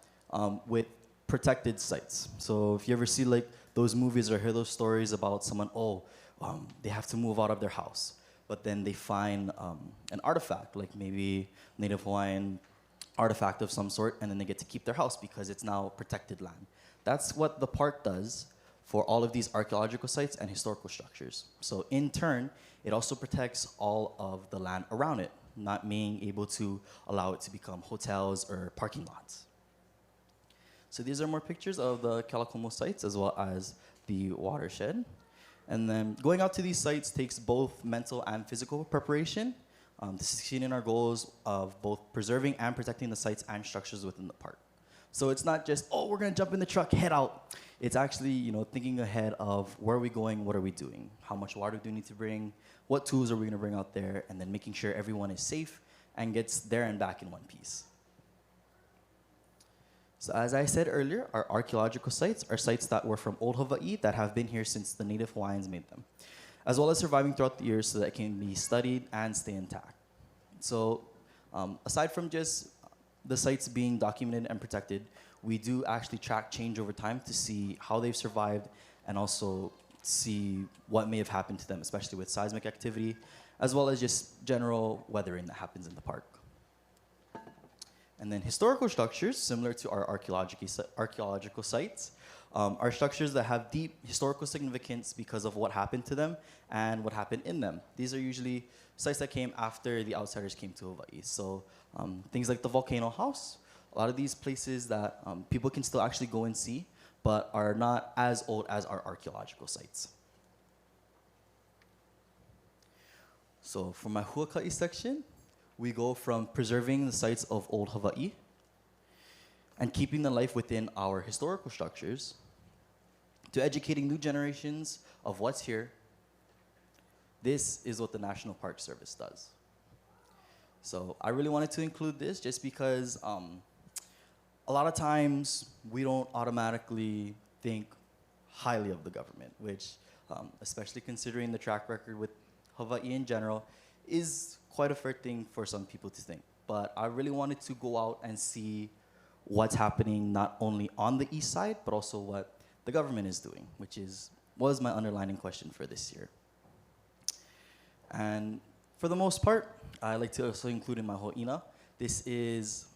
with protected sites. So if you ever see like those movies or hear those stories about someone, they have to move out of their house, but then they find an artifact, like maybe Native Hawaiian artifact of some sort, and then they get to keep their house because it's now protected land. That's what the park does for all of these archaeological sites and historical structures. So in turn, it also protects all of the land around it, not being able to allow it to become hotels or parking lots. So these are more pictures of the Kealakomo sites as well as the watershed. And then going out to these sites takes both mental and physical preparation to succeed in our goals of both preserving and protecting the sites and structures within the park. So it's not just, we're gonna jump in the truck, head out. It's actually, thinking ahead of where are we going, what are we doing? How much water do we need to bring? What tools are we gonna bring out there? And then making sure everyone is safe and gets there and back in one piece. So as I said earlier, our archaeological sites are sites that were from old Hawaii that have been here since the Native Hawaiians made them, as well as surviving throughout the years so that it can be studied and stay intact. So aside from just the sites being documented and protected, we do actually track change over time to see how they've survived and also see what may have happened to them, especially with seismic activity, as well as just general weathering that happens in the park. And then historical structures, similar to our archaeological sites, are structures that have deep historical significance because of what happened to them and what happened in them. These are usually sites that came after the outsiders came to Hawaii. So things like the Volcano House, a lot of these places that people can still actually go and see, but are not as old as our archaeological sites. So for my Huaka'i section, we go from preserving the sites of old Hawaii and keeping the life within our historical structures to educating new generations of what's here. This is what the National Park Service does. So I really wanted to include this just because a lot of times we don't automatically think highly of the government, which, especially considering the track record with Hawaii in general, is quite a fair thing for some people to think. But I really wanted to go out and see what's happening not only on the east side, but also what the government is doing, which was my underlining question for this year. And for the most part, I like to also include in my ho'ina. This is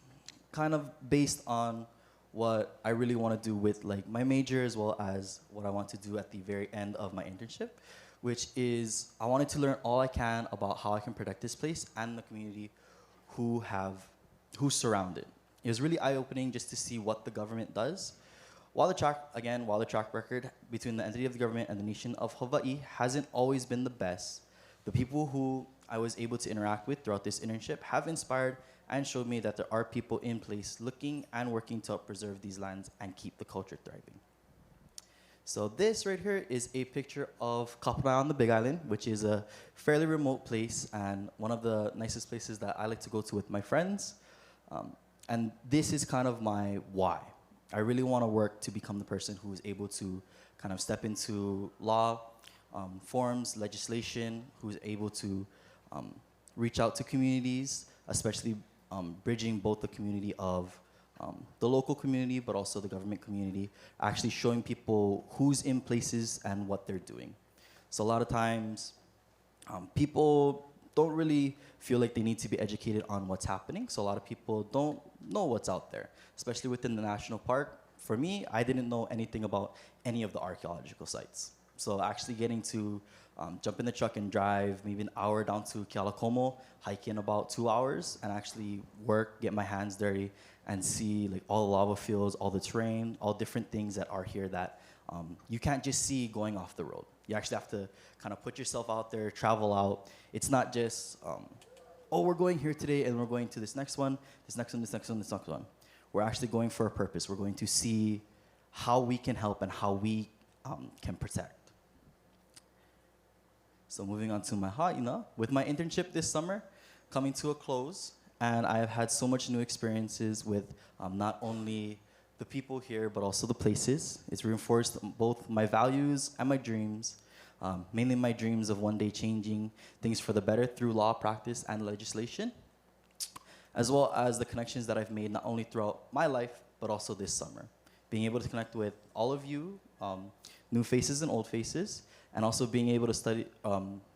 kind of based on what I really want to do with like my major as well as what I want to do at the very end of my internship, which is I wanted to learn all I can about how I can protect this place and the community who's surrounded. It was really eye-opening just to see what the government does. While the track record between the entity of the government and the nation of Hawaii hasn't always been the best, the people who I was able to interact with throughout this internship have inspired and showed me that there are people in place looking and working to help preserve these lands and keep the culture thriving. So this right here is a picture of Kapanai on the Big Island, which is a fairly remote place and one of the nicest places that I like to go to with my friends. And this is kind of my why. I really want to work to become the person who is able to kind of step into law, forms, legislation, who's able to reach out to communities, especially bridging both the community of the local community, but also the government community, actually showing people who's in places and what they're doing. So a lot of times, people don't really feel like they need to be educated on what's happening. So a lot of people don't know what's out there, especially within the national park. For me, I didn't know anything about any of the archaeological sites. So actually getting to jump in the truck and drive maybe an hour down to Kealakomo, hike in about 2 hours, and actually work, get my hands dirty, and see like all the lava fields, all the terrain, all different things that are here that you can't just see going off the road. You actually have to kind of put yourself out there, travel out. It's not just, oh, we're going here today and we're going to this next one, this next one, this next one, this next one. We're actually going for a purpose. We're going to see how we can help and how we can protect. So moving on to my ha'ina, with my internship this summer coming to a close, and I have had so much new experiences with not only the people here, but also the places. It's reinforced both my values and my dreams, mainly my dreams of one day changing things for the better through law practice and legislation, as well as the connections that I've made not only throughout my life, but also this summer. Being able to connect with all of you, new faces and old faces, and also being able to study,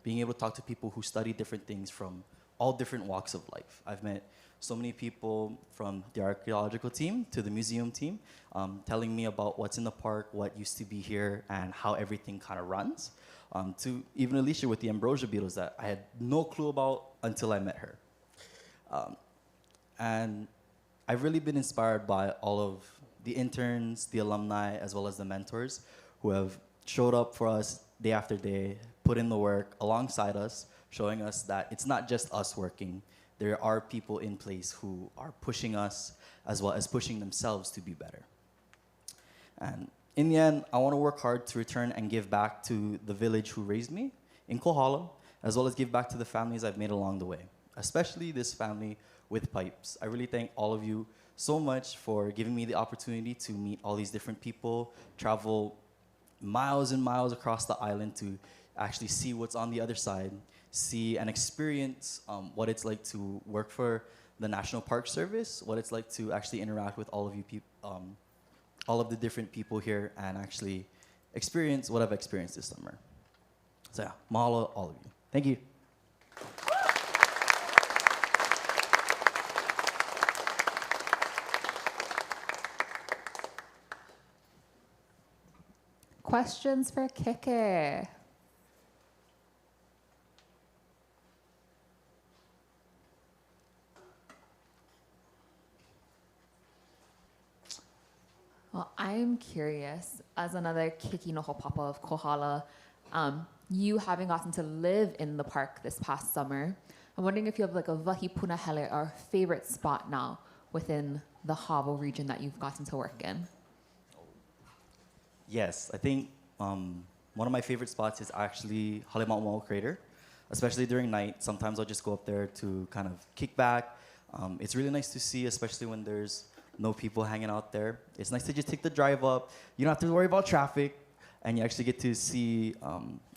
being able to talk to people who study different things from all different walks of life. I've met so many people from the archaeological team to the museum team, telling me about what's in the park, what used to be here, and how everything kind of runs, to even Alicia with the ambrosia beetles that I had no clue about until I met her. And I've really been inspired by all of the interns, the alumni, as well as the mentors who have showed up for us day after day, put in the work alongside us, showing us that it's not just us working. There are people in place who are pushing us as well as pushing themselves to be better. And in the end, I want to work hard to return and give back to the village who raised me in Kohala, as well as give back to the families I've made along the way, especially this family with Pipes. I really thank all of you so much for giving me the opportunity to meet all these different people, travel miles and miles across the island to actually see what's on the other side, see and experience what it's like to work for the National Park Service, what it's like to actually interact with all of you people, all of the different people here, and actually experience what I've experienced this summer. So yeah, mahalo all of you. Thank you. questions for Keke? Well, I'm curious, as another Kiki no Hopapa of Kohala, you having gotten to live in the park this past summer, I'm wondering if you have like a wahi punahele or favorite spot now within the Havo region that you've gotten to work in. Yes, I think one of my favorite spots is actually Halema'oma'o Crater, especially during night. Sometimes I'll just go up there to kind of kick back. It's really nice to see, especially when there's no people hanging out there. It's nice to just take the drive up. You don't have to worry about traffic, and you actually get to see.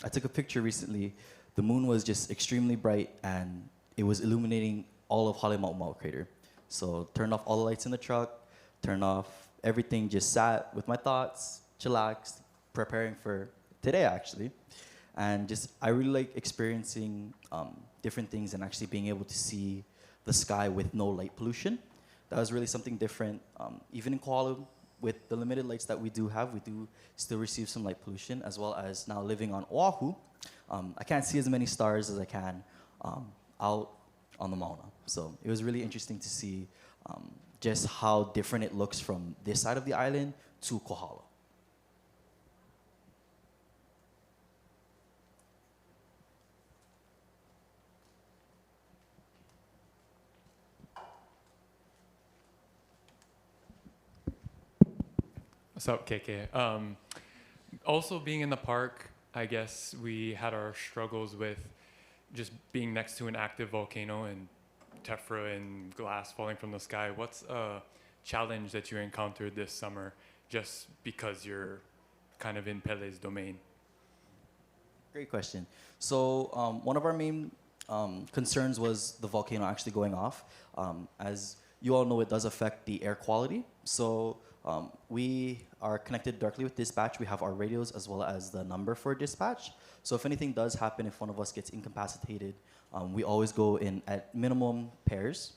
I took a picture recently. The moon was just extremely bright, and it was illuminating all of Halema'oma'o Crater. So turned off all the lights in the truck, turned off everything, just sat with my thoughts, chillaxed, preparing for today actually. And just, I really like experiencing different things and actually being able to see the sky with no light pollution. That was really something different. Even in Kuala, with the limited lights that we do have, we do still receive some light pollution, as well as now living on Oahu. I can't see as many stars as I can out on the Mauna. So it was really interesting to see just how different it looks from this side of the island to Kohala. What's up, KK? Also being in the park, I guess we had our struggles with just being next to an active volcano and tephra and glass falling from the sky. What's a challenge that you encountered this summer just because you're kind of in Pele's domain? Great question. So one of our main concerns was the volcano actually going off. As you all know, it does affect the air quality. So we are connected directly with dispatch. We have our radios as well as the number for dispatch. So if anything does happen, if one of us gets incapacitated, we always go in at minimum pairs.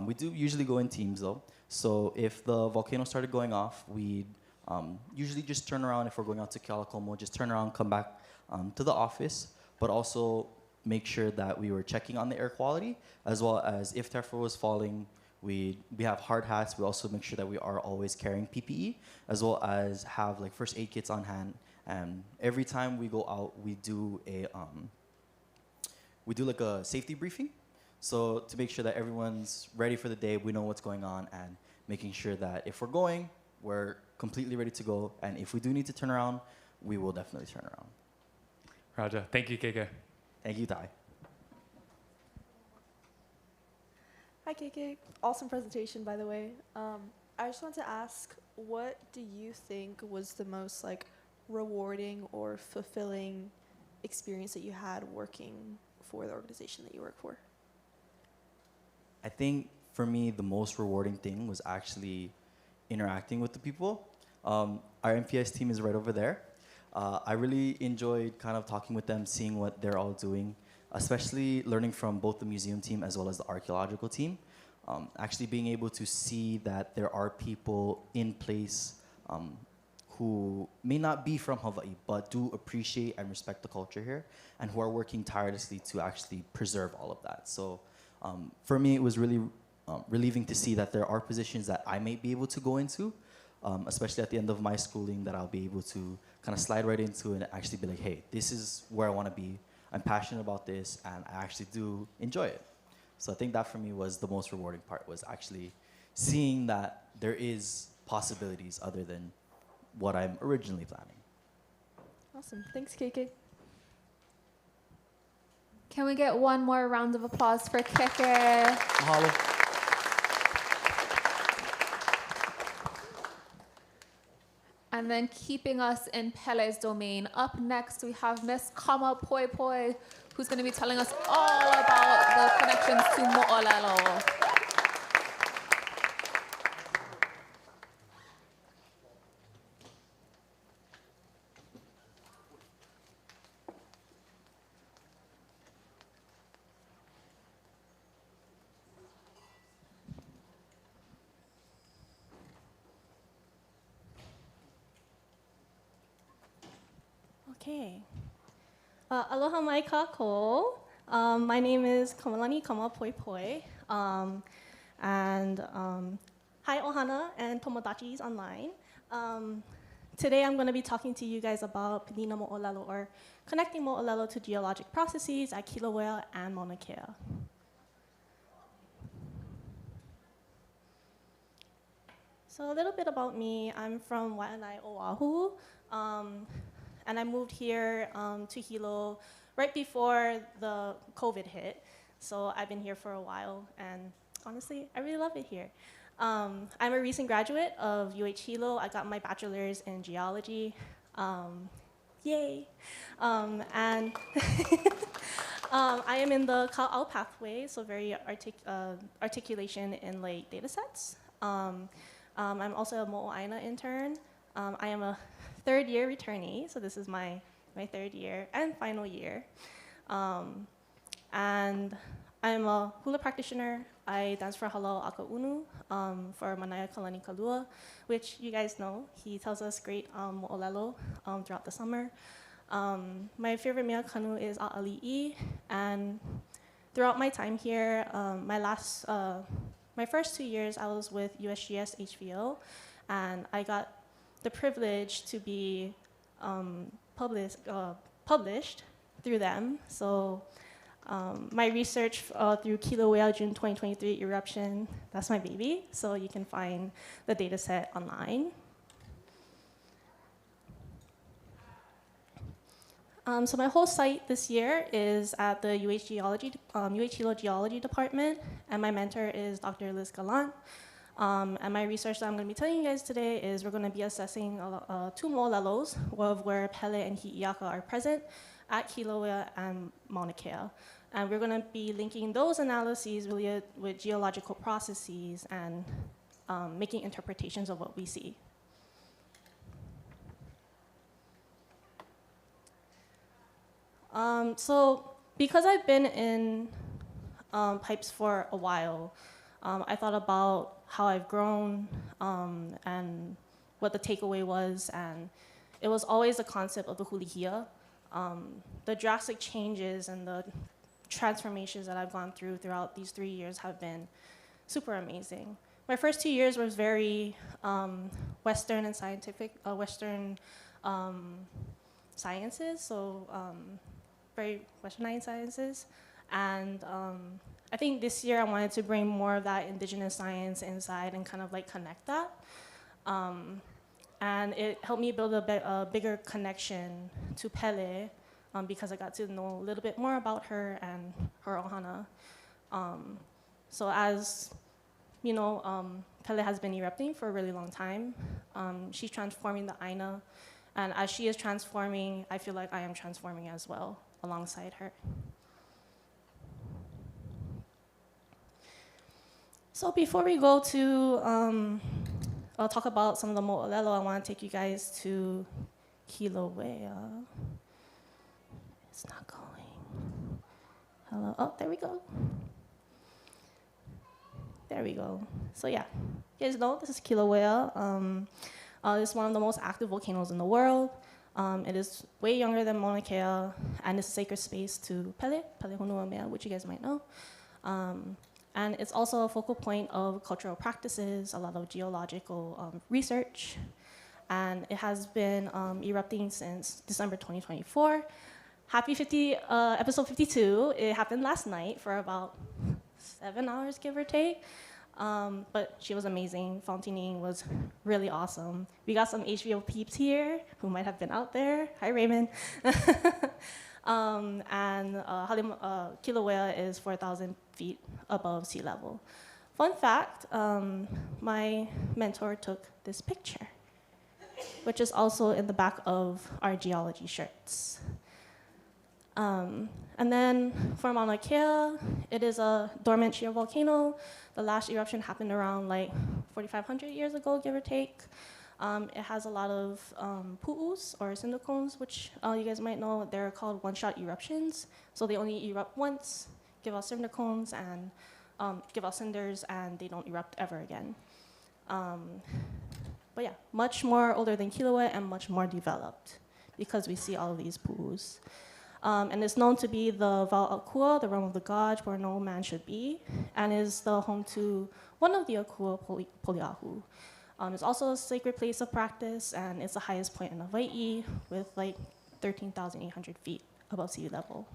We do usually go in teams though. So if the volcano started going off, we'd usually just turn around. If we're going out to Kealakomo, just turn around, come back to the office, but also make sure that we were checking on the air quality, as well as if tephra was falling, we have hard hats. We also make sure that we are always carrying PPE, as well as have like first aid kits on hand. And every time we go out, we do like a safety briefing. So to make sure that everyone's ready for the day, we know what's going on, and making sure that if we're going, we're completely ready to go. And if we do need to turn around, we will definitely turn around. Raja, thank you, KK. Thank you, Tai. Hi, KK. Awesome presentation, by the way. I just want to ask, what do you think was the most like rewarding or fulfilling experience that you had working for the organization that you work for? I think for me, the most rewarding thing was actually interacting with the people. Our MPS team is right over there. I really enjoyed kind of talking with them, seeing what they're all doing, especially learning from both the museum team as well as the archaeological team. Actually being able to see that there are people in place who may not be from Hawaii, but do appreciate and respect the culture here, and who are working tirelessly to actually preserve all of that. So for me, it was really relieving to see that there are positions that I may be able to go into, especially at the end of my schooling, that I'll be able to kind of slide right into and actually be like, hey, this is where I want to be. I'm passionate about this, and I actually do enjoy it. So I think that for me was the most rewarding part, was actually seeing that there is possibilities other than what I'm originally planning. Awesome. Thanks, KK. Can we get one more round of applause for Keke? Mahalo. And then keeping us in Pele's domain, up next we have Miss Kama Poi Poi, who's going to be telling us all about the connections to Mo'olelo. Okay. Aloha mai kākou. My name is Kamalani Kama Poi Poi. And hi Ohana and Tomodachis online. Today I'm going to be talking to you guys about Pinina Mo'olelo, or connecting Mo'olelo to geologic processes at Kilauea and Mauna Kea. So a little bit about me. I'm from Waianae, Oahu, and I moved here to Hilo right before the COVID hit. So I've been here for a while, and honestly, I really love it here. I'm a recent graduate of UH Hilo. I got my bachelor's in geology. Yay! And I am in the Ka'au pathway, so very articulation in like data sets. I'm also a Mo'oaina intern. I am a third-year returnee, so this is my third year and final year. And I'm a hula practitioner. I dance for Halau Aka'unu for Manaya Kalani Kalua, which you guys know. He tells us great mo'olelo throughout the summer. My favorite mea kanu is a'ali'i, and throughout my time here, my first 2 years I was with USGS HVO, and I got the privilege to be published through them. So my research through Kilauea June 2023 eruption, that's my baby. So you can find the data set online. So my whole site this year is at the UH Hilo Geology Department, and my mentor is Dr. Liz Gallant. And my research that I'm going to be telling you guys today is we're going to be assessing 2 mo'olelos of where Pele and Hi'iaka are present at Kilauea and Mauna Kea. And we're going to be linking those analyses really with geological processes and making interpretations of what we see. So because I've been in pipes for a while, I thought about how I've grown and what the takeaway was, and it was always the concept of the hulihia. The drastic changes and the transformations that I've gone through throughout these 3 years have been super amazing. My first 2 years was very Western and scientific, Western sciences, so very Westernized sciences. And I think this year I wanted to bring more of that indigenous science inside and kind of like connect that. And it helped me build a bigger connection to Pele because I got to know a little bit more about her and her ohana. So as you know, Pele has been erupting for a really long time. She's transforming the Aina, and as she is transforming, I feel like I am transforming as well alongside her. So before we go to I'll talk about some of the mo'olelo, I want to take you guys to Kilauea. It's not going. Hello. Oh, there we go. There we go. So yeah, you guys know this is Kilauea. It's one of the most active volcanoes in the world. It is way younger than Mauna Kea, and it's a sacred space to Pele Honua Mea, which you guys might know. And it's also a focal point of cultural practices, a lot of geological research. And it has been erupting since December 2024. Happy episode 52. It happened last night for about 7 hours, give or take. But she was amazing. Fontaine was really awesome. We got some HVO peeps here who might have been out there. Hi, Raymond. And Kilauea is 4,000 feet above sea level. Fun fact, my mentor took this picture, which is also in the back of our geology shirts. And then for Mauna Kea, it is a dormant shear volcano. The last eruption happened around like 4,500 years ago, give or take. It has a lot of pu'us, or cinder cones, which you guys might know. They're called one-shot eruptions. So they only erupt once, give out cinder cones, and give out cinders, and they don't erupt ever again. But yeah, much more older than Kilauea and much more developed because we see all of these pu'us. And it's known to be the Wa'akua, the realm of the gods, where no man should be, and is the home to one of the Akua Poliahu. It's also a sacred place of practice, and it's the highest point in Hawai'i with like 13,800 feet above sea level.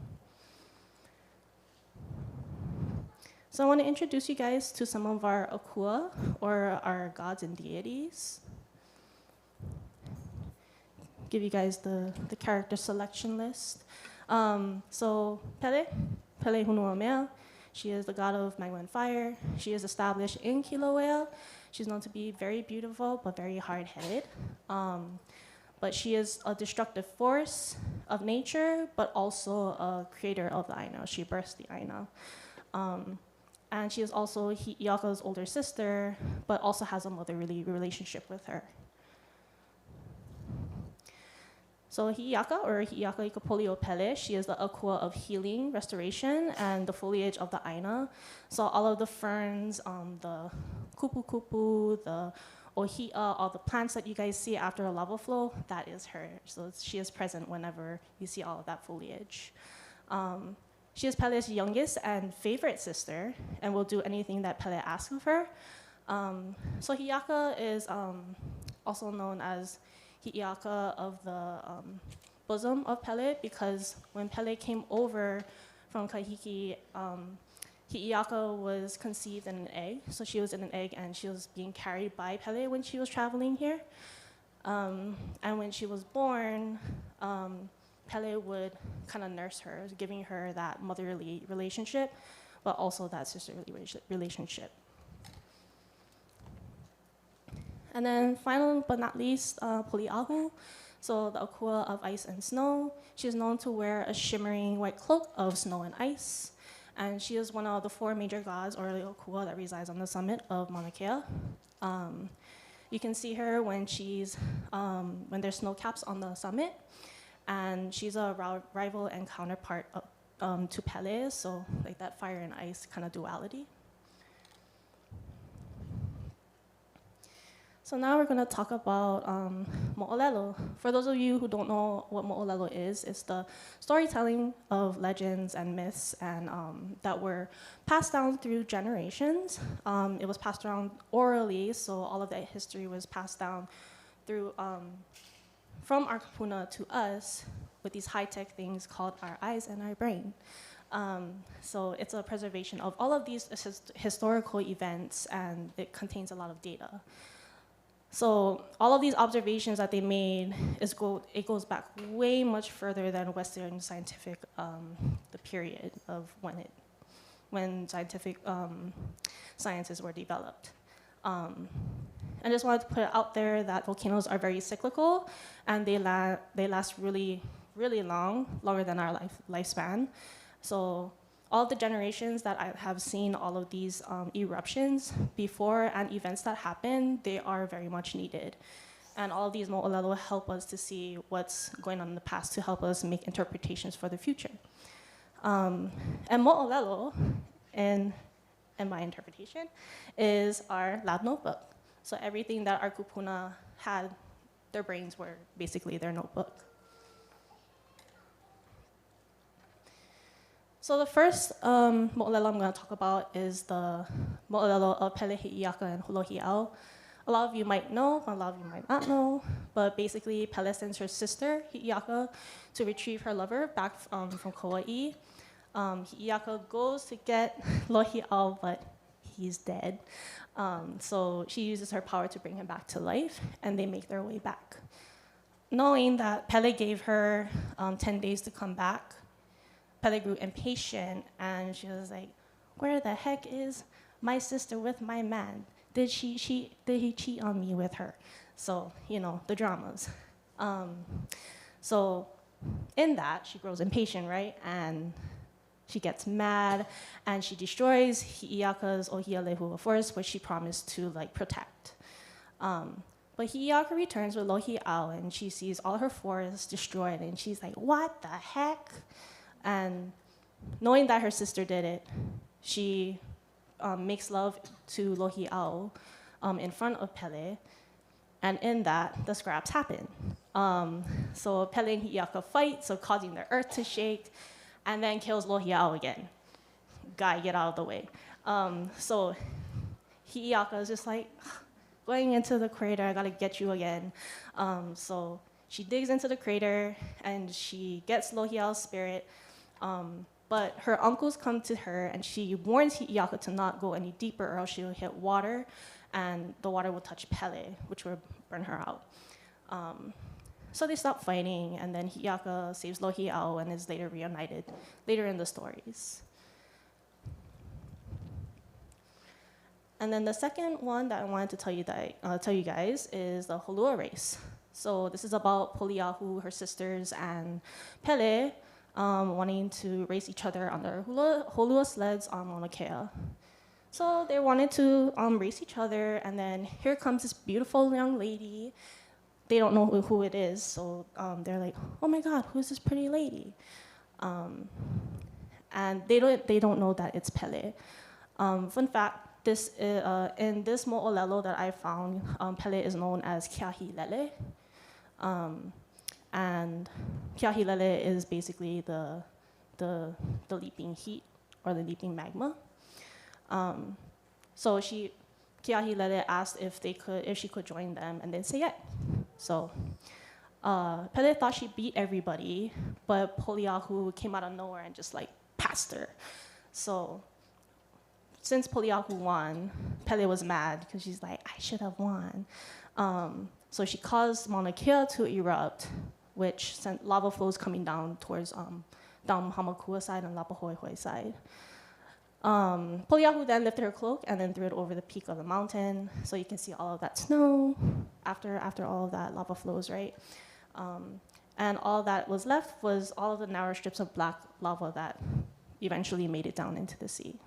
So I want to introduce you guys to some of our Akua, or our gods and deities. Give you guys the character selection list. So Pele Hunuamea, she is the god of magma and fire. She is established in Kilauea. She's known to be very beautiful, but very hard-headed. But she is a destructive force of nature, but also a creator of the Aina. She births the Aina. And she is also Hi'iaka's older sister, but also has a motherly relationship with her. So Hi'iaka, or Hi'iaka Ikapolio Pele, she is the Akua of healing, restoration, and the foliage of the Aina. So all of the ferns, the kupu-kupu, the ohia, all the plants that you guys see after a lava flow, that is her. So she is present whenever you see all of that foliage. She is Pele's youngest and favorite sister, and will do anything that Pele asks of her. So Hi'iaka is also known as Hi'iaka of the bosom of Pele, because when Pele came over from Kahiki, Hi'iaka was conceived in an egg. So she was in an egg, and she was being carried by Pele when she was traveling here. And when she was born, Pele would kind of nurse her, giving her that motherly relationship, but also that sisterly relationship. And then final but not least, Poliahu, so the Akua of ice and snow. She is known to wear a shimmering white cloak of snow and ice. And she is one of the 4 major gods, or the Akua, that resides on the summit of Mauna Kea. You can see her when when there's snow caps on the summit. And she's a rival and counterpart to Pele, so like that fire and ice kind of duality. So now we're going to talk about mo'olelo. For those of you who don't know what mo'olelo is, it's the storytelling of legends and myths and that were passed down through generations. It was passed around orally, so all of that history was passed down through from our kapuna to us with these high-tech things called our eyes and our brain. So it's a preservation of all of these historical events, and it contains a lot of data. So all of these observations that they made, it goes back way much further than Western scientific, the period of when scientific sciences were developed. I just wanted to put it out there that volcanoes are very cyclical, and they last really, really long, longer than our lifespan. So all of the generations that I have seen all of these eruptions before and events that happen, they are very much needed. And all of these mo'olelo help us to see what's going on in the past to help us make interpretations for the future. And mo'olelo, in my interpretation, is our lab notebook. So everything that our kupuna had, their brains were basically their notebook. So the first mo'olelo I'm going to talk about is the mo'olelo of Pele Hi'iaka and Holohi'au. A lot of you might know, a lot of you might not know, but basically Pele sends her sister, Hi'iaka, to retrieve her lover back from Kauai. Hi'iaka goes to get Lohi'au, but he's dead. So she uses her power to bring him back to life, and they make their way back. Knowing that Pele gave her 10 days to come back, Pele grew impatient, and she was like, "Where the heck is my sister with my man? Did he cheat on me with her?" So, you know, the dramas. So in that, she grows impatient, right? And she gets mad, and she destroys Hi'iaka's Ohialehu forest, which she promised to protect. But Hi'iaka returns with Lohi'au, and she sees all her forests destroyed, and she's like, "What the heck?" And knowing that her sister did it, she makes love to Lohi'au in front of Pele, and in that, the scraps happen. So Pele and Hi'iaka fight, so causing the earth to shake, and then kills Lohiʻau again. Guy, get out of the way. So Hi'iaka is just like, going into the crater, I gotta get you again. So she digs into the crater, and she gets Lohiʻau's spirit, but her uncles come to her, and she warns Hi'iaka to not go any deeper, or else she'll hit water, and the water will touch Pele, which will burn her out. So they stop fighting, and then Hi'iaka saves Lohiʻau and is later reunited later in the stories. And then the second one that I wanted to tell you guys is the Holua race. So this is about Poliahu, her sisters, and Pele wanting to race each other on their Holua sleds on Mauna Kea. So they wanted to race each other, and then here comes this beautiful young lady. They don't know who it is, so they're like, "Oh my God, who's this pretty lady?" And they don't know that it's Pele. Fun fact: in this mo'olelo that I found, Pele is known as Kiahilele, and Kiahilele is basically the leaping heat or the leaping magma. So Kiahilele asked if she could join them, and they say yeah. So Pele thought she beat everybody, but Poliahu came out of nowhere and just like passed her. So since Poliahu won, Pele was mad because she's like, I should have won. So she caused Mauna Kea to erupt, which sent lava flows coming down towards down Hamakua side and Lapahoehoe side. Poliahu then lifted her cloak and then threw it over the peak of the mountain, so you can see all of that snow after all of that lava flows, right? And all that was left was all of the narrow strips of black lava that eventually made it down into the sea.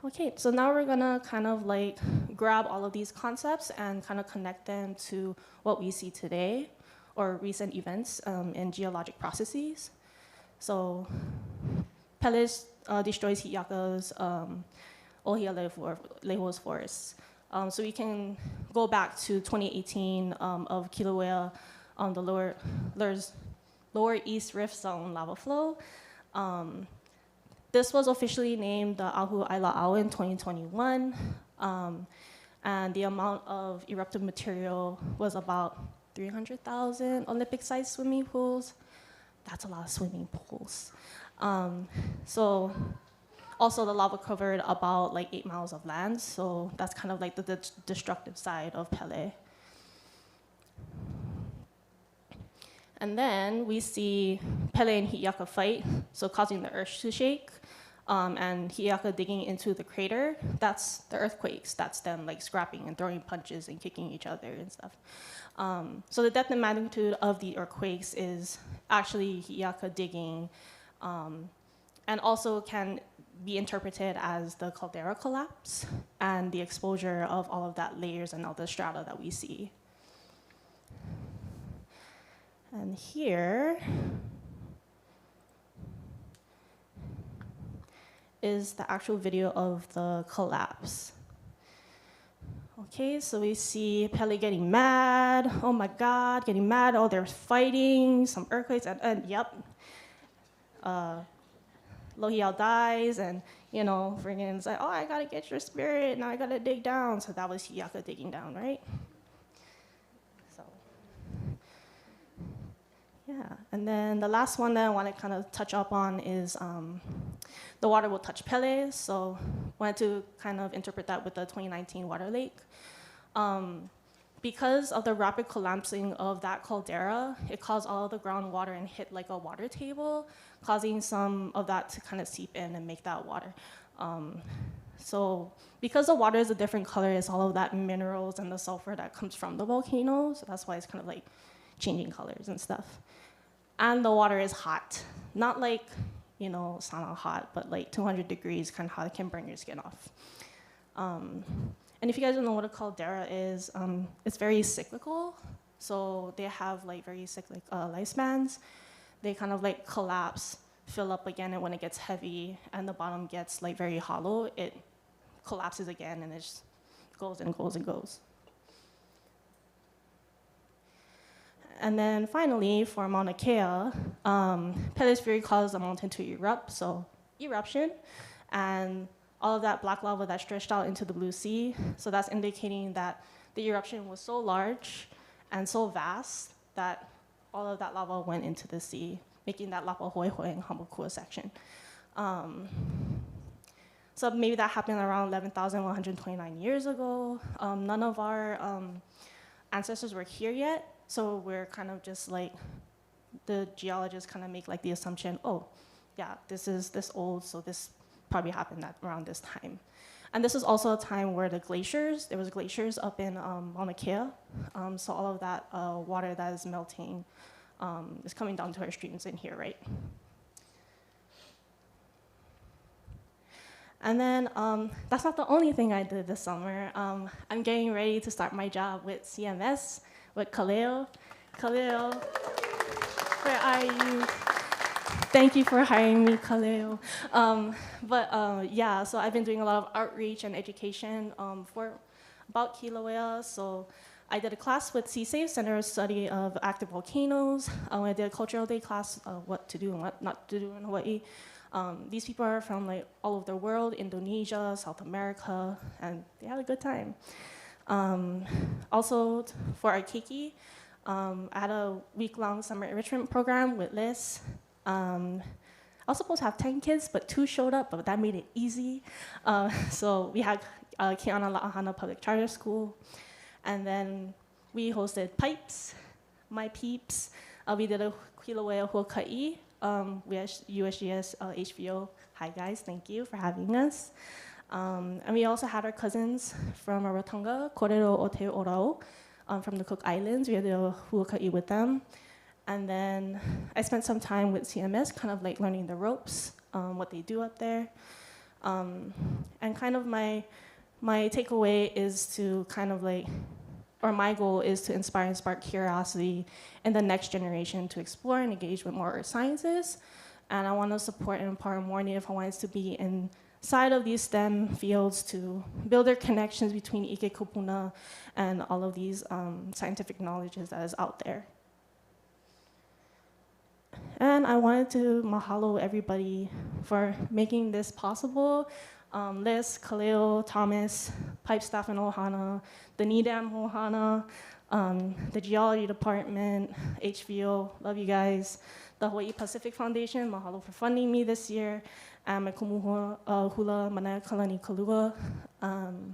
Okay, so now we're gonna kind of like grab all of these concepts and kind of connect them to what we see today or recent events in geologic processes. So Pele destroys Hi'iaka's Ohialehua's forests. So we can go back to 2018 of Kilauea, the lower East Rift Zone lava flow. This was officially named the Ahu Aila'au in 2021, and the amount of eruptive material was about 300,000 Olympic-sized swimming pools. That's a lot of swimming pools. So also the lava covered about like 8 miles of land, so that's kind of like the destructive side of Pele. And then we see Pele and Hi'iaka fight, so causing the earth to shake, and Hi'iaka digging into the crater. That's the earthquakes. That's them like scrapping and throwing punches and kicking each other and stuff. So the depth and magnitude of the earthquakes is actually Hi'iaka digging, and also can be interpreted as the caldera collapse and the exposure of all of that layers and all the strata that we see. And here is the actual video of the collapse. Okay, so we see Pele getting mad. Oh my God, getting mad. Oh, they're fighting, some earthquakes, and yep. Lohiʻau dies, and you know, friggin' it's like, oh, I gotta get your spirit, now I gotta dig down. So that was Hi'iaka digging down, right? So, yeah, and then the last one that I want to kind of touch up on is the water will touch Pele. So wanted to kind of interpret that with the 2019 water lake. Because of the rapid collapsing of that caldera, it caused all of the groundwater and hit like a water table, causing some of that to kind of seep in and make that water. So because the water is a different color, it's all of that minerals and the sulfur that comes from the volcano, so that's why it's kind of like changing colors and stuff. And the water is hot, not like, you know, sauna hot, but like 200 degrees, kind of hot, it can burn your skin off. And if you guys don't know what a caldera is, it's very cyclical. So they have like very cyclic lifespans. They kind of like collapse, fill up again, and when it gets heavy and the bottom gets like very hollow, it collapses again and it just goes and goes and goes. And then finally, for Mauna Kea, Pele's Fury caused the mountain to erupt, so eruption, and all of that black lava that stretched out into the blue sea. So that's indicating that the eruption was so large and so vast that all of that lava went into the sea, making that Lapa Hoʻihoʻi and Hamakua section. So maybe that happened around 11,129 years ago. None of our ancestors were here yet, so we're kind of just like, the geologists kind of make like the assumption, oh, yeah, this is this old, so this probably happened at around this time. And this is also a time where there was glaciers up in Mauna Kea, so all of that water that is melting is coming down to our streams in here, right? And then that's not the only thing I did this summer. I'm getting ready to start my job with CMS, with Kaleo. Kaleo, where are you? Thank you for hiring me, Kaleo. Yeah, so I've been doing a lot of outreach and education about Kilauea. So I did a class with CSAFE, Center of Study of Active Volcanoes. I did a cultural day class, what to do and what not to do in Hawaii. These people are from like all over the world, Indonesia, South America, and they had a good time. Also, for our keiki, I had a week-long summer enrichment program with Liz. I was supposed to have 10 kids, but 2 showed up, but that made it easy. So we had Ke'ana La'ahana Public Charter School, and then we hosted PIPES, My Peeps. We did a Kilauea Huaka'i. We had USGS HVO. Hi guys, thank you for having us. And we also had our cousins from Rarotonga, Korero o Te Orao, from the Cook Islands. We had a huaka'i with them. And then I spent some time with CMS, kind of like learning the ropes, what they do up there. And kind of my takeaway is to kind of like, or my goal is to inspire and spark curiosity in the next generation to explore and engage with more earth sciences. And I want to support and empower more Native Hawaiians to be inside of these STEM fields to build their connections between Ike Kupuna and all of these scientific knowledges that is out there. And I wanted to mahalo everybody for making this possible. Liz, Khalil, Thomas, Pipe staff in Ohana, the NEDAM Ohana, the Geology Department, HVO, love you guys. The Hawaii Pacific Foundation, mahalo for funding me this year, and my kumuhua hula manaya kalani kalua. And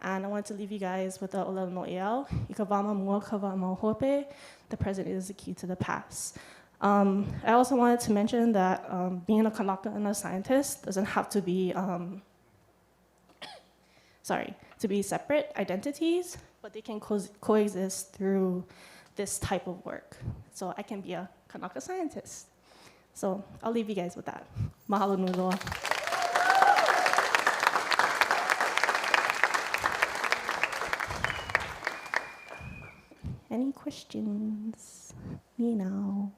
I want to leave you guys with the olelo no eau, ikawama mua kawa mau hope, the present is the key to the past. I also wanted to mention that being a Kanaka and a scientist doesn't have to be, to be separate identities, but they can coexist through this type of work. So I can be a Kanaka scientist. So I'll leave you guys with that. Mahalo nui loa. Any questions? Me now.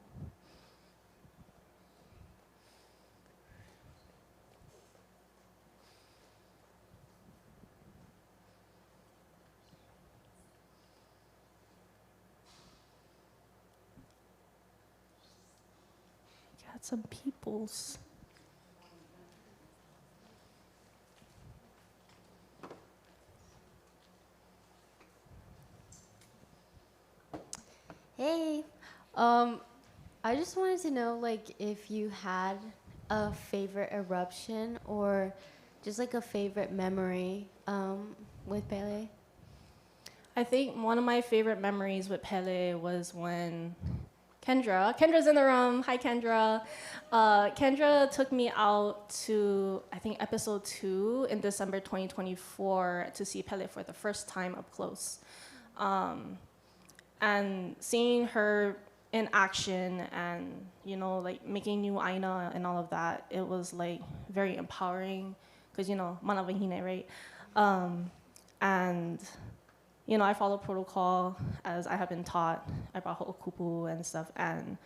Got some peoples. Hey, I just wanted to know, like, if you had a favorite eruption or just like a favorite memory with Pele. I think one of my favorite memories with Pele was when Kendra's in the room. Hi, Kendra. Kendra took me out to, I think, episode 2 in December 2024 to see Pele for the first time up close. And seeing her in action and, you know, like making new aina and all of that, it was like very empowering because, you know, mana wahine, right? And, you know, I follow protocol as I have been taught. I brought ho'okupu and stuff. And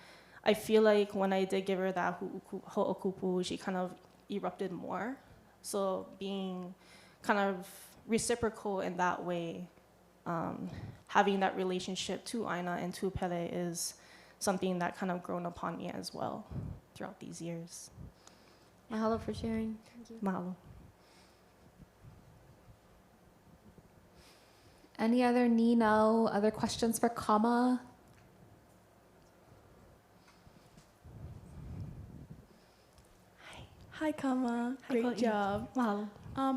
I feel like when I did give her that ho'okupu, she kind of erupted more. So being kind of reciprocal in that way having that relationship to Aina and to Pele is something that kind of grown upon me as well throughout these years. Mahalo for sharing. Thank you. Mahalo. Any other Nino, other questions for Kama? Hi, Kama. Hi, Great Hawaiʻi. job. Mahalo.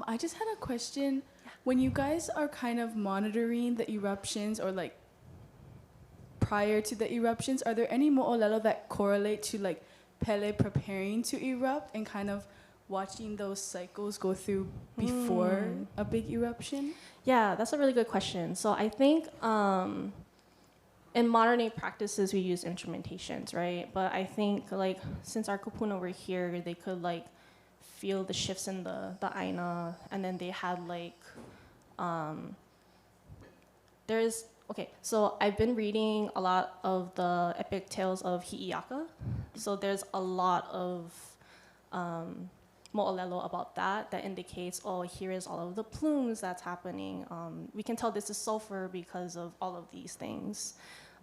I just had a question. When you guys are kind of monitoring the eruptions or like prior to the eruptions, are there any mo'olelo that correlate to like Pele preparing to erupt and kind of watching those cycles go through before a big eruption? Yeah, that's a really good question. So I think in modern day practices, we use instrumentations, right? But I think like since our kupuna were here, they could like feel the shifts in the aina, and then they had like so I've been reading a lot of the epic tales of Hi'iaka. So there's a lot of mo'olelo about that indicates, oh, here is all of the plumes that's happening. We can tell this is sulfur because of all of these things.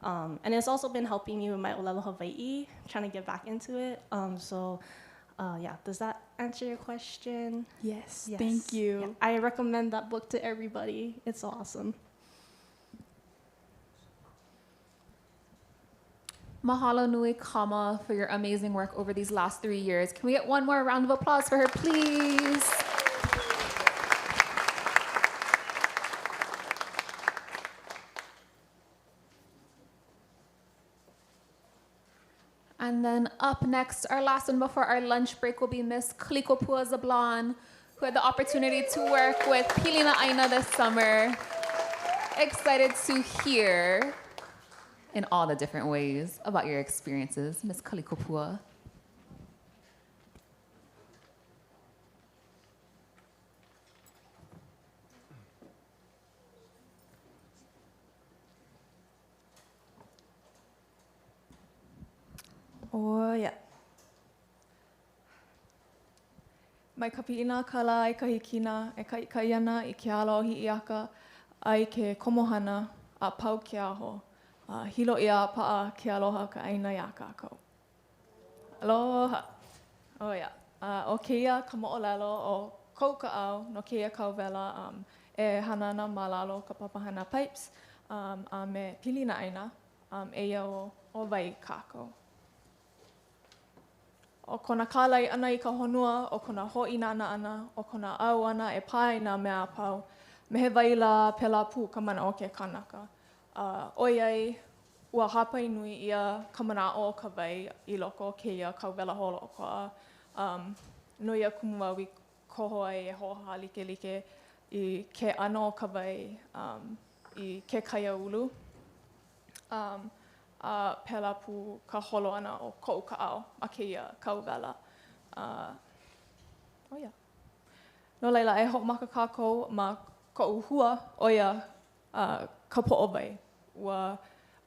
And it's also been helping me with my olelo Hawaiʻi, trying to get back into it. Yeah, does that answer your question? Yes. Thank you. Yeah, I recommend that book to everybody. It's awesome. Mahalo nui Kama for your amazing work over these last 3 years. Can we get one more round of applause for her, please? And then up next, our last one before our lunch break will be Miss Kalikopua Zablan, who had the opportunity to work with Pilina Aina this summer. Excited to hear in all the different ways about your experiences, Miss Kalikopua. Oh, yeah. Mai ka pi'ina kala ai ka hikina, e ka iana i ke alo hi'iaka, ai ke komohana a pau ke aho. Hilo ia pa'a ke aloha ka aina ia kākou. Aloha. Oh, yeah. O keia ka mo'olelo o kou ka au, no keia kauwela e hanana malalo ka papahana PIPES, a me pilina aina, eia o wai kākou. O kona kālai ana i ka honua, o kona ho'inana ana, o kona au ana e pāi nā mea pau, me he waila pela pū ka mana o ke kanaka. Oiai, ua hapai nui ia ka mana o ka wai i loko o keia kauwela holokoa. Nui a kumuau I koho ai e hoha like I ke ano o ka wai I ke kaia ulu. Pela pu ka holo ana o kou ka ao a keia kauwela. Oh yeah. No leila e ho'omaka kākou ma ko'u hua oia ka po'owai. Ua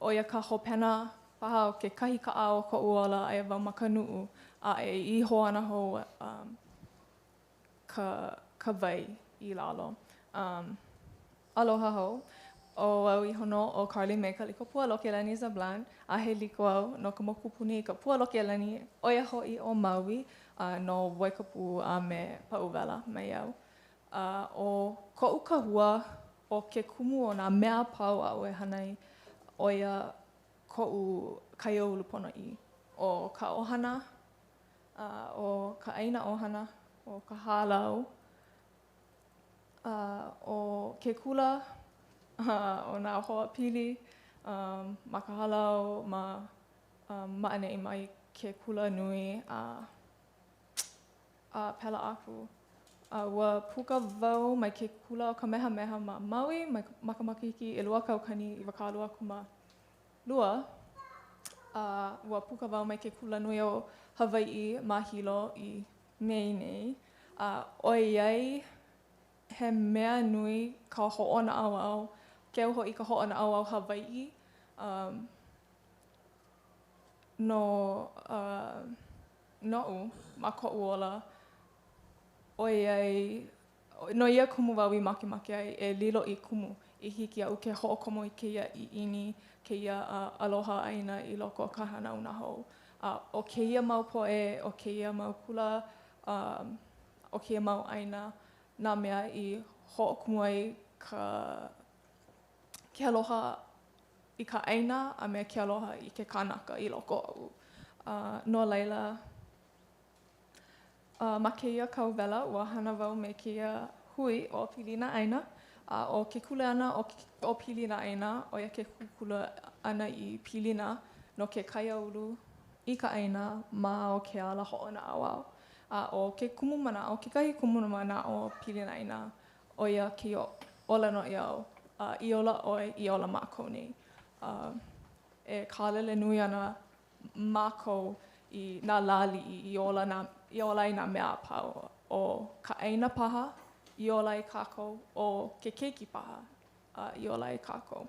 oia ka hopena paha o ke kahi ka ao ko'u ola e wau maka nu'u a e iho ana hou ka wai I lalo. Aloha hou. O au I hono o Carly me ka liko pualokelani Zablan a he liko au no ka mokupuni ka pualokelani oia ho'i o Maui no Waikapu a me Pauwela mai au. O ko'u kahua o ke kumu o nā mea pau a oe hanai oia ko'u kaiō lupona'i o ka ohana, o ka aina ohana, o ka hālau, o ke kula, o nā hoa pili, ma ka halau, ma ma'ane'i mai ke kula nui a pela aku. Ua puka wau mai ke kula o ka meha ma Maui, mai makamakiki e lua kaukani I wakalua kuma lua. Ua puka wau mai ke kula nui o Hawaiʻi ma Hilo I mei nei. Oiai he mea nui ka ho'ona au keu ho'i ka ho'ona au Hawaiʻi no no'u ma ko'u ola oiai no ia kumu wau I makemake ai e lilo I kumu I hiki au ke ho'okomo I keia i'ini, keia aloha aina I loko o ka hana una hou. O keia mau po'e, o keia mau kula, o keia mau aina, nā mea I ho'okumu ai ke aloha I ka aina a me ke aloha I ke kānaka I loko a'u. No laila, ma keia kauwela, ua hana wau me keia hui o pilina aina. O ke kuleana o pilina aina, o ia ke kukula ana I pilina no ke kaiaulu I ka aina ma o ke ala ho'ona awau. O ke kumu mana, o ke kahi kumu mana o pilina aina, o ia ke ola no iau, I ola oi, I ola mākou nei. E kālele nui ana mākou I nā lali I ola I nā mea pau. O ka aina paha, I ola I kākou, o ke keiki paha, I ola I kākou.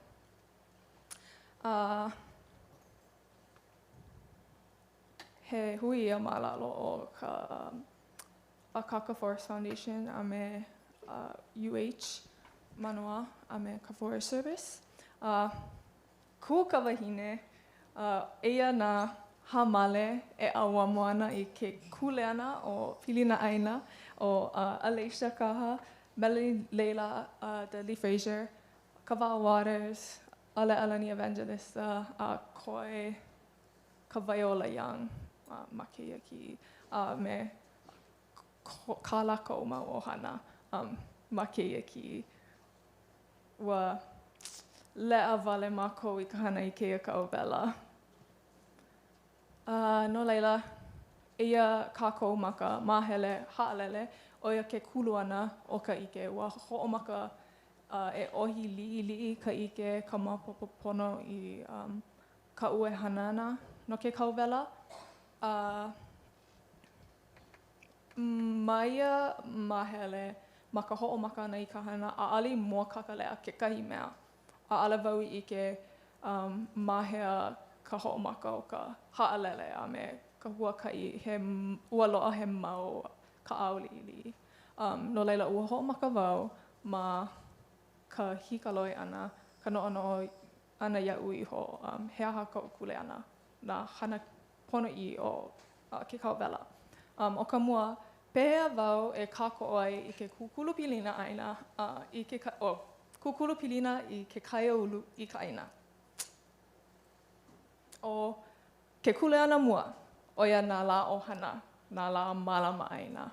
He hui ia mālalo o ka Akaka Forest Foundation a me UH Manoa a me ka Forest Service. Kua ka wahine, eia nā hamale e aua moana I ke kuleana o pilina aina o Alicia Kaha, Melanie Leila, Dudley Fraser, Kawao Waters, Ale Alani Evangelista, Koe, ka Viola Young, ma keia ki, me ka lako mau ohana, ma keia ki. Ua lea wale mākou I ka hana I keia kauwela. No leila, eia kākou maka māhele ha'alele, o ia ke kulu ana o ka ike. Ua ho'omaka e ohi li'i ka ike, ka mapopopono I ka ue hanana no ke kauwela. Maia māhele, ma ka ho'omaka ana I ka hana, a'ali mua kakalea kekahi mea. A'ala wau I ike mahea ka ho'omaka o ka ha'alele a me ka huaka'i he ua lo'a he mau ka a'oli'ili. No leila ua ho'omaka wau ma ka hikaloi ana, ka no'ono'o ana ia'u iho, he aha ka ukule ana, nā hana pono'i o ke kauwela. O ka mua, pehea wau e kāko'o ai I ke kukulu pilina aina, kukulu pilina I ke kaiaulu I ka aina. O ke kuleana mua, o ia nā lā ohana, nā lā malama aina.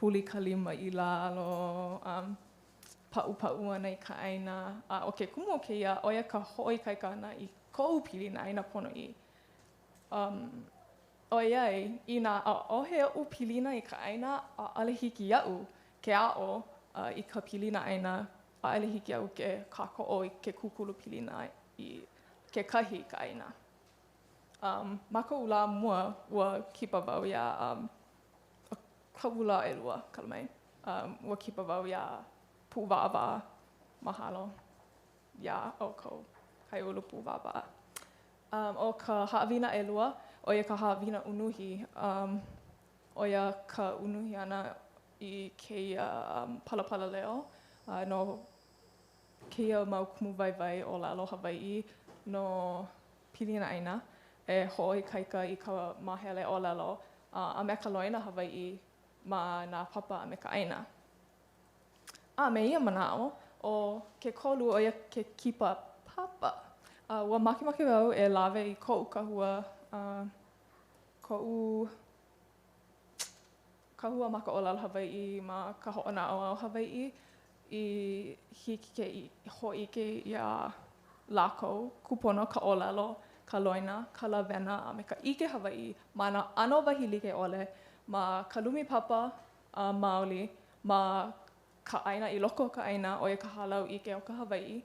Huli ka lima I lalo, pa'upa'u ana I ka aina. O ke kumu o keia, o ia ka ho'oikaika ana I ko'u pilina aina pono'i. O iai, I nā o'ohe o'u pilina I ka aina, a'ale hiki ia'u ke a'o I ka pilina aina, a'ale hiki ia'u ke kāko'o I ke kukulu pilina I ke kahi ka aina. Ma ko'u lā mua, ua kipa wau ia ko'u lā elua, kalamai. Ua kipa wau ia pu'uwa'awa'a, mahalo, ia o kou kaiulu pu'uwa'awa'a. O ka ha'awina elua, o ia ka ha'awina unuhi, o ia ka unuhi ana I keia palapala leo, no keia mau kumu waiwai o lalo Hawai'i no pilina aina, e ho'oikaika I ka mahele o lalo, a me ka loina Hawai'i ma nā papa a me ka aina. Me ia mana'o, o ke kolu o ia ke kipa papa. Ua makemake wau e lawe I ko'u kahua, ko'u kahua maka o lalo Hawai'i ma ka ho'ona'o o Hawai'i I hiki ke ho'ike ia lākou, kupono ka olelo, ka loina, ka lawena, a me ka ike Hawai'i ma nā ano wahi like ole ma ka lumi papa maoli, ma ka aina I loko o ka aina o ia ka halau ike o ka Hawai'i,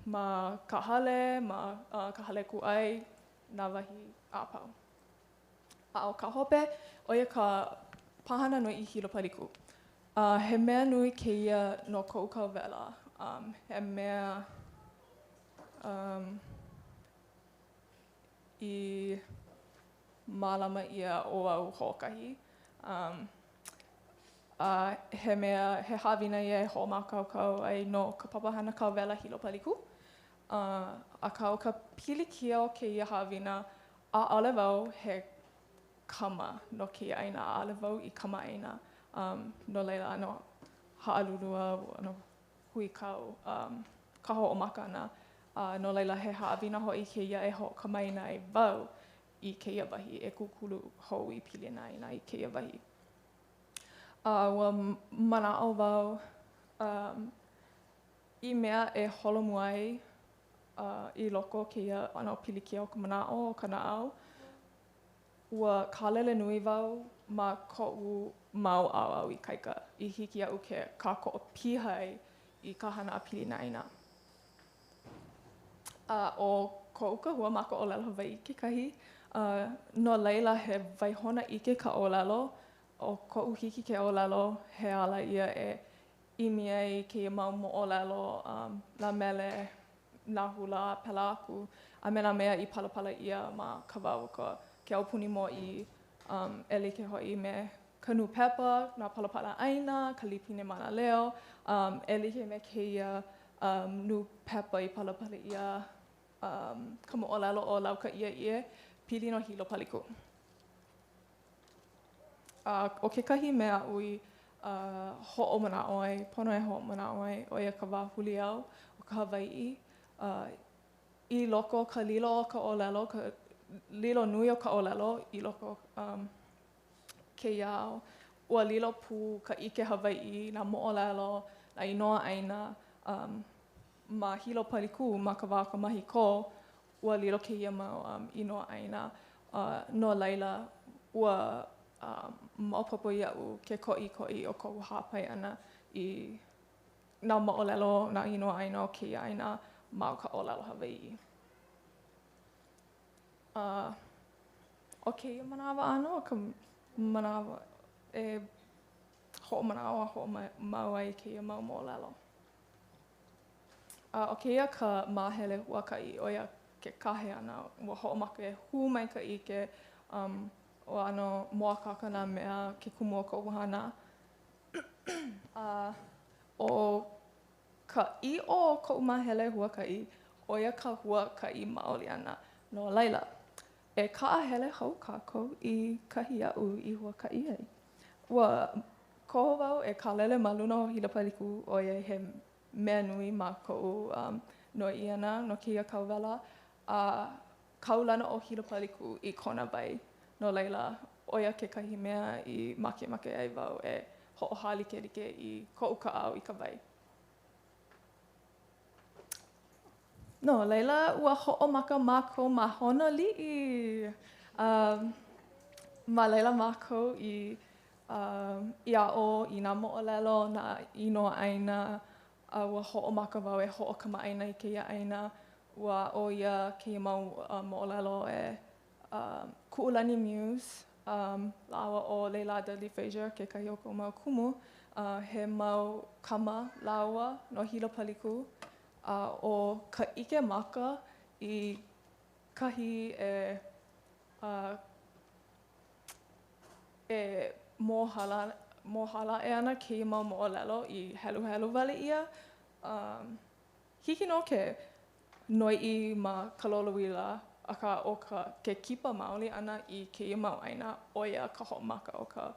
ma ka hale, ma ka hale ku'ai, nā wahi āpau. O ka hope, o ia ka pahana nui I Hilo paliku. He mea nui keia no ko'u kauwela. He mea I mālama ia o au ho'okahi. he mea, he hawina ia e ho'omakaukau ai no ka papahana kauwela Hilo paliku. A ka o ka pilikia o keia hawina a ale wau he kama no keia aina, a ale wau I kama aina. No leila ano ha'alulua, ano hui kau, ka ho'omaka ana. No leila he ha'awina ho'i keia e ho'okamaina ai wau I keia wahi, e kukulu hou I pilina ina I keia wahi. Ua mana'o wau I mea e holomu ai I loko keia ano pilikia o ka mana'o o ka na'au. Ua kālele nui wau ma ko'u mau au I kaika. I hiki a'u ke kāko'o pihai I ka hana a pilina ina. O ko'u kahua ma ka ʻōlelo Hawaiʻi kekahi. No leila he waihona ʻike ka ʻōlelo. O ko'u hiki ke ʻōlelo he ala ia e imi ai keia mau mo'olelo, nā mele, nā hula, pela aku. A me nā mea I palapala ia ma ka wau ke aupuni mo'i e like ho'i me ka nu pepa, nā palapala ʻaina, ka lipine mana leo. E like me keia nu pepa I palapala ia ka mo'olelo o lauka ia ie, pili no Hilo paliku. O kekahi mea ui ho'omana'o ai, pono e ho'omana'o ai, o ia ka wā huli au o ka Hawaiʻi. I loko ka lilo o ka ʻōlelo, ka lilo nui o ka ʻōlelo, I loko keia au. Ua lilo pū ka ʻike Hawaiʻi, nā mo'olelo, nā inoa ʻaina. Ma Hilo paliku, ma ka wā kamahiko, ua lilo keia mau inoa ʻaina. No laila, ua maopopo iaʻu ke koʻikoʻi o koʻu hāpai ʻana I nā mo'olelo, nā inoa ʻaina o keia ʻaina ma o ka ʻōlelo Hawaiʻi. O keia manawa ʻano, o ka manawa e hoʻomana'o a hoʻomau ai keia mau mo'olelo. O keia ka māhele huakaʻi, o ia ke kahe ʻana, ua hoʻomaka e hū maikaʻi ke o ano moakaka nā mea ke kumu o koʻu hana. O ka ʻiʻo o koʻu māhele huakaʻi, o ia ka huakaʻi maoli ʻana. No laila, e kaʻahele hou kākou I kahi aʻu I huakaʻi ai. Ua koho wau e kālele ma luna o Hilo paliku o ia he mea nui ma koʻu noʻi ʻana no keia kauwela. Kaulana o Hilo paliku I kona wai. No laila, o ia kekahi mea I makemake ai wau e hoʻohālikelike I koʻu kaʻau I ka wai. No laila, ua hoʻomaka mākou ma Honoliʻi. Ma laila mākou I aʻo I nā moʻolelo, nā inoa ʻaina. Ua hoʻomaka wau e hoʻokamaʻaina I keia ʻaina. Ua o ia keia mau moʻolelo e Kuʻulani Muse, lawa o Leila Dudley Frazier, kekahi o kou mau kumu. He mau kama lawa no Hilo paliku. O ka ʻike maka I kahi e mōhala e ana keia mau moʻolelo I heluhelu wale ia. Hiki no ke noiʻi ma ka lolowila, aka o ke kipa maoli ana I keia mau ʻaina, o ia ka hoʻomaka o ka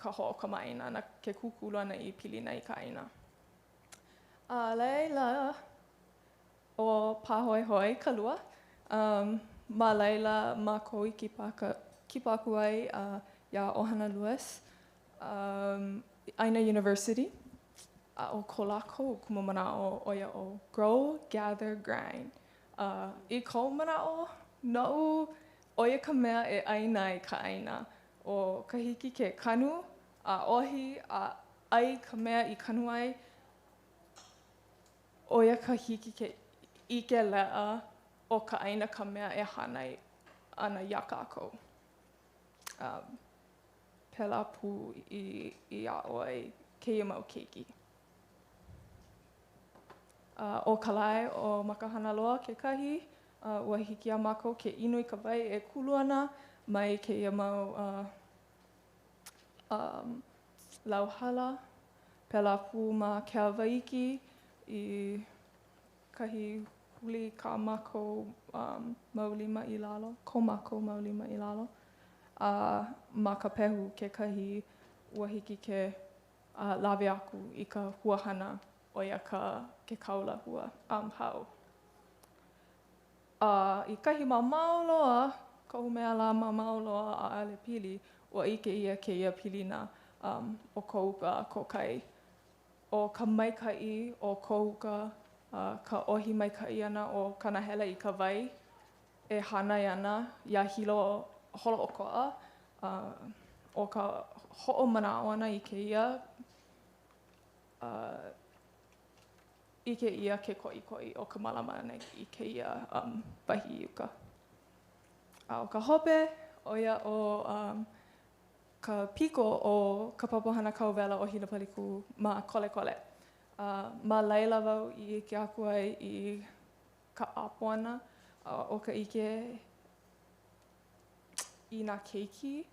hoʻokamaʻaina ana ke kūkulu ana I pilina I ka ʻaina. Laila, o pāhoihoi ka lua. Ma laila mākou I kipa aku ai ia Ohana Lewis, Aina University. O ko lākou kuma manaʻo o ia o Grow, Gather, Grind. I kou manaʻo, noʻu o ia ka mea e ʻaina ai ka ʻaina. O ka hiki ke kanu, a ohi, a ai ka mea I kanu ai, o ia ka hiki ke ʻike leʻa o ka ʻaina ka mea e hana ana ia kākou. Pela pū I aʻo ai keia mau keiki. O ka lae o makahana loa kekahi, ua hiki a mākou ke inu I ka wai e kulu ana mai keia mau lauhala, pela pu ma ke Hawaiʻi I kahi huli ka mako maulima I lalo, ko mako maulima I lalo. Ma ka pehu kekahi ua hiki ke lawe aku I ka huahana o ia ke kaula hua hau. I kahi mamao loa, kohu mea la mamao loa ʻaʻale pili, ua ʻike ia kēia pilina o kou kokai. O ka maikaʻi o kou ka ʻohi maikaʻi ʻana o Kanahele I ka wai, e hānai ana iā Hilo holoʻokoʻa, o ka hoʻomanaʻo ʻana I kēia, ʻike ia ke koʻikoʻi o ka malama ʻana I kēia wahi iuka. O ka hope, o ia o ka piko o ka papahanā kauwela o Hinapaliku ma kolekole. Ma laila wau I ʻike aku ai I ka apo ʻana o ka ʻike I nā keiki.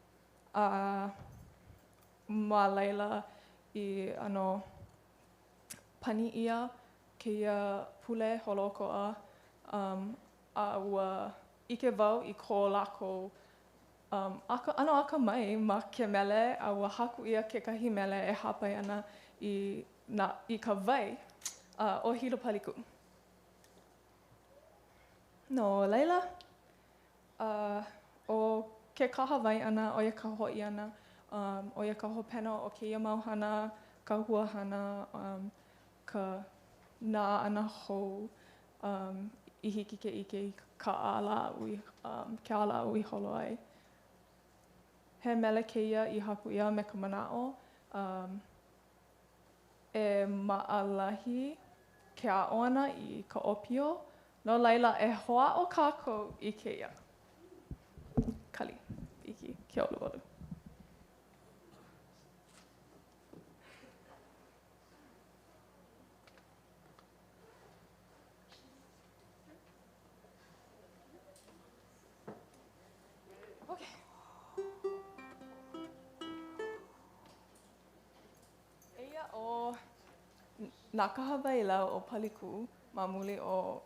Ma laila I pani ʻia kēia pule holoʻokoʻa a ua ʻike wau I ko lākou ano akamai ma ke mele a ua haku ia kekahi mele e hapai ana I ka wai o Hinapaliku. No laila, o ke kaha wai ʻana o ia ka hoʻi ʻana, o ia ka hopena o kēia mau hana, ka huahana, ka nā ʻana hou I hiki ke ʻike I ka ʻālāʻui, ke ʻālāʻui holo ai. He mele kēia I haku ia me ka manaʻo, e maʻalahi ke aʻo ʻana I ka ʻopio, no laila e hoʻaʻo kākou I kēia. Kali, iki, ke ʻoluʻolu. O nā kaha wai lau o Paliku ma muli o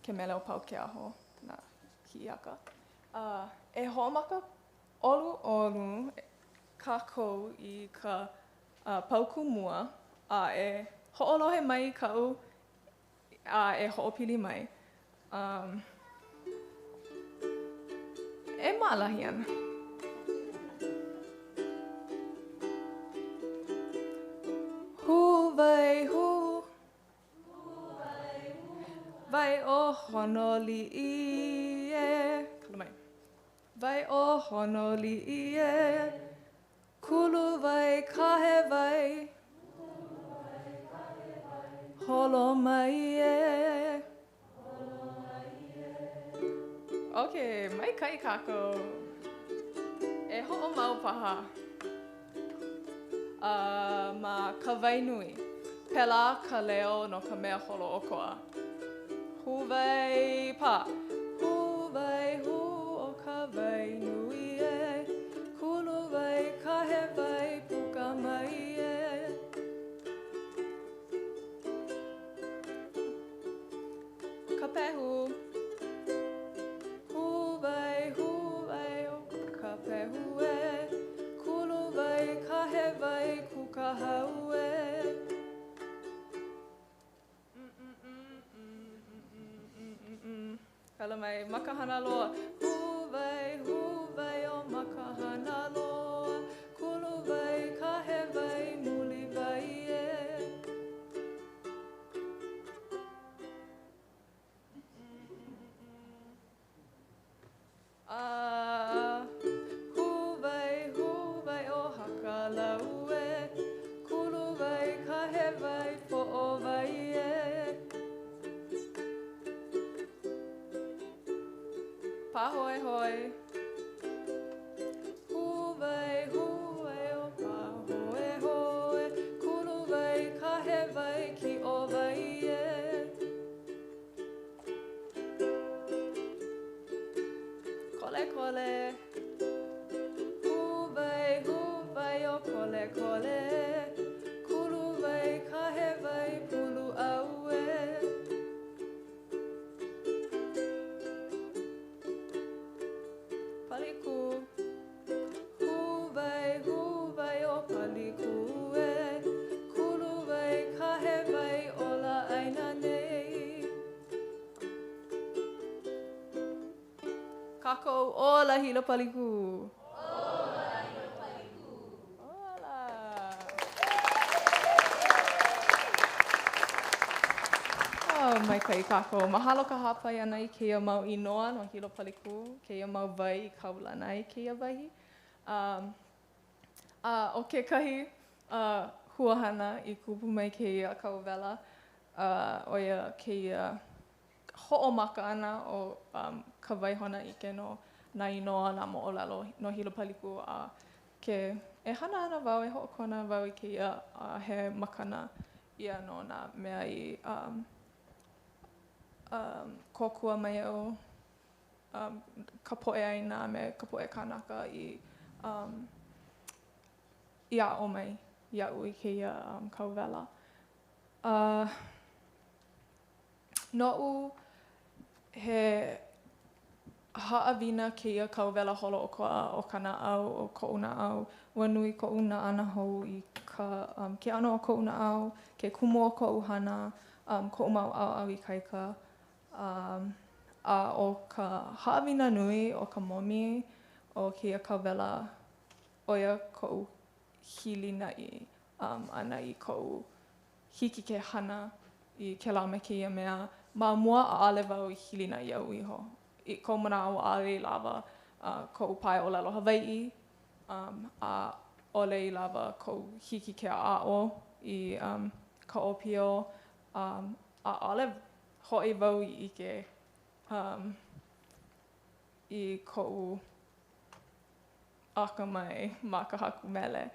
ke mele o pau ke aho nā kiaka. E hoʻomaka ʻoluʻolu kākou I ka pauku mua a e hoʻolohe mai kau a e hoʻopili mai. E maʻalahi ana. Vai hu, vai o Honolii e. Kala mai. Vai o Honolii e, kulu vai kahe vai, holo mai e. Okay, mai kai kākou. E hoʻo mau paha. Ma ka wai nui. Pela ka leo no ka mea holoʻokoʻa. Huwai pa. Huwai hu o ka wai nui e. Kulu wai kahe wai puka mai e. Ka pehu. Huwai o ka pehu e. Kulu wai kahe wai kuka hau e. Kala mai, makahana loa. Huwai o makahana loa. Kulu wai kahe wai muli wai e. Huwai o hakalau e. Kulu wai kahe wai poʻo wai e. Pahoe hoi. Huwai o pahoe hoi. Kulu wai kahe wai ki o wai e. Kole kole. Huwai o kole kole Kākou ola hilo paliku. Oh, mai kai kākou. Mahalo ka hapai ana i keia mau inoa no hilo paliku, keia mau vai i kaulana i keia wahi. O kekahi huahana i kupu mai keia kauwela, oia keia ho'omaka ana o ka waihona ike no nā inoa nā mo'olelo no hilo paliku ke e hana ana wau e ho'okona wau i keia he makana ia no nā mea i kōkua mai o ka po'e aina me ka po'e kānaka i a'o mai ia'u i keia kauwela. No'u he ha'awina keia kauwela holo o kana au o ko'u na'au. Ua nui ko'u na'ana hou i ke ano o ko'u na'au, ke kumu o ko'u hana, ko'u mau au i kaika. A o ka ha'awina nui o ka momi o keia kauwela, oia ko'u hili na'i ana i ko'u hiki ke hana i ke lau me keia mea. Ma mua a'ale wau i hili na'i au iho. I ko mana'o a'ale i lava ko'u pae olelo Hawai'i, a ole i lava ko'u hiki ke a'o i ka opio, a'ale ho'i wau i ike i ko'u akamai ma ka haku mele.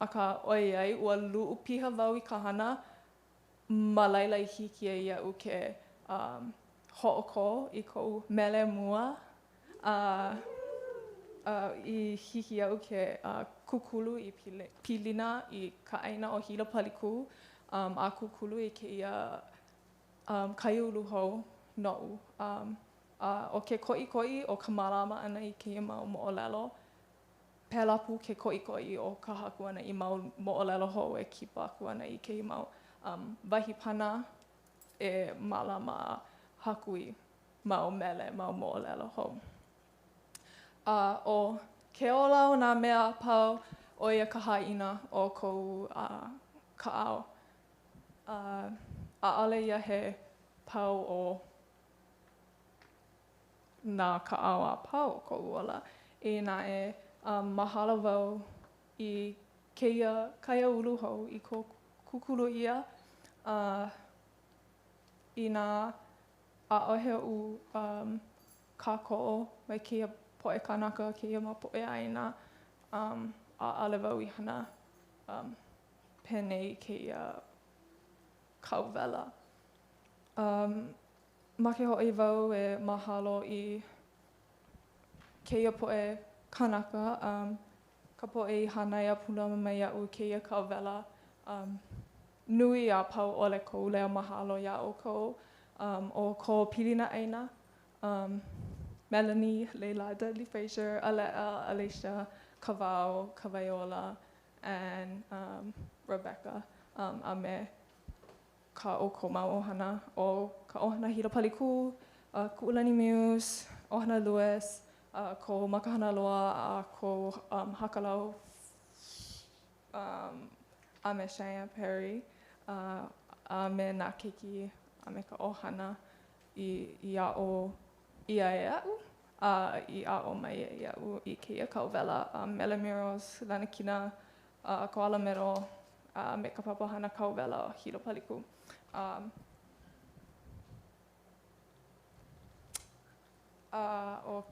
Aka oi ai, ua lu'u piha wau i ka hana, ma laila i hiki ai ia'u ke ho'oko i ko'u mele mua. I hiki ia'u ke kukulu i pilina i ka ʻaina o hilo paliku, a kukulu i keia kaiulu hou no'u. O ke koʻikoʻi o ka mālama ʻana i keia mau mo'olelo, pēlā pu ke koʻikoʻi o ka haku ʻana i mau mo'olelo hou e kipa aku ana i keia mau wahi pana e mālama haku i mau mele, mau mo'olelo hou. O ke ola o nā mea pau o ia ka hāina o kou ka'ao. ʻAʻale ia he pau o nā ka'ao a pau o ko'u ola. E naʻe, mahalo wau i keia kaiāulu hou i ko kukulu ʻia i nā ʻaʻohe oʻu kāko'o mai keia poʻe kānaka, keia mau poʻe ʻaina, ʻaʻale wau i hana penei keia kauwela. Ma ke hoʻi wau e mahalo i keia poʻe kānaka, ka poʻe i hana ia puna mai iaʻu keia kauwela. Nui a pau ʻole kou lea mahalo iaʻu kou o ko pilina ʻaina. Melanie, Leila, Dudley Fraser, Alea, Alicia, Kawao, Kawaiola, and Rebecca. A me ka o ko mau ohana o ka ohana hilo paliku, Ku'ulani Muse, ohana Lewis, ko makahana loa a ko hakalau a me Cheyenne Perry, a me nā keiki, a me ka ohana i a'o ia e a'u, i a'o mai e a'u i keia kauwela. Melamuros, Lanakina, ko Alamero, me ka papahana kauwela hilo paliku. O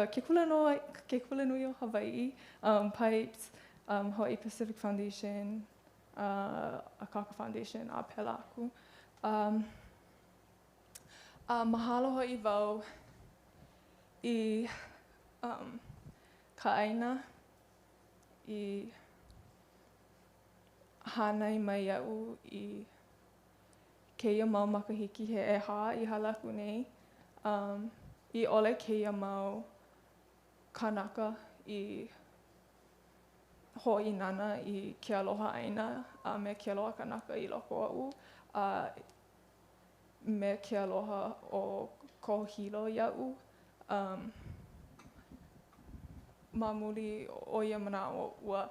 ke kulanui o Hawaiʻi, PIPES, Hawaii Pacific Foundation, Akaka Foundation, a pēlā aku. Mahalo hoʻi wau i ka ʻaina i hānai mai iaʻu i keia mau makahiki he ʻehā i halaku nei. I ʻole keia mau kānaka i hoʻinana i ke aloha ʻaina a me ke aloha kānaka i loko aʻu. Me ke aloha o ko Hilo ia'u. Ma muli o ia manaʻo ua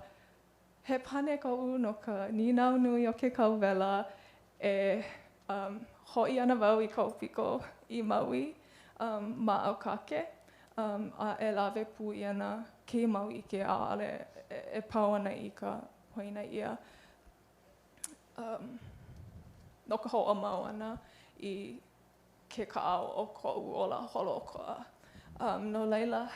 he pane koʻu no ka ninau nui o ke kauwela e hoʻi ana wau I kou piko I Maui ma ʻaukake a e lawe pū I ana ke mau ʻike ʻaʻale e pau ana I ka hoina ʻia. No ka hoʻomau ana I ke kaʻao o koʻu ola holoʻokoʻa. No laila,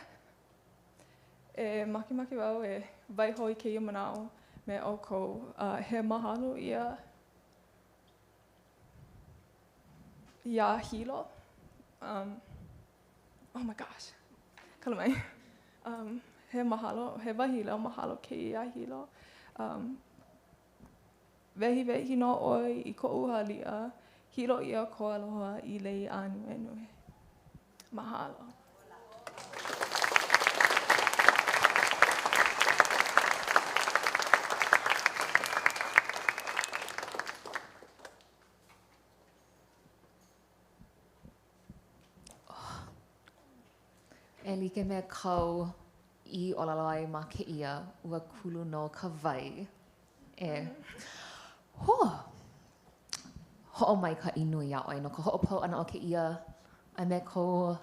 e makemake wau e waiho I kēia manaʻo me ʻoukou he mahalo ʻia iā Hilo. Oh my gosh, kala mai. He mahalo, he wahila mahalo kēia iā Hilo. Wehi no ʻoe I koʻu haliʻa, Hilo ʻia ko aloha I lei ānuenue. Mahalo. E like me kau I olalai ma keia ua kulu no ka wai. E hoʻomaikaʻi nui aʻoe no ka hoʻopau ʻana o keia a me kou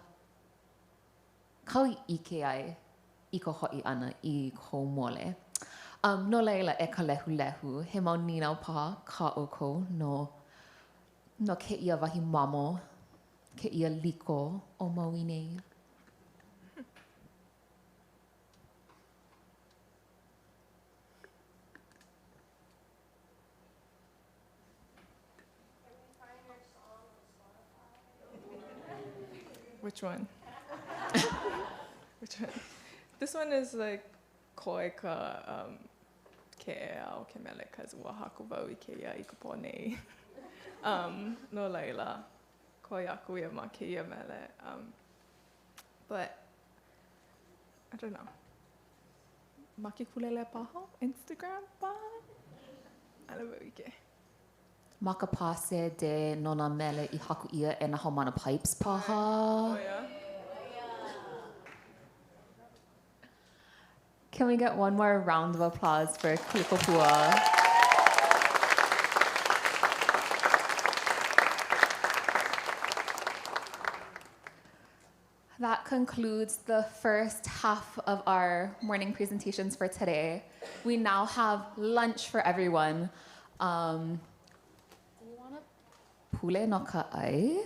kau ʻike ai I ka hoʻi ʻana I kou mole. No laila e ka lehulehu, he mau ninau paha ka ʻoukou no keia wahi mamo, keia liko o maui nei. Which one? Which one? This one is like koi ka ke ea o ke mele cause ua haku wau I keia I ka pōnei. No laila, koi aku ia ma keia mele. But I don't know. Maki kulele paha? Instagram paha? I love it. Maka pase de nona mele I haku ia e na haumana pipes paha. Oh yeah? Can we get one more round of applause for Kulikopua? That concludes the first half of our morning presentations for today. We now have lunch for everyone. Pule no ka ai.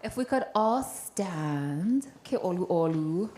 If we could all stand, ke olu olu.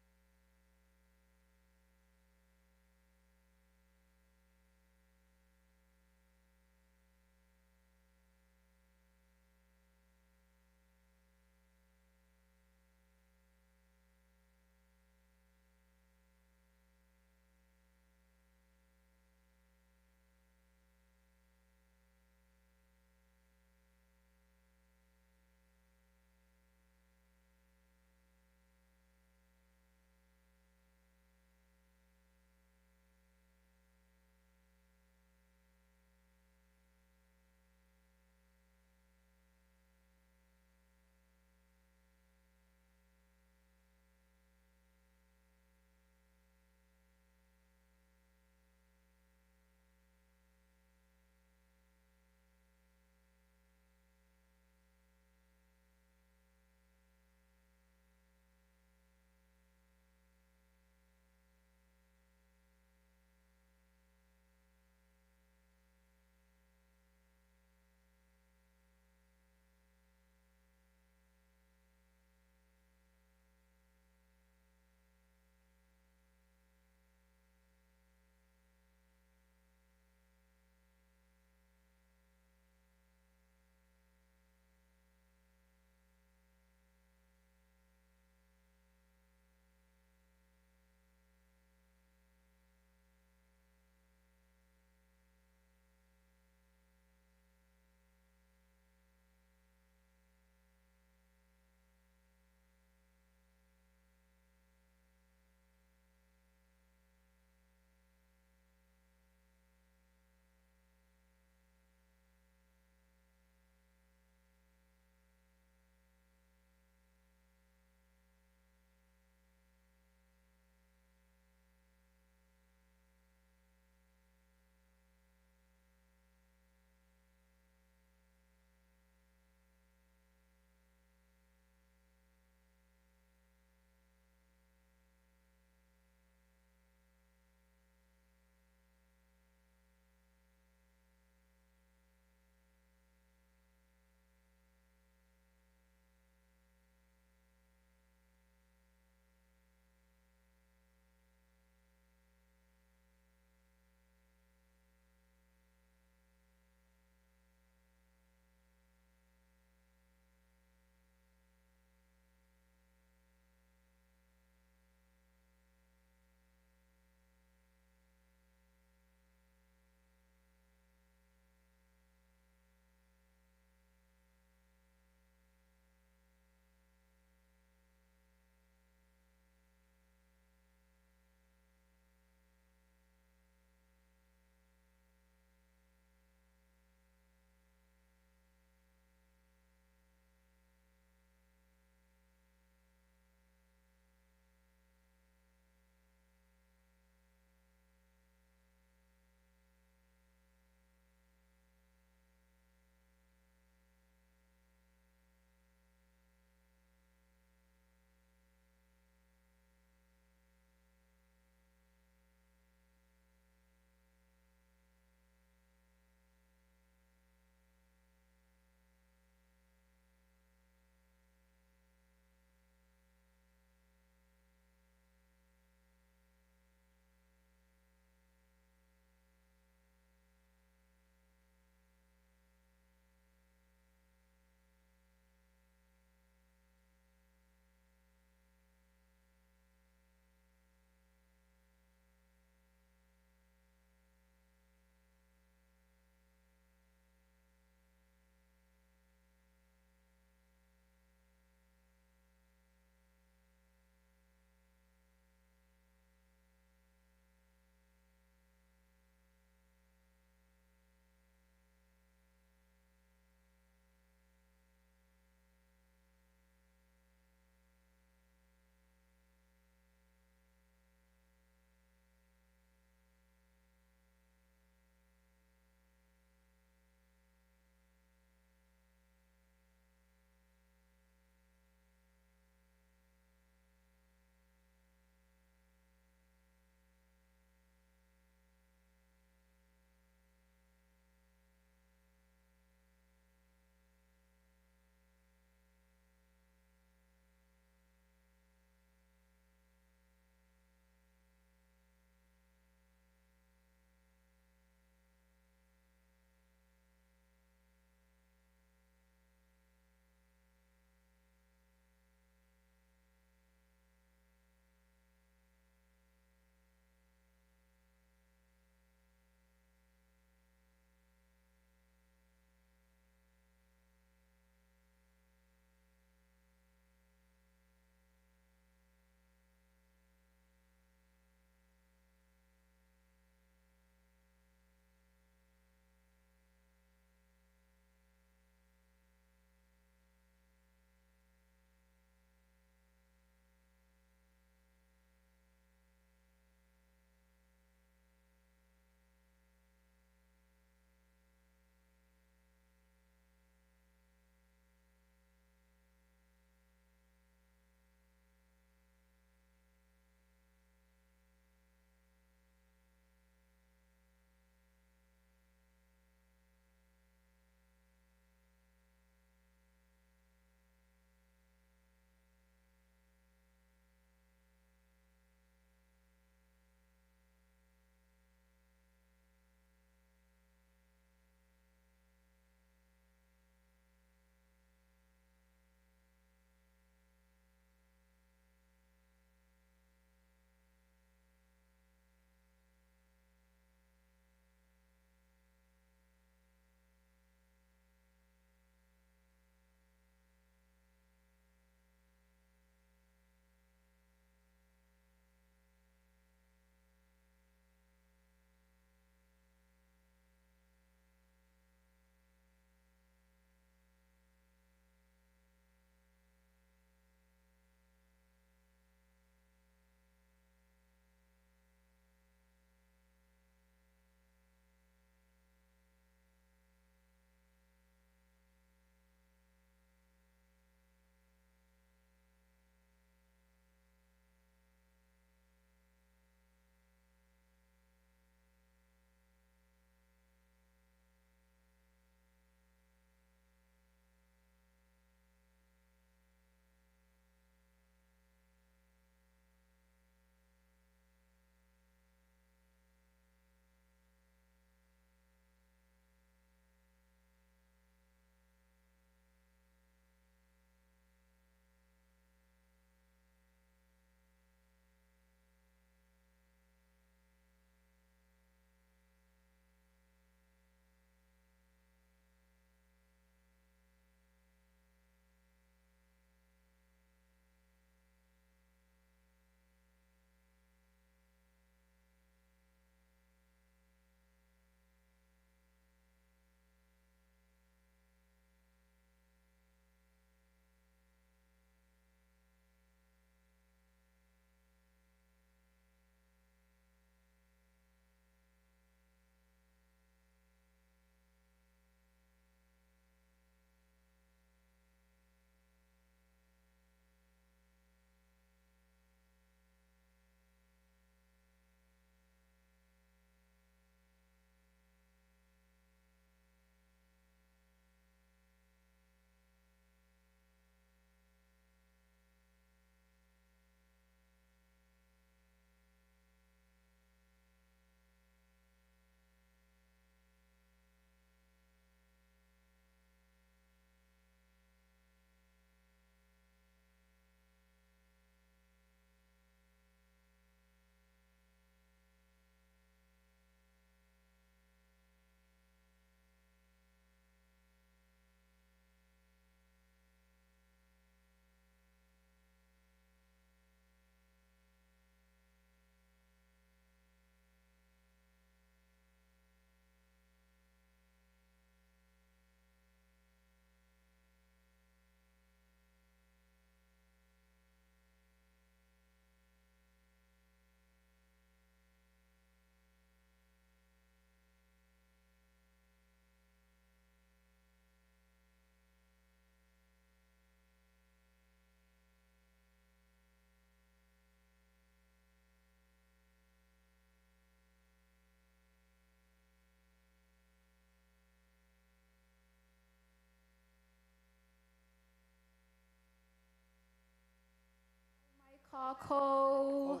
Kako.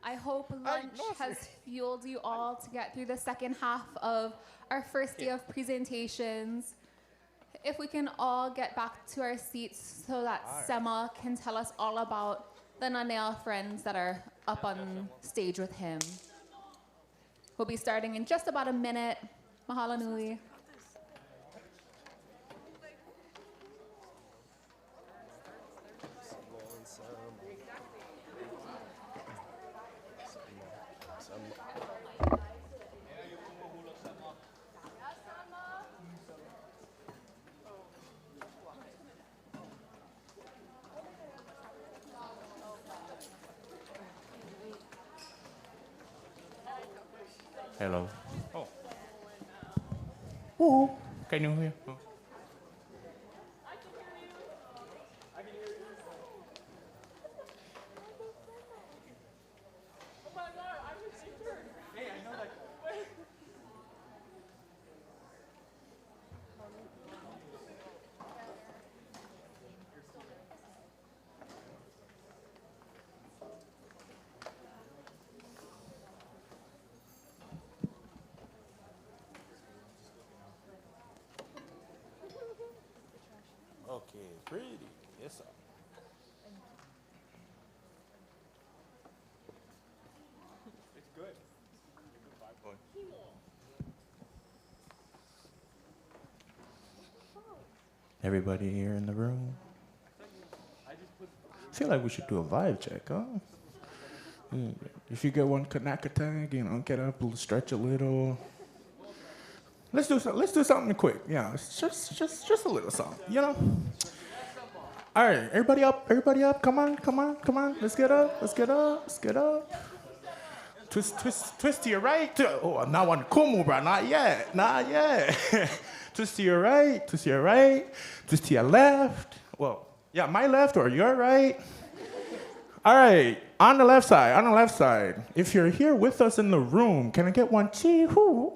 I hope lunch has fueled you all to get through the second half of our first day of presentations. If we can all get back to our seats so that Sema can tell us all about the Nanea friends that are up on stage with him. We'll be starting in just about a minute. Mahalo nui. Hello. Oh. Ooh. Can you hear? Oh. Okay, pretty. Yes, sir. It's good. Everybody here in the room? I feel like we should do a vibe check, huh? If you get one Kanaka tag, get up, stretch a little. Let's do something quick. Yeah, it's just a little something, All right, everybody up. Come on. Let's get up. Twist to your right. Oh, I'm not one kumu, bro. Not yet. Twist to your right. Twist to your left. Well, yeah, my left or your right. All right, on the left side. If you're here with us in the room, can I get one chee-hoo?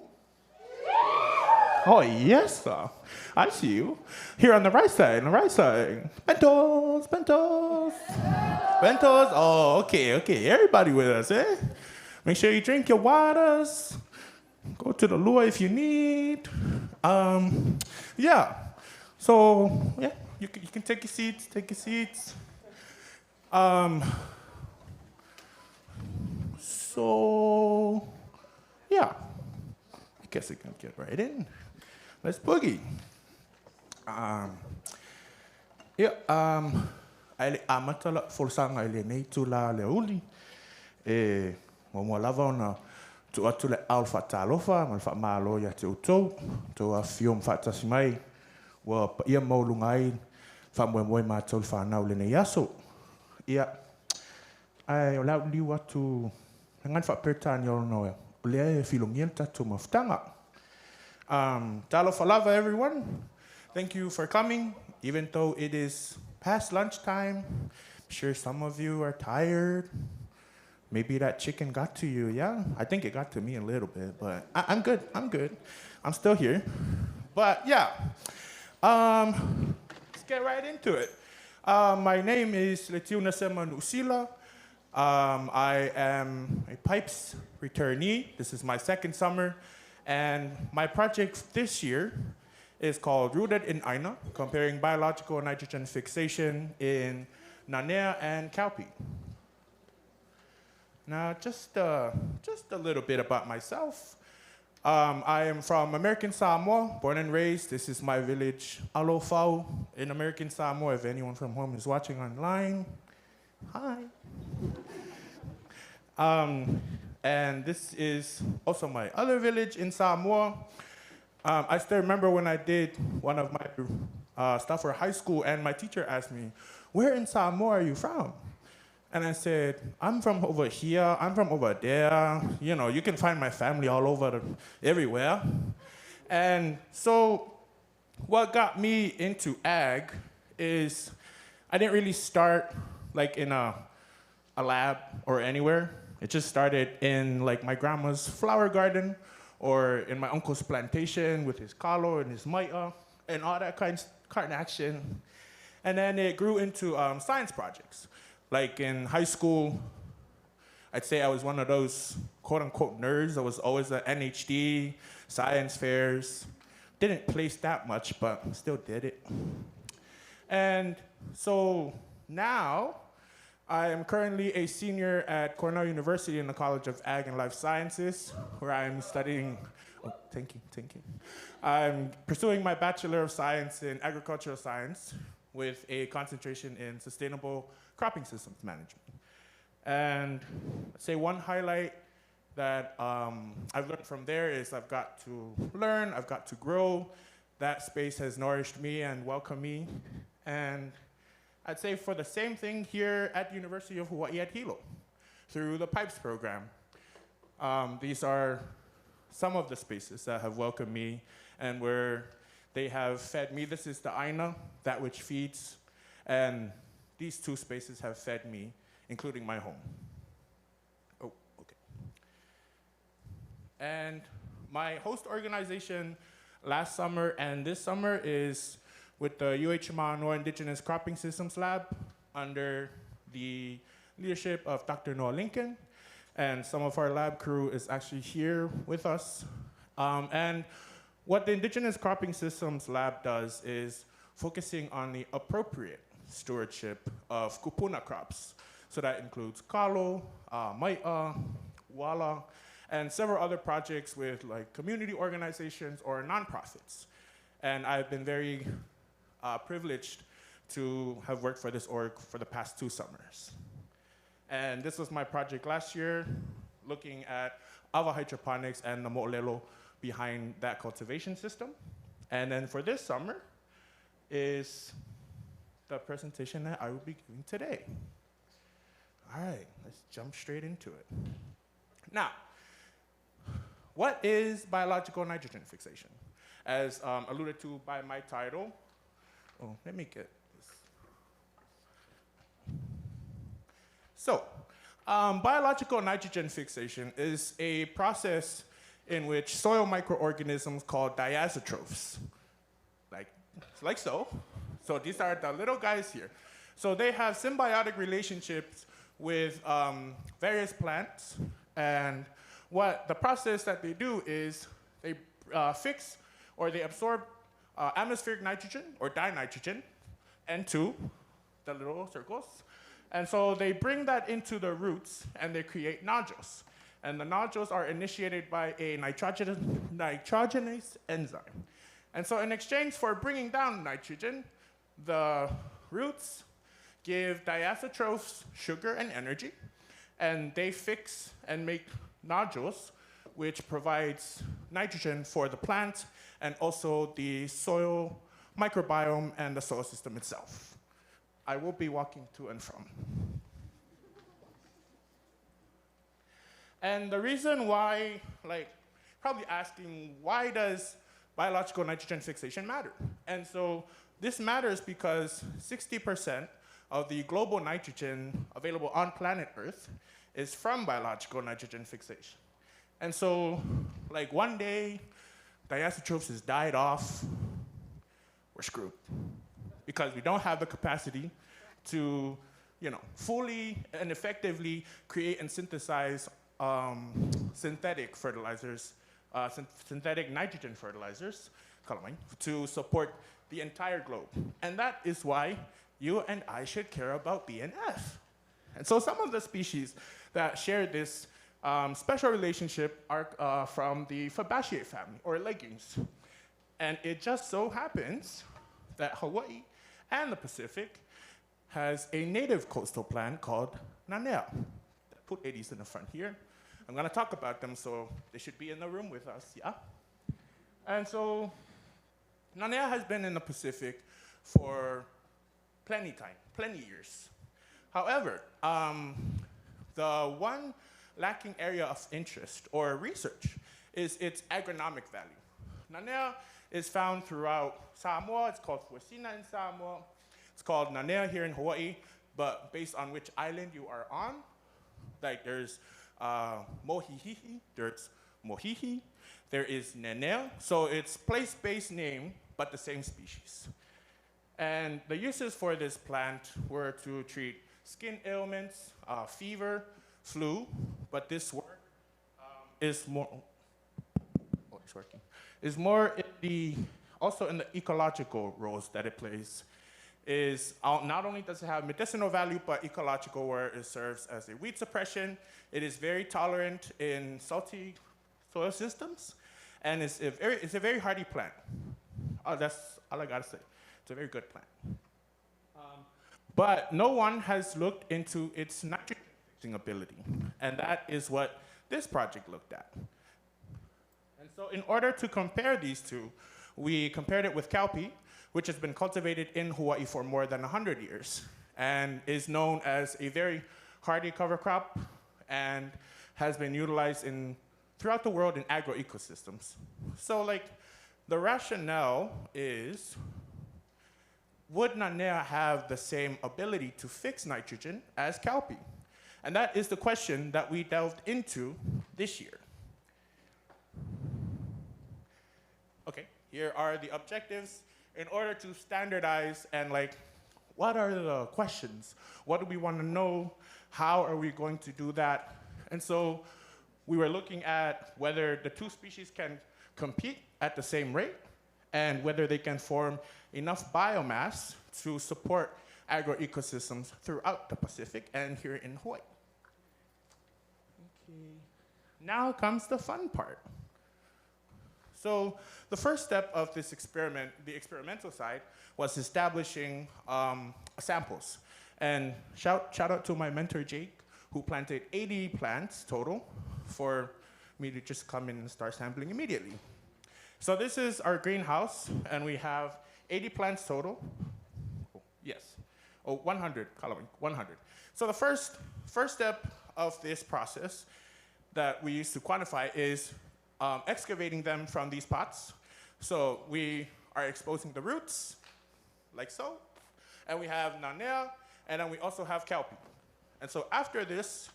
Oh, yes, sir. I see you. Here on the right side. Bentos. Oh, okay. Everybody with us, eh? Make sure you drink your waters. Go to the lure if you need. Yeah. So, yeah, you can take your seats. So, yeah. I guess I can get right in. Let's boogie. Amatala forsanga ile nei tula le uli. Mo lava ona tu atu le alfa talofa mal fa malo ya te utou to a fiom fata simai wa ia mo lungai fa mo ma tol fa na le nei yaso. Ia ai ola li watu ngan fa pertan yo no le filongienta tu maftanga. Talofa lava, everyone. Thank you for coming, even though it is past lunchtime. I'm sure some of you are tired. Maybe that chicken got to you, yeah? I think it got to me a little bit, but I'm good. I'm still here. But yeah, let's get right into it. My name is Letiuna Sema Nusila. I am a PIPES returnee. This is my second summer. And my project this year is called Rooted in Aina, comparing biological nitrogen fixation in Nanea and Kaupi. Now, just a little bit about myself. I am from American Samoa, born and raised. This is my village, Alofau, in American Samoa. If anyone from home is watching online, hi. And this is also my other village in Samoa. I still remember when I did one of my stuff for high school, and my teacher asked me, "Where in Samoa are you from?" And I said, "I'm from over here, I'm from over there. You can find my family all over, everywhere." And so what got me into ag is I didn't really start like in a lab or anywhere. It just started in like my grandma's flower garden or in my uncle's plantation with his kalo and his maia and all that kind of action. And then it grew into science projects. Like in high school, I'd say I was one of those quote-unquote nerds. I was always at NHD, science fairs. Didn't place that much, but still did it. And so now, I am currently a senior at Cornell University in the College of Ag and Life Sciences, where I'm studying, thank you. I'm pursuing my Bachelor of Science in Agricultural Science with a concentration in Sustainable Cropping Systems Management. And I'd say one highlight that I've learned from there is I've got to learn, I've got to grow. That space has nourished me and welcomed me. And I'd say for the same thing here at the University of Hawaii at Hilo through the PIPES program. These are some of the spaces that have welcomed me and where they have fed me. This is the Aina, that which feeds, and these two spaces have fed me, including my home. Oh, okay. And my host organization last summer and this summer is with the UH Noa Indigenous Cropping Systems Lab under the leadership of Dr. Noah Lincoln. And some of our lab crew is actually here with us. And what the Indigenous Cropping Systems Lab does is focusing on the appropriate stewardship of kupuna crops. So that includes kalo, mai'a, wala, and several other projects with like community organizations or nonprofits. And I've been very privileged to have worked for this org for the past 2 summers. And this was my project last year, looking at awa hydroponics and the mo'olelo behind that cultivation system. And then for this summer is the presentation that I will be giving today. All right, let's jump straight into it. Now, what is biological nitrogen fixation? As alluded to by my title, let me get this. So, biological nitrogen fixation is a process in which soil microorganisms called diazotrophs, like so. So these are the little guys here. So they have symbiotic relationships with various plants, and what the process that they do is they fix or they absorb atmospheric nitrogen or dinitrogen, N2, the little circles. And so they bring that into the roots and they create nodules. And the nodules are initiated by a nitrogenase enzyme. And so in exchange for bringing down nitrogen, the roots give diazotrophs sugar and energy, and they fix and make nodules, which provides nitrogen for the plant and also the soil microbiome and the soil system itself. I will be walking to and from. And the reason why, probably asking, why does biological nitrogen fixation matter? And so this matters because 60% of the global nitrogen available on planet Earth is from biological nitrogen fixation. And so, one day, diazotrophs has died off, we're screwed. Because we don't have the capacity to, fully and effectively create and synthesize synthetic fertilizers, synthetic nitrogen fertilizers, to support the entire globe. And that is why you and I should care about BNF. And so some of the species that share this special relationship are from the Fabaceae family, or legumes. And it just so happens that Hawaii and the Pacific has a native coastal plant called nanea. Put ladies in the front here. I'm gonna talk about them, so they should be in the room with us, yeah? And so nanea has been in the Pacific for plenty years. However, the one lacking area of interest or research is its agronomic value. Nanea is found throughout Samoa. It's called Fuesina in Samoa. It's called nanea here in Hawaii, but based on which island you are on, there's Mohihihi, there's Mohihi, there is Nenea. So it's place-based name, but the same species. And the uses for this plant were to treat skin ailments, fever, flu, but this work is more, oh, it's working, is more in the, also in the ecological roles that it plays. Is not only does it have medicinal value, but ecological, where it serves as a weed suppression. It is very tolerant in salty soil systems, and it's a very hardy plant. That's all I gotta say. It's a very good plant. But no one has looked into its nitrogen fixing ability, and that is what this project looked at. And so in order to compare these two, we compared it with cowpea, which has been cultivated in Hawaii for more than 100 years and is known as a very hardy cover crop and has been utilized throughout the world in agro-ecosystems. So like the rationale is, would nanea have the same ability to fix nitrogen as cowpea? And that is the question that we delved into this year. Okay, here are the objectives. In order to standardize and like, what are the questions? What do we want to know? How are we going to do that? And so we were looking at whether the two species can compete at the same rate and whether they can form enough biomass to support agro-ecosystems throughout the Pacific and here in Hawaii. Okay. Now comes the fun part. So the first step of this experiment, the experimental side, was establishing samples. And shout out to my mentor, Jake, who planted 80 plants total for me to just come in and start sampling immediately. So this is our greenhouse, and we have 80 plants total. Oh, yes. Oh, 100, coloring, 100. So the first step of this process that we use to quantify is excavating them from these pots. So we are exposing the roots, like so, and we have nanea, and then we also have cowpea. And so after this,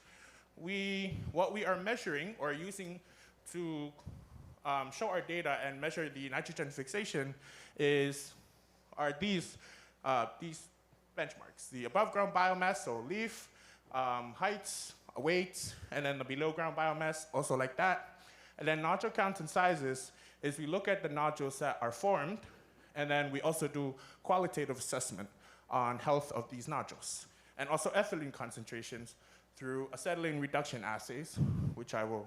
what we are measuring or using to show our data and measure the nitrogen fixation are these benchmarks. The above ground biomass, so leaf, heights, weight, and then the below ground biomass, also like that. And then nodule counts and sizes is we look at the nodules that are formed, and then we also do qualitative assessment on health of these nodules. And also ethylene concentrations through acetylene reduction assays, which I will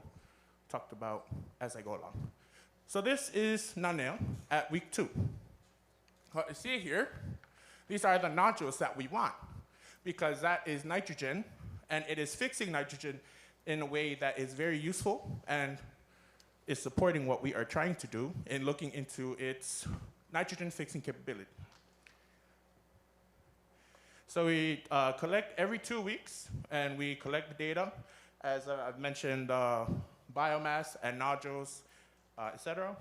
talk about as I go along. So this is nanea at week 2. What you see here, these are the nodules that we want, because that is nitrogen, and it is fixing nitrogen in a way that is very useful and is supporting what we are trying to do in looking into its nitrogen fixing capability. So we collect every 2 weeks, and we collect the data, as I've mentioned, biomass and nodules, etc.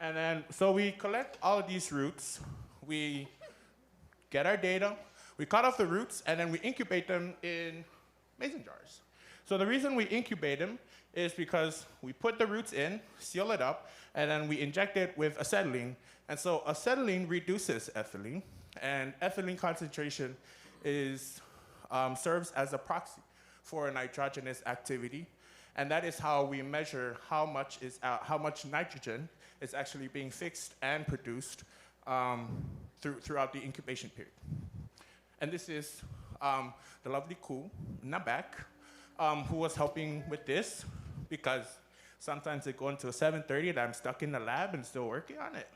And then, so we collect all of these roots, we get our data, we cut off the roots, and then we incubate them in mason jars. So the reason we incubate them is because we put the roots in, seal it up, and then we inject it with acetylene. And so acetylene reduces ethylene, and ethylene concentration serves as a proxy for nitrogenous activity. And that is how we measure how much nitrogen is actually being fixed and produced throughout the incubation period. And this is the lovely Ku in the back, who was helping with this, because sometimes they go until 7:30 and I'm stuck in the lab and still working on it.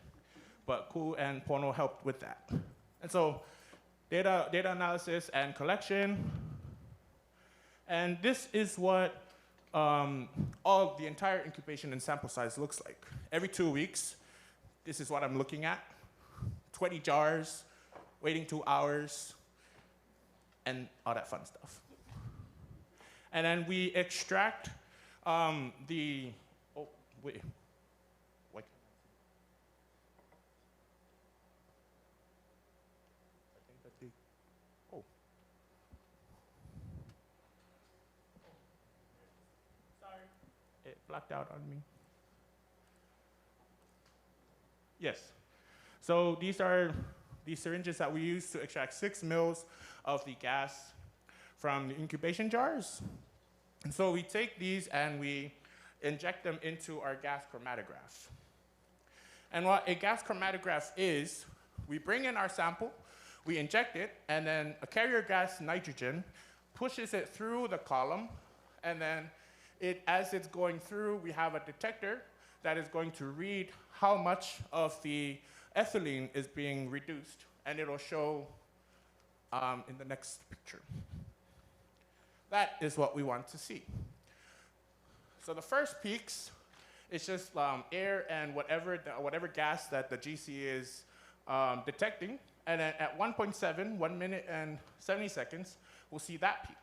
But Ku and Pono helped with that. And so data analysis and collection. And this is what the entire incubation and sample size looks like. Every 2 weeks, this is what I'm looking at. 20 jars, waiting 2 hours, and all that fun stuff. And then we extract I think that sorry, it blacked out on me. Yes, so these are these syringes that we use to extract 6 mils of the gas from the incubation jars. And so we take these and we inject them into our gas chromatograph. And what a gas chromatograph is, we bring in our sample, we inject it, and then a carrier gas nitrogen pushes it through the column, and then as it's going through, we have a detector that is going to read how much of the ethylene is being reduced, and it'll show in the next picture. That is what we want to see. So the first peaks is just air and whatever gas that the GC is detecting. And then at 1.7, 1 minute and 70 seconds, we'll see that peak.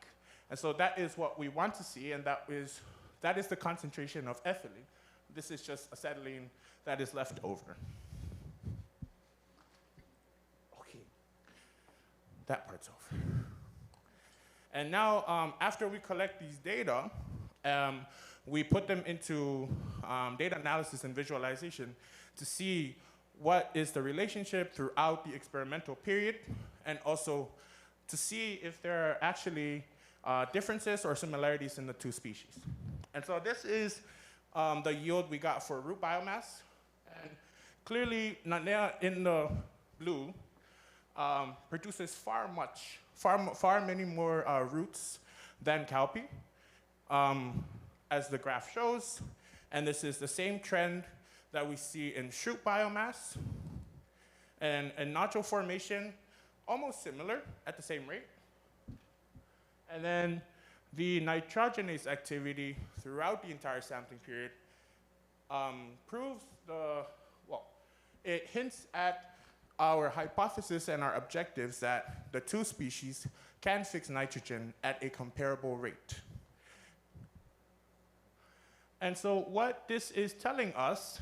And so that is what we want to see, and that is the concentration of ethylene. This is just acetylene that is left over. Okay, that part's over. And now, after we collect these data, we put them into data analysis and visualization to see what is the relationship throughout the experimental period, and also to see if there are actually differences or similarities in the two species. And so this is the yield we got for root biomass. And clearly, Nanea in the blue produces far many more roots than Calpi, as the graph shows. And this is the same trend that we see in shoot biomass. And in nodule formation, almost similar at the same rate. And then the nitrogenase activity throughout the entire sampling period proves it hints at our hypothesis and our objectives that the two species can fix nitrogen at a comparable rate. And so what this is telling us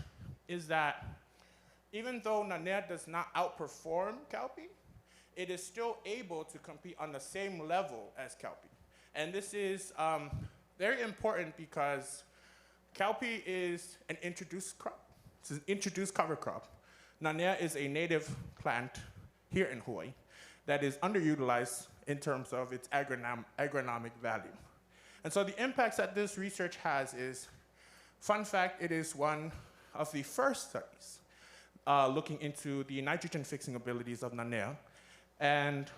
is that even though Nanea does not outperform Calpi, it is still able to compete on the same level as Calpi. And this is very important because Calpi is an introduced crop. It's an introduced cover crop. Nanea is a native plant here in Hawaii that is underutilized in terms of its agronomic value. And so the impacts that this research has is, fun fact, it is one of the first studies looking into the nitrogen fixing abilities of Nanea. And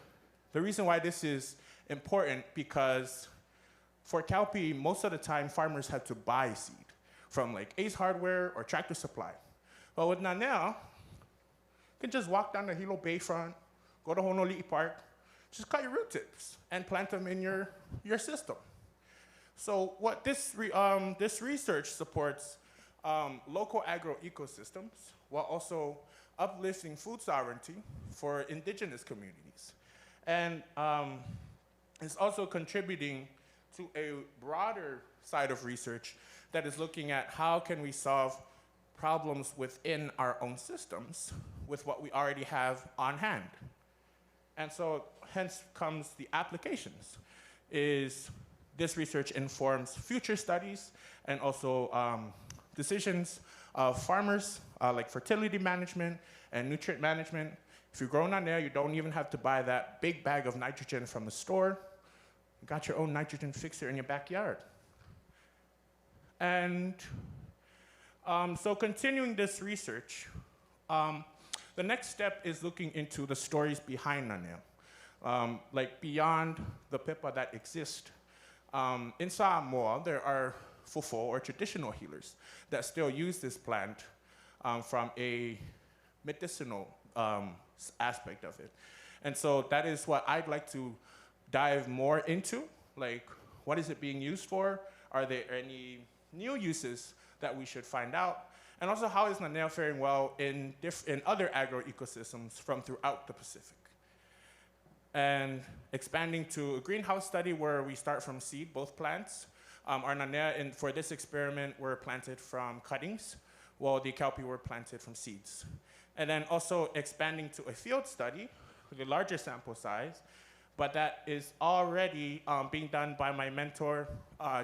the reason why this is important because for Calpi, most of the time farmers had to buy seed from like Ace Hardware or Tractor Supply. But with Nanea, you can just walk down the Hilo Bayfront, go to Honolulu Park, just cut your root tips and plant them in your system. So what this research supports local agro-ecosystems while also uplifting food sovereignty for indigenous communities. And it's also contributing to a broader side of research that is looking at how can we solve problems within our own systems with what we already have on hand. And so hence comes the applications. This research informs future studies and also decisions of farmers, like fertility management and nutrient management. If you're growing Nanea, you don't even have to buy that big bag of nitrogen from the store. You got your own nitrogen fixer in your backyard. And so continuing this research, the next step is looking into the stories behind Nanea, like beyond the pipa that exist. In Samoa, there are fufo, or traditional healers, that still use this plant from a medicinal aspect of it. And so that is what I'd like to dive more into, like what is it being used for? Are there any new uses that we should find out? And also, how is Nanea faring well in other agro-ecosystems from throughout the Pacific? And expanding to a greenhouse study where we start from seed, both plants. Our Nanea, for this experiment, were planted from cuttings, while the Calpi were planted from seeds. And then also expanding to a field study with a larger sample size, but that is already being done by my mentor,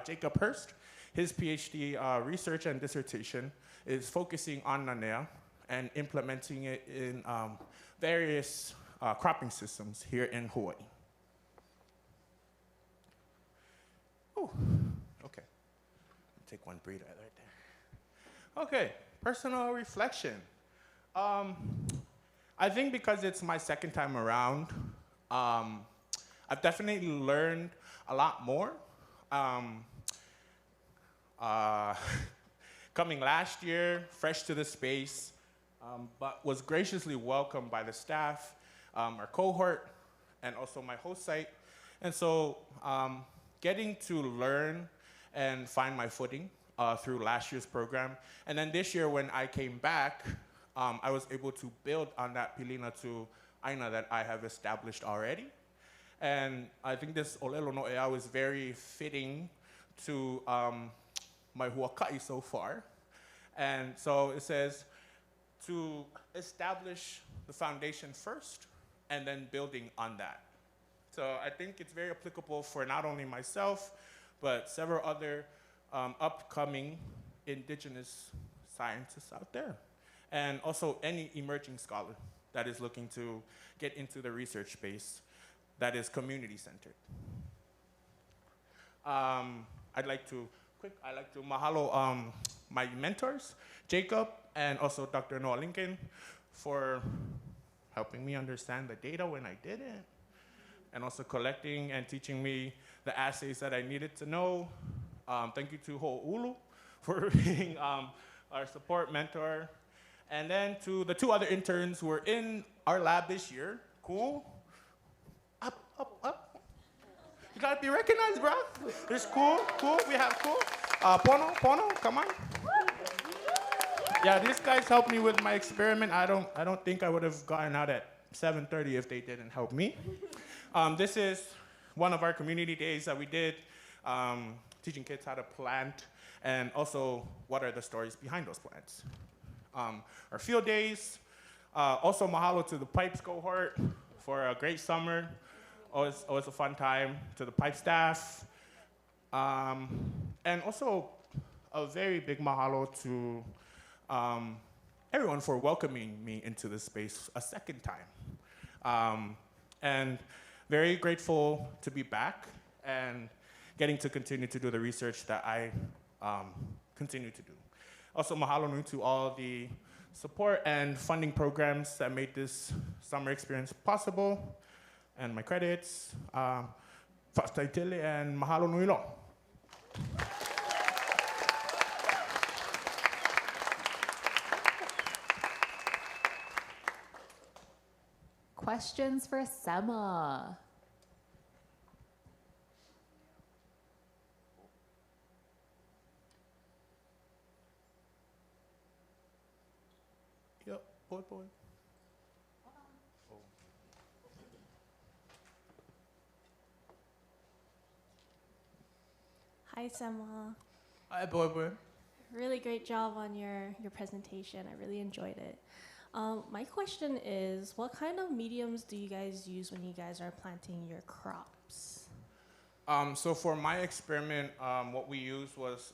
Jacob Hurst. His PhD research and dissertation is focusing on Nanea and implementing it in various cropping systems here in Hawaii. Oh, okay. Take one breather right there. Okay, personal reflection. I think because it's my second time around, I've definitely learned a lot more. Coming last year, fresh to the space, but was graciously welcomed by the staff, our cohort, and also my host site. And so getting to learn and find my footing through last year's program. And then this year when I came back, I was able to build on that pilina to aina that I have established already. And I think this olelo no ea is very fitting to my huaka'i so far. And so it says to establish the foundation first and then building on that. So I think it's very applicable for not only myself, but several other upcoming indigenous scientists out there. And also any emerging scholar that is looking to get into the research space that is community-centered. I'd like to mahalo my mentors, Jacob and also Dr. Noah Lincoln, for helping me understand the data when I didn't, and also collecting and teaching me the assays that I needed to know. Thank you to Ho'olu for being our support mentor. And then to the two other interns who were in our lab this year. Cool. Up, up, up. You gotta be recognized, bro. There's cool, cool, we have cool. Pono, come on. Yeah, these guys helped me with my experiment. I don't think I would have gotten out at 7:30 if they didn't help me. This is one of our community days that we did, teaching kids how to plant and also what are the stories behind those plants. Our field days, also mahalo to the PIPES cohort for a great summer. Always a fun time. To the PIPES staff. And also a very big mahalo to everyone for welcoming me into this space a second time. And very grateful to be back and getting to continue to do the research that I continue to do. Also mahalo nui to all the support and funding programs that made this summer experience possible. And my credits, Fa'ataitele and mahalo nui lo. Questions for Sema? Yep, boy. Hi, Sema. Hi, boy. Really great job on your presentation. I really enjoyed it. My question is, what kind of mediums do you guys use when you guys are planting your crops? So for my experiment, what we used was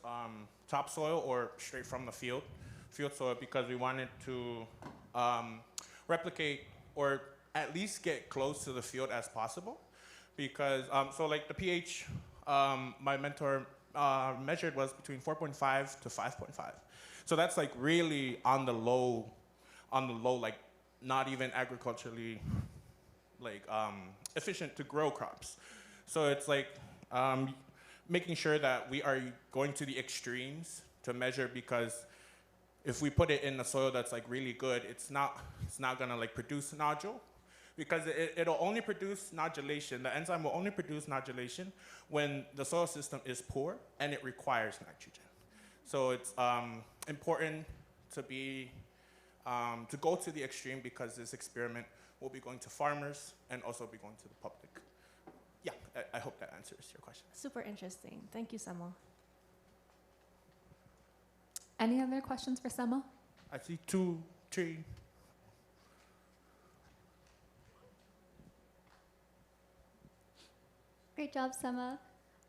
topsoil or straight from the field soil, because we wanted to replicate or at least get close to the field as possible. Because, so like the pH my mentor measured was between 4.5 to 5.5. So that's like really on the low, like not even agriculturally like efficient to grow crops. So it's like making sure that we are going to the extremes to measure, because if we put it in the soil that's like really good, it's not gonna like produce nodule, because it'll only produce nodulation. The enzyme will only produce nodulation when the soil system is poor and it requires nitrogen. So it's important to be to go to the extreme, because this experiment will be going to farmers and also be going to the public. Yeah, I hope that answers your question. Super interesting. Thank you, Sema. Any other questions for Sema? I see 2, 3. Great job, Sema.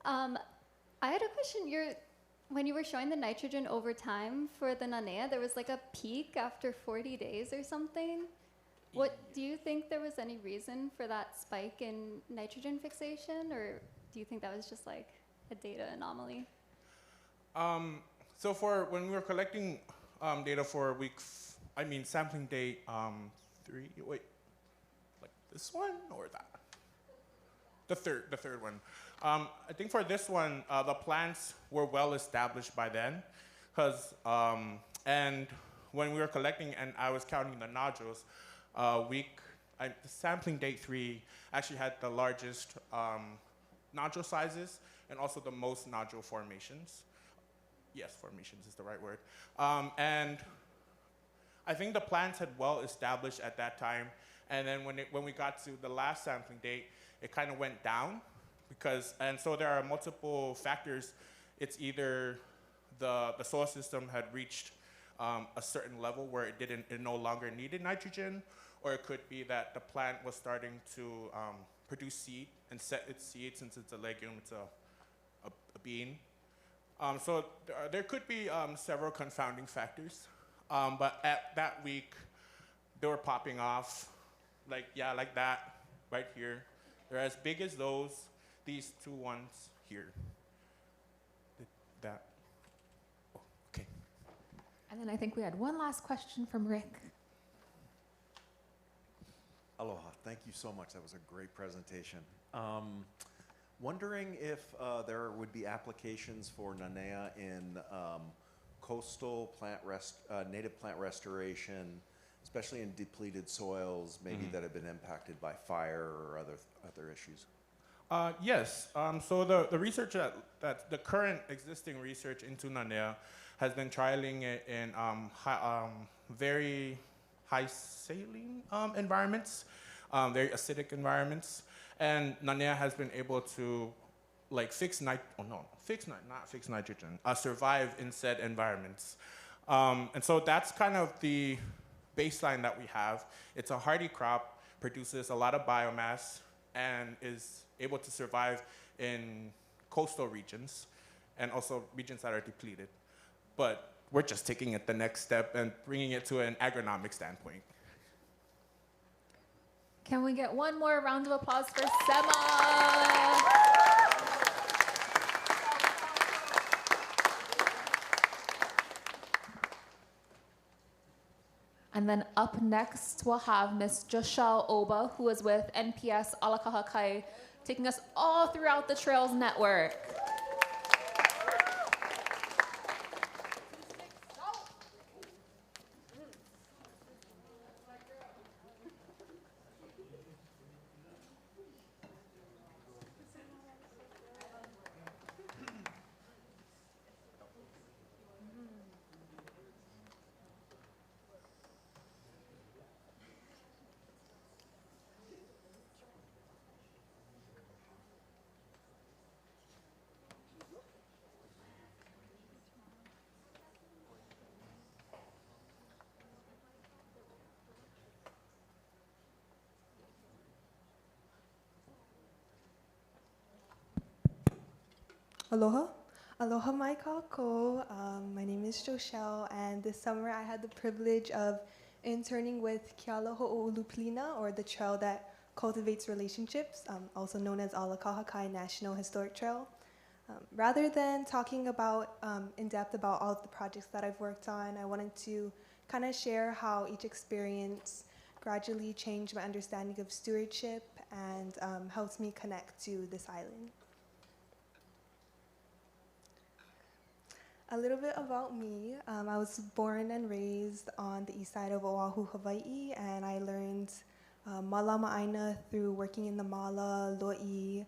I had a question. when you were showing the nitrogen over time for the nanea, there was like a peak after 40 days or something. What do you think there was any reason for that spike in nitrogen fixation, or do you think that was just like a data anomaly? So for when we were collecting data for sampling date 3, wait, like this one or that? The third one. I think for this one, the plants were well established by then, and when we were collecting and I was counting the nodules, the sampling date 3 actually had the largest nodule sizes and also the most nodule formations. Yes, formations is the right word. And I think the plants had well established at that time, and then when we got to the last sampling date, it kind of went down and so there are multiple factors. It's either the soil system had reached a certain level where it no longer needed nitrogen, or it could be that the plant was starting to produce seed and set its seed. Since it's a legume, it's a bean. So there could be several confounding factors, but at that week, they were popping off, like that, right here. They're as big as these 2 ones here. That. Oh, okay. And then I think we had one last question from Rick. Aloha, thank you so much. That was a great presentation. Wondering if there would be applications for nanea in coastal native plant restoration, especially in depleted soils, maybe that have been impacted by fire or other issues. Yes. So the research that the current existing research into nanea has been trialing it in very high saline environments, very acidic environments, and nanea has been able to survive in said environments. And so that's kind of the baseline that we have. It's a hardy crop, produces a lot of biomass, and is able to survive in coastal regions and also regions that are depleted. But we're just taking it the next step and bringing it to an agronomic standpoint. Can we get one more round of applause for Sema? And then up next, we'll have Miss Joshelle Oba, who is with NPS Alakaha Kai, taking us all throughout the Trails Network. Aloha. Aloha mai kākou. My name is Joshelle, and this summer I had the privilege of interning with Keala Ho'oulupilina, or the trail that cultivates relationships, also known as Alakaha Kai National Historic Trail. Rather than talking about in depth about all of the projects that I've worked on, I wanted to kind of share how each experience gradually changed my understanding of stewardship and helped me connect to this island. A little bit about me. I was born and raised on the east side of Oahu, Hawai'i, and I learned Malama Aina through working in the mala, lo'i,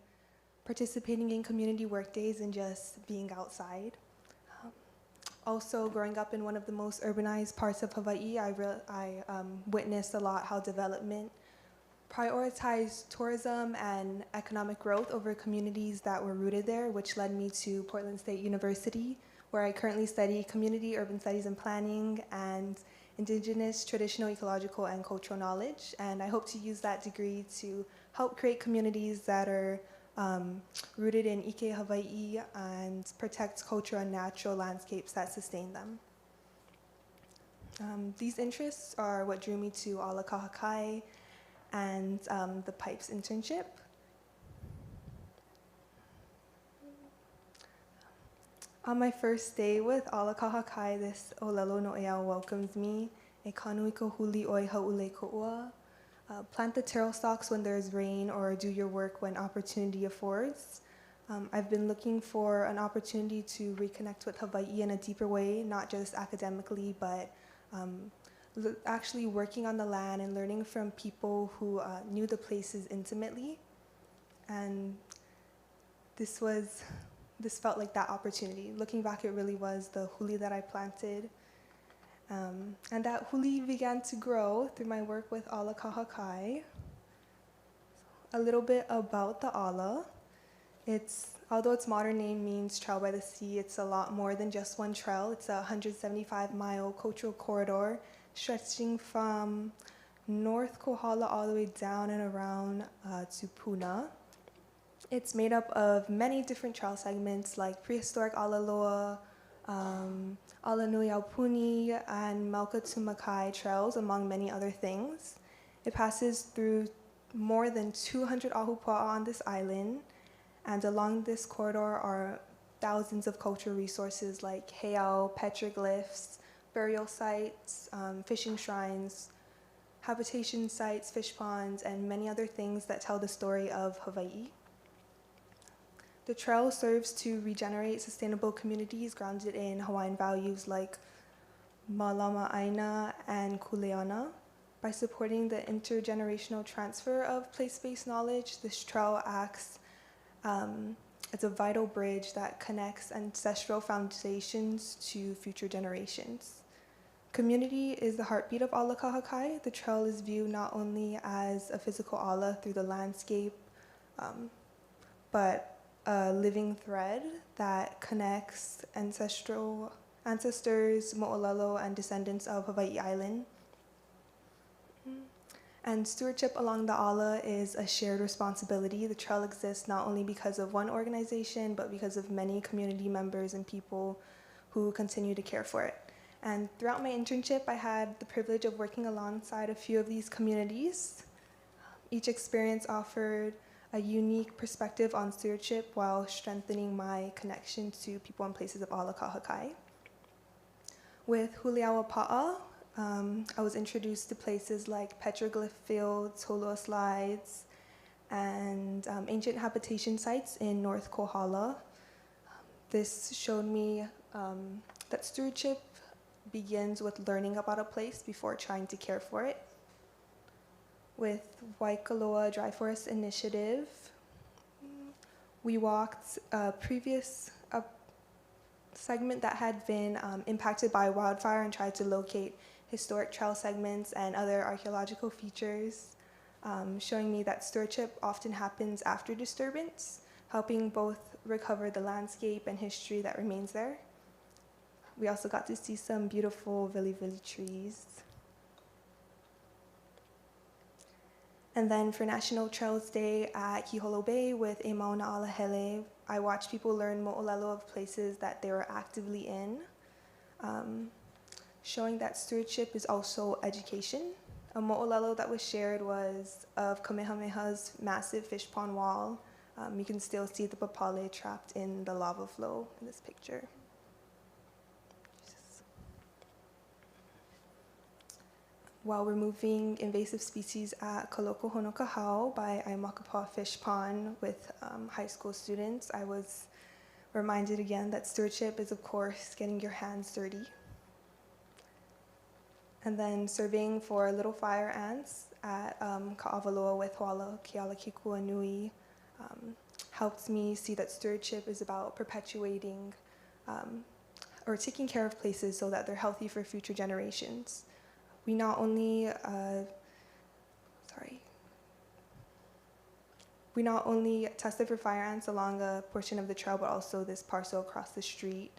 participating in community work days, and just being outside. Also, growing up in one of the most urbanized parts of Hawaii, I witnessed a lot how development prioritized tourism and economic growth over communities that were rooted there, which led me to Portland State University, where I currently study community, urban studies and planning, and indigenous, traditional, ecological, and cultural knowledge. And I hope to use that degree to help create communities that are rooted in Ike Hawaiʻi and protects cultural and natural landscapes that sustain them. These interests are what drew me to Ala Kahakai and the PIPES internship. On my first day with Ala Kahakai, this Olelo No'eau welcomes me. E kanu I ka huli oi haule ko'ua. Plant the taro stalks when there's rain or do your work when opportunity affords. I've been looking for an opportunity to reconnect with Hawaii in a deeper way, not just academically, but actually working on the land and learning from people who knew the places intimately. And this felt like that opportunity. Looking back, it really was the huli that I planted. And that huli began to grow through my work with Ala Kahakai. A little bit about the Ala. Although its modern name means trail by the sea, it's a lot more than just one trail. It's a 175-mile cultural corridor stretching from North Kohala all the way down and around to Puna. It's made up of many different trail segments like prehistoric Ala Loa, Ala Nui Aupuni, and Melka to Makai trails, among many other things. It passes through more than 200 ahupua'a on this island, and along this corridor are thousands of cultural resources like heiau, petroglyphs, burial sites, fishing shrines, habitation sites, fish ponds, and many other things that tell the story of Hawaii. The trail serves to regenerate sustainable communities grounded in Hawaiian values like Malama Aina and Kuleana. By supporting the intergenerational transfer of place-based knowledge, this trail acts as a vital bridge that connects ancestral foundations to future generations. Community is the heartbeat of Ala Kahakai. The trail is viewed not only as a physical ala through the landscape, but a living thread that connects ancestors, mo'olelo, and descendants of Hawaii Island. And stewardship along the ala is a shared responsibility. The trail exists not only because of one organization, but because of many community members and people who continue to care for it. And throughout my internship, I had the privilege of working alongside a few of these communities. Each experience offered a unique perspective on stewardship while strengthening my connection to people and places of Ala Kahakai. With Huliawa Pa'a, I was introduced to places like petroglyph fields, holua slides, and ancient habitation sites in North Kohala. This showed me that stewardship begins with learning about a place before trying to care for it. With Waikoloa Dry Forest Initiative, we walked a previous segment that had been impacted by wildfire and tried to locate historic trail segments and other archaeological features, showing me that stewardship often happens after disturbance, helping both recover the landscape and history that remains there. We also got to see some beautiful vili trees. And then for National Trails Day at Kiholo Bay with E Mauna Ala Hele, I watched people learn mo'olelo of places that they were actively in, showing that stewardship is also education. A mo'olelo that was shared was of Kamehameha's massive fish pond wall. You can still see the papale trapped in the lava flow in this picture. While removing invasive species at Kaloko Honokahau by Aimakapa Fish Pond with high school students, I was reminded again that stewardship is, of course, getting your hands dirty. And then surveying for little fire ants at Ka'awaloa with Hoala Kealakekua Nui helped me see that stewardship is about perpetuating or taking care of places so that they're healthy for future generations. We not only tested for fire ants along a portion of the trail, but also this parcel across the street,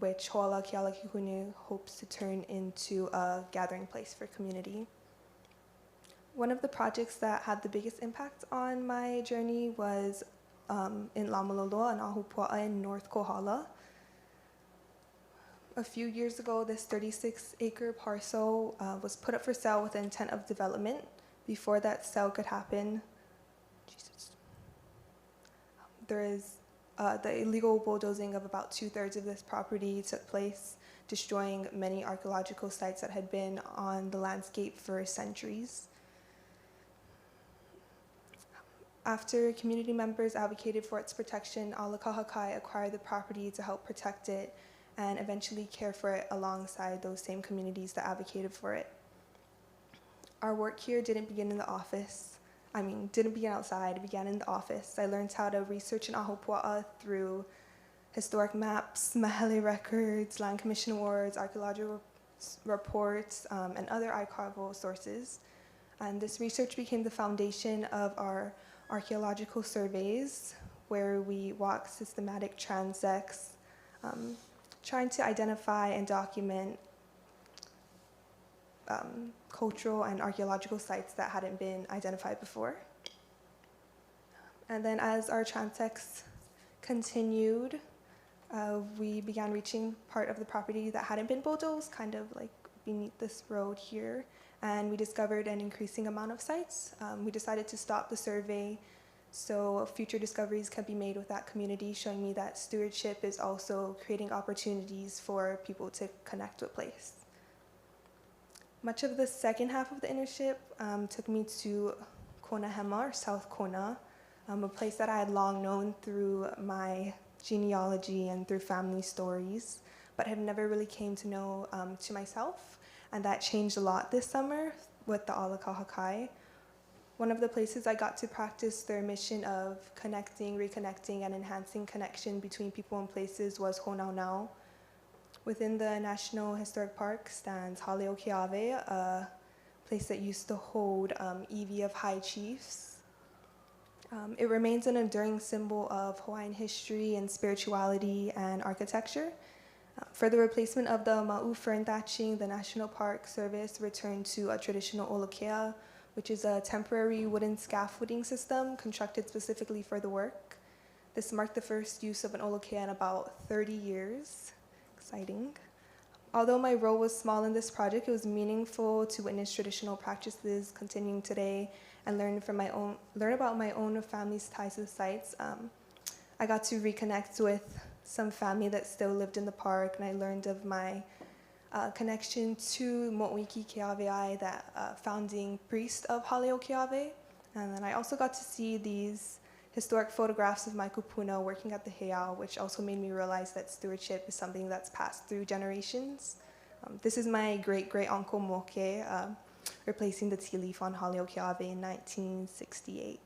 which Hoala Kealakekua hopes to turn into a gathering place for community. One of the projects that had the biggest impact on my journey was in Lamaloloa and Ahupua'a in North Kohala. A few years ago, this 36-acre parcel was put up for sale with the intent of development. Before that sale could happen, there is the illegal bulldozing of about 2/3 of this property took place, destroying many archaeological sites that had been on the landscape for centuries. After community members advocated for its protection, Alakahakai acquired the property to help protect it and eventually care for it alongside those same communities that advocated for it. Our work here didn't begin in the office. Didn't begin outside, it began in the office. I learned how to research in Ahupua'a through historic maps, mahele records, land commission awards, archaeological reports, and other archival sources. And this research became the foundation of our archaeological surveys, where we walk systematic transects, trying to identify and document cultural and archaeological sites that hadn't been identified before. And then as our transects continued, we began reaching part of the property that hadn't been bulldozed, kind of like beneath this road here, and we discovered an increasing amount of sites. We decided to stop the survey so future discoveries can be made with that community, showing me that stewardship is also creating opportunities for people to connect with place. Much of the second half of the internship took me to Konahema, or South Kona, a place that I had long known through my genealogy and through family stories, but had never really came to know to myself. And that changed a lot this summer with the Alakahakai. One of the places I got to practice their mission of connecting, reconnecting, and enhancing connection between people and places was Honaunau. Within the National Historic Park stands Hale Kīhoʻihoʻi, a place that used to hold iwi of high chiefs. It remains an enduring symbol of Hawaiian history and spirituality and architecture. For the replacement of the ma'u fern thatching, the National Park Service returned to a traditional olokea, which is a temporary wooden scaffolding system constructed specifically for the work. This marked the first use of an olokea in about 30 years. Exciting. Although my role was small in this project, it was meaningful to witness traditional practices continuing today and learn about my own family's ties to the sites. I got to reconnect with some family that still lived in the park, and I learned of my connection to Mo'iki Keaweai, that founding priest of Hale Kīhoʻihoʻi. And then I also got to see these historic photographs of my kupuna working at the heiau, which also made me realize that stewardship is something that's passed through generations. This is my great-great-uncle Moke, replacing the tea leaf on Hale Kīhoʻihoʻi in 1968.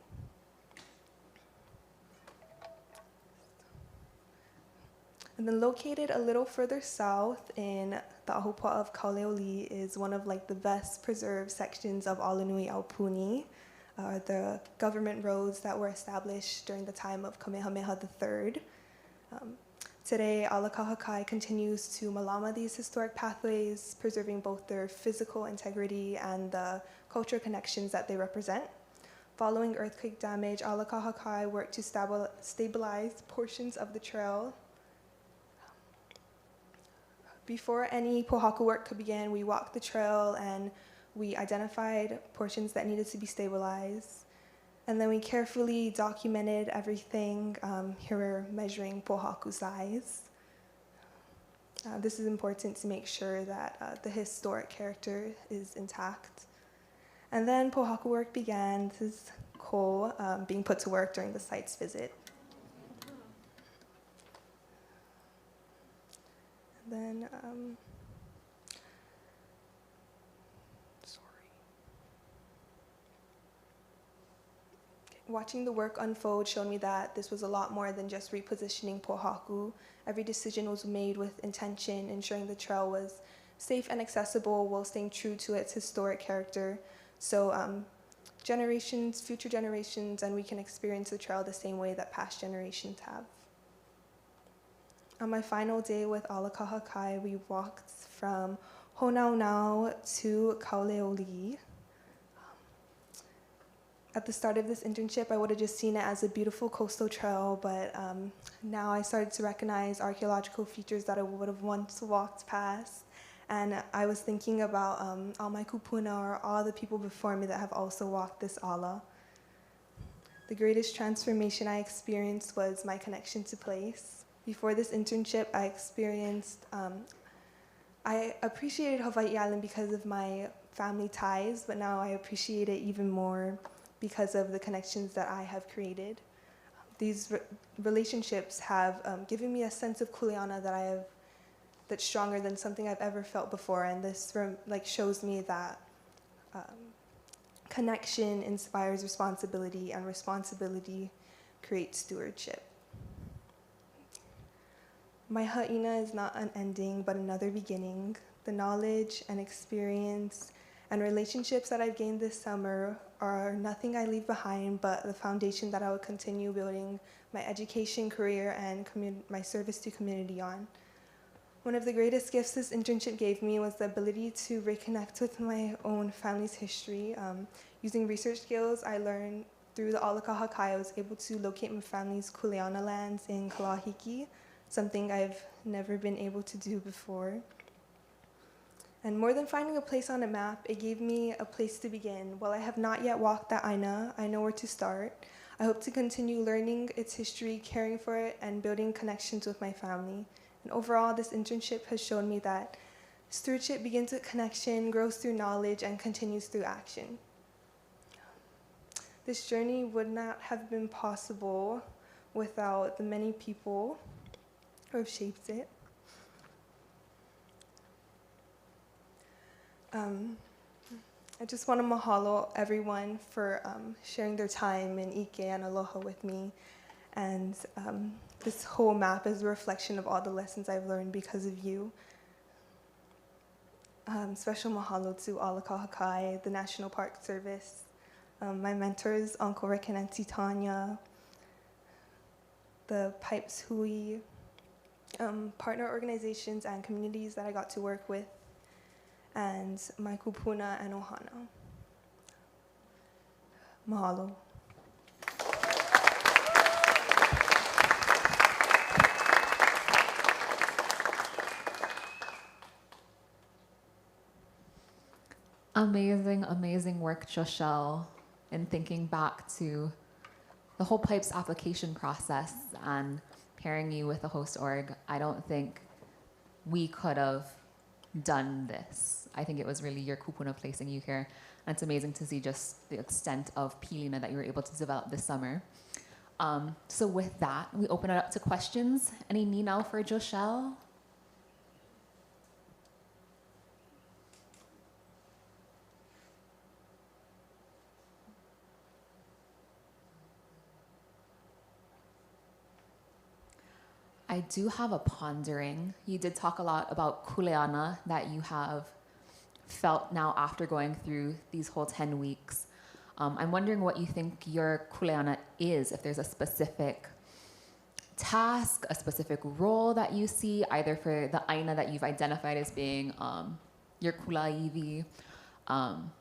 And then located a little further south in the Ahupua'a of Kauleoli is one of the best preserved sections of Aulunui Aupuni, the government roads that were established during the time of Kamehameha III. Today, Alakahakai continues to malama these historic pathways, preserving both their physical integrity and the cultural connections that they represent. Following earthquake damage, Alakahakai worked to stabilize portions of the trail. Before any pohaku work could begin, we walked the trail and we identified portions that needed to be stabilized. And then we carefully documented everything. Here we're measuring pohaku size. This is important to make sure that the historic character is intact. And then pohaku work began. This is Ko being put to work during the site's visit. And then, watching the work unfold showed me that this was a lot more than just repositioning pohaku. Every decision was made with intention, ensuring the trail was safe and accessible while staying true to its historic character. So future generations, and we can experience the trail the same way that past generations have. On my final day with Alakahakai, we walked from Honaunau to Kauleoli. at the start of this internship, I would have just seen it as a beautiful coastal trail, but now I started to recognize archaeological features that I would have once walked past. And I was thinking about all my kupuna, or all the people before me that have also walked this ala. The greatest transformation I experienced was my connection to place. Before this internship, I appreciated Hawaii Island because of my family ties, but now I appreciate it even more because of the connections that I have created. These relationships have given me a sense of kuleana that's stronger than something I've ever felt before, and this shows me that connection inspires responsibility, and responsibility creates stewardship. My ha'ina is not an ending, but another beginning. The knowledge and experience and relationships that I've gained this summer are nothing I leave behind, but the foundation that I will continue building my education, career, and my service to community on. One of the greatest gifts this internship gave me was the ability to reconnect with my own family's history. Using research skills I learned through the Alakahakai, I was able to locate my family's kuleana lands in Kalahiki, something I've never been able to do before. And more than finding a place on a map, it gave me a place to begin. While I have not yet walked that aina, I know where to start. I hope to continue learning its history, caring for it, and building connections with my family. And overall, this internship has shown me that stewardship begins with connection, grows through knowledge, and continues through action. This journey would not have been possible without the many people who have shaped it. I just want to mahalo everyone for sharing their time in Ike and Aloha with me. And this whole map is a reflection of all the lessons I've learned because of you. Special mahalo to Alakahakai, the National Park Service, my mentors, Uncle Rick and Auntie Tanya, the PIPES Hui, partner organizations and communities that I got to work with, and my kupuna and ohana. Mahalo. Amazing, amazing work, Joshelle, in thinking back to the whole PIPES application process and pairing you with the host org. I don't think we could have done this. I think it was really your kupuna placing you here. And it's amazing to see just the extent of pilina that you were able to develop this summer. So with that, we open it up to questions. Any ninau for Joshelle? I do have a pondering. You did talk a lot about kuleana that you have felt now after going through these whole 10 weeks. I'm wondering what you think your kuleana is, if there's a specific task, a specific role that you see, either for the aina that you've identified as being your kulaiwi,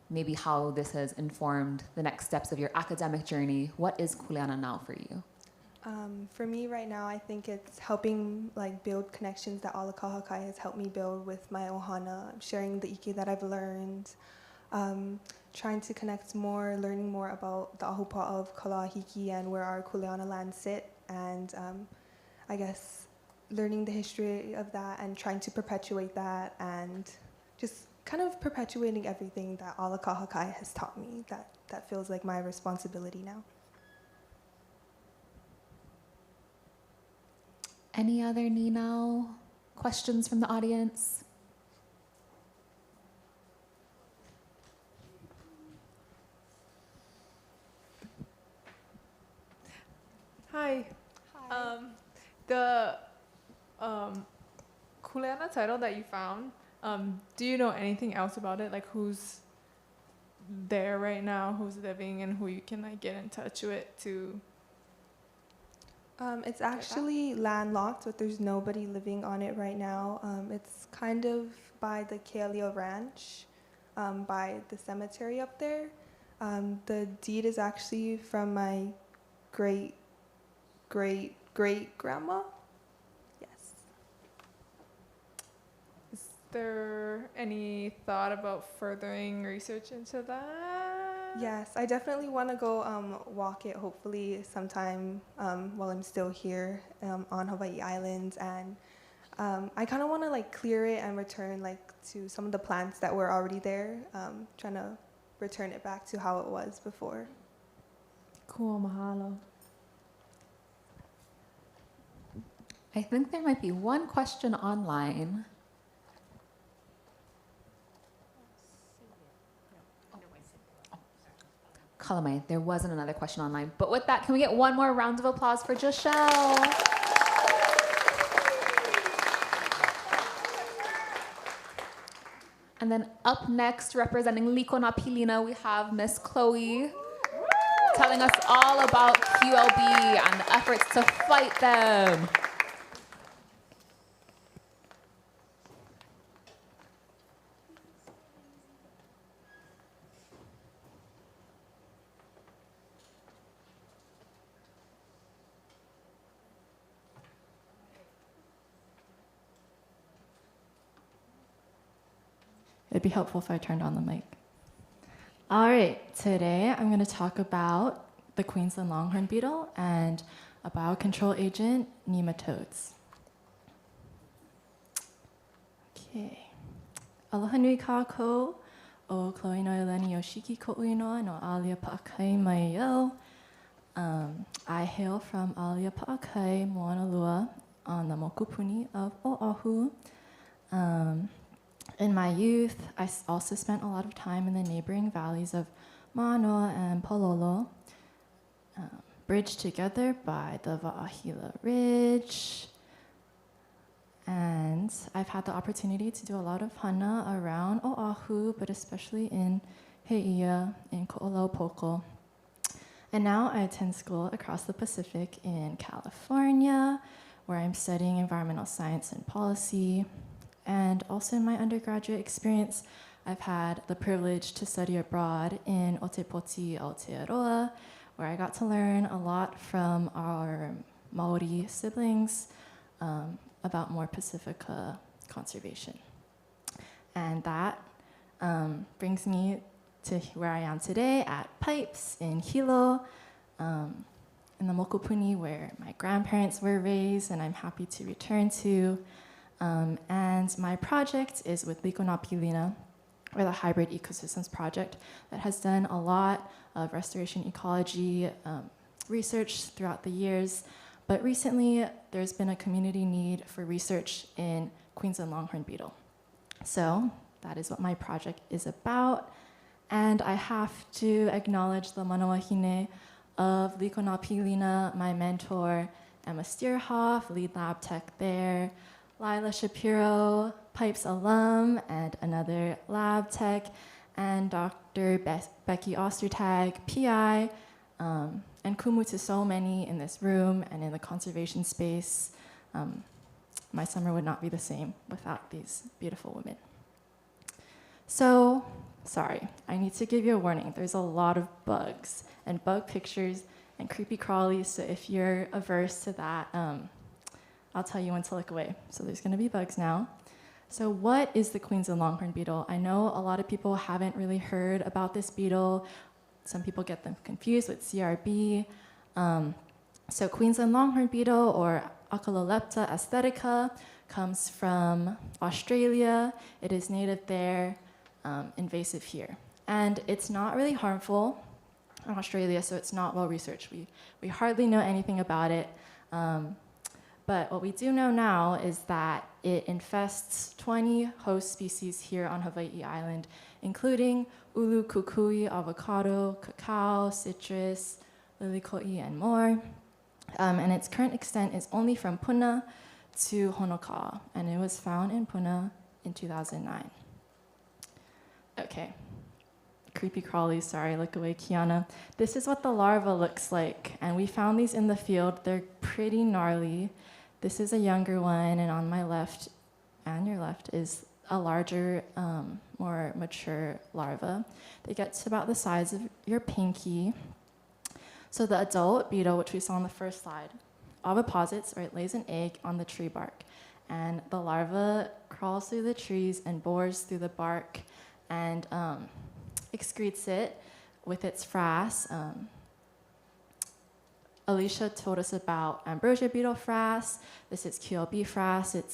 maybe how this has informed the next steps of your academic journey. What is kuleana now for you? For me right now, I think it's helping build connections that Alakahakai has helped me build with my ohana, sharing the ike that I've learned, trying to connect more, learning more about the ahupa of Kalahiki and where our kuleana lands sit, and I guess learning the history of that and trying to perpetuate that, and just kind of perpetuating everything that Alakahakai has taught me. That feels like my responsibility now. Any other ninau questions from the audience? Hi. The kuleana title that you found, do you know anything else about it? Like who's there right now, who's living, and who you can get in touch with to... It's actually landlocked, but there's nobody living on it right now. It's kind of by the Kealio Ranch, by the cemetery up there. The deed is actually from my great-great-great-grandma. Yes. Is there any thought about furthering research into that? Yes, I definitely want to go walk it, hopefully sometime while I'm still here on Hawaii Islands, and I kind of want to like clear it and return like to some of the plants that were already there, trying to return it back to how it was before. Cool, mahalo. I think there might be one question online. Kalamai, there wasn't another question online. But with that, can we get one more round of applause for Joshelle? And then up next, representing Liko na Pilina, we have Miss Chloe telling us all about QLB and the efforts to fight them. It'd be helpful if I turned on the mic. All right, today I'm going to talk about the Queensland longhorn beetle and a biocontrol agent, nematodes. Okay. Aloha nui kākou o Chloe no Eleni Yoshiki Ko'uinoa no Alia Pa'akai mai yo. I hail from Alia Pa'akai, Moanalua, on the mokupuni of Oahu. In my youth, I also spent a lot of time in the neighboring valleys of Manoa and Pololo, bridged together by the Wa'ahila Ridge. And I've had the opportunity to do a lot of hana around Oahu, but especially in Heia, in Ko'olaupoko. And now I attend school across the Pacific in California, where I'm studying environmental science and policy. And also in my undergraduate experience, I've had the privilege to study abroad in Otepoti, Aotearoa, where I got to learn a lot from our Maori siblings about more Pacifica conservation. And that brings me to where I am today at PIPES in Hilo, in the Mokopuni, where my grandparents were raised and I'm happy to return to. And my project is with Liko na Pilina, or the Hybrid Ecosystems Project, that has done a lot of restoration ecology research throughout the years. But recently, there's been a community need for research in Queensland longhorn beetle. So that is what my project is about. And I have to acknowledge the manawahine of Liko na Pilina, my mentor, Emma Stierhoff, lead lab tech there, Lila Shapiro, PIPES alum and another lab tech, and Dr. Becky Ostertag, PI, and kumu to so many in this room and in the conservation space. My summer would not be the same without these beautiful women. So, sorry, I need to give you a warning. There's a lot of bugs and bug pictures and creepy crawlies, so if you're averse to that, I'll tell you when to look away. So there's going to be bugs now. So what is the Queensland longhorn beetle? I know a lot of people haven't really heard about this beetle. Some people get them confused with CRB. So Queensland longhorn beetle, or Acololepta aesthetica, comes from Australia. It is native there, invasive here. And it's not really harmful in Australia, so it's not well researched. We hardly know anything about it. But what we do know now is that it infests 20 host species here on Hawaii Island, including ulu, kukui, avocado, cacao, citrus, lilikoi, and more. And its current extent is only from Puna to Honoka'a, and it was found in Puna in 2009. Okay, creepy crawlies, sorry, look away, Kiana. This is what the larva looks like, and we found these in the field. They're pretty gnarly. This is a younger one, and on my left and your left is a larger, more mature larva. They get to about the size of your pinky. So the adult beetle, which we saw on the first slide, oviposits, or it lays an egg on the tree bark. And the larva crawls through the trees and bores through the bark and excretes it with its frass. Alicia told us about ambrosia beetle frass. This is QLB frass. It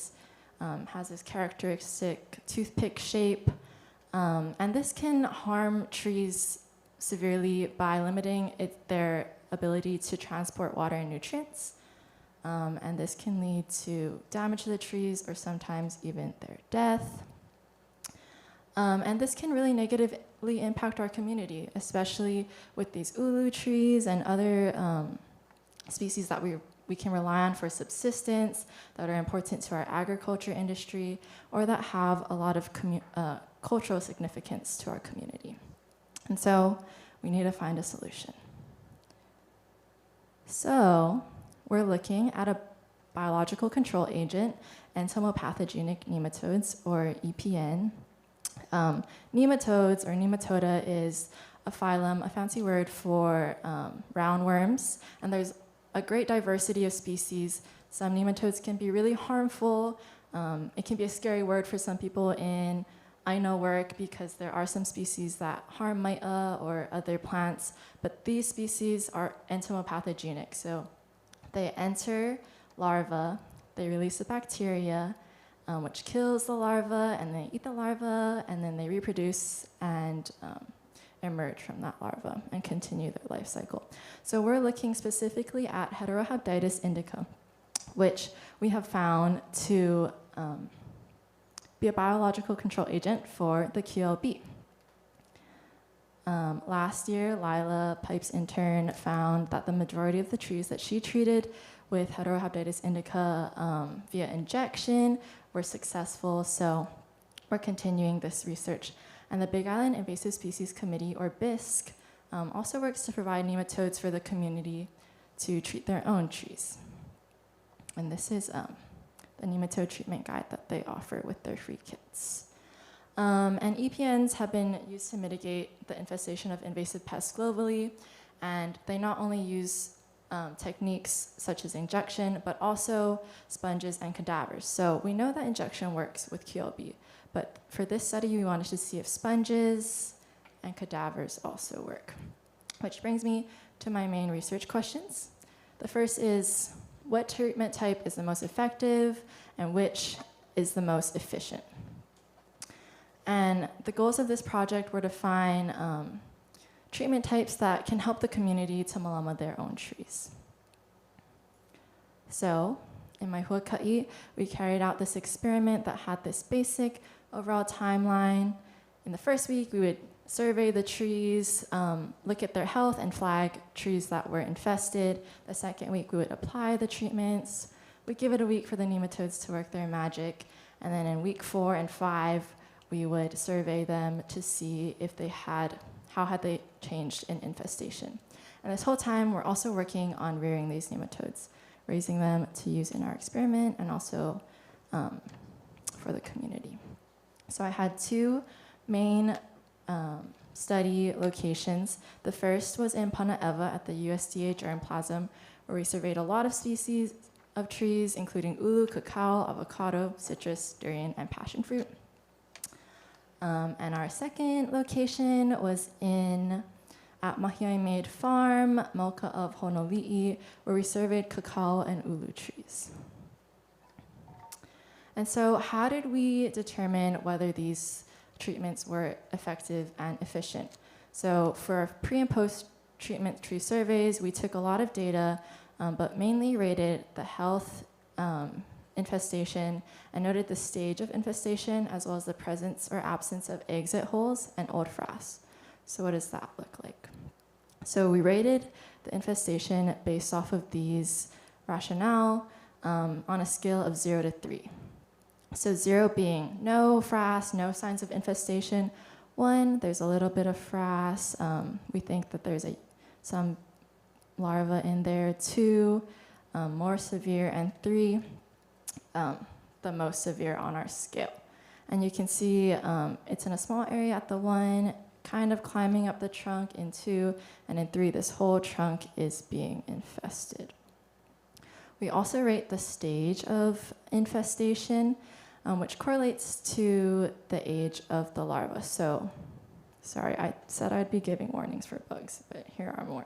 has this characteristic toothpick shape. And this can harm trees severely by limiting their ability to transport water and nutrients. And this can lead to damage to the trees or sometimes even their death. And this can really negatively impact our community, especially with these ulu trees and other species that we can rely on for subsistence, that are important to our agriculture industry, or that have a lot of cultural significance to our community. And so we need to find a solution. So we're looking at a biological control agent, entomopathogenic nematodes, or EPN. Nematodes, or nematoda, is a phylum, a fancy word for roundworms, and there's a great diversity of species. Some nematodes can be really harmful. It can be a scary word for some people in Aino work because there are some species that harm maia or other plants, but these species are entomopathogenic. So they enter larvae, they release a bacteria, which kills the larva, and they eat the larva, and then they reproduce and emerge from that larva and continue their life cycle. So we're looking specifically at Heterohabditis indica, which we have found to be a biological control agent for the QLB. Last year, Lila, PIPES intern, found that the majority of the trees that she treated with Heterohabditis indica via injection were successful, so we're continuing this research. And the Big Island Invasive Species Committee, or BISC, also works to provide nematodes for the community to treat their own trees. And this is the nematode treatment guide that they offer with their free kits. And EPNs have been used to mitigate the infestation of invasive pests globally, and they not only use techniques such as injection, but also sponges and cadavers. So we know that injection works with QLB, but for this study, we wanted to see if sponges and cadavers also work. Which brings me to my main research questions. The first is, what treatment type is the most effective and which is the most efficient? And the goals of this project were to find treatment types that can help the community to malama their own trees. So in my huaka'i, we carried out this experiment that had this basic overall timeline. In the first week, we would survey the trees, look at their health, and flag trees that were infested. The second week, we would apply the treatments. We'd give it a week for the nematodes to work their magic. And then in week 4 and 5, we would survey them to see if they how had they changed in infestation. And this whole time, we're also working on rearing these nematodes, raising them to use in our experiment and also for the community. So I had 2 main study locations. The first was in Panaeva at the USDA germplasm, where we surveyed a lot of species of trees, including ulu, cacao, avocado, citrus, durian, and passion fruit. And our second location was at Mahiai Maid Farm, Moka of Honoli'i, where we surveyed cacao and ulu trees. And so how did we determine whether these treatments were effective and efficient? So for our pre and post-treatment tree surveys, we took a lot of data, but mainly rated the health, infestation, and noted the stage of infestation, as well as the presence or absence of exit holes and old frass. So what does that look like? So we rated the infestation based off of these rationale on a scale of 0 to 3. So 0 being no frass, no signs of infestation. 1, there's a little bit of frass. We think that there's some larva in there. 2, more severe. And 3, the most severe on our scale. And you can see it's in a small area at the 1, kind of climbing up the trunk in 2, and in 3, this whole trunk is being infested. We also rate the stage of infestation, which correlates to the age of the larva. So, sorry, I said I'd be giving warnings for bugs, but here are more.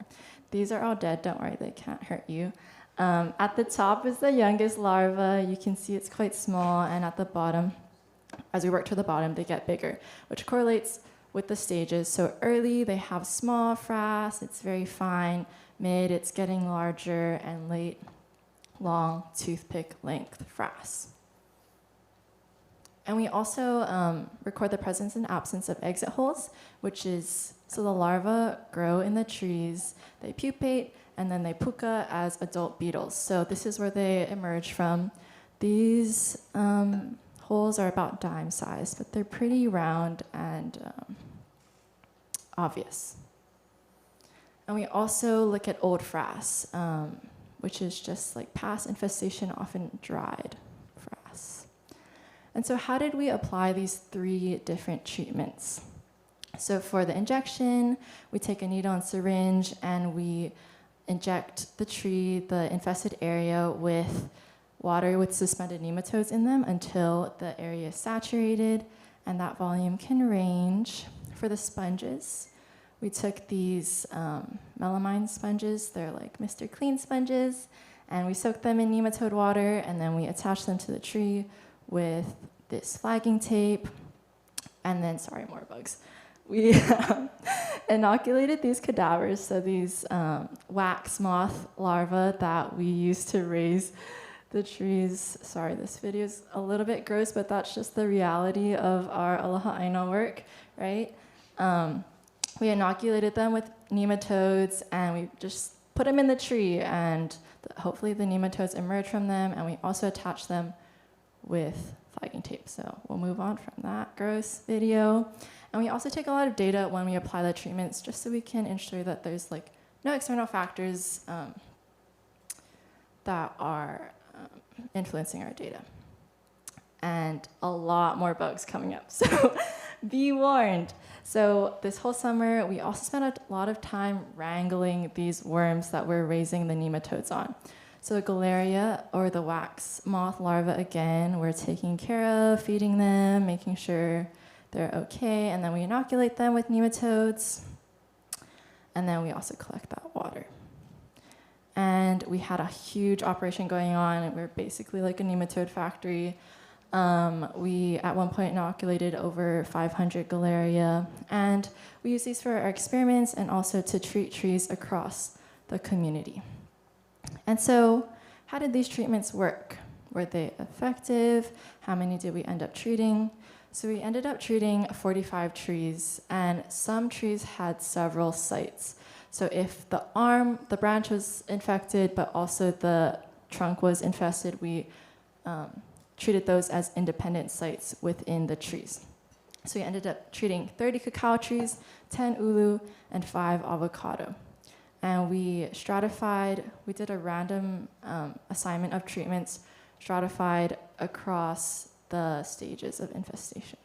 These are all dead, don't worry, they can't hurt you. At the top is the youngest larva. You can see it's quite small, and at the bottom, as we work to the bottom, they get bigger, which correlates with the stages. So early, they have small frass, it's very fine. Mid, it's getting larger, and late, long toothpick length frass. And we also record the presence and absence of exit holes, which is, so the larvae grow in the trees, they pupate, and then they puka as adult beetles. So this is where they emerge from. These holes are about dime sized, but they're pretty round and obvious. And we also look at old frass, which is just like past infestation, often dried frass. And so how did we apply these 3 different treatments? So for the injection, we take a needle and syringe and we inject the tree, the infested area, with water with suspended nematodes in them until the area is saturated, and that volume can range. For the sponges, we took these melamine sponges, they're like Mr. Clean sponges, and we soaked them in nematode water, and then we attached them to the tree with this flagging tape, and then, sorry, more bugs. We inoculated these cadavers, so these wax moth larvae that we used to raise the trees. Sorry, this video is a little bit gross, but that's just the reality of our Aloha Aina work, right? We inoculated them with nematodes, and we just put them in the tree, and hopefully the nematodes emerge from them, and we also attach them with flagging tape. So we'll move on from that gross video. And we also take a lot of data when we apply the treatments, just so we can ensure that there's like no external factors that are influencing our data. And a lot more bugs coming up, so be warned. So this whole summer, we also spent a lot of time wrangling these worms that we're raising the nematodes on. So Galeria, or the wax moth larva, again, we're taking care of, feeding them, making sure they're okay, and then we inoculate them with nematodes, and then we also collect that water. And we had a huge operation going on, and we're basically like a nematode factory. We, at one point, inoculated over 500 Galeria, and we use these for our experiments and also to treat trees across the community. And so, how did these treatments work? Were they effective? How many did we end up treating? So we ended up treating 45 trees, and some trees had several sites. So if the branch was infected, but also the trunk was infested, we treated those as independent sites within the trees. So we ended up treating 30 cacao trees, 10 ulu, and 5 avocado. And we stratified, we did a random assignment of treatments stratified across the stages of infestation.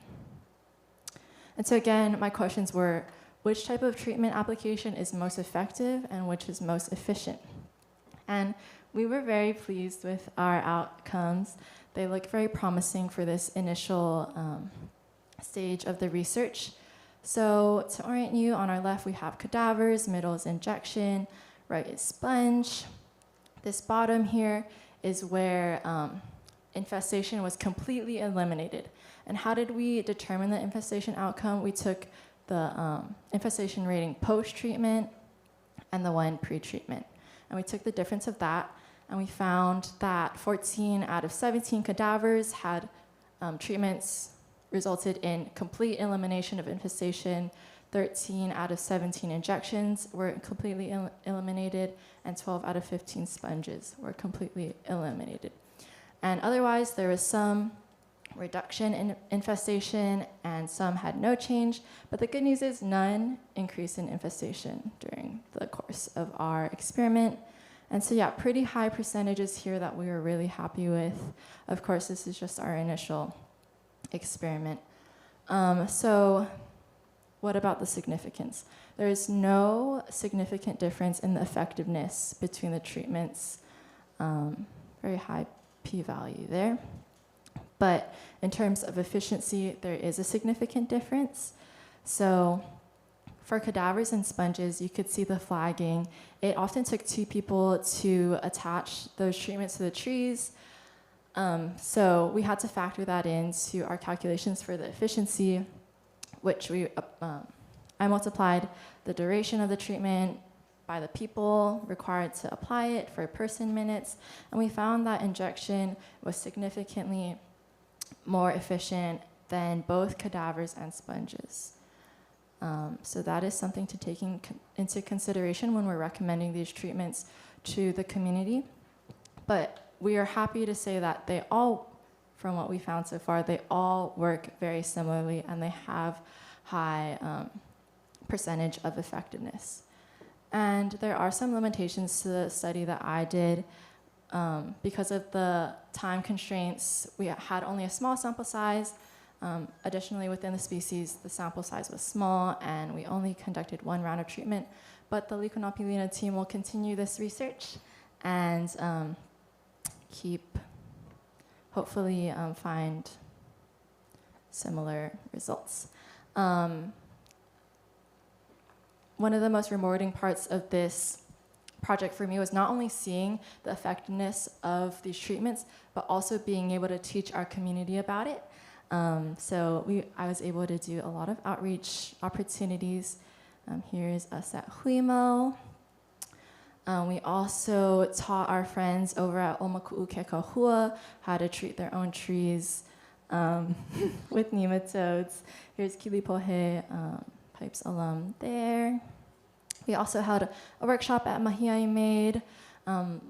And so again, my questions were, which type of treatment application is most effective and which is most efficient? And we were very pleased with our outcomes. They look very promising for this initial stage of the research. So to orient you, on our left we have cadavers, middle is injection, right is sponge. This bottom here is where infestation was completely eliminated. And how did we determine the infestation outcome? We took the infestation rating post-treatment and the one pre-treatment. And we took the difference of that, and we found that 14 out of 17 cadavers had treatments resulted in complete elimination of infestation. 13 out of 17 injections were completely eliminated, and 12 out of 15 sponges were completely eliminated. And otherwise, there was some reduction in infestation, and some had no change. But the good news is none increase in infestation during the course of our experiment. And so yeah, pretty high percentages here that we were really happy with. Of course, this is just our initial experiment. So what about the significance? There is no significant difference in the effectiveness between the treatments. Very high p-value there. But in terms of efficiency, there is a significant difference. So for cadavers and sponges, you could see the flagging. It often took 2 people to attach those treatments to the trees. So we had to factor that into our calculations for the efficiency, which I multiplied the duration of the treatment by the people required to apply it for person minutes, and we found that injection was significantly more efficient than both cadavers and sponges. So that is something to take into consideration when we're recommending these treatments to the community. But we are happy to say that they all, from what we found so far, they all work very similarly and they have high percentage of effectiveness. And there are some limitations to the study that I did. Because of the time constraints, we had only a small sample size. Additionally, within the species, the sample size was small, and we only conducted 1 round of treatment. But the Likonopilina team will continue this research and hopefully find similar results. One of the most rewarding parts of this project for me was not only seeing the effectiveness of these treatments, but also being able to teach our community about it. I was able to do a lot of outreach opportunities. Here's us at Huimo. We also taught our friends over at Omaku'u Kekahua how to treat their own trees with nematodes. Here's Kilipohe, PIPES alum there. We also had a workshop at Mahiai Made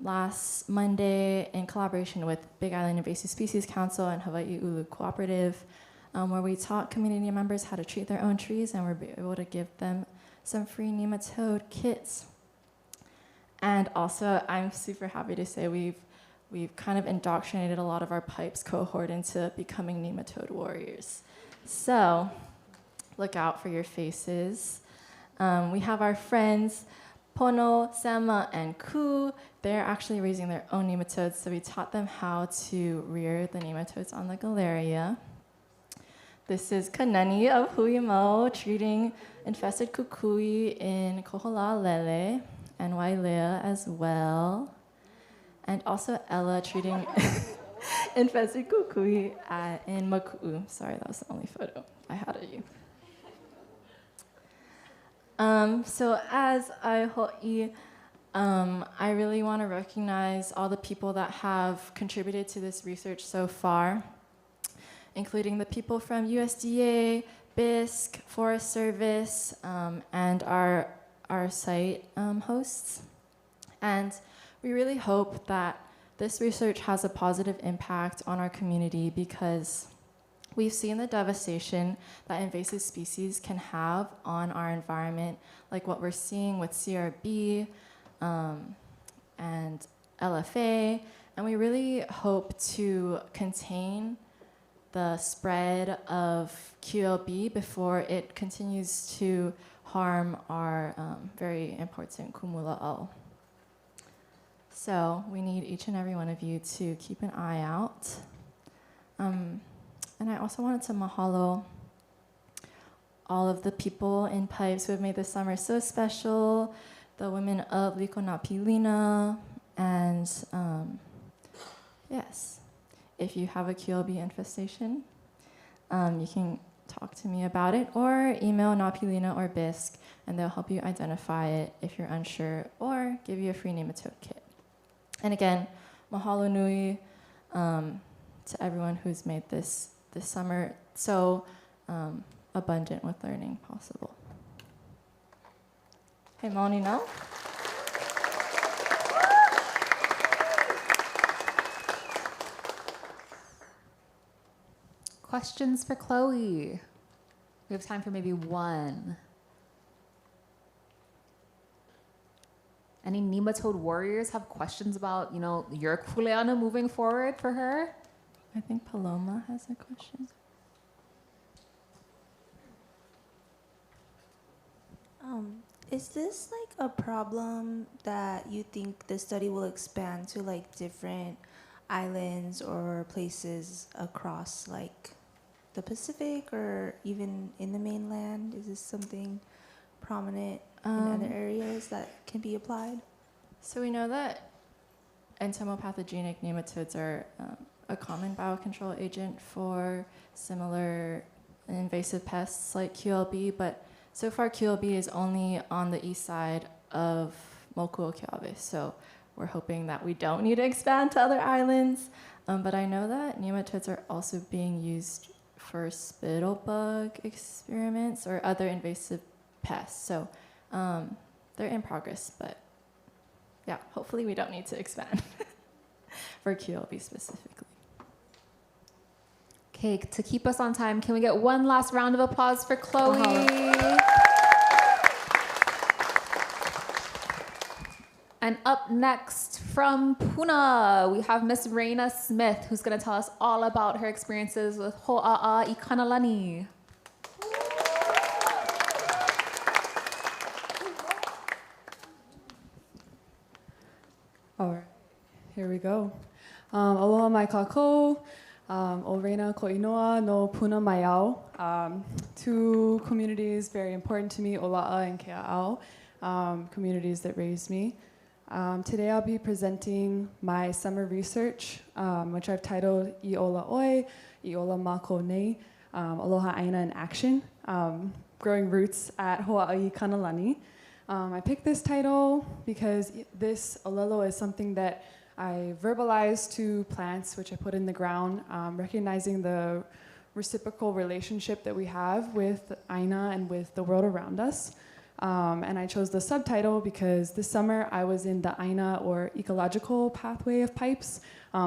last Monday in collaboration with Big Island Invasive Species Council and Hawaiʻi Ulu Cooperative, where we taught community members how to treat their own trees, and we're able to give them some free nematode kits. And also, I'm super happy to say we've kind of indoctrinated a lot of our PIPES cohort into becoming nematode warriors. So look out for your faces. We have our friends Pono, Sama, and Ku. They're actually raising their own nematodes, so we taught them how to rear the nematodes on the Galeria. This is Kanani of Huimo treating infested kukui in Koholalele and Wailea as well. And also Ella treating infested kukui in Maku'u. Sorry, that was the only photo I had of you. So as Aiho'i, I really want to recognize all the people that have contributed to this research so far, including the people from USDA, BISC, Forest Service, and our site hosts. And we really hope that this research has a positive impact on our community because we've seen the devastation that invasive species can have on our environment, like what we're seeing with CRB and LFA, and we really hope to contain the spread of QLB before it continues to harm our very important kumula'au. So we need each and every one of you to keep an eye out. And I also wanted to mahalo all of the people in PIPES who have made this summer so special, the women of Likonopilina, and yes, if you have a QLB infestation, you can talk to me about it or email Napilina or BISC, and they'll help you identify it if you're unsure or give you a free nematode kit. And again, mahalo nui to everyone who's made this summer so abundant with learning possible. Hey, Mauni, now? Questions for Chloe? We have time for maybe one. Any nematode warriors have questions about, your kuleana moving forward for her? I think Paloma has a question. Is this like a problem that you think the study will expand to like different islands or places across like the Pacific or even in the mainland? Is this something prominent in other areas that can be applied? So we know that entomopathogenic nematodes are a common biocontrol agent for similar invasive pests like QLB, but so far QLB is only on the east side of Mokuokeawe, so we're hoping that we don't need to expand to other islands. But I know that nematodes are also being used for spittlebug experiments or other invasive pests. So they're in progress, but yeah, hopefully we don't need to expand for QLB specifically. Okay, to keep us on time, can we get one last round of applause for Chloe? And up next from Puna, we have Miss Raina Smith, who's going to tell us all about her experiences with Ho'a'a i Kanalani. All right, here we go. Aloha mai kākou, o Reina ko inoa no Puna Maiau. Two communities very important to me, Ola'a and Kea'au, communities that raised me. Today I'll be presenting my summer research, which I've titled I Ola Oi, I Ola Mako Nei, Aloha Aina in Action, Growing Roots at Hawaii Kanalani. I picked this title because this olelo is something that I verbalize to plants, which I put in the ground, recognizing the reciprocal relationship that we have with Aina and with the world around us. And I chose the subtitle because this summer I was in the Aina or ecological pathway of PIPES.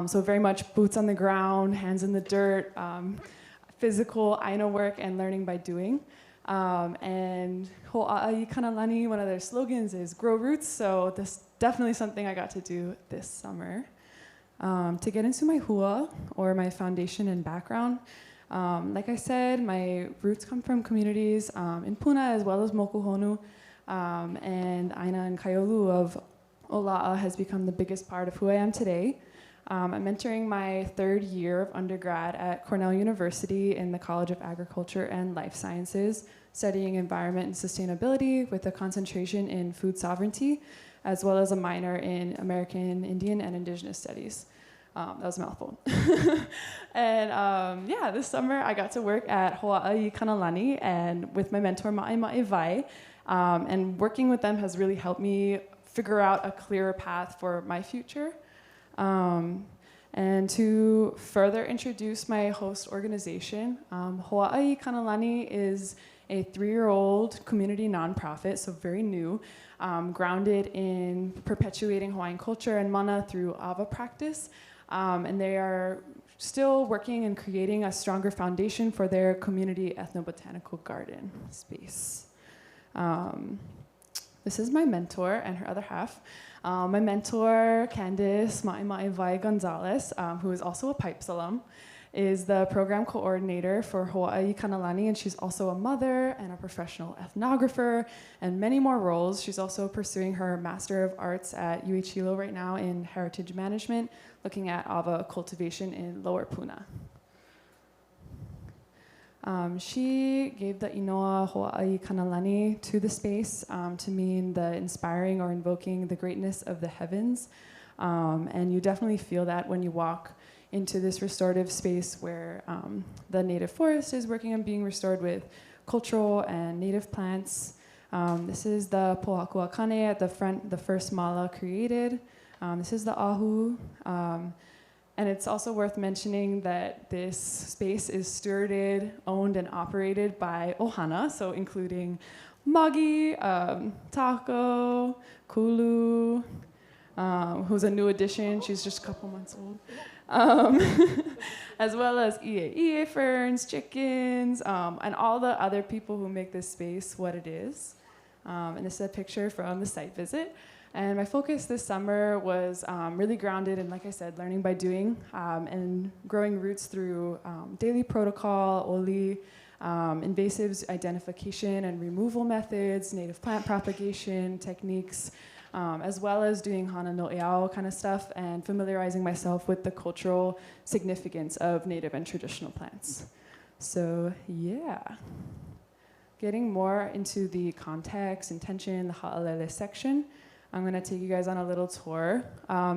So very much boots on the ground, hands in the dirt, physical Aina work and learning by doing. And Ho'a'a i Kanalani, one of their slogans is grow roots. So this is definitely something I got to do this summer. To get into my hua, or my foundation and background, like I said, my roots come from communities in Puna as well as Mokuhonu, and Aina and Kaiolu of Ola'a has become the biggest part of who I am today. I'm entering my third year of undergrad at Cornell University in the College of Agriculture and Life Sciences, studying environment and sustainability with a concentration in food sovereignty, as well as a minor in American Indian and Indigenous Studies. That was a mouthful. And yeah, this summer I got to work at Ho'a'a i Kanalani and with my mentor Ma'i Vai. And working with them has really helped me figure out a clearer path for my future. And to further introduce my host organization, Ho'a'a i Kanalani is a 3-year-old community nonprofit, so very new, grounded in perpetuating Hawaiian culture and mana through Ava practice. And they are still working and creating a stronger foundation for their community ethnobotanical garden space. This is my mentor and her other half. My mentor, Candice Ma'i Vai Gonzalez, who is also a PIPES alum, is the program coordinator for Ho'a'a i Kanalani, and she's also a mother and a professional ethnographer and many more roles. She's also pursuing her Master of Arts at Hilo right now in Heritage Management, looking at Ava cultivation in Lower Puna. She gave the Inoa Ho'a'a i Kanalani to the space to mean the inspiring or invoking the greatness of the heavens. And you definitely feel that when you walk into this restorative space where the native forest is working on being restored with cultural and native plants. This is the Po'akuakane at the front, the first mala created. This is the ahu. And it's also worth mentioning that this space is stewarded, owned, and operated by Ohana, so including Magi, Taco, Kulu, who's a new addition. She's just a couple months old. As well as Ie ferns, chickens, and all the other people who make this space what it is. And this is a picture from the site visit. And my focus this summer was really grounded in, like I said, learning by doing and growing roots through daily protocol, oli, invasives identification and removal methods, native plant propagation techniques, as well as doing hana no eao kind of stuff and familiarizing myself with the cultural significance of native and traditional plants. So yeah, getting more into the context, intention, the ha'alele section, I'm gonna take you guys on a little tour.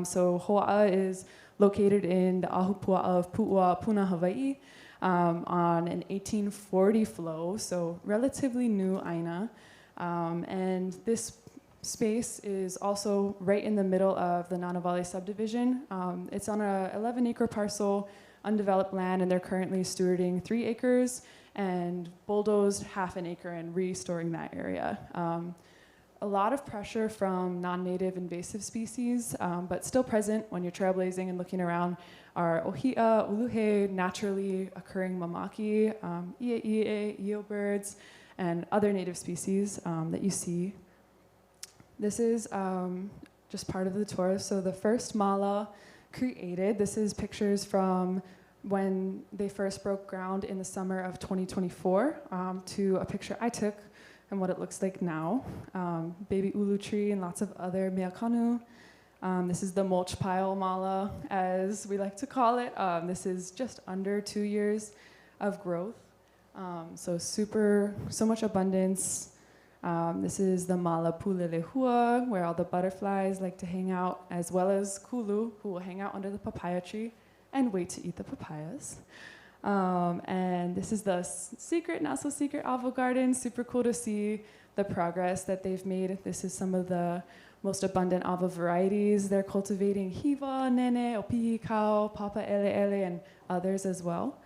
So Hoʻa'a is located in the ahupua'a of Pu'ua, Puna, Hawai'i, on an 1840 flow, so relatively new aina. And this space is also right in the middle of the Nanavale subdivision. It's on a 11-acre parcel, undeveloped land, and they're currently stewarding 3 acres and bulldozed half an acre and restoring that area. A lot of pressure from non-native invasive species, but still present when you're trailblazing and looking around are ohia, uluhe, naturally occurring mamaki, ie, eo birds, and other native species that you see. This is just part of the tour. So the first mala created, this is pictures from when they first broke ground in the summer of 2024 to a picture I took and what it looks like now. Baby ulu tree and lots of other meakanu. This is the mulch pile mala, as we like to call it. This is just under 2 years of growth. So much abundance. This is the mala pulelehua, where all the butterflies like to hang out, as well as kulu, who will hang out under the papaya tree and wait to eat the papayas. And this is the secret, not so secret Avo Garden. Super cool to see the progress that they've made. This is some of the most abundant Avo varieties. They're cultivating hiva, nene, opihi cow, papa ele, and others as well.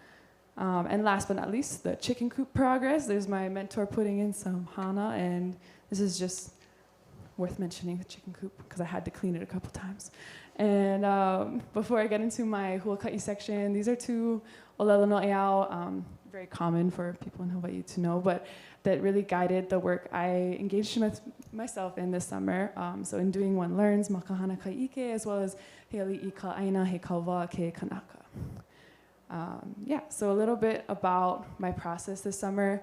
And last but not least, the chicken coop progress. There's my mentor putting in some hana, and this is just worth mentioning, the chicken coop, because I had to clean it a couple times. And before I get into my huaka'i section, these are 2 olelo no eao, very common for people in Hawaii to know, but that really guided the work I engaged myself in this summer. So in doing One Learns, makahana kai'ike, as well as Hale ka aina he kaua ke kanaka. Yeah, so a little bit about my process this summer.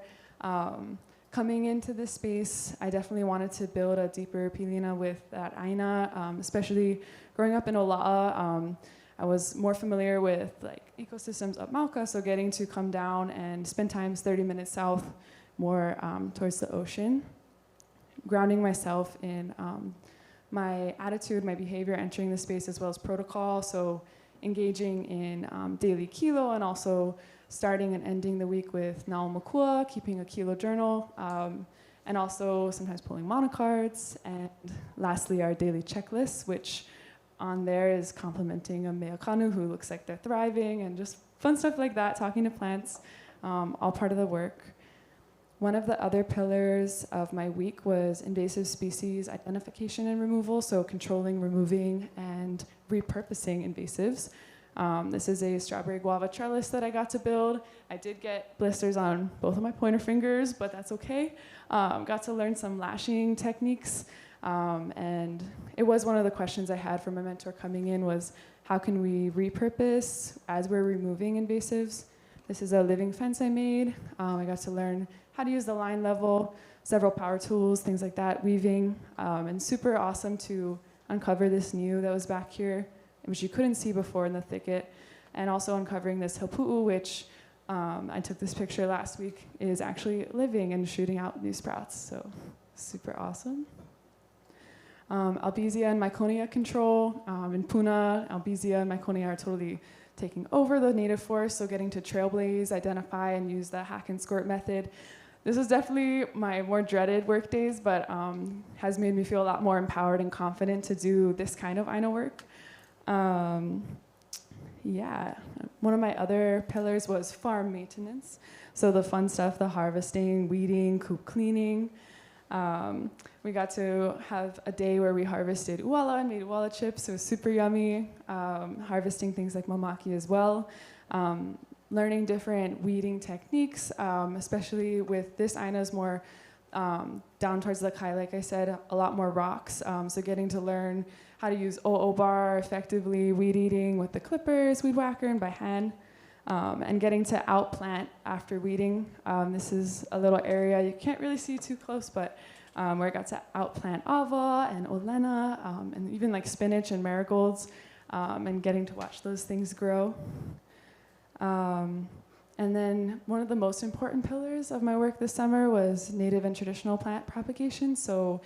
Coming into this space, I definitely wanted to build a deeper pilina with that aina, especially growing up in Ola'a. I was more familiar with like ecosystems up Mauka, so getting to come down and spend time 30 minutes south, more towards the ocean. Grounding myself in my attitude, my behavior entering the space, as well as protocol. So engaging in daily kilo, and also starting and ending the week with na'o-makua, keeping a kilo journal, and also sometimes pulling monocards. And lastly, our daily checklist, which on there is complimenting a meakanu who looks like they're thriving, and just fun stuff like that, talking to plants, all part of the work. One of the other pillars of my week was invasive species identification and removal, so controlling, removing, and repurposing invasives. This is a strawberry guava trellis that I got to build. I did get blisters on both of my pointer fingers, but that's okay. Got to learn some lashing techniques, and it was one of the questions I had from my mentor coming in was, how can we repurpose as we're removing invasives? This is a living fence I made. I got to learn how to use the line level, several power tools, things like that, weaving, and super awesome to uncover this new that was back here, which you couldn't see before in the thicket, and also uncovering this hapu'u, which I took this picture last week, is actually living and shooting out new sprouts, so super awesome. Albizia and Myconia control. In Puna, Albizia and Myconia are totally taking over the native forest, so getting to trailblaze, identify, and use the hack and squirt method. This was definitely my more dreaded work days, but has made me feel a lot more empowered and confident to do this kind of aina work. Yeah, one of my other pillars was farm maintenance. So the fun stuff, the harvesting, weeding, coop cleaning. We got to have a day where we harvested uala and made uala chips. It was super yummy. Harvesting things like mamaki as well. Learning different weeding techniques, especially with this aina's more down towards the kai, like I said, a lot more rocks. So getting to learn how to use o'o bar effectively, weed eating with the clippers, weed whacker, and by hand. and getting to outplant after weeding. This is a little area you can't really see too close, but where I got to outplant ava and olena, and even like spinach and marigolds, and getting to watch those things grow. And then one of the most important pillars of my work this summer was native and traditional plant propagation. So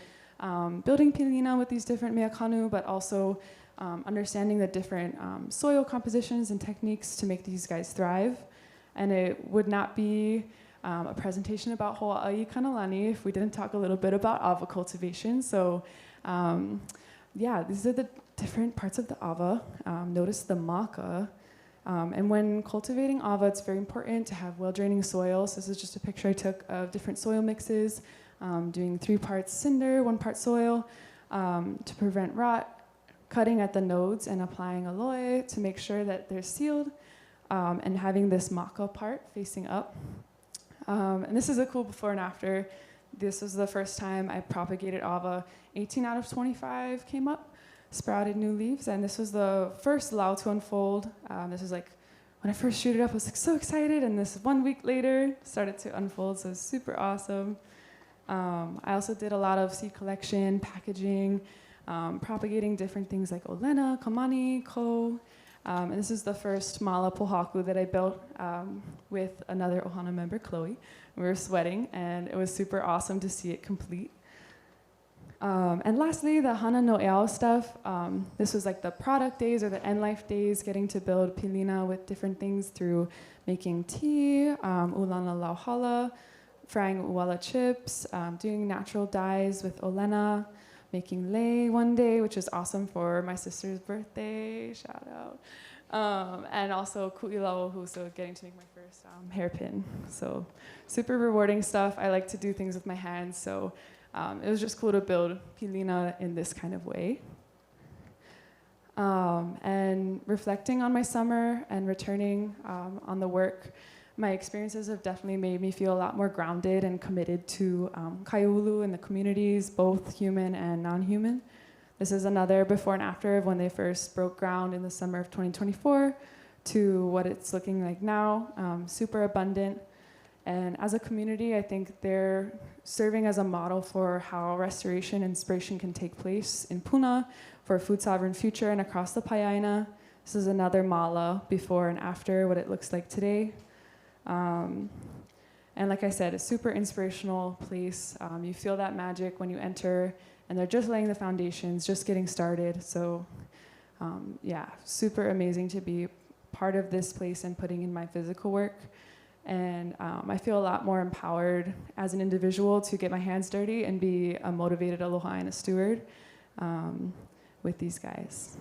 building pilina with these different meakanu, but also understanding the different soil compositions and techniques to make these guys thrive. And it would not be a presentation about Hawaiʻi kanalani if we didn't talk a little bit about ava cultivation. So yeah, these are the different parts of the ava. Notice the maka. And when cultivating ava, it's very important to have well-draining soils. This is just a picture I took of different soil mixes, doing 3 parts cinder, 1 part soil, to prevent rot, cutting at the nodes and applying aloe to make sure that they're sealed, and having this maka part facing up. And this is a cool before and after. This was the first time I propagated ava. 18 out of 25 came up, sprouted new leaves, and this was the first lao to unfold. This was like, when I first shoot it up, I was like so excited, and this 1 week later started to unfold, so it was super awesome. I also did a lot of seed collection, packaging, propagating different things like olena, kamani, ko, and this is the first mala pohaku that I built with another ohana member, Chloe. We were sweating, and it was super awesome to see it complete. And lastly, the hana no eao stuff. This was like the product days or the end life days, getting to build pilina with different things through making tea, ulana lauhala, frying uwala chips, doing natural dyes with olena, making lei one day, which is awesome for my sister's birthday, shout out. And also kuʻilauohu, so getting to make my first hairpin. So super rewarding stuff. I like to do things with my hands, so it was just cool to build pilina in this kind of way. And reflecting on my summer and returning on the work, my experiences have definitely made me feel a lot more grounded and committed to kaiulu and the communities, both human and non-human. This is another before and after of when they first broke ground in the summer of 2024 to what it's looking like now, super abundant. And as a community, I think they're serving as a model for how restoration and inspiration can take place in Puna for a food sovereign future and across the Paiaina. This is another mala before and after what it looks like today. And like I said, a super inspirational place. You feel that magic when you enter, and they're just laying the foundations, just getting started. So yeah, super amazing to be part of this place and putting in my physical work. And I feel a lot more empowered as an individual to get my hands dirty and be a motivated aloha and a steward with these guys.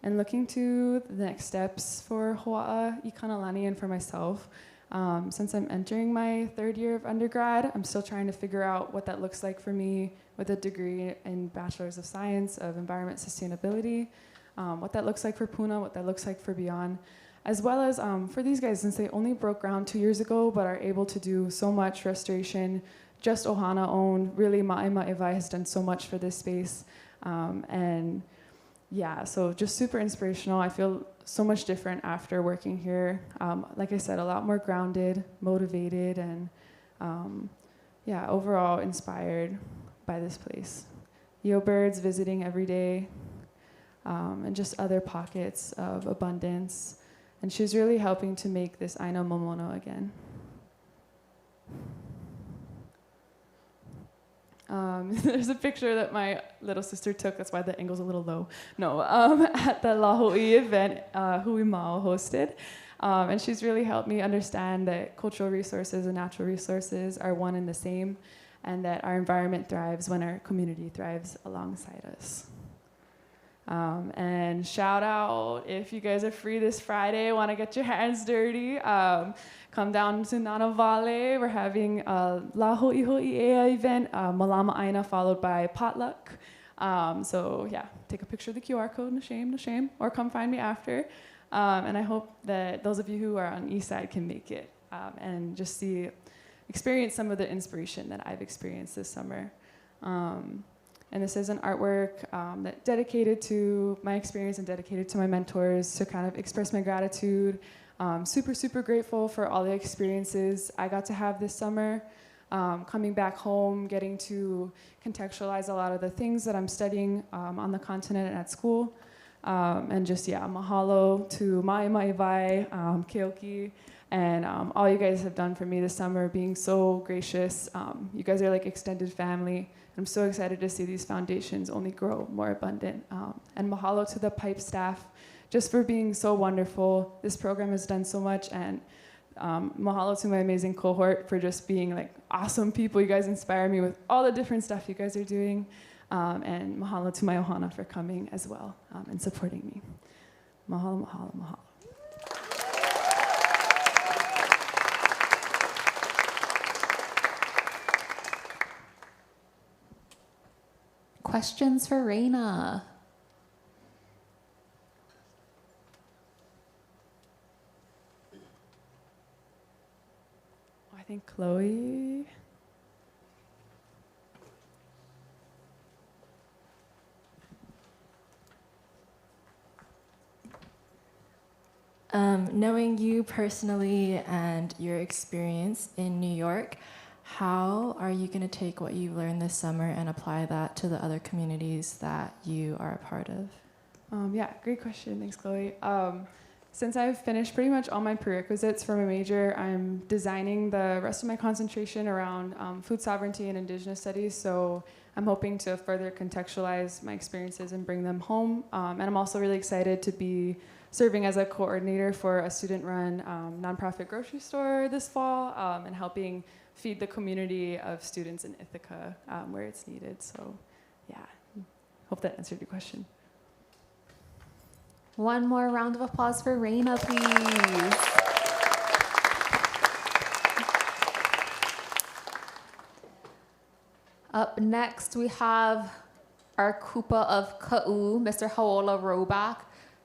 And looking to the next steps for Hoʻaʻa i Kanalani and for myself, since I'm entering my 3rd year of undergrad, I'm still trying to figure out what that looks like for me with a degree in Bachelor's of Science of Environment Sustainability, what that looks like for Puna, what that looks like for beyond. As well as for these guys, since they only broke ground 2 years ago, but are able to do so much restoration, just Ohana owned, really Ma'aima Ewai has done so much for this space. And yeah, so just super inspirational. I feel so much different after working here. Like I said, a lot more grounded, motivated, and yeah, overall inspired by this place. Yobirds visiting every day, and just other pockets of abundance. And she's really helping to make this Aina Momono again. There's a picture that my little sister took, that's why the angle's a little low. No, at the Laho'i event Hui Mao hosted. And she's really helped me understand that cultural resources and natural resources are one and the same, and that our environment thrives when our community thrives alongside us. And shout out, if you guys are free this Friday, want to get your hands dirty, come down to Nana Vale. We're having a La Ho'iho'i event, Malama Aina, followed by potluck. So yeah, take a picture of the QR code, no shame, or come find me after. And I hope that those of you who are on East Side can make it and just experience some of the inspiration that I've experienced this summer. And this is an artwork that's dedicated to my experience and dedicated to my mentors to kind of express my gratitude. Super, super grateful for all the experiences I got to have this summer. Coming back home, getting to contextualize a lot of the things that I'm studying on the continent and at school. And just, yeah, mahalo to mai vai, keoki, and all you guys have done for me this summer, being so gracious. You guys are like extended family. I'm so excited to see these foundations only grow more abundant. And mahalo to the PIPES staff just for being so wonderful. This program has done so much, and mahalo to my amazing cohort for just being like awesome people. You guys inspire me with all the different stuff you guys are doing. And mahalo to my ohana for coming as well and supporting me. Mahalo, mahalo, mahalo. Questions for Reina? I think Chloe. Knowing you personally and your experience in New York, how are you going to take what you've learned this summer and apply that to the other communities that you are a part of? Yeah, great question. Thanks, Chloe. Since I've finished pretty much all my prerequisites for my major, I'm designing the rest of my concentration around food sovereignty and indigenous studies. So I'm hoping to further contextualize my experiences and bring them home. And I'm also really excited to be serving as a coordinator for a student-run nonprofit grocery store this fall and helping feed the community of students in Ithaca where it's needed. So yeah, hope that answered your question. One more round of applause for Reina, please. Up next, we have our kupa of Ka'u, Mr. Haola Roback,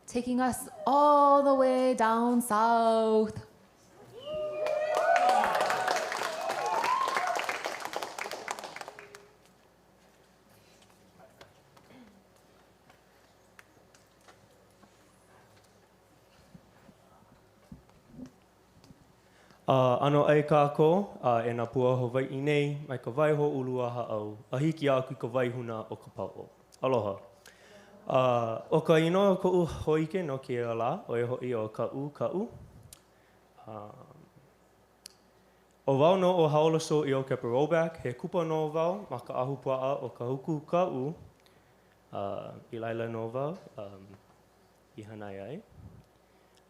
taking us all the way down south. Ano ai kāko, e nā pua Hawaiʻi nei, mai ka waiho ulua haʻau, a hiki aku ka waihuna o ka pau. Aloha. O ka inoa koʻu hoike no ke ala, o e hoi o ka'u. O wau no o haola so i o Kepa Roback, he kupa no wau, ma ka ahu pua'a o ka huku ka'u, i laila no wau, i hanai ai.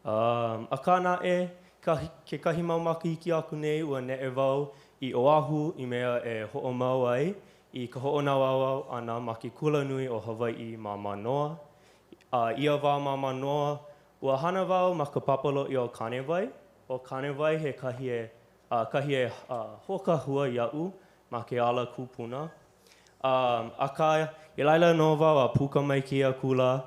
A kāna e, ke kahi mau makahiki aku nei ua ne'e wau i Oahu i mea e ho'omau ai i ka ho'onauauau ana ma ke kula nui o Hawaiʻi ma Manoa. Ia wā ma Manoa, ua hana wau ma ka papalo i o Kanewai. O Kanewai he kahi e hokahua ia'u ma ke ala kūpuna. Aka i laila no wau a puka mai kia kula,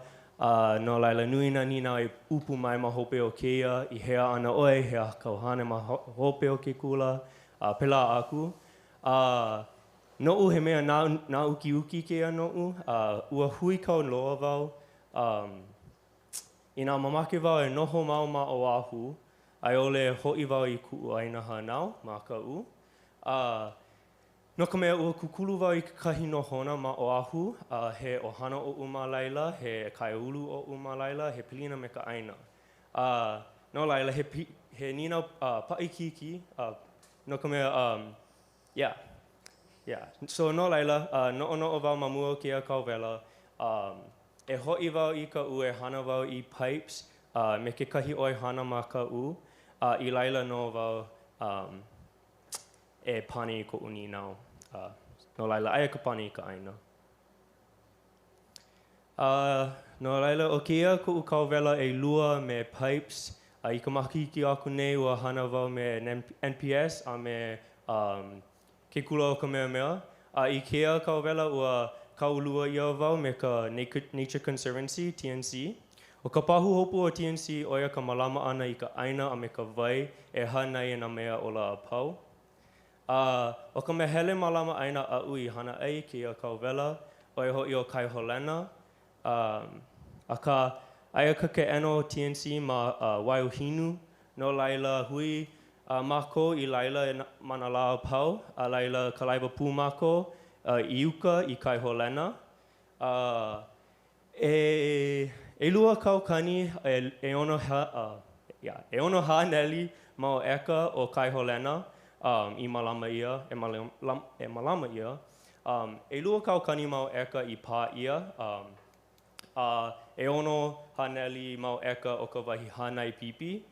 no laila nui na nina i upu mai ma hope o keia, i hea ana oe, hea kauhane ma hope o ke kula, pela aku. No'u he mea nā uki keia no'u, ua hui kau loa wau. I nā mamake wau e noho mau ma Oahu, ai ole ho'i wau i ku'u aina hanau, ma ka'u. No ka mea ua kukulu wau i kahi nohona ma Oahu, he ohana o uma laila, he kaiaulu o uma laila, he pilina me ka aina. No laila, he nina paʻikiki, no ka mea, yeah. So no laila, no'o wau ma mua o kia kauwela, e ho'i wau i ka'u, e hana wau i PIPES, me ke kahi oi hana ma ka'u, i laila no wau, e pani i ko'u ninau. No laila, aia ka pani i ka aina. No laila, o kia ko'u kauwela e lua me PIPES, i ka makahiki aku nei ua hana wau me NPS a me ke kula o ka mea. I kia kauwela ua kaulua ia wau me ka Nature Conservancy, TNC. O ka pahu hopu o TNC, oia ka malama ana i ka aina a me ka wai e hanai na mea o la pau. O ka mehele malama aina a'u i hana ai kia kauwela, oi ho'i o kai holena. Aka aia ka ke eno TNC ma Waiuhinu, no laila hui mako I laila e mana lao pau, a laila kalaiwa pū mako I uka I kai holena. E lua kaukani e ono ha neli ma o eka o kai holena I malama ia, e malama ia. E lua kaukani ma o eka I pā ia. E ono haneli mau eka o ka wahi hanai pipi.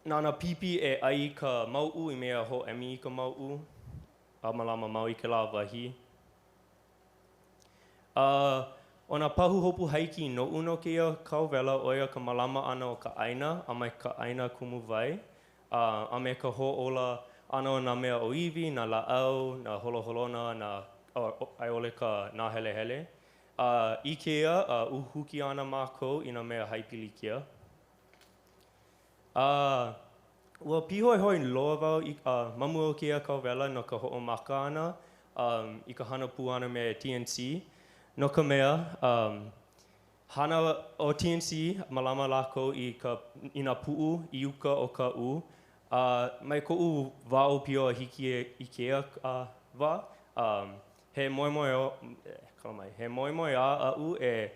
Nana pipi e ai ka mauʻu I mea ho emi I ka mauʻu. A malama mau I ke la wahi. Ona pahu hopu haiki noʻu no keia kauwela oia ka malama ʻana o ka ʻaina a mai ka ʻaina kumu wai. A me ka hoʻola ʻana o nā mea ʻoiwi, nā laʻau, nā holoholona, ai ole ka nā helehele. I keia uhuki ana mākou I nā mea haipilikia. Ua pihoihoi loa wau mamu o keia kauwela no ka hoʻomaka ana I ka hana pū ana me TNC. No ka mea, hana o TNC malama lākou I nā puʻu I uka o ka u. Mai koʻu wao pio hiki I keia wā. He moemoe a a'u e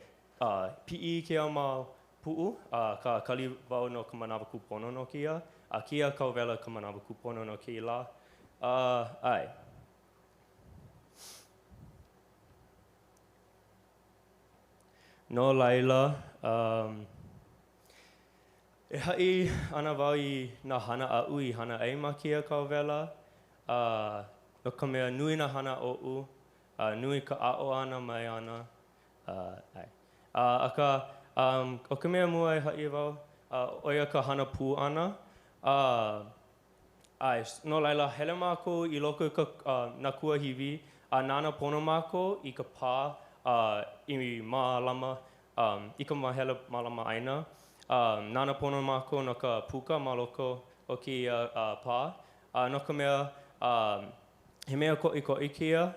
pi'i I keia mau pu'u, ka kali wau no ka manawa kupono no keia, a keia kauwela ka manawa kupono no keia la. Ai. No laila, e haʻi ana wau I nā hana a'u I hana ai ma keia kauwela. No ka mea nui nā hana o'u. Nui ka a'o ana mai ana. Aka, o ka mea mua e haʻi wau, oia ka hana pū ana. No laila, hele mākou I loko ka nā kuahiwi, nāna pono mākou I ka pā I mālama, I ka mahele mālama ʻaina. Nāna pono mākou no ka puka ma loko o keia pā. No ka mea, he mea koʻikoʻi keia,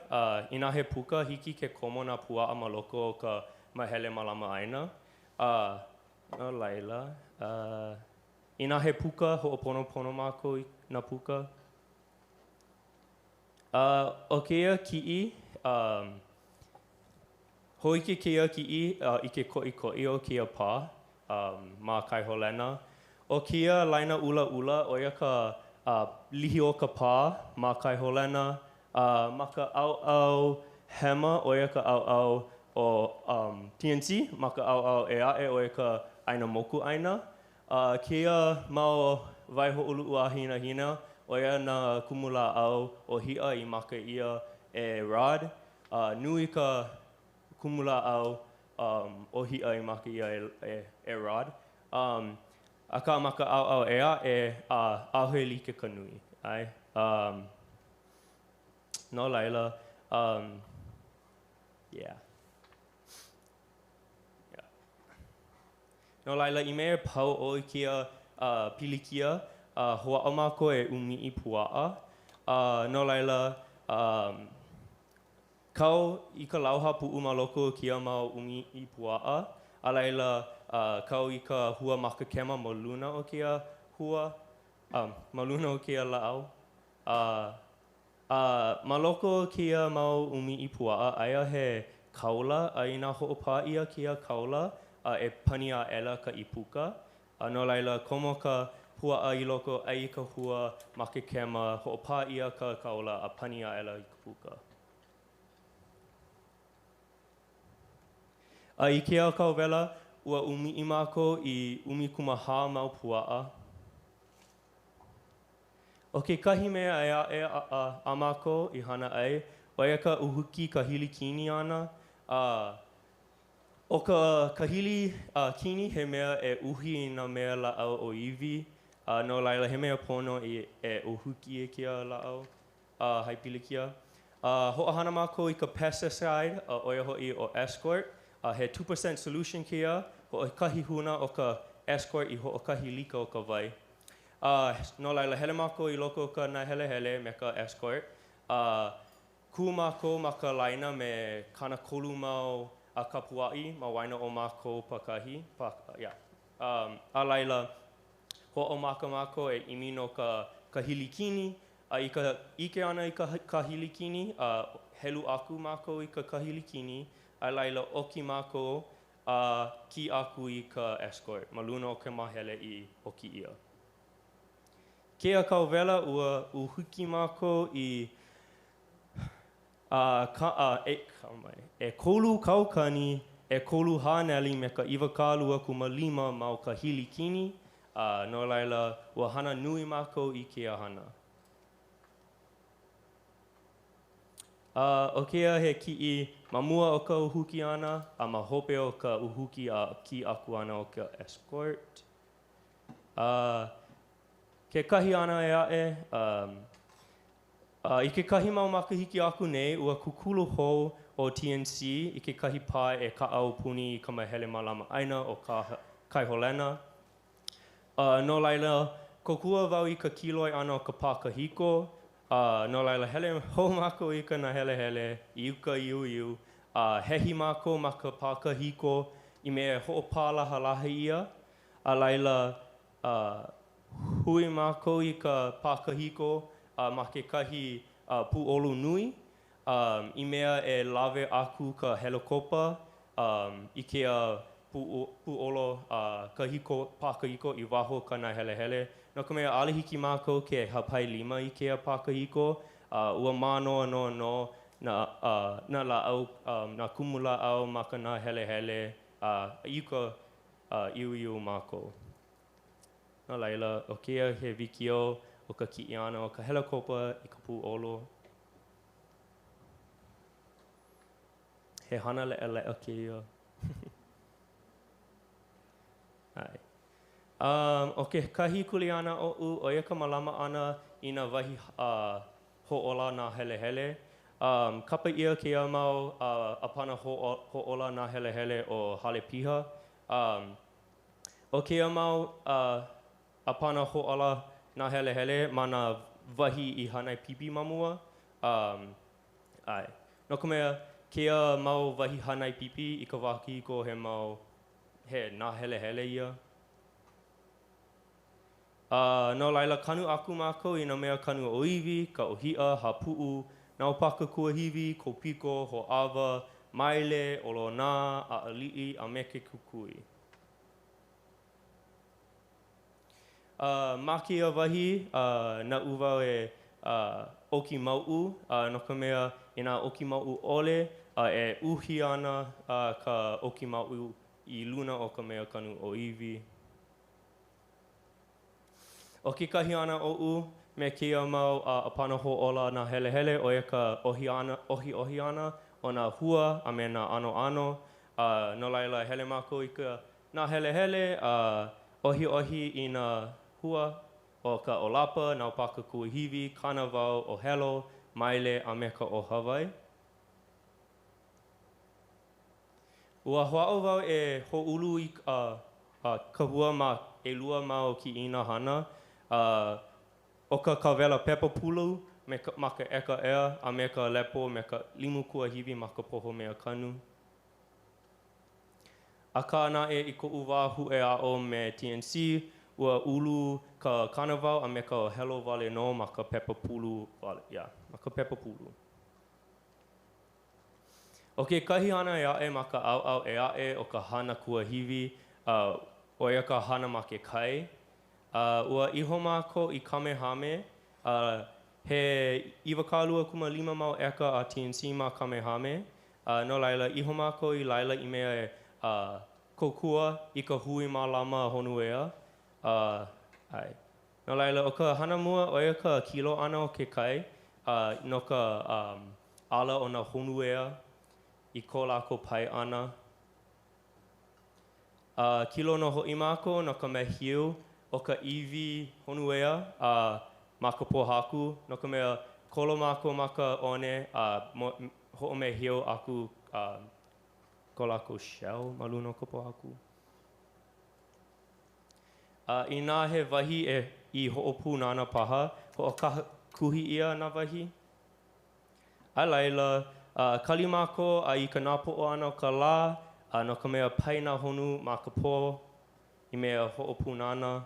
I nā he puka hiki ke komo nā puaʻa ma loko o ka mahele malama ʻaina. No laila, I nā he puka hoʻoponopono mākou I nā puka. O keia kiʻi, hoʻike keia kiʻi I ke koʻikoʻi o keia pā ma kai holena. O keia laina ulaʻula oia ka lihi o ka pā ma kai holena, ma ka ʻaoʻao hema oia ka ʻaoʻao o TNC, ma ka ʻaoʻao e aʻe oia ka ʻaina moku ʻaina. Keia mau waihoʻoluʻu a hinahina oia nā kumulaʻau o hiʻa I maka ia e rod. Nui ka kumulaʻau o hiʻa I maka ia e rod. Aka ma ka ʻaoʻao e aʻe ʻaohe like ka nui. No laila, yeah. No laila, I mea pau o I keia pilikia, hoʻaʻo mākou e umiʻi puaʻa. No laila, kau I ka lauha puʻu ma loko o keia mau umiʻi puaʻa. A laila, kau I ka hua makakema ma luna o keia hua, ma luna o keia laʻau. Ma loko o keia mau umiʻi puaʻa, aia he kaula, I nā hoʻopā ʻia keia kaula, e pani a ela ka ipuka. No laila, komo ka puaʻa I loko ai ka hua makakema, hoʻopā ʻia ka kaula a pani a ela I ka puka. I keia kauwela, ua umiʻi mākou I ʻumikumaha mau puaʻa. O ke kahi mea e aʻe a mākou I hana ai, oia ka uhuki ka hili kini ana. O ka kahili kini he mea e uhi I nā mea laʻau o iwi. No laila, he mea pono e uhuki e kia laʻau haipilikia. Hoʻohana mākou I ka pesticide, oia hoʻi o escort. He 2% solution kia, hoʻokahi huna o ka escort I hoʻokahi lika o ka wai. No laila, hele mākou I loko o ka nā helehele me ka escort. Ku mākou ma ka laina me kana kolu mau a kapua'i ma waina o mākou pakahi. A laila, ho'omaka mākou e imi no ka hilikini. I ka ike ana I ka hilikini, helu aku mākou I ka hilikini. A laila oki mākou ki aku I ka escort. Ma luna o ke mahele I oki ia. Kea kauwela ua uhuki mākou I e kolu kaukani, e kolu haneli me ka iwakālua kumalima mau ka hilikini. No laila, ua hana nui mākou I kea hana. O kea he ki'i mamua o ka uhuki ana, a ma hope o ka uhuki a ki aku ana o ka escort. Ke kahi ana e ae, I ke kahi mau makahiki aku nei, ua kukulu hou o TNC I ke kahi pā e ka'au puni I ka mahele malama aina o ka kaiholena. No laila, kokua wau I ka kiloi ana o ka pā kahiko. No laila, hele hou mākou I ka na hele hele, I uka iu. Hehi mākou ma ka pā kahiko I mea ho'opālaha laha ia. A laila, hui mākou I ka pā kahiko ma ke kahi pu'olu nui. I mea e lawe aku ka helikopter I kea pu'olo pā kahiko I waho ka na hele hele. No ka mea ale hiki mākou ke hapai lima I kea pā kahiko. Ua mānoa no na la'au, na kumu la'au ma ka na hele hele. I ka iu mākou. No laila, o kea he wikio o ka ki'i ana o ka helikopter I ka pu'olo. He hana le'a keia. O ke kahi kuleana o'u, o ia ka malama ana I na wahi ho'ola nā hele hele. Kapa ia kea mau apana ho'ola nā hele hele o hale piha. O kea mau apana ho'ola nā hele hele ma nā wahi I hanai pipi mamua. No ka mea, kea mau wahi hanai pipi I ka wakiko he mau he nā hele hele ia. No laila, kanu aku mākou I nā mea kanu o iwi, ka ohia, hapu'u, nau paka kuahiwi, kopiko, ho'awa, maile, olona, a'ali'i, a me ke kukui. Ma kia wahi, na uwau e oki mau'u, no ka mea I nā oki mau'u ole, e uhi ana ka oki mau'u I luna o ka mea kanu o iwi. O ke kahi ana o'u, me kia mau apana ho'ola nā hele hele, o ia ka ohi ana o nā hua a me nā ano. No laila, hele mākou I ka nā hele hele, ohi I nā hua o ka olapa, nau paka kuahiwi, kana wau o Hilo, maile a me ka o Hawaiʻi. Ua hoa'o wau e ho'ulu I ka hua ma elua mau ki ina hana. O ka kawela pepa pulu, ma ka eka ea, a me ka lepo, me ka limu kuahiwi ma ka poho mea kanu. A ka ana I ko'u wā hu'e a'o me TNC, ua ulu ka kanawau a me ka Hilo wale no ma ka pepa pulu wale, ma ka pepa pulu. O ke kahi ana e a'e ma ka au e a'e o ka hana kuahiwi, o ia ka hana ma ke kai. Ua iho mākou I Kamehame, he iwakālua kumalima mau eka a TNC ma Kamehame. No laila, iho mākou I laila I mea e kokua I ka hui mālama honuea. No laila, o ka hana mua o ia ka kilo ana o ke kai, no ka ala o na honuea I ko lākou pai ana. Kilo no ho'i mākou no ka mehiu o ka iwi honuea ma ka pohaku, no ka mea kolo mākou ma ka one ho'omehio aku ko lākou shell ma luna o ka pohaku. I nā he wahi I ho'opu nāna paha, ho'okakuhi ia nā wahi. A laila, kalimako a I ka napo'o ana o ka la, no ka mea paina honu ma ka pō, I mea ho'opunana.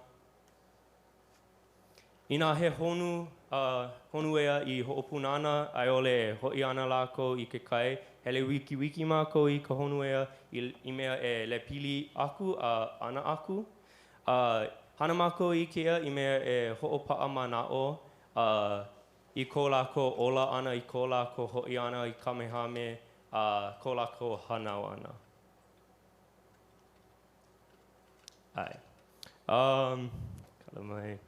Ina he honu, honu ea I ho'opunana, ai ole ho'i ana lako I ke kai, hele wiki wiki mako I ka honu ea, I mea e le pili aku a ana aku. Hana mako I kea I mea e ho'opa'a mana'o, I ko lako ola ana, I ko lako ho'i ana, I kamehame, ko lako hanau ana. Ai. Kala mai.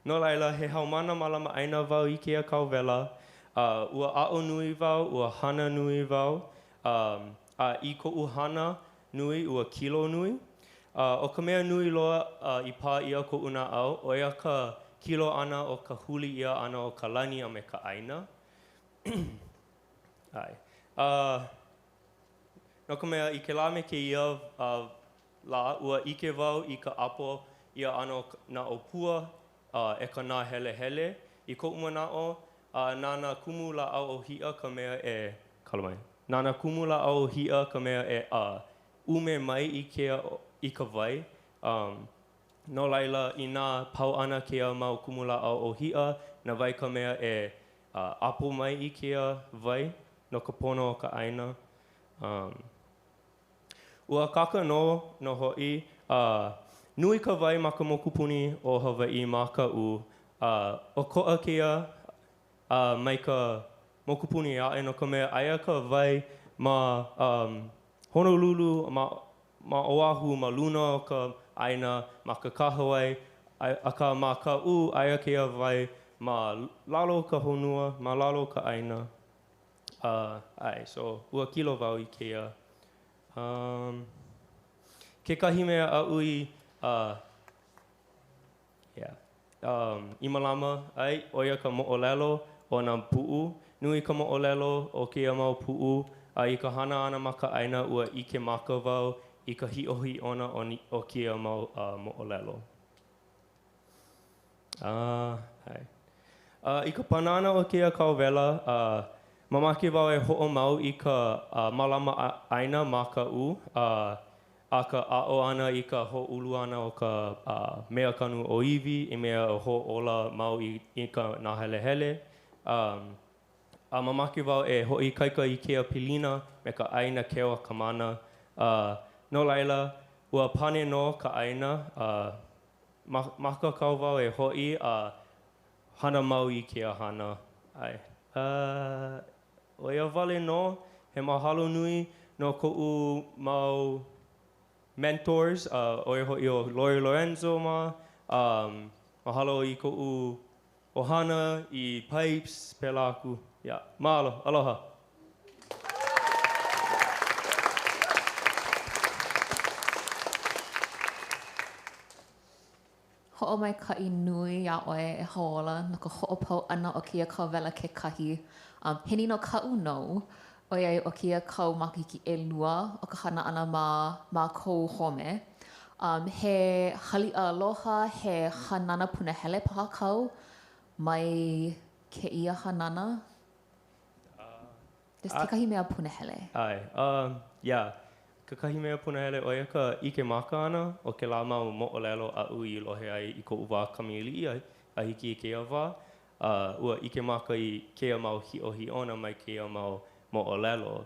No laila, he haumana malama aina wau I kea kauwela. Ua a'o nui wau, ua hana nui wau. I ko'u hana nui, ua kilo nui. O ka mea nui loa I pā ia ko'u na'au, o ia ka kilo ana o ka huli ia ana o ka lani a me ka aina. Ai. No ka mea, I ke la me ke ia la, ua ike wau I ka apo ia ana na o pua, e ka nā hele hele. I ko'u mana'o, nāna kumu la'au o hi'a ka mea e, kala mai. Nāna kumu la'au o hi'a ka mea e ume mai I ka wai. No laila, I nā pau ana kea mau kumu la'au o hi'a, na wai ka mea e apo mai I kea wai, no ka pono o ka aina. Ua kaka no ho'i, nui ka wai ma ka mokupuni o Hawai'i ma ka u. O ko'a kea mai ka mokupuni a'e no ka mea aia ka wai ma Honolulu, ma Oahu, ma Luna o ka aina, ma ka kahawai, aka ma ka u aia kea wai ma lalo ka honua, ma lalo ka aina. Ai, so ua kilo wau I kea. Kekahi mea a'ui, I malama, ai, oia ka mo'olelo o nā pu'u. Nui ka mo'olelo o kea mau pu'u. I ka hana ana ma ka aina ua ike maka wau I ka hi'ohi'ona o kea mau mo'olelo. I ka panana o kea kauwela, mamake wau e ho'omau I ka malama aina ma ka u. A ka a'o ana I ka ho'ulu ana o ka mea kanu o iwi, I mea o ho'ola mau I ka nā hele hele. A mamake wau e ho'i kaika I kea pilina me ka aina keo a kamana. No laila, ua pane no ka aina. Maka kau wau e ho'i hana mau I kea hana. Ai. O ia wale no, he mahalo nui no ko'u mau mentors. O ia ho'i o Lori Lorenzo ma. Mahalo I ko'u ohana, I Pipes, pēlā aku. Yeah. Mahalo. Aloha. Ho'omaika'i nui a oe e haola no ka ho'opau ana o kia kauwela kekahi. Hini no ka'u no, oiai o kia kau makiki e lua o ka hana ana ma kou home. He hali'a aloha, he hanana punahele paha kau mai ke ia hanana. There's kekahi mea punahele. Ai, yeah. Kekahi mea punahele o ia ka ike maka ana o ke la mau mo'olelo a'u I lohe ai I ko'u wā kamili'i a hiki I kea wā. Ua ike maka I kea mau hi'ohi'ona mai kea mau mo'olelo.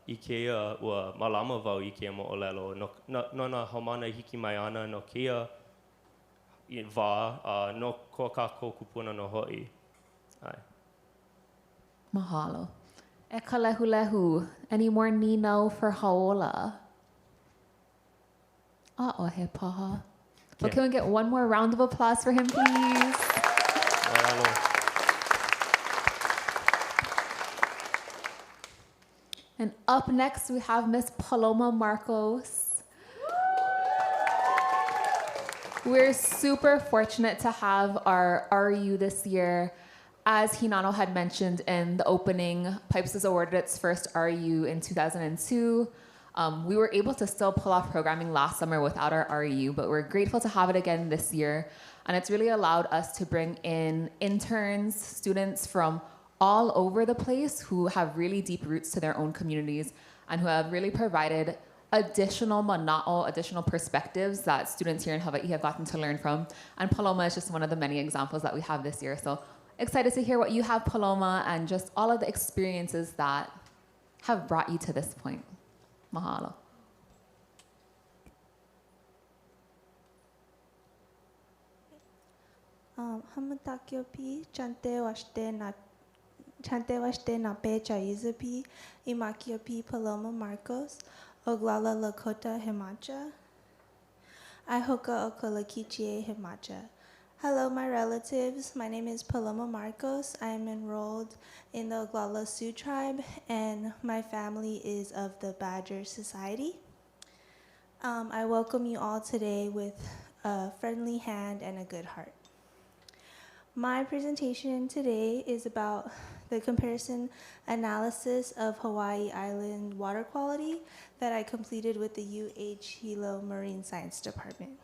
I kea ua malama wau I kea mo'olelo. No na haumana hiki mai ana no kea wā, no ko kākou kupuna no ho'i. Ai. Mahalo. E ka lehu lehu, any more nino for haola? Uh-oh, he paha. Well, can we get one more round of applause for him, please? And up next, we have Miss Paloma Marcos. We're super fortunate to have our RU this year. As Hinano had mentioned in the opening, PIPES was awarded its first RU in 2002. We were able to still pull off programming last summer without our RU, but we're grateful to have it again this year. And it's really allowed us to bring in interns, students from all over the place who have really deep roots to their own communities and who have really provided additional mana'o, additional perspectives that students here in Hawaii have gotten to learn from. And Paloma is just one of the many examples that we have this year. So excited to hear what you have, Paloma, and just all of the experiences that have brought you to this point. Mahalo. Hamatakiopi, chante washte na pecha izapi, imakiopi Paloma Marcos, Oglala Lakota Himacha, Ihoka Okolakichie Himacha. Hello, my relatives. My name is Paloma Marcos. I am enrolled in the Oglala Sioux tribe, and my family is of the Badger Society. I welcome you all today with a friendly hand and a good heart. My presentation today is about the comparison analysis of Hawaii Island water quality that I completed with the Hilo Marine Science Department.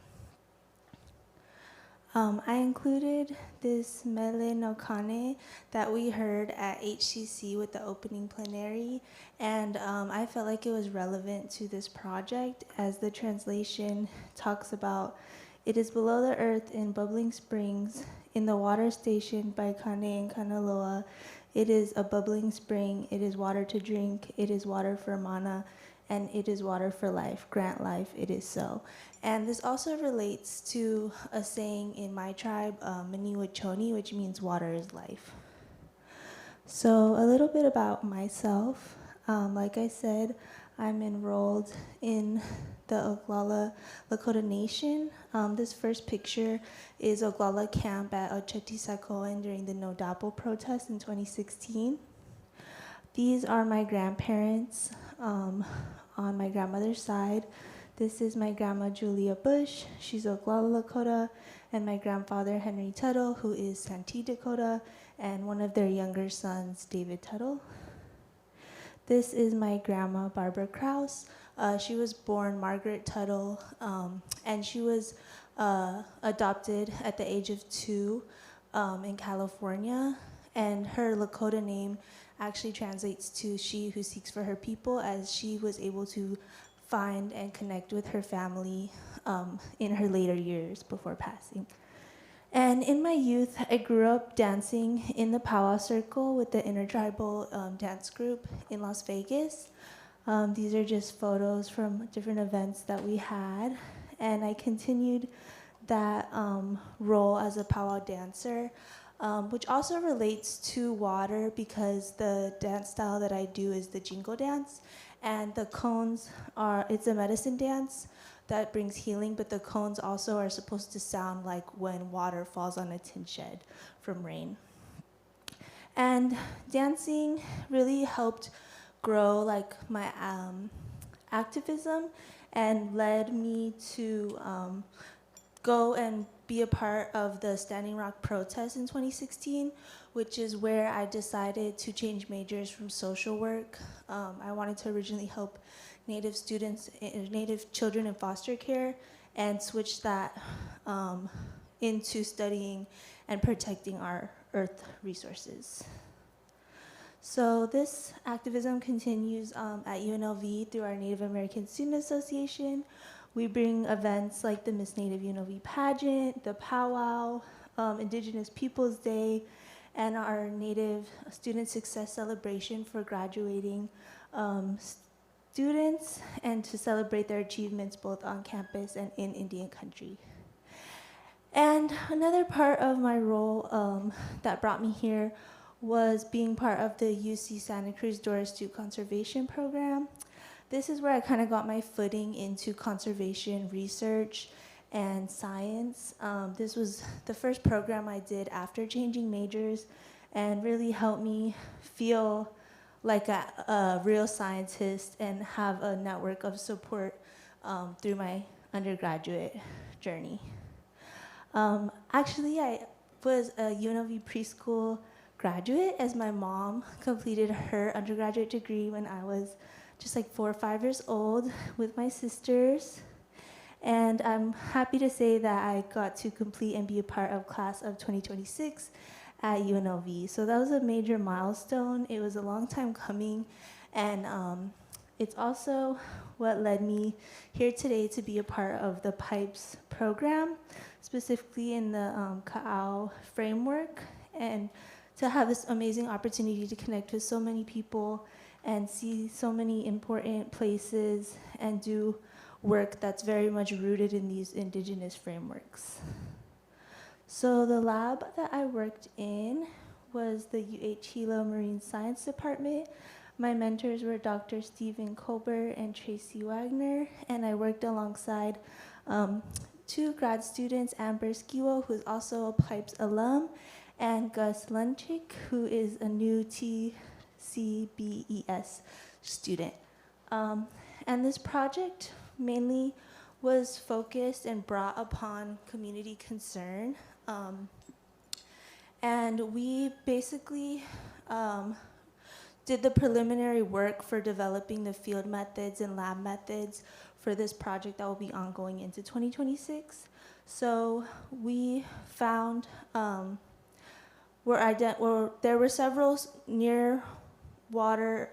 I included this mele no kane that we heard at HCC with the opening plenary, and I felt like it was relevant to this project as the translation talks about it is below the earth in bubbling springs, in the water station by Kane and Kanaloa. It is a bubbling spring, it is water to drink, it is water for mana, and it is water for life. Grant life, it is so. And this also relates to a saying in my tribe, Maniwa Choni, which means water is life. So a little bit about myself. Like I said, I'm enrolled in the Oglala Lakota Nation. This first picture is Oglala camp at Ochetisakoan during the No Dapo protest in 2016. These are my grandparents on my grandmother's side. This is my grandma Julia Bush. She's Oglala Lakota, and my grandfather Henry Tuttle, who is Santee Dakota, and one of their younger sons, David Tuttle. This is my grandma Barbara Krause. She was born Margaret Tuttle, and she was adopted at the age of 2 in California, and her Lakota name actually translates to she who seeks for her people, as she was able to find and connect with her family in her later years before passing. And in my youth, I grew up dancing in the powwow circle with the intertribal dance group in Las Vegas. These are just photos from different events that we had. And I continued that role as a powwow dancer, which also relates to water because the dance style that I do is the jingo dance. And the cones it's a medicine dance that brings healing, but the cones also are supposed to sound like when water falls on a tin shed from rain. And dancing really helped grow like my activism and led me to go and be a part of the Standing Rock protest in 2016, which is where I decided to change majors from social work. I wanted to originally help Native students, Native children in foster care, and switch that into studying and protecting our earth resources. So this activism continues at UNLV through our Native American Student Association. We bring events like the Miss Native UNLV pageant, the powwow, Indigenous Peoples Day, and our Native Student Success Celebration for graduating students and to celebrate their achievements both on campus and in Indian country. And another part of my role that brought me here was being part of the UC Santa Cruz Doris Duke Conservation Program. This is where I kind of got my footing into conservation research and science. This was the first program I did after changing majors and really helped me feel like a real scientist and have a network of support through my undergraduate journey. Actually, I was a UNLV preschool graduate as my mom completed her undergraduate degree when I was just like 4 or 5 years old with my sisters. And I'm happy to say that I got to complete and be a part of class of 2026 at UNLV. So that was a major milestone. It was a long time coming, and it's also what led me here today to be a part of the PIPES program, specifically in the Ka'au framework, and to have this amazing opportunity to connect with so many people and see so many important places and do work that's very much rooted in these indigenous frameworks. So the lab that I worked in was the Hilo Marine Science Department. My mentors were Dr. Stephen Colbert and Tracy Wagner, and I worked alongside 2 grad students, Amber Skiwo, who's also a PIPES alum, and Gus Lunchik, who is a new TCBES student. And this project mainly was focused and brought upon community concern. And we basically did the preliminary work for developing the field methods and lab methods for this project that will be ongoing into 2026. So we found there were several near shore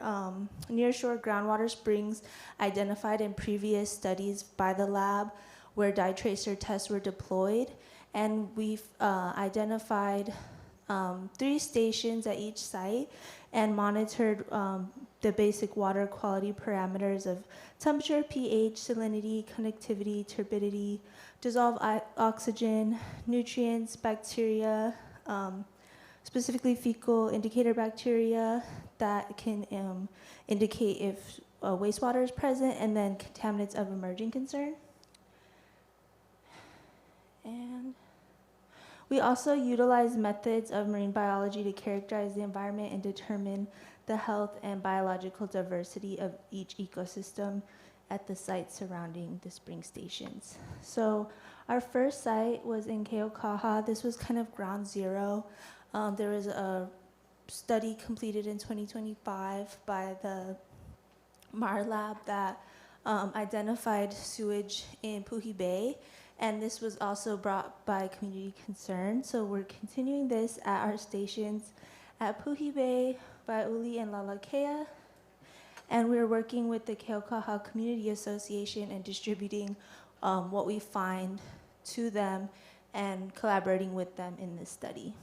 groundwater springs identified in previous studies by the lab where dye tracer tests were deployed, and we've identified 3 stations at each site and monitored the basic water quality parameters of temperature, pH, salinity, conductivity, turbidity, dissolved oxygen, nutrients, bacteria, specifically fecal indicator bacteria that can indicate if wastewater is present, and then contaminants of emerging concern. And we also utilize methods of marine biology to characterize the environment and determine the health and biological diversity of each ecosystem at the sites surrounding the spring stations. So our first site was in Keaukaha. This was kind of ground zero. There was a study completed in 2025 by the MAR lab that identified sewage in Puhi Bay, and this was also brought by community concern. So we're continuing this at our stations at Puhi Bay, Waiʻuli, and Lalakea, and we're working with the Keaukaha Community Association and distributing what we find to them and collaborating with them in this study.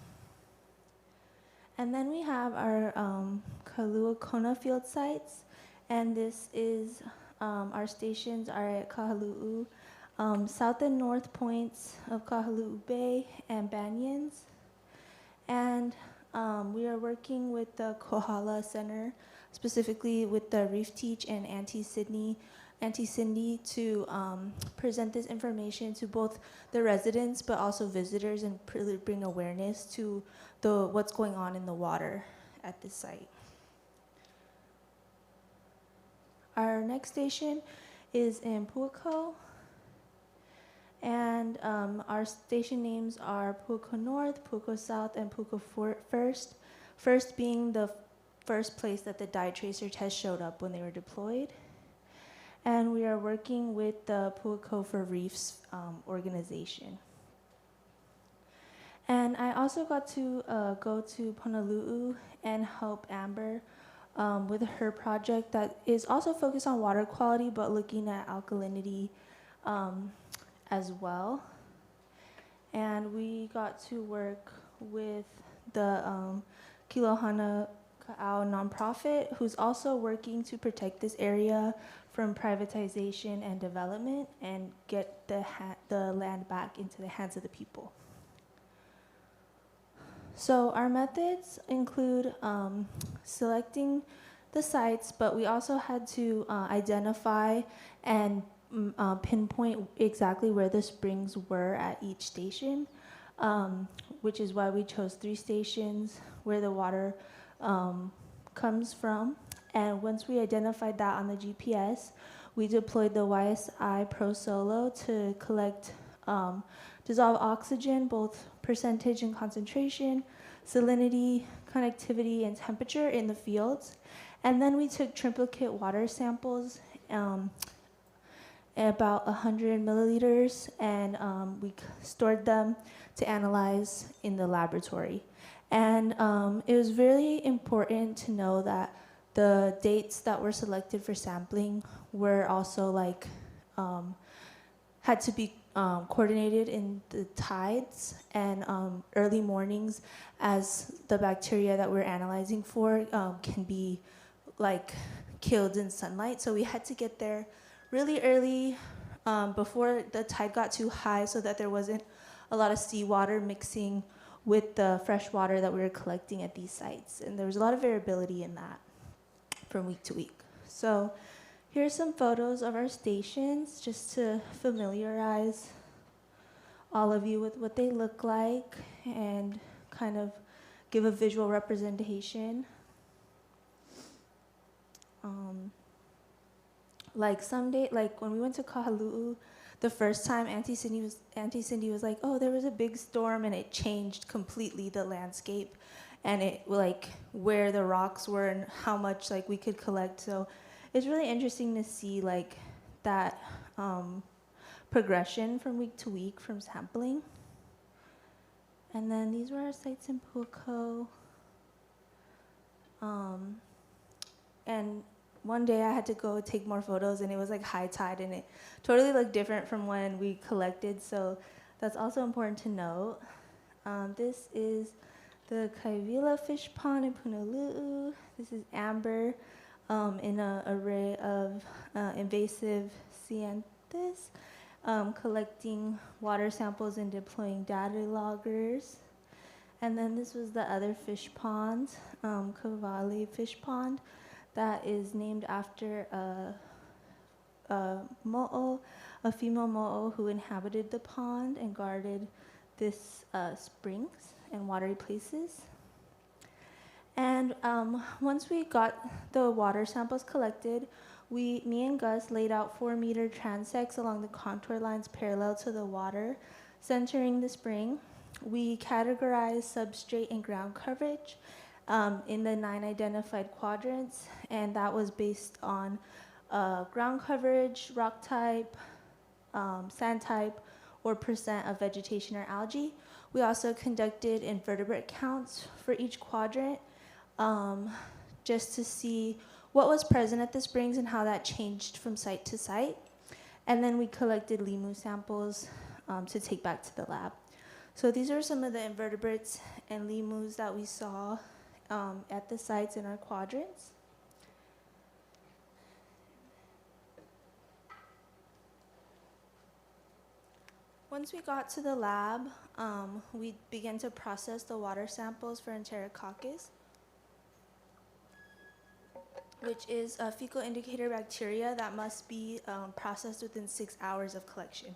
And then we have our Kaluakona field sites, and this is our stations are at Kahaluu, south and north points of Kahaluu Bay and Banyans. And we are working with the Kohala Center, specifically with the Reef Teach and Auntie Cindy to present this information to both the residents but also visitors and bring awareness to what's going on in the water at this site. Our next station is in Puako, and our station names are Puako North, Puako South, and Puako First. First being the first place that the dye tracer test showed up when they were deployed. And we are working with the Puako for Reefs organization. And I also got to go to Honolulu and help Amber with her project that is also focused on water quality, but looking at alkalinity as well. And we got to work with the Kilohana Ka'au nonprofit, who's also working to protect this area from privatization and development and get the land back into the hands of the people. So our methods include selecting the sites, but we also had to identify and pinpoint exactly where the springs were at each station, which is why we chose 3 stations where the water comes from. And once we identified that on the GPS, we deployed the YSI Pro Solo to collect dissolved oxygen, both percentage and concentration, salinity, conductivity, and temperature in the fields. And then we took triplicate water samples, about 100 milliliters, and we stored them to analyze in the laboratory. And it was really important to know that the dates that were selected for sampling were also like, had to be coordinated in the tides and early mornings, as the bacteria that we're analyzing for can be like killed in sunlight. So we had to get there really early before the tide got too high so that there wasn't a lot of seawater mixing with the fresh water that we were collecting at these sites. And there was a lot of variability in that from week to week. So here's some photos of our stations just to familiarize all of you with what they look like and kind of give a visual representation. Like someday, like when we went to Kahalu'u, the first time Auntie Cindy was like, oh, there was a big storm and it changed completely the landscape and it like where the rocks were and how much like we could collect. So it's really interesting to see like that progression from week to week from sampling. And then these were our sites in Puako. And one day I had to go take more photos and it was like high tide and it totally looked different from when we collected. So that's also important to note. This is the Kaivila fish pond in Punalu'u. This is amber in an array of invasive cyanthus, collecting water samples and deploying data loggers. And then this was the other fish pond, Kavali fish pond, that is named after a mo'o, a female mo'o who inhabited the pond and guarded this springs and watery places. And once we got the water samples collected, me and Gus laid out 4-meter transects along the contour lines parallel to the water, centering the spring. We categorized substrate and ground coverage in the 9 identified quadrants, and that was based on ground coverage, rock type, sand type, or percent of vegetation or algae. We also conducted invertebrate counts for each quadrant just to see what was present at the springs and how that changed from site to site. And then we collected limu samples to take back to the lab. So these are some of the invertebrates and limus that we saw at the sites in our quadrants. Once we got to the lab, we began to process the water samples for Enterococcus, which is a fecal indicator bacteria that must be processed within 6 hours of collection.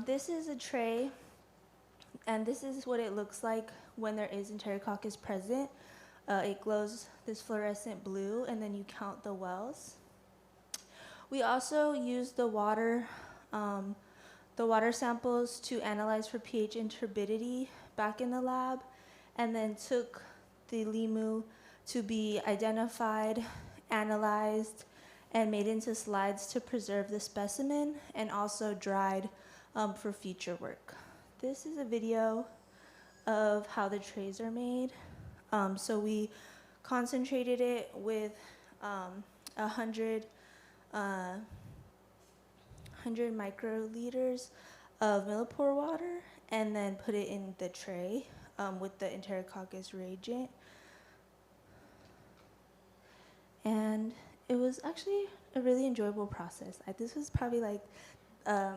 This is a tray, and this is what it looks like when there is Enterococcus present. It glows this fluorescent blue, and then you count the wells. We also use the water samples to analyze for pH and turbidity back in the lab, and then took the limu to be identified, analyzed, and made into slides to preserve the specimen, and also dried for future work. This is a video of how the trays are made. So we concentrated it with 100 microliters of millipore water, and then put it in the tray with the Enterococcus reagent. And it was actually a really enjoyable process. This was probably like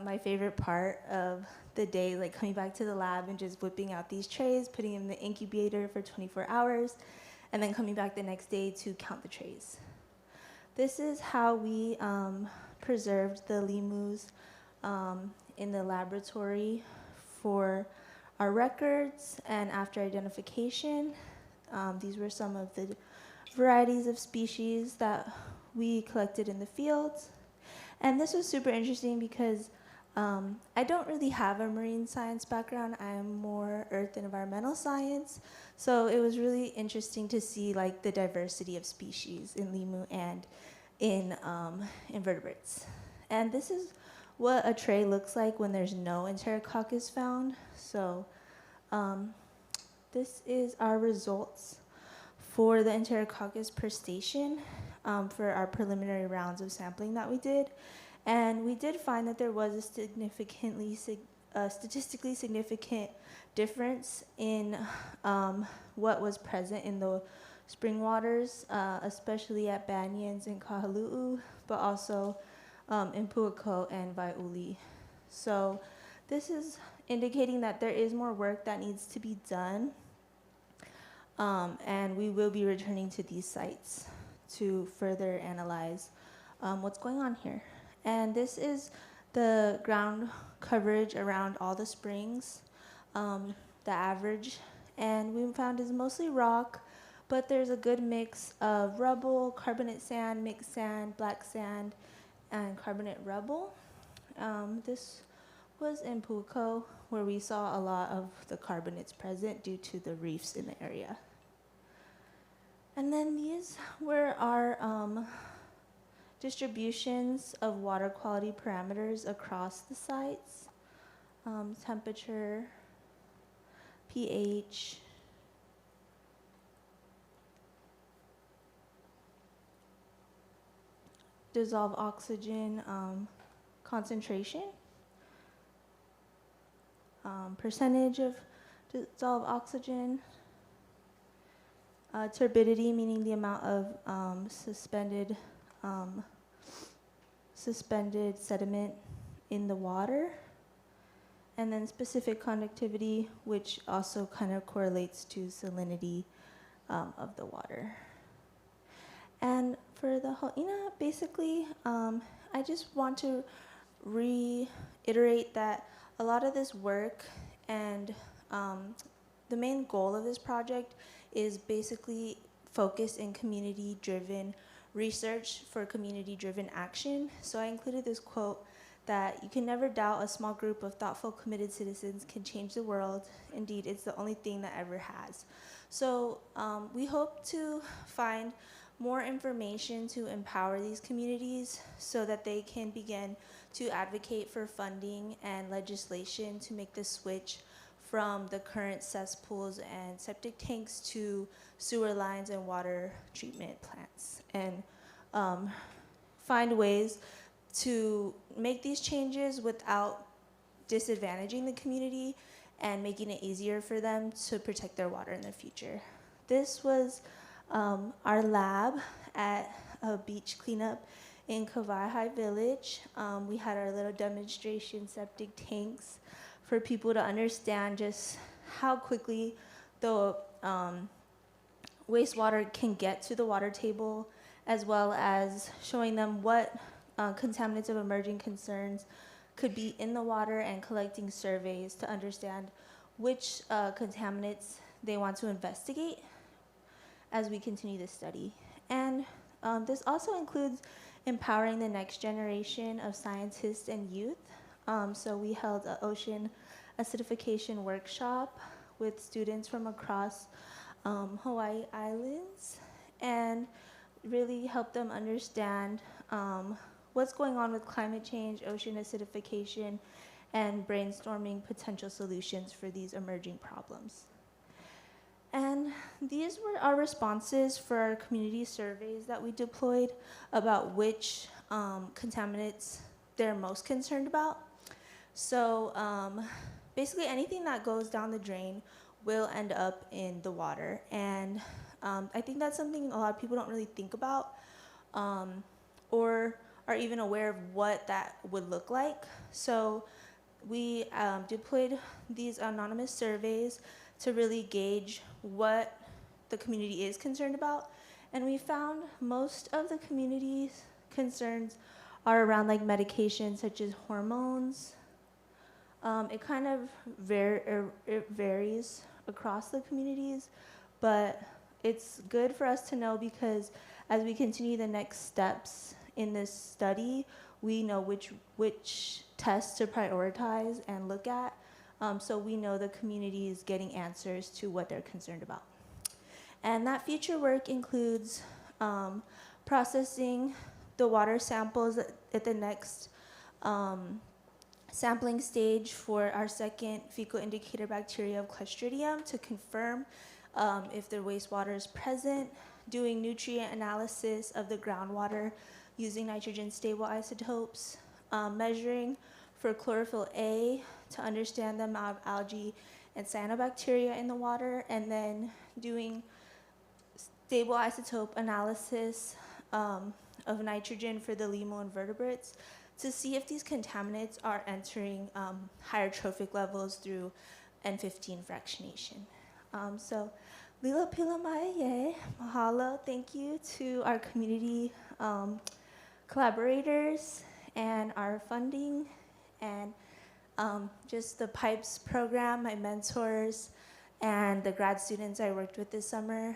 my favorite part of the day, like coming back to the lab and just whipping out these trays, putting them in the incubator for 24 hours, and then coming back the next day to count the trays. This is how we preserved the limus in the laboratory for our records and after identification. These were some of the varieties of species that we collected in the fields. And this was super interesting because I don't really have a marine science background. I am more earth and environmental science. So it was really interesting to see like the diversity of species in limu and in invertebrates. And this is what a tray looks like when there's no Enterococcus found. So this is our results for the Enterococcus per station for our preliminary rounds of sampling that we did. And we did find that there was a statistically significant difference in what was present in the spring waters, especially at Banyans and Kahalu'u, but also in Puako and Waiuli. So this is indicating that there is more work that needs to be done, and we will be returning to these sites to further analyze what's going on here. And this is the ground coverage around all the springs, the average, and we found is mostly rock, but there's a good mix of rubble, carbonate sand, mixed sand, black sand, and carbonate rubble. This was in Puako, where we saw a lot of the carbonates present due to the reefs in the area. And then these were our distributions of water quality parameters across the sites, temperature, pH, dissolved oxygen concentration, percentage of dissolved oxygen, turbidity, meaning the amount of suspended sediment in the water, and then specific conductivity, which also kind of correlates to salinity of the water. And for the ho'ina, basically, I just want to reiterate that a lot of this work and the main goal of this project is basically focused in community-driven research for community-driven action. So I included this quote that you can never doubt a small group of thoughtful, committed citizens can change the world. Indeed, it's the only thing that ever has. So we hope to find more information to empower these communities so that they can begin to advocate for funding and legislation to make the switch from the current cesspools and septic tanks to sewer lines and water treatment plants, and find ways to make these changes without disadvantaging the community and making it easier for them to protect their water in the future. This was our lab at a beach cleanup in Kawaiʻi Village. We had our little demonstration septic tanks for people to understand just how quickly the wastewater can get to the water table, as well as showing them what contaminants of emerging concerns could be in the water and collecting surveys to understand which contaminants they want to investigate as we continue this study. And this also includes empowering the next generation of scientists and youth. So we held an ocean acidification workshop with students from across Hawaii Islands and really helped them understand what's going on with climate change, ocean acidification, and brainstorming potential solutions for these emerging problems. And these were our responses for our community surveys that we deployed about which contaminants they're most concerned about. So basically anything that goes down the drain will end up in the water. And I think that's something a lot of people don't really think about or are even aware of what that would look like. So we deployed these anonymous surveys to really gauge what the community is concerned about. And we found most of the community's concerns are around like medications such as hormones. It kind of it varies across the communities, but it's good for us to know because as we continue the next steps in this study, we know which tests to prioritize and look at, so we know the community is getting answers to what they're concerned about. And that future work includes processing the water samples at the next sampling stage for our second fecal indicator bacteria of Clostridium to confirm if the wastewater is present, doing nutrient analysis of the groundwater using nitrogen stable isotopes, measuring for chlorophyll A to understand the amount of algae and cyanobacteria in the water, and then doing stable isotope analysis of nitrogen for the lemur invertebrates to see if these contaminants are entering higher trophic levels through N15 fractionation. So, Lila Pila Maya, mahalo, thank you to our community collaborators and our funding and just the PIPES program, my mentors, and the grad students I worked with this summer.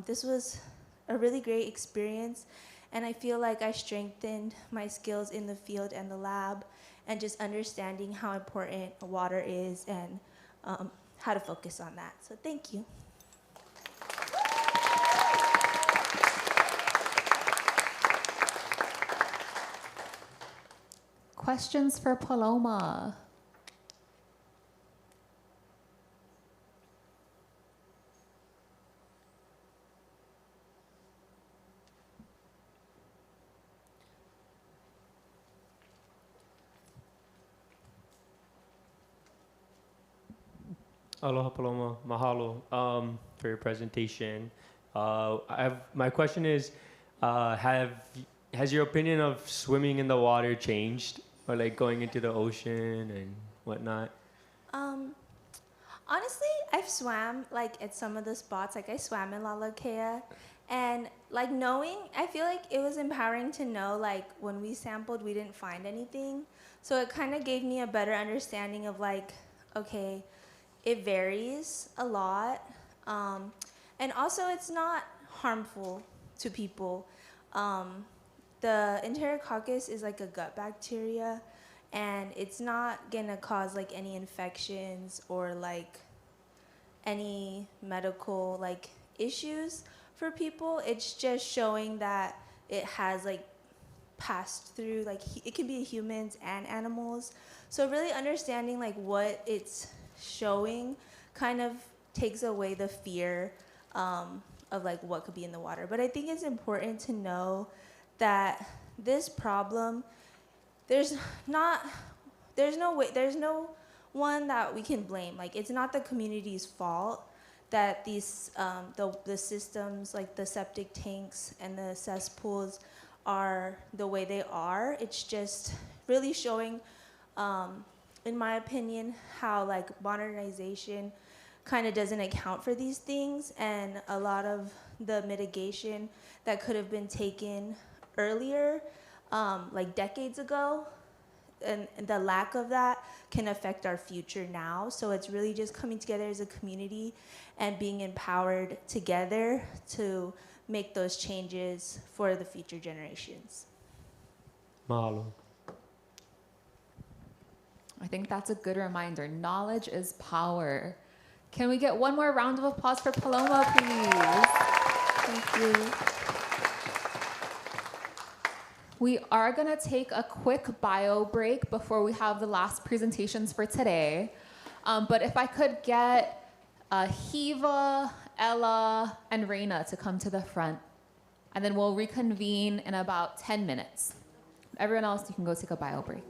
This was a really great experience, and I feel like I strengthened my skills in the field and the lab, and just understanding how important water is and how to focus on that. So thank you. Questions for Paloma? Aloha Paloma, mahalo for your presentation. My question is, has your opinion of swimming in the water changed, or like going into the ocean and whatnot? Honestly, I've swam like at some of the spots. Like I swam in Lalakea, and like knowing, I feel like it was empowering to know like when we sampled, we didn't find anything. So it kind of gave me a better understanding of like, okay, it varies a lot, and also it's not harmful to people. The Enterococcus is like a gut bacteria, and it's not gonna cause like any infections or like any medical like issues for people. It's just showing that it has like passed through, like it can be humans and animals. So really understanding like what it's showing kind of takes away the fear of like what could be in the water. But I think it's important to know that this problem, there's no one that we can blame. Like it's not the community's fault that these the systems like the septic tanks and the cesspools are the way they are. It's just really showing, in my opinion, how like modernization kind of doesn't account for these things, and a lot of the mitigation that could have been taken earlier, like decades ago, and the lack of that can affect our future now. So it's really just coming together as a community and being empowered together to make those changes for the future generations. Mahalo. I think that's a good reminder. Knowledge is power. Can we get one more round of applause for Paloma, please? Thank you. We are going to take a quick bio break before we have the last presentations for today. But if I could get Hiva, Ella, and Reina to come to the front, and then we'll reconvene in about 10 minutes. Everyone else, you can go take a bio break.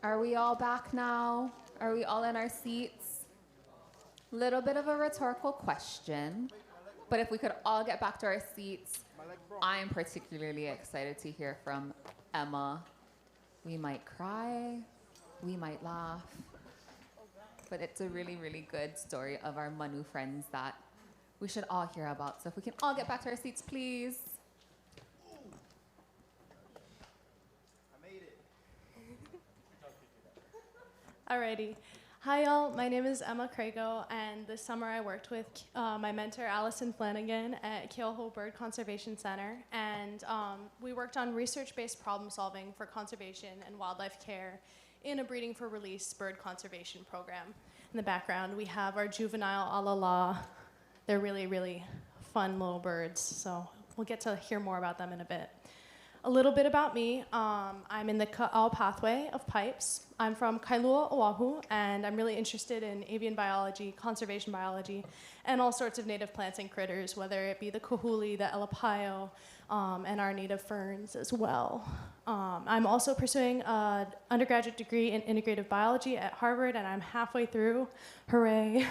Are we all back now? Are we all in our seats? Little bit of a rhetorical question, but if we could all get back to our seats, I'm particularly excited to hear from Emma. We might cry, we might laugh, but it's a really, really good story of our Manu friends that we should all hear about. So if we can all get back to our seats, please. Alrighty. Hi, y'all. My name is Emma Crago, and this summer I worked with my mentor, Allison Flanagan, at Kīhoʻihoʻi Bird Conservation Center, and we worked on research-based problem solving for conservation and wildlife care in a breeding for release bird conservation program. In the background, we have our juvenile alala. They're really, really fun little birds, so we'll get to hear more about them in a bit. A little bit about me. I'm in the Ka'au pathway of PIPES. I'm from Kailua, Oahu, and I'm really interested in avian biology, conservation biology, and all sorts of native plants and critters, whether it be the kahuli, the elapaio, and our native ferns as well. I'm also pursuing an undergraduate degree in integrative biology at Harvard, and I'm halfway through. Hooray.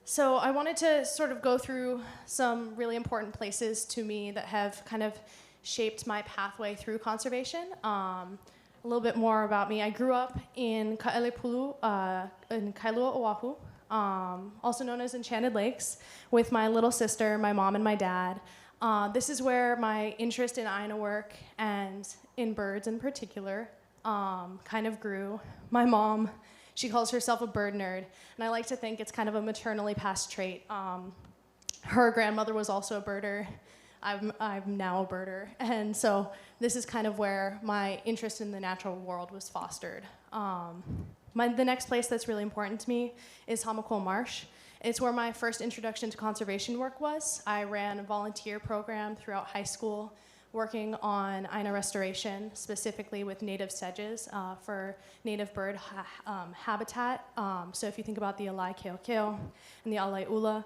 So I wanted to sort of go through some really important places to me that have kind of shaped my pathway through conservation. A little bit more about me. I grew up in Ka'elepulu, in Kailua, Oahu, also known as Enchanted Lakes, with my little sister, my mom, and my dad. This is where my interest in Aina work and in birds in particular kind of grew. My mom, she calls herself a bird nerd, and I like to think it's kind of a maternally passed trait. Her grandmother was also a birder. I'm now a birder, and so this is kind of where my interest in the natural world was fostered. The next place that's really important to me is Hamakua Marsh. It's where my first introduction to conservation work was. I ran a volunteer program throughout high school, working on Aina restoration, specifically with native sedges for native bird habitat. So if you think about the alai keokeo and the alai ula,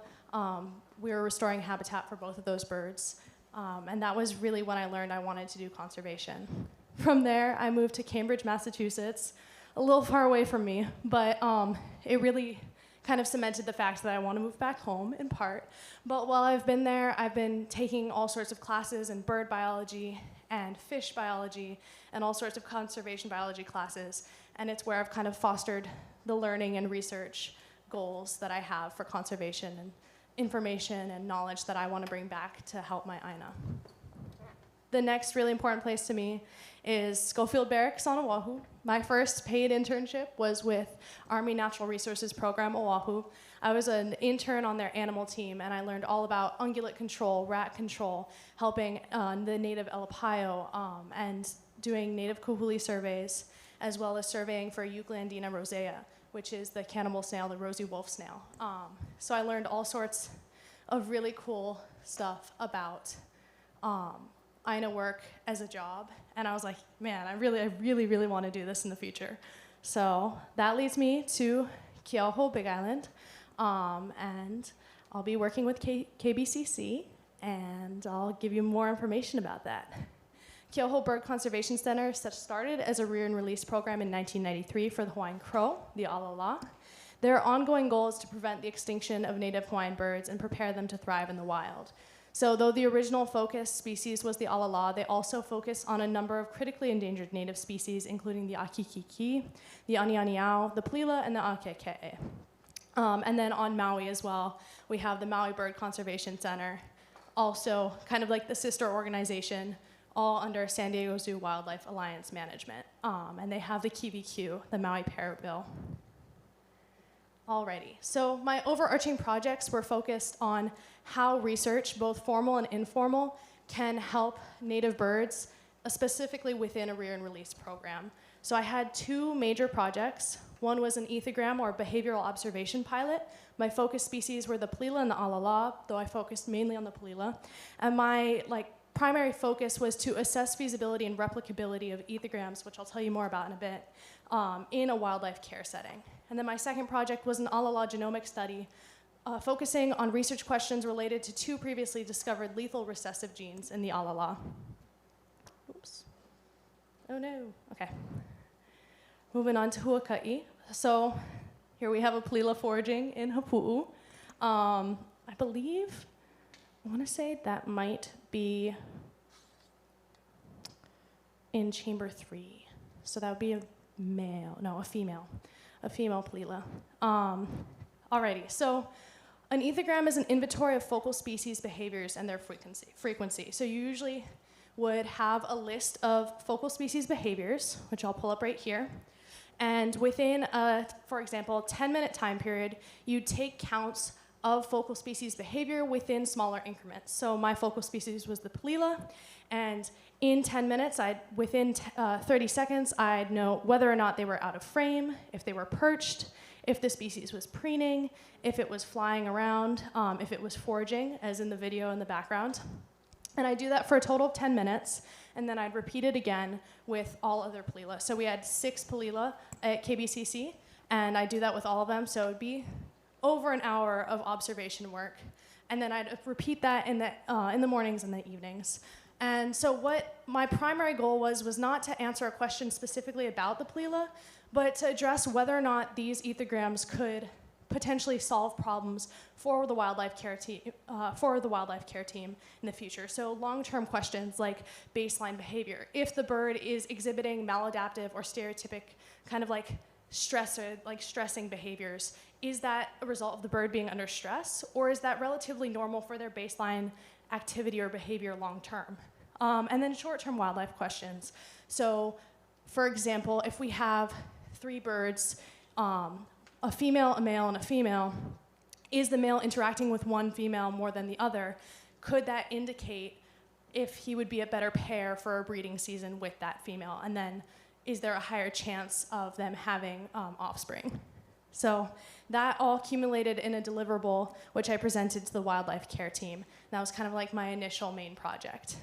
we were restoring habitat for both of those birds. And that was really when I learned I wanted to do conservation. From there, I moved to Cambridge, Massachusetts, a little far away from me, but it really kind of cemented the fact that I want to move back home in part. But while I've been there, I've been taking all sorts of classes in bird biology and fish biology and all sorts of conservation biology classes. And it's where I've kind of fostered the learning and research goals that I have for conservation and information and knowledge that I want to bring back to help my Aina. The next really important place to me is Schofield Barracks on Oahu. My first paid internship was with Army Natural Resources Program Oahu. I was an intern on their animal team, and I learned all about ungulate control, rat control, helping the native elapaio, and doing native kahuli surveys, as well as surveying for Euclandina rosea, which is the cannibal snail, the rosy wolf snail. So I learned all sorts of really cool stuff about Aina work as a job, and I was like, man, I really want to do this in the future. So that leads me to Kīhoʻihoʻi, Big Island, and I'll be working with KBCC, and I'll give you more information about that. Kīhoʻihoʻi Bird Conservation Center started as a rear and release program in 1993 for the Hawaiian crow, the alala. Their ongoing goal is to prevent the extinction of native Hawaiian birds and prepare them to thrive in the wild. So though the original focus species was the alala, they also focus on a number of critically endangered native species, including the akikiki, the anianiao, the plila, and the akeke'e. And then on Maui as well, we have the Maui Bird Conservation Center, also kind of like the sister organization, all under San Diego Zoo Wildlife Alliance Management. And they have the kiwikiu, the Maui Parrot Bill. Alrighty, so my overarching projects were focused on how research, both formal and informal, can help native birds, specifically within a rear and release program. So I had two major projects. One was an ethogram or behavioral observation pilot. My focus species were the plila and the alala, though I focused mainly on the plila. And my primary focus was to assess feasibility and replicability of ethograms, which I'll tell you more about in a bit, in a wildlife care setting. And then my second project was an alala genomic study, focusing on research questions related to two previously discovered lethal recessive genes in the alala. Oops. Oh no, okay. Moving on to huaka'i. So here we have a Pelila foraging in Hapu'u. I believe, I want to say that might be in chamber 3. So that would be a female Pelila. Alrighty, so an ethogram is an inventory of focal species behaviors and their frequency. So you usually would have a list of focal species behaviors, which I'll pull up right here. And within a, for example, 10-minute time period, you take counts of focal species behavior within smaller increments. So my focal species was the Pelila, and in 10 minutes, within 30 seconds, I'd know whether or not they were out of frame, if they were perched, if the species was preening, if it was flying around, if it was foraging, as in the video in the background. And I do that for a total of 10 minutes, and then I'd repeat it again with all other Pelila. So we had 6 Pelila at KBCC, and I do that with all of them, so it'd be over an hour of observation work. And then I'd repeat that in the mornings and the evenings. And so what my primary goal was not to answer a question specifically about the Pelila, but to address whether or not these ethograms could potentially solve problems for the wildlife care team, in the future. So long-term questions like baseline behavior. If the bird is exhibiting maladaptive or stereotypic kind of like stressing behaviors, is that a result of the bird being under stress, or is that relatively normal for their baseline activity or behavior long-term? And then short-term wildlife questions. So, for example, if we have 3 birds, a female, a male, and a female, is the male interacting with one female more than the other? Could that indicate if he would be a better pair for a breeding season with that female? And then is there a higher chance of them having offspring? So that all accumulated in a deliverable, which I presented to the wildlife care team. That was kind of like my initial main project.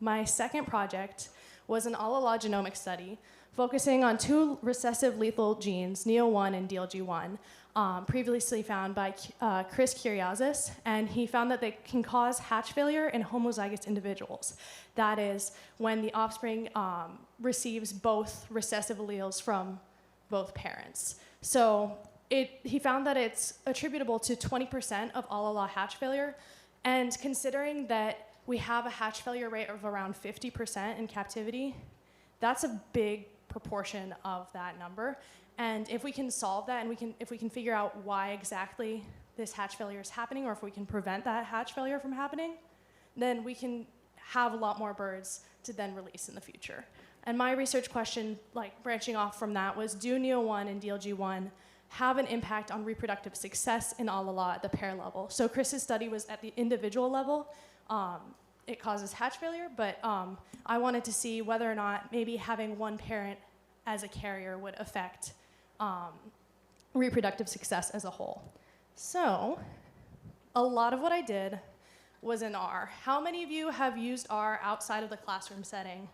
My second project was an all-ala genomic study focusing on 2 recessive lethal genes, NEO1 and DLG1, previously found by Chris Kyriazis, and he found that they can cause hatch failure in homozygous individuals. That is, when the offspring receives both recessive alleles from both parents. So he found that it's attributable to 20% of all-ala hatch failure, and considering that we have a hatch failure rate of around 50% in captivity, that's a big proportion of that number. And if we can solve that, and if we can figure out why exactly this hatch failure is happening, or if we can prevent that hatch failure from happening, then we can have a lot more birds to then release in the future. And my research question, like branching off from that, was do NEO1 and DLG1 have an impact on reproductive success in all-ala at the pair level? So Chris's study was at the individual level. It causes hatch failure, but I wanted to see whether or not maybe having one parent as a carrier would affect reproductive success as a whole. So a lot of what I did was in R. How many of you have used R outside of the classroom setting?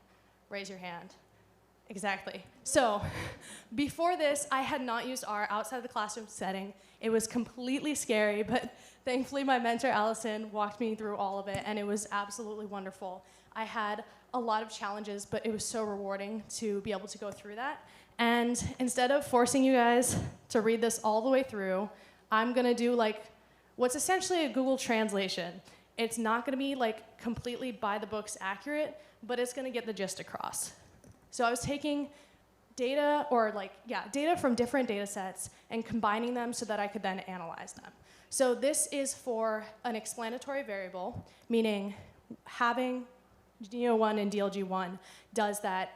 Raise your hand. Exactly. So before this, I had not used R outside of the classroom setting. It was completely scary, but thankfully my mentor, Allison, walked me through all of it, and it was absolutely wonderful. I had a lot of challenges, but it was so rewarding to be able to go through that. And instead of forcing you guys to read this all the way through, I'm gonna do like what's essentially a Google translation. It's not gonna be like completely by the books accurate, but it's gonna get the gist across. So I was taking data from different data sets and combining them so that I could then analyze them. So this is for an explanatory variable, meaning having NEO1 and DLG1, does that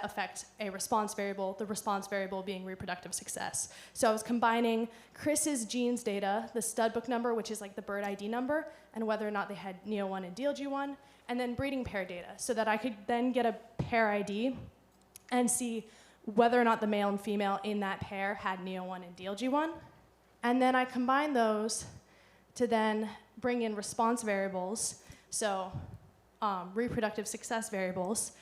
affect a response variable, the response variable being reproductive success. So I was combining Chris's genes data, the stud book number, which is like the bird ID number, and whether or not they had NEO1 and DLG1, and then breeding pair data, so that I could then get a pair ID and see whether or not the male and female in that pair had NEO1 and DLG1. And then I combined those to then bring in response variables, so reproductive success variables.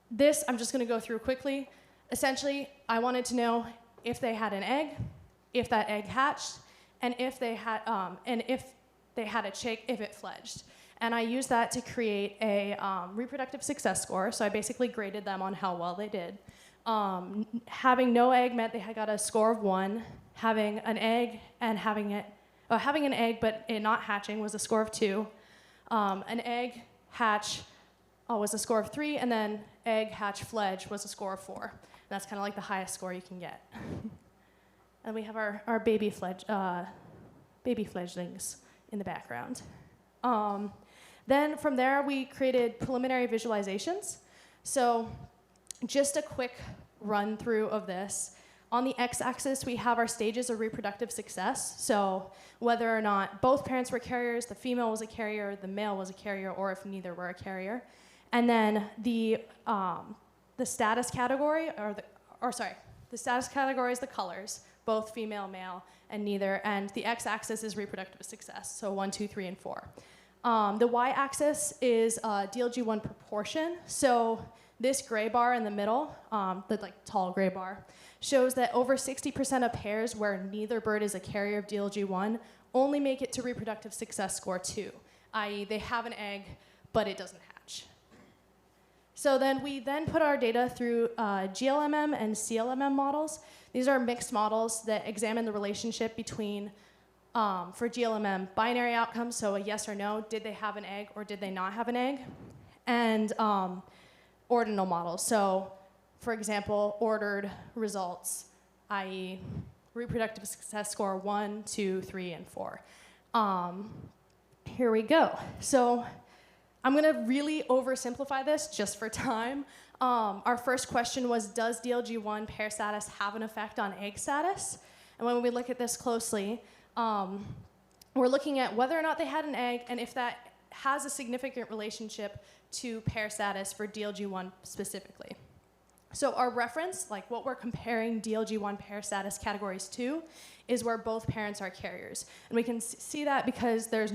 This I'm just gonna go through quickly. Essentially, I wanted to know if they had an egg, if that egg hatched, and if they had a chick, if it fledged. And I used that to create a reproductive success score. So I basically graded them on how well they did. Having no egg meant they had got a score of 1. Having an egg and having an egg but it not hatching was a score of 2. An egg hatch was a score of 3, and then egg hatch fledge was a score of 4. And that's kind of like the highest score you can get. And we have our baby fledglings in the background. Then from there, we created preliminary visualizations. So just a quick run through of this. On the x-axis, we have our stages of reproductive success. So whether or not both parents were carriers, the female was a carrier, the male was a carrier, or if neither were a carrier. And then the status category, the status category is the colors, both female, male, and neither. And the x-axis is reproductive success, so 1, 2, 3, and 4. The y-axis is DLG1 proportion. So this gray bar in the middle, the tall gray bar, shows that over 60% of pairs where neither bird is a carrier of DLG1 only make it to reproductive success score 2, i.e. they have an egg, but it doesn't hatch. So then we put our data through GLMM and CLMM models. These are mixed models that examine the relationship between, for GLMM, binary outcomes, so a yes or no, did they have an egg or did they not have an egg? And ordinal models, so for example, ordered results, i.e. reproductive success score 1, 2, 3, and 4. Here we go. So I'm gonna really oversimplify this just for time. Our first question was, does DLG1 pair status have an effect on egg status? And when we look at this closely, we're looking at whether or not they had an egg and if that has a significant relationship to pair status for DLG1 specifically. So our reference, like what we're comparing DLG1 pair status categories to, is where both parents are carriers. And we can see that because it's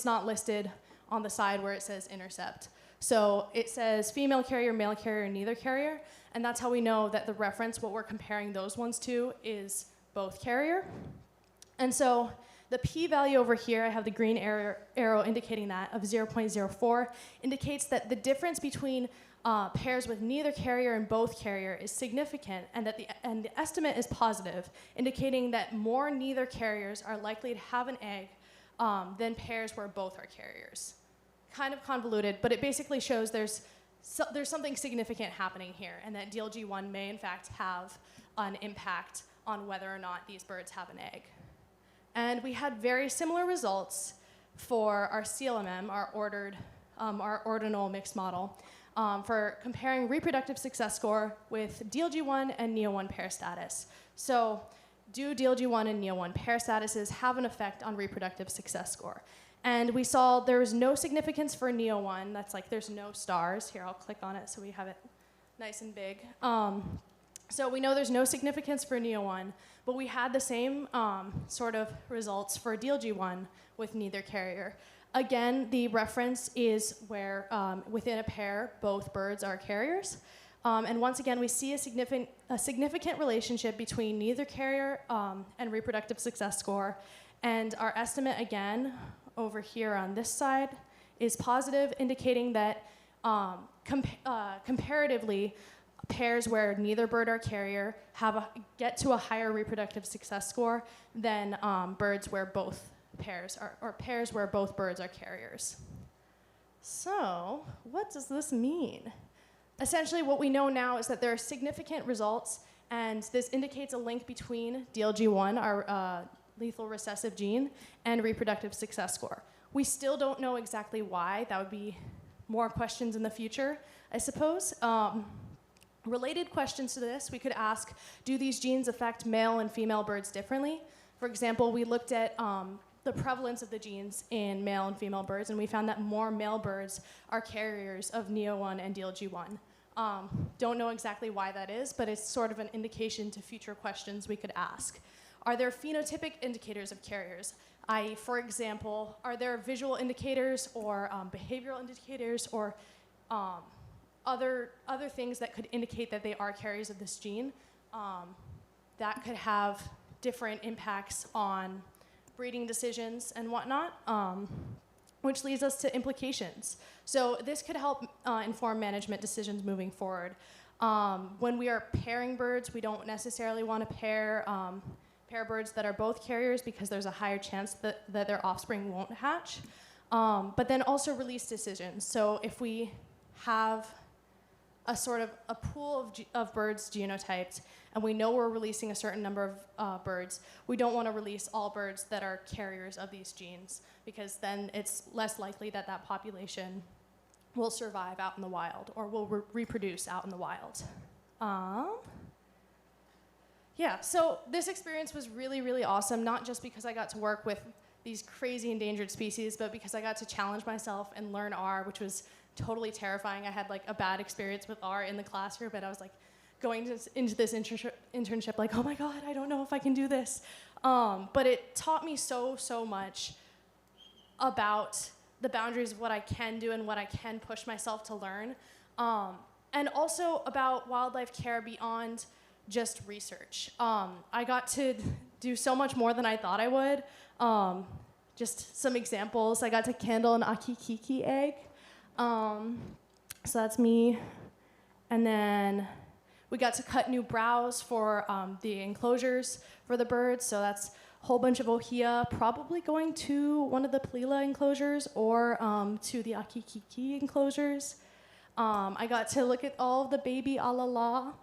not listed on the side where it says intercept. So it says female carrier, male carrier, neither carrier, and that's how we know that the reference, what we're comparing those ones to, is both carrier. And so the p-value over here, I have the green arrow indicating that, of 0.04, indicates that the difference between pairs with neither carrier and both carrier is significant, and that the estimate is positive, indicating that more neither carriers are likely to have an egg than pairs where both are carriers. Kind of convoluted, but it basically shows there's something significant happening here, and that DLG1 may in fact have an impact on whether or not these birds have an egg. And we had very similar results for our CLMM, our ordinal mixed model, for comparing reproductive success score with DLG1 and NEO1 pair status. So do DLG1 and NEO1 pair statuses have an effect on reproductive success score? And we saw there was no significance for NEO1. That's like there's no stars. Here, I'll click on it so we have it nice and big. So we know there's no significance for NEO1, but we had the same sort of results for DLG1 with neither carrier. Again, the reference is where within a pair, both birds are carriers. And once again, we see a significant relationship between neither carrier and reproductive success score. And our estimate, again, over here on this side, is positive, indicating that comparatively, pairs where neither bird or carrier get to a higher reproductive success score than birds where both pairs are, or pairs where both birds are carriers. So what does this mean? Essentially, what we know now is that there are significant results, and this indicates a link between DLG1, our lethal recessive gene, and reproductive success score. We still don't know exactly why. That would be more questions in the future, I suppose. Related questions to this, we could ask, do these genes affect male and female birds differently? For example, we looked at the prevalence of the genes in male and female birds, and we found that more male birds are carriers of NEO1 and DLG1. Don't know exactly why that is, but it's sort of an indication to future questions we could ask. Are there phenotypic indicators of carriers? i.e., for example, are there visual indicators or behavioral indicators or other things that could indicate that they are carriers of this gene that could have different impacts on breeding decisions and whatnot? which leads us to implications. So this could help inform management decisions moving forward. When we are pairing birds, we don't necessarily want to pair birds that are both carriers because there's a higher chance that their offspring won't hatch. But then also release decisions. So if we have a sort of a pool of birds genotyped, and we know we're releasing a certain number of birds, we don't want to release all birds that are carriers of these genes, because then it's less likely that that population will survive out in the wild or will reproduce out in the wild. Yeah, so this experience was really, really awesome, not just because I got to work with these crazy endangered species, but because I got to challenge myself and learn R, which was totally terrifying. I had like a bad experience with R in the classroom, but I was like going into this internship like, oh my God, I don't know if I can do this. But it taught me so much about the boundaries of what I can do and what I can push myself to learn. And also about wildlife care beyond just research. I got to do so much more than I thought I would. Just some examples. I got to candle an akikiki egg. So that's me. And then we got to cut new browse for the enclosures for the birds. So that's a whole bunch of ohia, probably going to one of the Palila enclosures or to the akikiki enclosures. I got to look at all of the baby alala.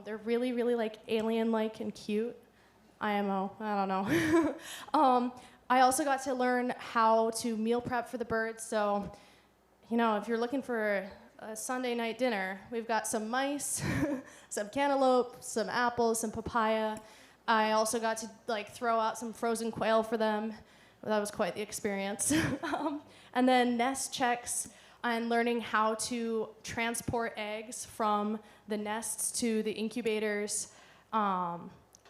They're really, really like alien-like and cute. IMO, I don't know. I also got to learn how to meal prep for the birds. So, you know, if you're looking for a Sunday night dinner, we've got some mice, some cantaloupe, some apples, some papaya. I also got to like throw out some frozen quail for them. That was quite the experience. And then nest checks and learning how to transport eggs from the nests to the incubators.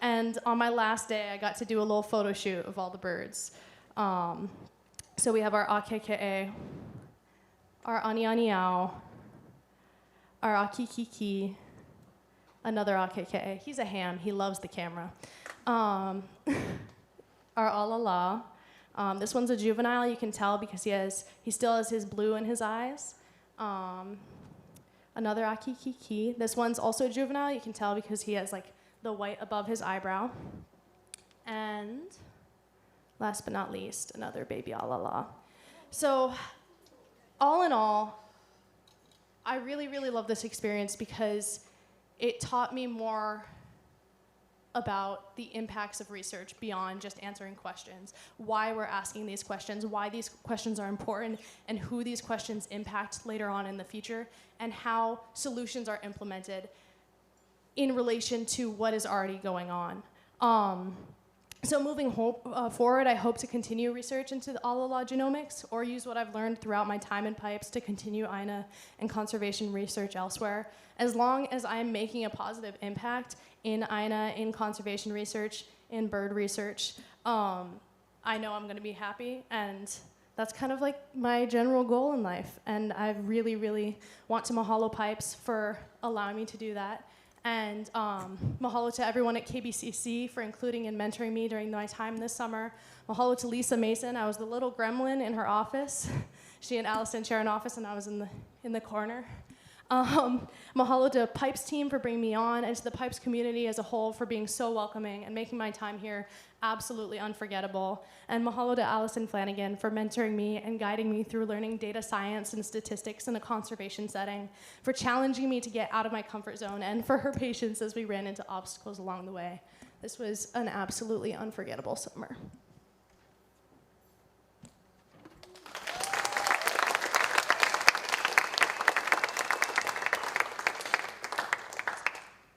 And on my last day, I got to do a little photo shoot of all the birds. So we have our akeke'e, our anianiao, our akikiki, another akeke'e. He's a ham. He loves the camera. Our alala. This one's a juvenile. You can tell because he still has his blue in his eyes. Another akikiki. This one's also a juvenile. You can tell because he has like the white above his eyebrow. And last but not least, another baby alala. So all in all, I really, really love this experience because it taught me more about the impacts of research beyond just answering questions, why we're asking these questions, why these questions are important, and who these questions impact later on in the future, and how solutions are implemented in relation to what is already going on. So moving forward, I hope to continue research into the alala genomics or use what I've learned throughout my time in PIPES to continue INA and conservation research elsewhere. As long as I'm making a positive impact in INA, in conservation research, in bird research, I know I'm gonna be happy, and that's kind of like my general goal in life. And I really, really want to mahalo PIPES for allowing me to do that. And mahalo to everyone at KBCC for including and mentoring me during my time this summer. Mahalo to Lisa Mason. I was the little gremlin in her office. She and Allison share an office, and I was in the corner. Mahalo to PIPES team for bringing me on, and to the PIPES community as a whole for being so welcoming and making my time here absolutely unforgettable. And mahalo to Allison Flanagan for mentoring me and guiding me through learning data science and statistics in a conservation setting, for challenging me to get out of my comfort zone, and for her patience as we ran into obstacles along the way. This was an absolutely unforgettable summer.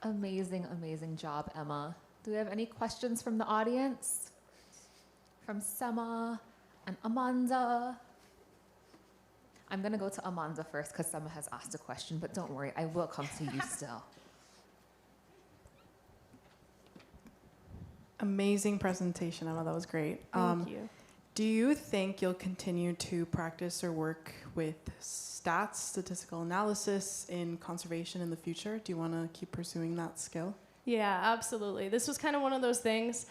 Amazing, amazing job, Emma. Do we have any questions from the audience? From Sema and Amanda? I'm gonna go to Amanda first because Sema has asked a question, but don't worry, I will come to you still. Amazing presentation, Emma, that was great. Thank you. Do you think you'll continue to practice or work with stats, statistical analysis in conservation in the future? Do you want to keep pursuing that skill? Yeah, absolutely. This was kind of one of those things.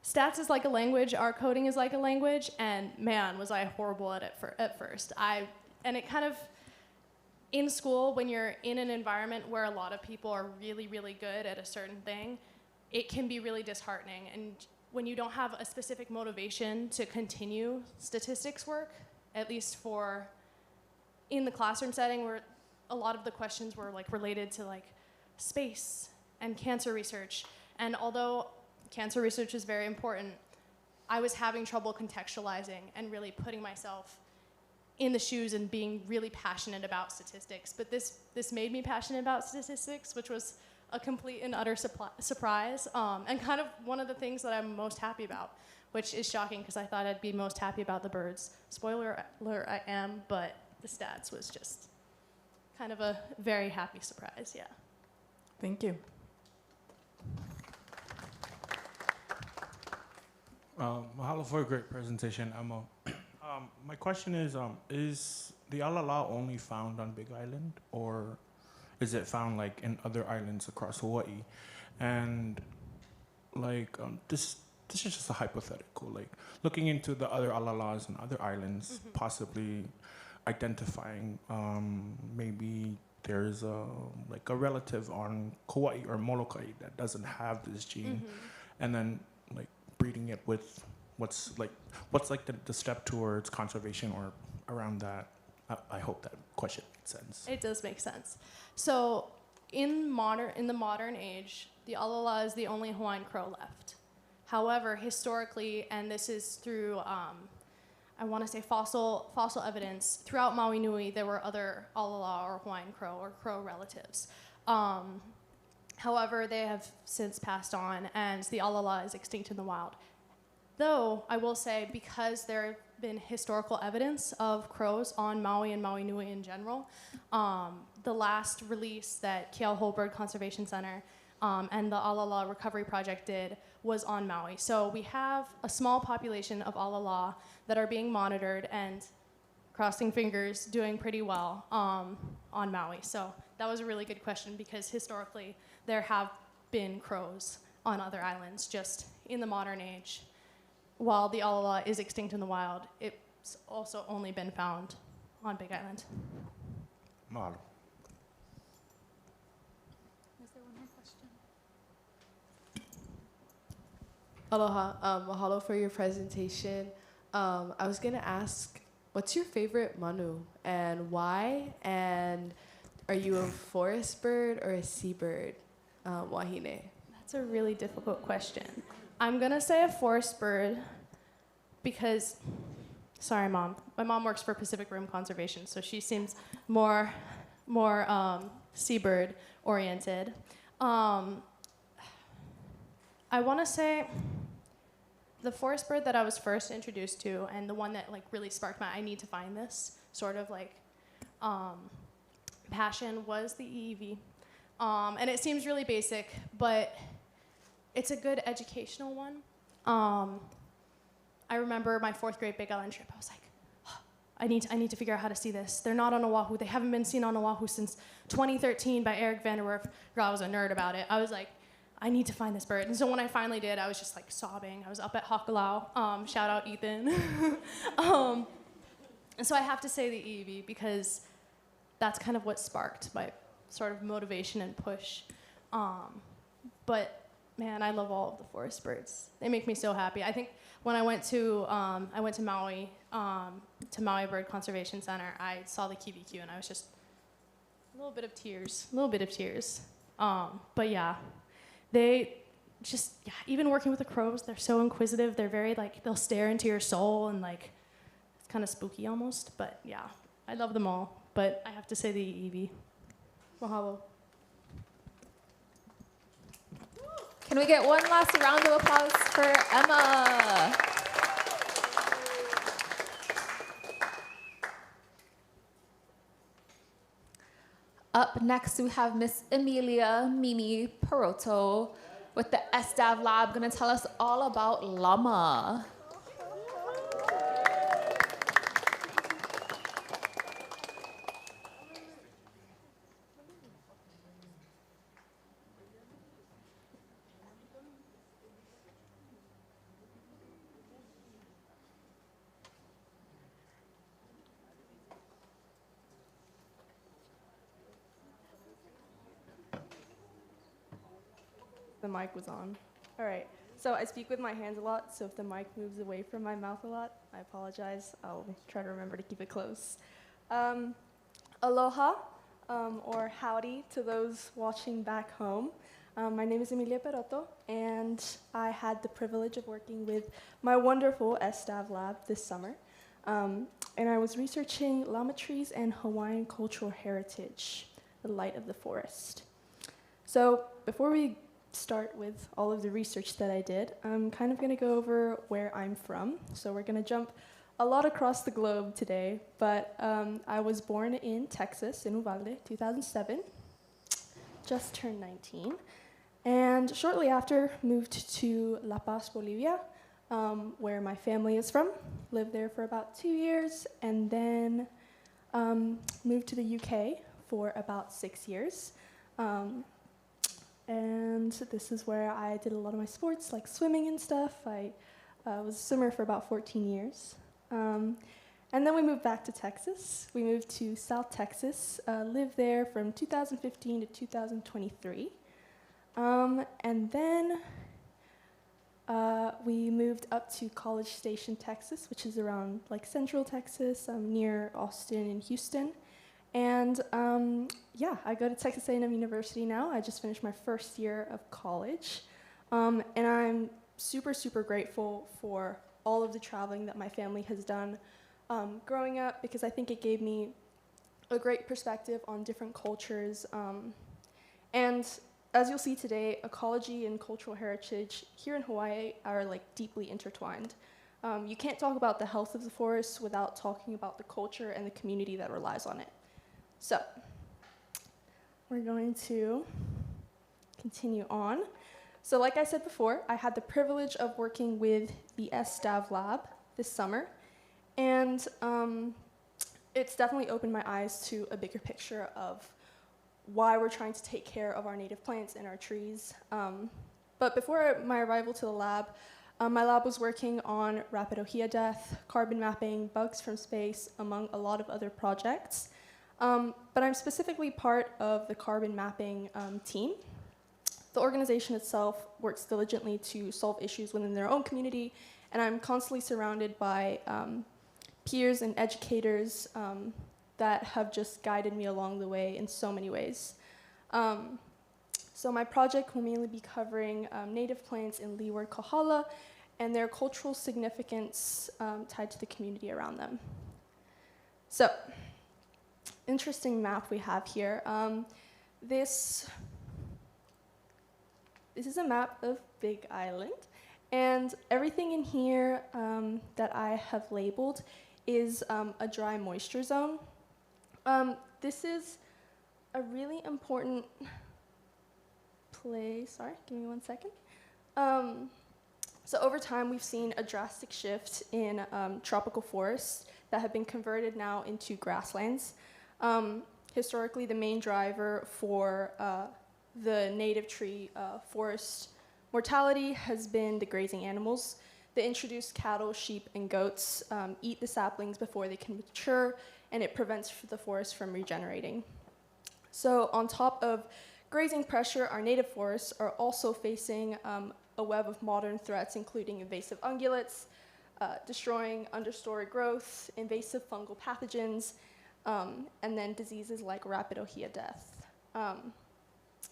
stats is like a language, art coding is like a language, and man, was I horrible at it at first. And it kind of, in school, when you're in an environment where a lot of people are really, really good at a certain thing, it can be really disheartening. And when you don't have a specific motivation to continue statistics work, at least for in the classroom setting, where a lot of the questions were like related to like space and cancer research. And although cancer research is very important, I was having trouble contextualizing and really putting myself in the shoes and being really passionate about statistics. But this made me passionate about statistics, which was a complete and utter surprise, and kind of one of the things that I'm most happy about, which is shocking because I thought I'd be most happy about the birds. Spoiler alert, I am, but the stats was just kind of a very happy surprise, yeah. Thank you. Mahalo for a great presentation, Emma. My question is the alala only found on Big Island, or is it found like in other islands across Hawaii? And like this is just a hypothetical, like looking into the other alalas and other islands, possibly identifying maybe there's like a relative on Kauai or Molokai that doesn't have this gene, and then like breeding it with what's like the step towards conservation or around that. I hope that question makes sense. It does make sense. So in the modern age, the alala is the only Hawaiian crow left. However, historically, and this is through I want to say fossil evidence, throughout Maui Nui there were other alala or Hawaiian crow or crow relatives. However, they have since passed on, and the alala is extinct in the wild. Though, I will say, because there have been historical evidence of crows on Maui and Maui Nui in general, the last release that Keauhou Bird Conservation Center and the Alala Recovery Project did was on Maui. So we have a small population of alala that are being monitored and, crossing fingers, doing pretty well on Maui. So that was a really good question because historically there have been crows on other islands, just in the modern age. While the alala is extinct in the wild, it's also only been found on Big Island. Mahalo. Was there one more question? Aloha, mahalo for your presentation. I was gonna ask, what's your favorite manu and why? And are you a forest bird or a seabird, wahine? That's a really difficult question. I'm gonna say a forest bird because, sorry mom, my mom works for Pacific Rim Conservation, so she seems more seabird oriented. I wanna say the forest bird that I was first introduced to and the one that like really sparked my I need to find this sort of like passion was the EEV. And it seems really basic, but it's a good educational one. I remember my 4th grade Big Island trip. I was like, oh, I need to figure out how to see this. They're not on Oahu. They haven't been seen on Oahu since 2013 by Eric van der Werf. Girl, I was a nerd about it. I was like, I need to find this bird. And so when I finally did, I was just like sobbing. I was up at Hakalau. Shout out Ethan. And so I have to say the EEV because that's kind of what sparked my sort of motivation and push. But man, I love all of the forest birds. They make me so happy. I think when I went to Maui, to Maui Bird Conservation Center, I saw the kiwikiu and I was just a little bit of tears. But yeah, they just, yeah, even working with the crows, they're so inquisitive. They're very like, they'll stare into your soul and like, it's kind of spooky almost. But yeah, I love them all. But I have to say the EEV. Mahalo. Can we get one last round of applause for Emma? Up next, we have Miss Emilia Mimi Peroto with the SDAV Lab, gonna tell us all about llama. The mic was on. All right. So I speak with my hands a lot, so if the mic moves away from my mouth a lot, I apologize. I'll try to remember to keep it close. Aloha, or howdy to those watching back home. My name is Emilia Perotto, and I had the privilege of working with my wonderful SDAV lab this summer. And I was researching llama trees and Hawaiian cultural heritage, the light of the forest. So before we start with all of the research that I did, I'm kind of going to go over where I'm from. So we're going to jump a lot across the globe today, but I was born in Texas, in Uvalde, 2007, just turned 19, and shortly after moved to La Paz, Bolivia, where my family is from, lived there for about 2 years, and then moved to the UK for about 6 years. And this is where I did a lot of my sports, like swimming and stuff. I was a swimmer for about 14 years. And then we moved back to Texas. We moved to South Texas, lived there from 2015 to 2023. And then we moved up to College Station, Texas, which is around like Central Texas, near Austin and Houston. And yeah, I go to Texas A&M University now. I just finished my first year of college. And I'm super, super grateful for all of the traveling that my family has done growing up, because I think it gave me a great perspective on different cultures. And as you'll see today, ecology and cultural heritage here in Hawaii are like deeply intertwined. You can't talk about the health of the forest without talking about the culture and the community that relies on it. So we're going to continue on. So like I said before, I had the privilege of working with the SDAV lab this summer, and it's definitely opened my eyes to a bigger picture of why we're trying to take care of our native plants and our trees. But before my arrival to the lab, my lab was working on rapid ohia death, carbon mapping, bugs from space, among a lot of other projects. But I'm specifically part of the carbon mapping team. The organization itself works diligently to solve issues within their own community, and I'm constantly surrounded by peers and educators that have just guided me along the way in so many ways. So my project will mainly be covering native plants in Leeward Kohala and their cultural significance tied to the community around them. So, interesting map we have here. This is a map of Big Island, and everything in here that I have labeled is a dry moisture zone. This is a really important place. Sorry, give me 1 second. So over time, we've seen a drastic shift in tropical forests that have been converted now into grasslands. Historically, the main driver for the native tree forest mortality has been the grazing animals. The introduced cattle, sheep, and goats eat the saplings before they can mature, and it prevents the forest from regenerating. So on top of grazing pressure, our native forests are also facing a web of modern threats, including invasive ungulates, destroying understory growth, invasive fungal pathogens, and then diseases like rapid ohia death.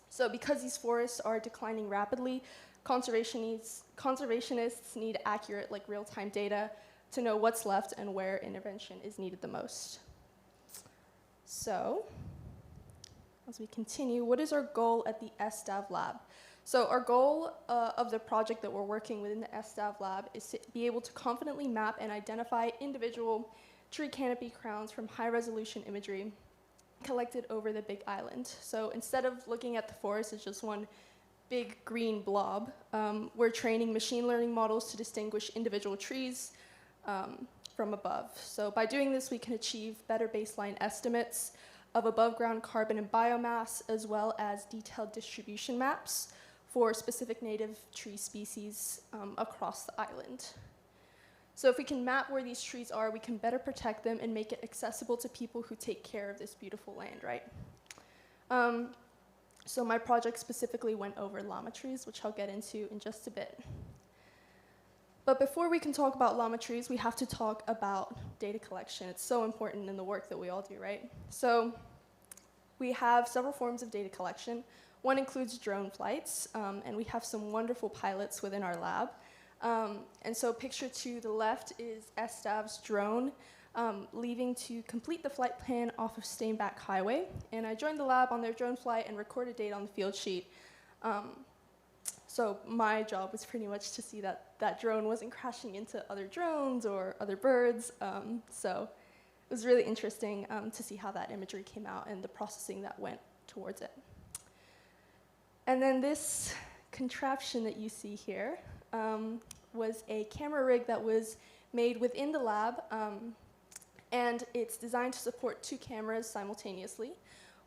So because these forests are declining rapidly, conservationists need accurate, like real-time data to know what's left and where intervention is needed the most. So, as we continue, what is our goal at the SDAV lab? So our goal of the project that we're working within the SDAV lab is to be able to confidently map and identify individual tree canopy crowns from high-resolution imagery collected over the Big Island. So instead of looking at the forest as just one big green blob, we're training machine learning models to distinguish individual trees from above. So by doing this, we can achieve better baseline estimates of above-ground carbon and biomass, as well as detailed distribution maps for specific native tree species across the island. So if we can map where these trees are, we can better protect them and make it accessible to people who take care of this beautiful land, right? So my project specifically went over llama trees, which I'll get into in just a bit. But before we can talk about llama trees, we have to talk about data collection. It's so important in the work that we all do, right? So we have several forms of data collection. One includes drone flights, and we have some wonderful pilots within our lab. And so picture to the left is SDAV's drone leaving to complete the flight plan off of Steinbach Highway. And I joined the lab on their drone flight and recorded data on the field sheet. So my job was pretty much to see that that drone wasn't crashing into other drones or other birds. So it was really interesting to see how that imagery came out and the processing that went towards it. And then this contraption that you see here was a camera rig that was made within the lab, and it's designed to support 2 cameras simultaneously.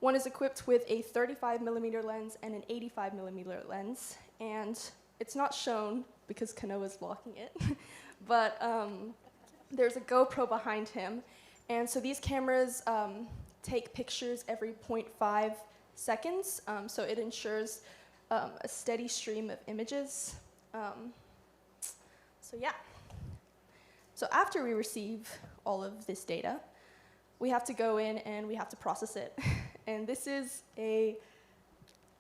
One is equipped with a 35mm lens and an 85mm lens, and it's not shown because Kanoa's blocking it, but there's a GoPro behind him, and so these cameras take pictures every 0.5 seconds, so it ensures a steady stream of images. So yeah. So after we receive all of this data, we have to go in and we have to process it. And this is a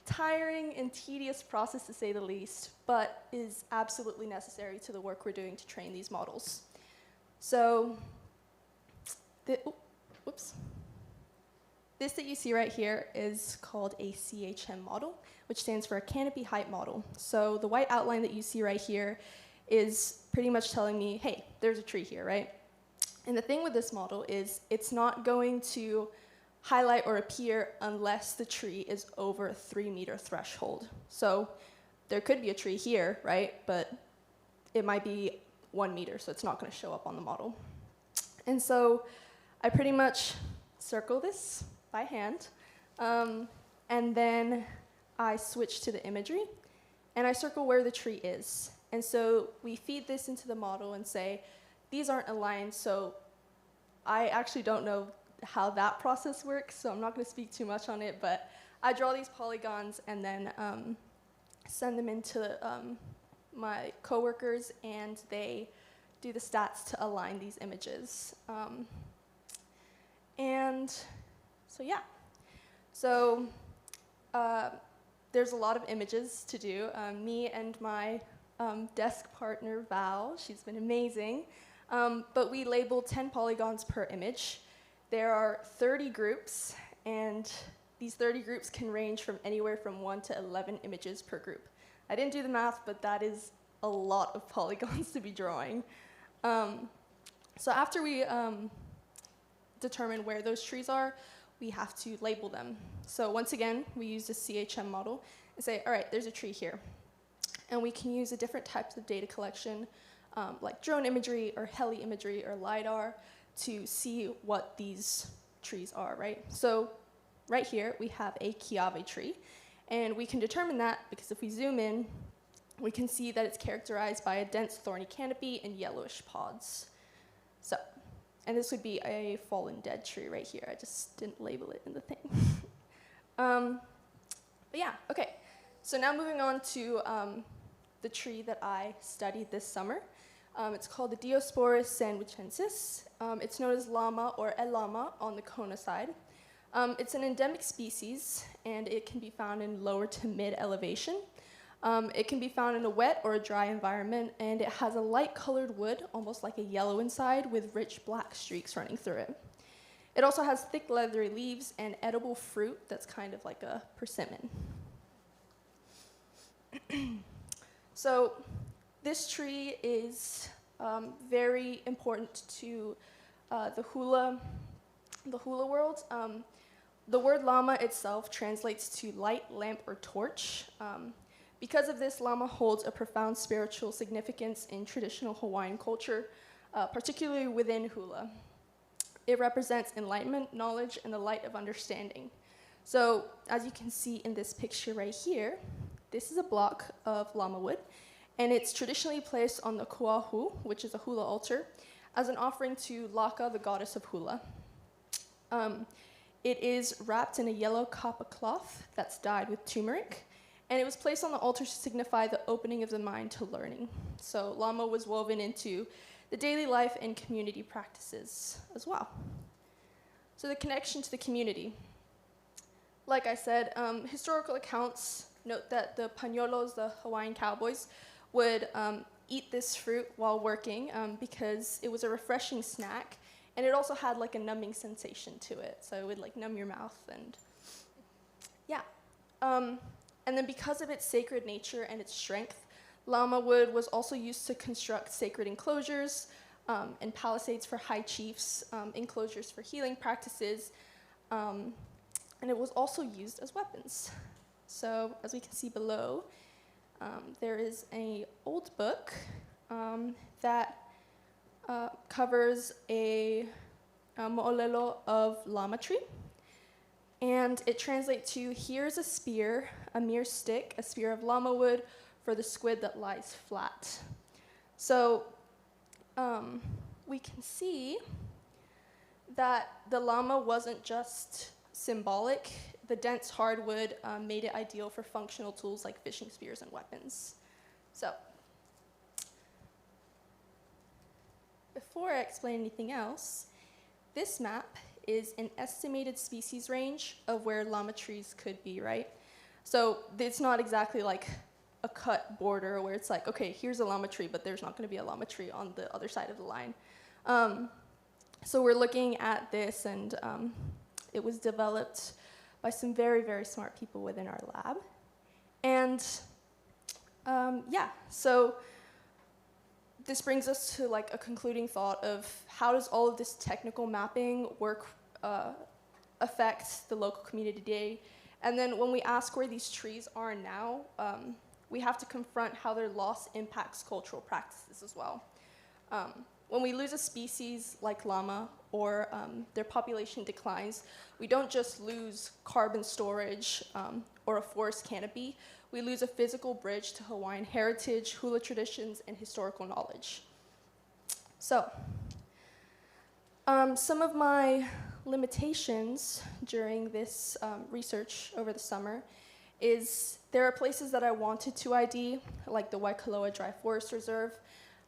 tiring and tedious process to say the least, but is absolutely necessary to the work we're doing to train these models. So, this that you see right here is called a CHM model, which stands for a canopy height model. So the white outline that you see right here is pretty much telling me, hey, there's a tree here, right? And the thing with this model is it's not going to highlight or appear unless the tree is over a 3-meter threshold. So there could be a tree here, right? But it might be 1 meter, so it's not going to show up on the model. And so I pretty much circle this by hand, and then I switch to the imagery, and I circle where the tree is. And so we feed this into the model and say, these aren't aligned, so I actually don't know how that process works, so I'm not going to speak too much on it, but I draw these polygons and then send them into my coworkers, and they do the stats to align these images. And so yeah, so there's a lot of images to do. Me and my desk partner, Val, she's been amazing, but we labeled 10 polygons per image. There are 30 groups, and these 30 groups can range from anywhere from 1 to 11 images per group. I didn't do the math, but that is a lot of polygons to be drawing. So after we determine where those trees are, we have to label them. So once again, we use the CHM model and say, all right, there's a tree here. And we can use the different types of data collection, like drone imagery or heli imagery or LiDAR, to see what these trees are, right? So right here, we have a kiawe tree. And we can determine that because if we zoom in, we can see that it's characterized by a dense thorny canopy and yellowish pods. So, and this would be a fallen dead tree right here. I just didn't label it in the thing. But yeah, okay. So now moving on to the tree that I studied this summer. It's called the Diosporus sandwichensis. It's known as llama or el llama on the Kona side. It's an endemic species, and it can be found in lower to mid elevation. It can be found in a wet or a dry environment, and it has a light-colored wood, almost like a yellow inside, with rich black streaks running through it. It also has thick, leathery leaves and edible fruit that's kind of like a persimmon. So this tree is very important to the hula world. The word llama itself translates to light, lamp, or torch. Because of this, llama holds a profound spiritual significance in traditional Hawaiian culture, particularly within hula. It represents enlightenment, knowledge, and the light of understanding. So, as you can see in this picture right here, this is a block of llama wood, and it's traditionally placed on the kuahu, which is a hula altar, as an offering to Laka, the goddess of hula. It is wrapped in a yellow kapa cloth that's dyed with turmeric, and it was placed on the altar to signify the opening of the mind to learning. So lama was woven into the daily life and community practices as well. So the connection to the community. Like I said, historical accounts note that the pañolos, the Hawaiian cowboys, would eat this fruit while working because it was a refreshing snack, and it also had like a numbing sensation to it. So it would like numb your mouth and yeah. And then because of its sacred nature and its strength, lama wood was also used to construct sacred enclosures and palisades for high chiefs, enclosures for healing practices, and it was also used as weapons. So as we can see below, there is an old book that covers a mo'olelo of lama tree. And it translates to, here's a spear, a mere stick, a spear of lama wood for the squid that lies flat. So we can see that the lama wasn't just symbolic. The dense hardwood made it ideal for functional tools like fishing spears and weapons. So before I explain anything else, this map is an estimated species range of where lama trees could be, right? So it's not exactly like a cut border where it's like, okay, here's a lama tree, but there's not going to be a lama tree on the other side of the line. So we're looking at this, and it was developed by some very, very smart people within our lab. And yeah, so this brings us to like a concluding thought of how does all of this technical mapping work, affect the local community today? And then when we ask where these trees are now, we have to confront how their loss impacts cultural practices as well. When we lose a species like llama or their population declines, we don't just lose carbon storage or a forest canopy. We lose a physical bridge to Hawaiian heritage, hula traditions, and historical knowledge. So, some of my limitations during this research over the summer is there are places that I wanted to ID, like the Waikoloa Dry Forest Reserve.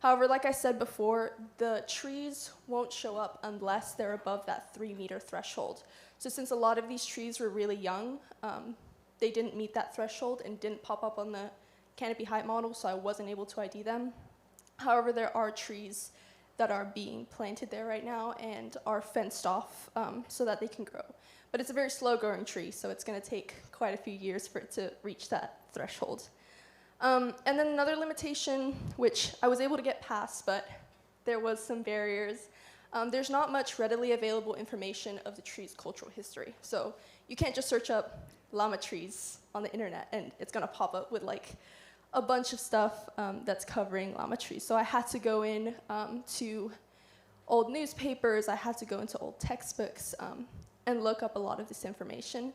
However, like I said before, the trees won't show up unless they're above that 3-meter threshold. So since a lot of these trees were really young, they didn't meet that threshold and didn't pop up on the canopy height model, so I wasn't able to ID them. However, there are trees that are being planted there right now and are fenced off so that they can grow. But it's a very slow-growing tree, so it's going to take quite a few years for it to reach that threshold. And then another limitation, which I was able to get past, but there was some barriers. There's not much readily available information of the tree's cultural history. So you can't just search up llama trees on the internet and it's gonna pop up with like a bunch of stuff that's covering llama trees. So I had to go in to old newspapers, I had to go into old textbooks and look up a lot of this information.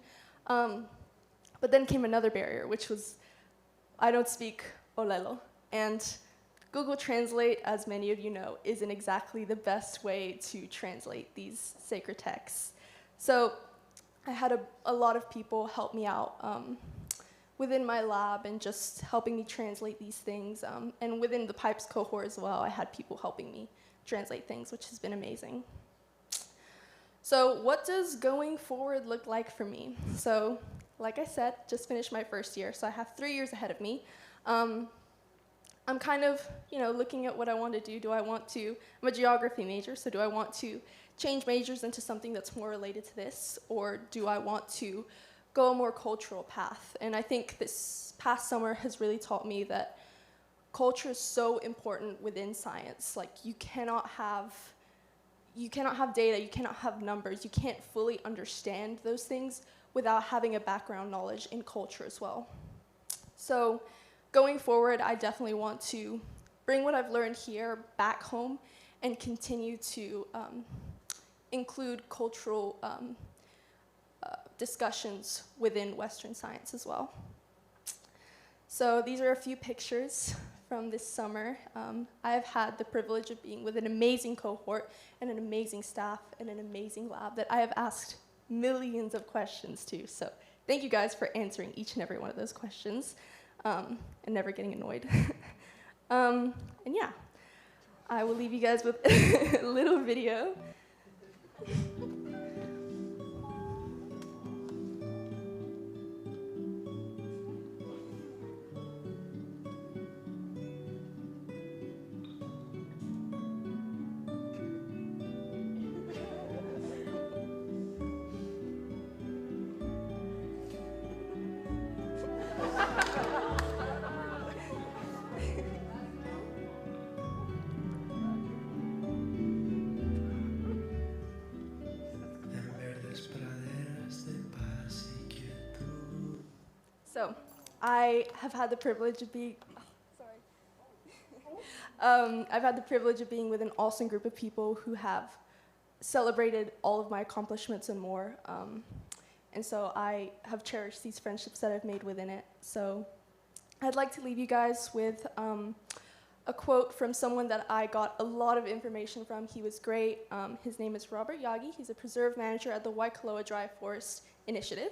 But then came another barrier, which was I don't speak Olelo, and Google Translate, as many of you know, isn't exactly the best way to translate these sacred texts. So I had a lot of people help me out within my lab and just helping me translate these things. And within the PIPES cohort as well, I had people helping me translate things, which has been amazing. So what does going forward look like for me? So like I said, just finished my first year, so I have 3 years ahead of me. I'm kind of, looking at what I want to do. I'm a geography major, so do I want to change majors into something that's more related to this, or do I want to go a more cultural path? And I think this past summer has really taught me that culture is so important within science. Like, you cannot have data, you cannot have numbers, you can't fully understand those things without having a background knowledge in culture as well. So going forward, I definitely want to bring what I've learned here back home and continue to include cultural discussions within Western science as well. So these are a few pictures from this summer. I have had the privilege of being with an amazing cohort and an amazing staff and an amazing lab that I have asked millions of questions too. So thank you guys for answering each and every one of those questions and never getting annoyed. And yeah, I will leave you guys with a little video. So, I have had the privilege of being, I've had the privilege of being with an awesome group of people who have celebrated all of my accomplishments and more. And so I have cherished these friendships that I've made within it. So I'd like to leave you guys with a quote from someone that I got a lot of information from. He was great. His name is Robert Yagi. He's a preserve manager at the Waikoloa Dry Forest Initiative.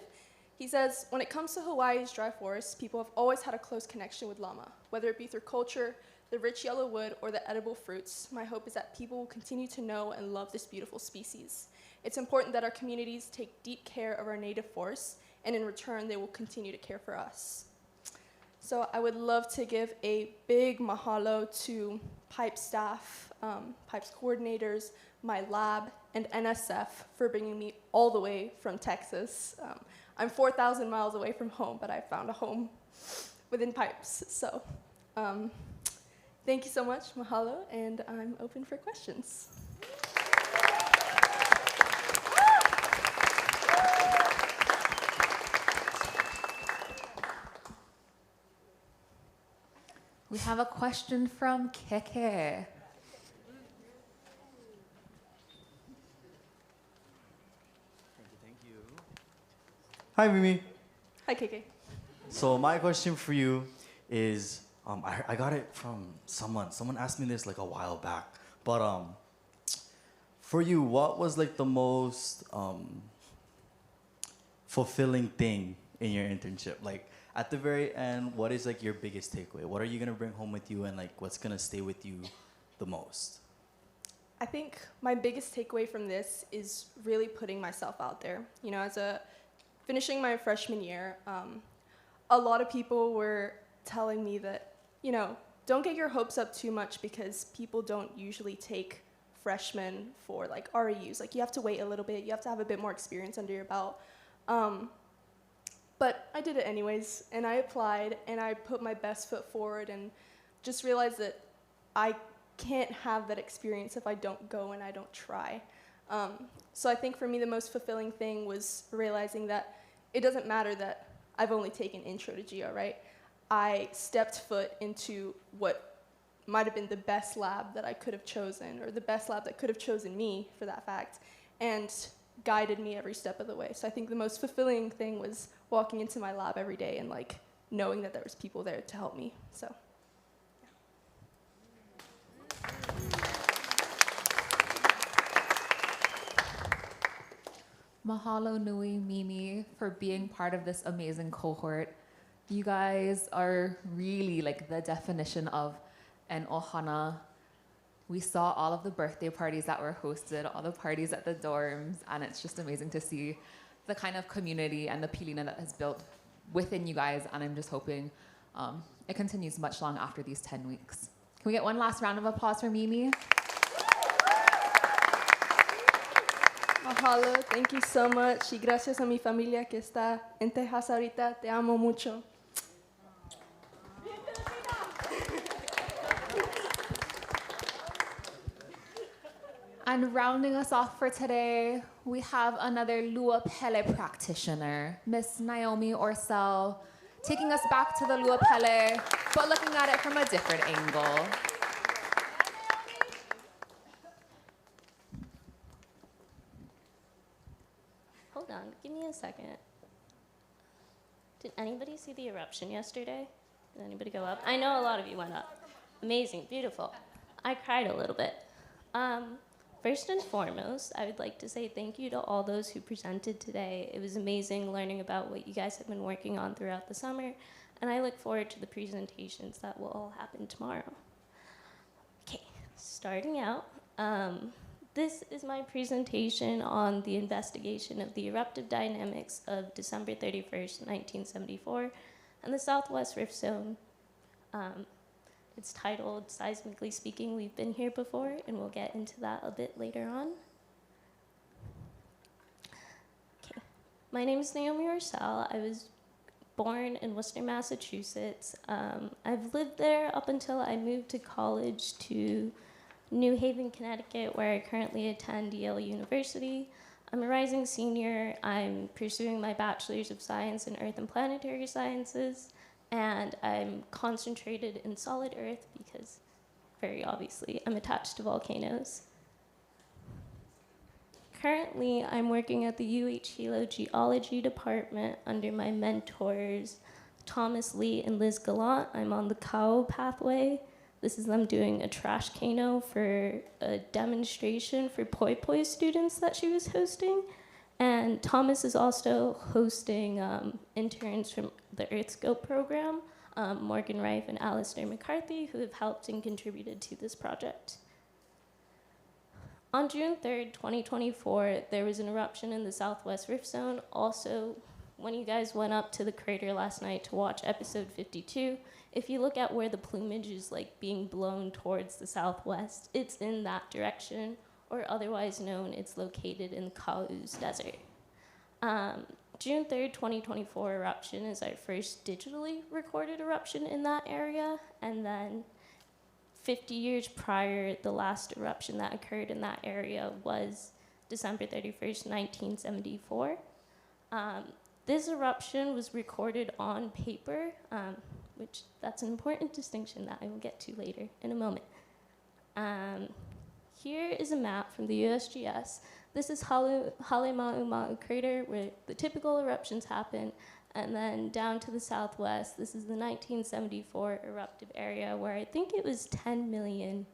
He says, when it comes to Hawaii's dry forests, people have always had a close connection with llama, whether it be through culture, the rich yellow wood, or the edible fruits. My hope is that people will continue to know and love this beautiful species. It's important that our communities take deep care of our native forests, and in return, they will continue to care for us. So I would love to give a big mahalo to PIPES staff, PIPES coordinators, my lab, and NSF for bringing me all the way from Texas. I'm 4,000 miles away from home, but I found a home within PIPES. So thank you so much, mahalo, and I'm open for questions. We have a question from Keke. Hi, Mimi. Hi, KK. So my question for you is, I got it from someone. Someone asked me this like a while back. But for you, what was like the most fulfilling thing in your internship? Like at the very end, what is like your biggest takeaway? What are you gonna bring home with you, and like what's gonna stay with you the most? I think my biggest takeaway from this is really putting myself out there. You know, finishing my freshman year, a lot of people were telling me that, you know, don't get your hopes up too much because people don't usually take freshmen for like REUs. Like you have to wait a little bit, you have to have a bit more experience under your belt. But I did it anyways, and I applied, and I put my best foot forward and just realized that I can't have that experience if I don't go and I don't try. So I think for me the most fulfilling thing was realizing that it doesn't matter that I've only taken intro to GEO, right? I stepped foot into what might have been the best lab that I could have chosen, or the best lab that could have chosen me, for that fact, and guided me every step of the way. So I think the most fulfilling thing was walking into my lab every day and like knowing that there was people there to help me. So. Mahalo nui, Mimi, for being part of this amazing cohort. You guys are really like the definition of an ohana. We saw all of the birthday parties that were hosted, all the parties at the dorms, and it's just amazing to see the kind of community and the pilina that has built within you guys, and I'm just hoping it continues much long after these 10 weeks. Can we get one last round of applause for Mimi? Mahalo, thank you so much, y gracias a mi familia que está en Texas ahorita, te amo mucho. And rounding us off for today, we have another Lua Pele practitioner, Miss Naomi Orcel, taking us back to the Lua Pele, but looking at it from a different angle. Hold on, give me a second. Did anybody see the eruption yesterday? Did anybody go up? I know a lot of you went up. Amazing, beautiful. I cried a little bit. first and foremost, I would like to say thank you to all those who presented today. It was amazing learning about what you guys have been working on throughout the summer, and I look forward to the presentations that will all happen tomorrow. Okay, starting out, this is my presentation on the investigation of the eruptive dynamics of December 31st, 1974, and the Southwest Rift Zone. It's titled, Seismically Speaking, We've Been Here Before, and we'll get into that a bit later on. Okay. My name is Naomi Rorsell. I was born in Worcester, Massachusetts. I've lived there up until I moved to college to New Haven, Connecticut, where I currently attend Yale University. I'm a rising senior. I'm pursuing my Bachelor's of Science in Earth and Planetary Sciences, and I'm concentrated in solid Earth because, very obviously, I'm attached to volcanoes. Currently, I'm working at the Hilo Geology Department under my mentors, Thomas Lee and Liz Gallant. I'm on the Kau pathway. This is them doing a trash cano for a demonstration for Poi Poi students that she was hosting. And Thomas is also hosting interns from the EarthScope program, Morgan Rife and Alistair McCarthy, who have helped and contributed to this project. On June 3rd, 2024, there was an eruption in the Southwest Rift Zone. Also, when you guys went up to the crater last night to watch episode 52, if you look at where the plumage is like being blown towards the southwest, it's in that direction, or otherwise known, it's located in the Kau's Desert. June 3rd, 2024 eruption is our first digitally recorded eruption in that area, and then 50 years prior, the last eruption that occurred in that area was December 31st, 1974. This eruption was recorded on paper, which that's an important distinction that I will get to later in a moment. Here is a map from the USGS. This is Halema'uma'u crater, where the typical eruptions happen, and then down to the southwest, this is the 1974 eruptive area, where I think it was 10 million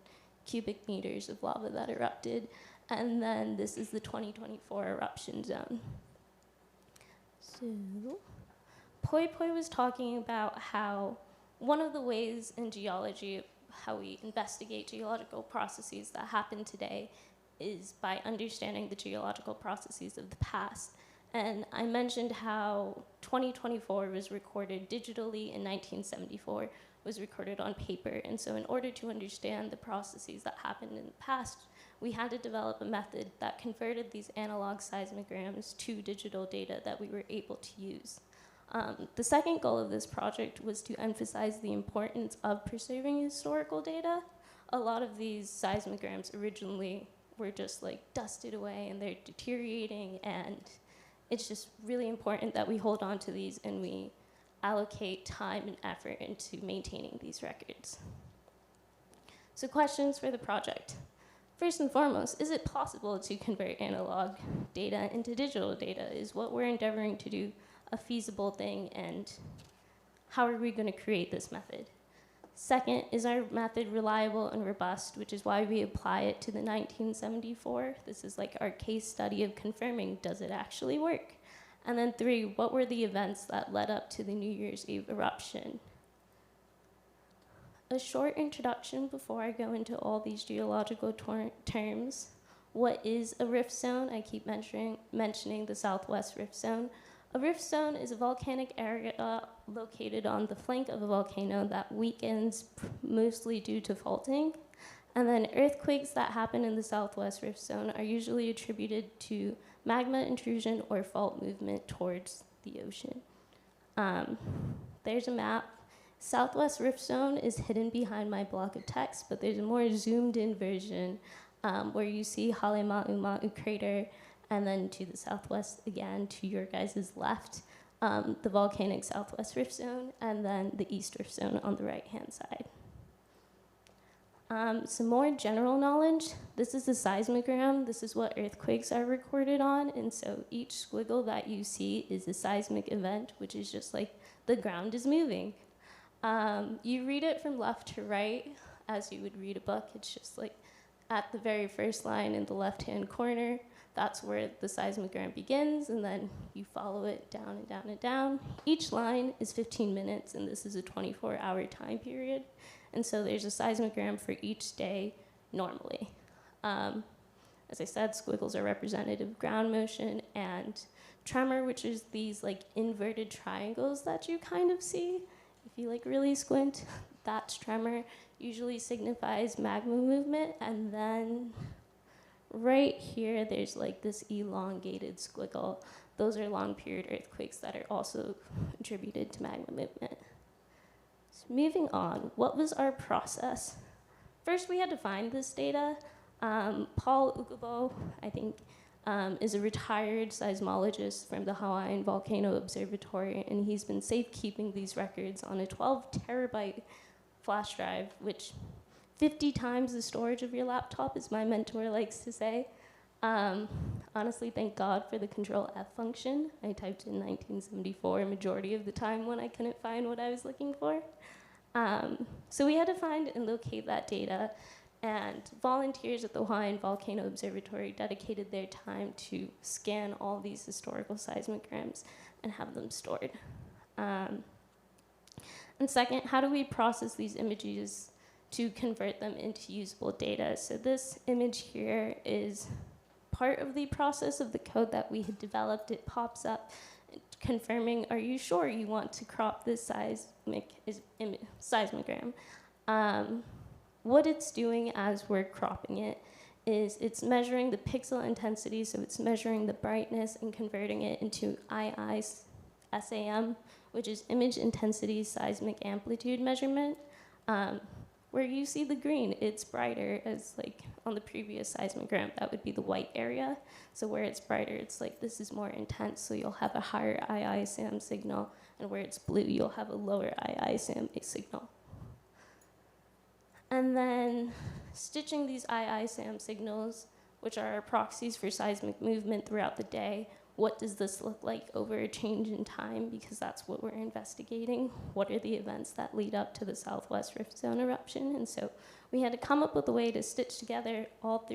cubic meters of lava that erupted, and then this is the 2024 eruption zone. So, Poi Poi was talking about how one of the ways in geology, how we investigate geological processes that happen today, is by understanding the geological processes of the past. And I mentioned how 2024 was recorded digitally in 1974, was recorded on paper. And so in order to understand the processes that happened in the past, we had to develop a method that converted these analog seismograms to digital data that we were able to use. The second goal of this project was to emphasize the importance of preserving historical data. A lot of these seismograms originally were just like dusted away and they're deteriorating, and it's just really important that we hold on to these and we allocate time and effort into maintaining these records. So questions for the project. First and foremost, is it possible to convert analog data into digital data? Is what we're endeavoring to do a feasible thing, and how are we going to create this method? Second, is our method reliable and robust, which is why we apply it to the 1974. This is like our case study of confirming, does it actually work? And then three, what were the events that led up to the New Year's Eve eruption? A short introduction before I go into all these geological terms. What is a rift zone? I keep mentioning the Southwest Rift Zone. A rift zone is a volcanic area located on the flank of a volcano that weakens mostly due to faulting. And then earthquakes that happen in the Southwest Rift Zone are usually attributed to magma intrusion or fault movement towards the ocean. There's a map. Southwest Rift Zone is hidden behind my block of text, but there's a more zoomed in version where you see Halema'uma'u crater, and then to the southwest again, to your guys' left, the volcanic Southwest Rift Zone, and then the East Rift Zone on the right-hand side. Some more general knowledge. This is a seismogram. This is what earthquakes are recorded on, and so each squiggle that you see is a seismic event, which is just like the ground is moving. You read it from left to right as you would read a book. It's just like at the very first line in the left-hand corner, that's where the seismogram begins, and then you follow it down and down and down. Each line is 15 minutes, and this is a 24-hour time period. And so there's a seismogram for each day normally. As I said, squiggles are representative of ground motion, and tremor, which is these like inverted triangles that you kind of see. If you like really squint, that's tremor. Usually signifies magma movement, and then right here, there's like this elongated squiggle. Those are long period earthquakes that are also attributed to magma movement. So moving on, what was our process? First, we had to find this data. Paul Ukubo, I think, is a retired seismologist from the Hawaiian Volcano Observatory, and he's been safekeeping these records on a 12 terabyte flash drive, which 50 times the storage of your laptop, as my mentor likes to say. Honestly, thank God for the Control-F function. I typed in 1974 a majority of the time when I couldn't find what I was looking for. So we had to find and locate that data, and volunteers at the Hawaiian Volcano Observatory dedicated their time to scan all these historical seismograms and have them stored. And second, how do we process these images to convert them into usable data? So this image here is part of the process of the code that we had developed. It pops up confirming, are you sure you want to crop this seismogram? What it's doing as we're cropping it is it's measuring the pixel intensity, so it's measuring the brightness and converting it into SAM, which is image intensity seismic amplitude measurement. Where you see the green, it's brighter, as like on the previous seismogram, that would be the white area. So where it's brighter, it's like this is more intense, so you'll have a higher SAM signal, and where it's blue, you'll have a lower SAM signal. And then stitching these SAM signals, which are our proxies for seismic movement throughout the day, what does this look like over a change in time? Because that's what we're investigating. What are the events that lead up to the Southwest Rift Zone eruption? And so we had to come up with a way to stitch together all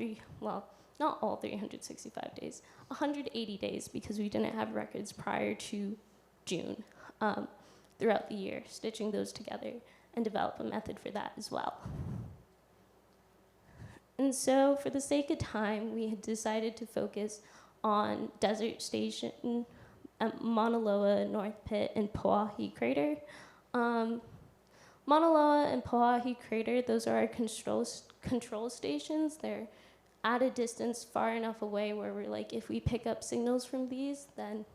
not all 365 days, 180 days, because we didn't have records prior to June throughout the year, stitching those together and develop a method for that as well. And so for the sake of time, we had decided to focus on Desert Station, Mauna Loa, North Pit, and Pauahi Crater. Mauna Loa and Pauahi Crater, those are our control stations. They're at a distance far enough away where we're like, if we pick up signals from these, then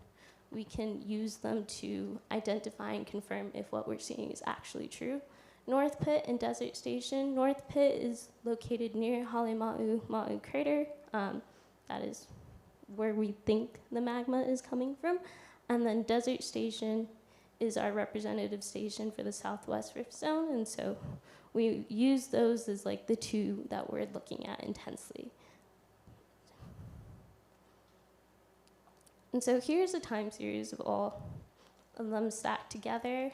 we can use them to identify and confirm if what we're seeing is actually true. North Pit and Desert Station. North Pit is located near Halema'u Crater. That is where we think the magma is coming from. And then Desert Station is our representative station for the Southwest Rift Zone. And so we use those as like the two that we're looking at intensely. And so here's a time series of all of them stacked together.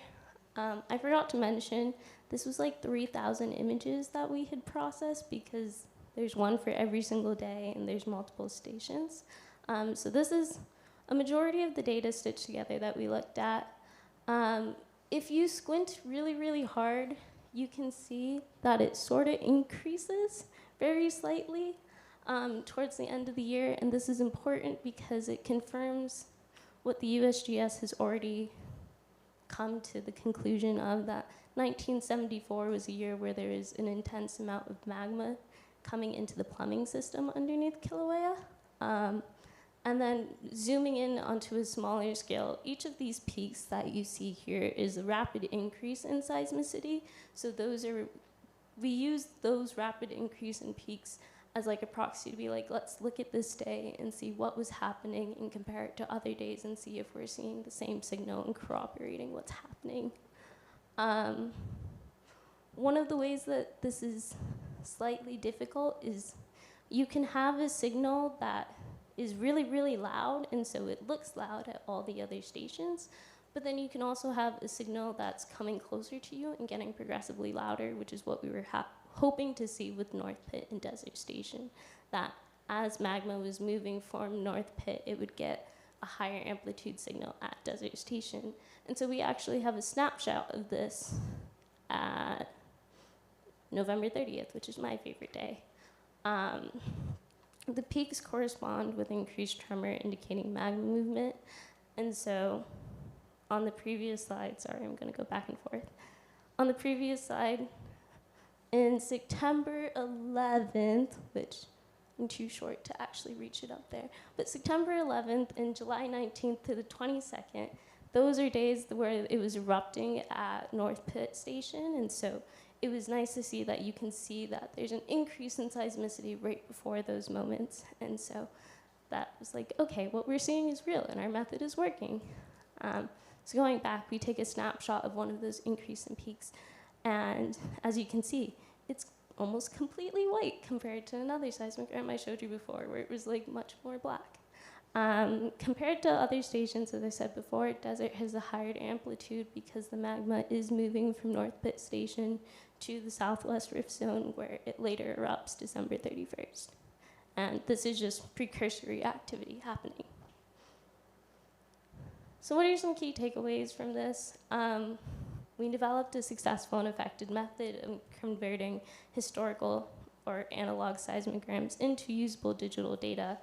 I forgot to mention, this was like 3,000 images that we had processed because there's one for every single day and there's multiple stations. So this is a majority of the data stitched together that we looked at. If you squint really, really hard, you can see that it sort of increases very slightly towards the end of the year. And this is important because it confirms what the USGS has already come to the conclusion of, that 1974 was a year where there is an intense amount of magma coming into the plumbing system underneath Kilauea. And then zooming in onto a smaller scale, each of these peaks that you see here is a rapid increase in seismicity. So we use those rapid increase in peaks as like a proxy to be like, let's look at this day and see what was happening and compare it to other days and see if we're seeing the same signal and corroborating what's happening. One of the ways that this is slightly difficult is you can have a signal that is really, really loud, and so it looks loud at all the other stations, but then you can also have a signal that's coming closer to you and getting progressively louder, which is what we were hoping to see with North Pit and Desert Station, that as magma was moving from North Pit, it would get a higher amplitude signal at Desert Station. And so we actually have a snapshot of this at November 30th, which is my favorite day. The peaks correspond with increased tremor indicating magma movement. And so on the previous slide, sorry, I'm gonna go back and forth. On the previous slide, in September 11th, which I'm too short to actually reach it up there, but September 11th and July 19th to the 22nd, those are days where it was erupting at North Pit Station, and so it was nice to see that you can see that there's an increase in seismicity right before those moments, and so that was like, okay, what we're seeing is real, and our method is working. So going back, we take a snapshot of one of those increase in peaks, and as you can see, it's almost completely white compared to another seismogram I showed you before, where it was like much more black. Compared to other stations, as I said before, Desert has a higher amplitude because the magma is moving from North Pit Station to the Southwest Rift Zone, where it later erupts December 31st. And this is just precursory activity happening. So what are some key takeaways from this? We developed a successful and effective method of converting historical or analog seismograms into usable digital data.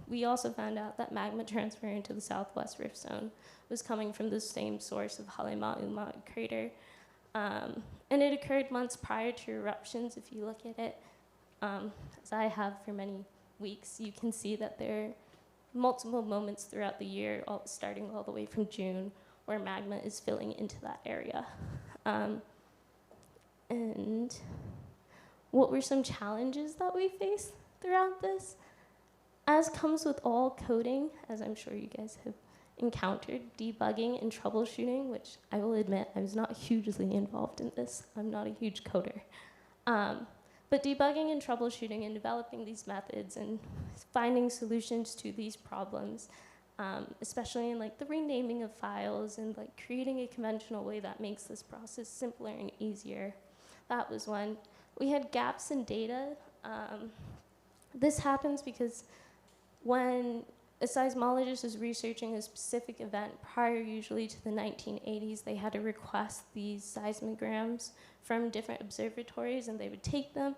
We also found out that magma transfer into the Southwest Rift Zone was coming from the same source of Hale Kīhoʻihoʻi crater. And it occurred months prior to eruptions. If you look at it, as I have for many weeks, you can see that there are multiple moments throughout the year, starting all the way from June, where magma is filling into that area. And what were some challenges that we faced throughout this? As comes with all coding, as I'm sure you guys have encountered, debugging and troubleshooting, which I will admit I was not hugely involved in this. I'm not a huge coder. But debugging and troubleshooting and developing these methods and finding solutions to these problems, especially in like the renaming of files and like creating a conventional way that makes this process simpler and easier. That was one. We had gaps in data. This happens because when a seismologist is researching a specific event prior usually to the 1980s, they had to request these seismograms from different observatories, and they would take them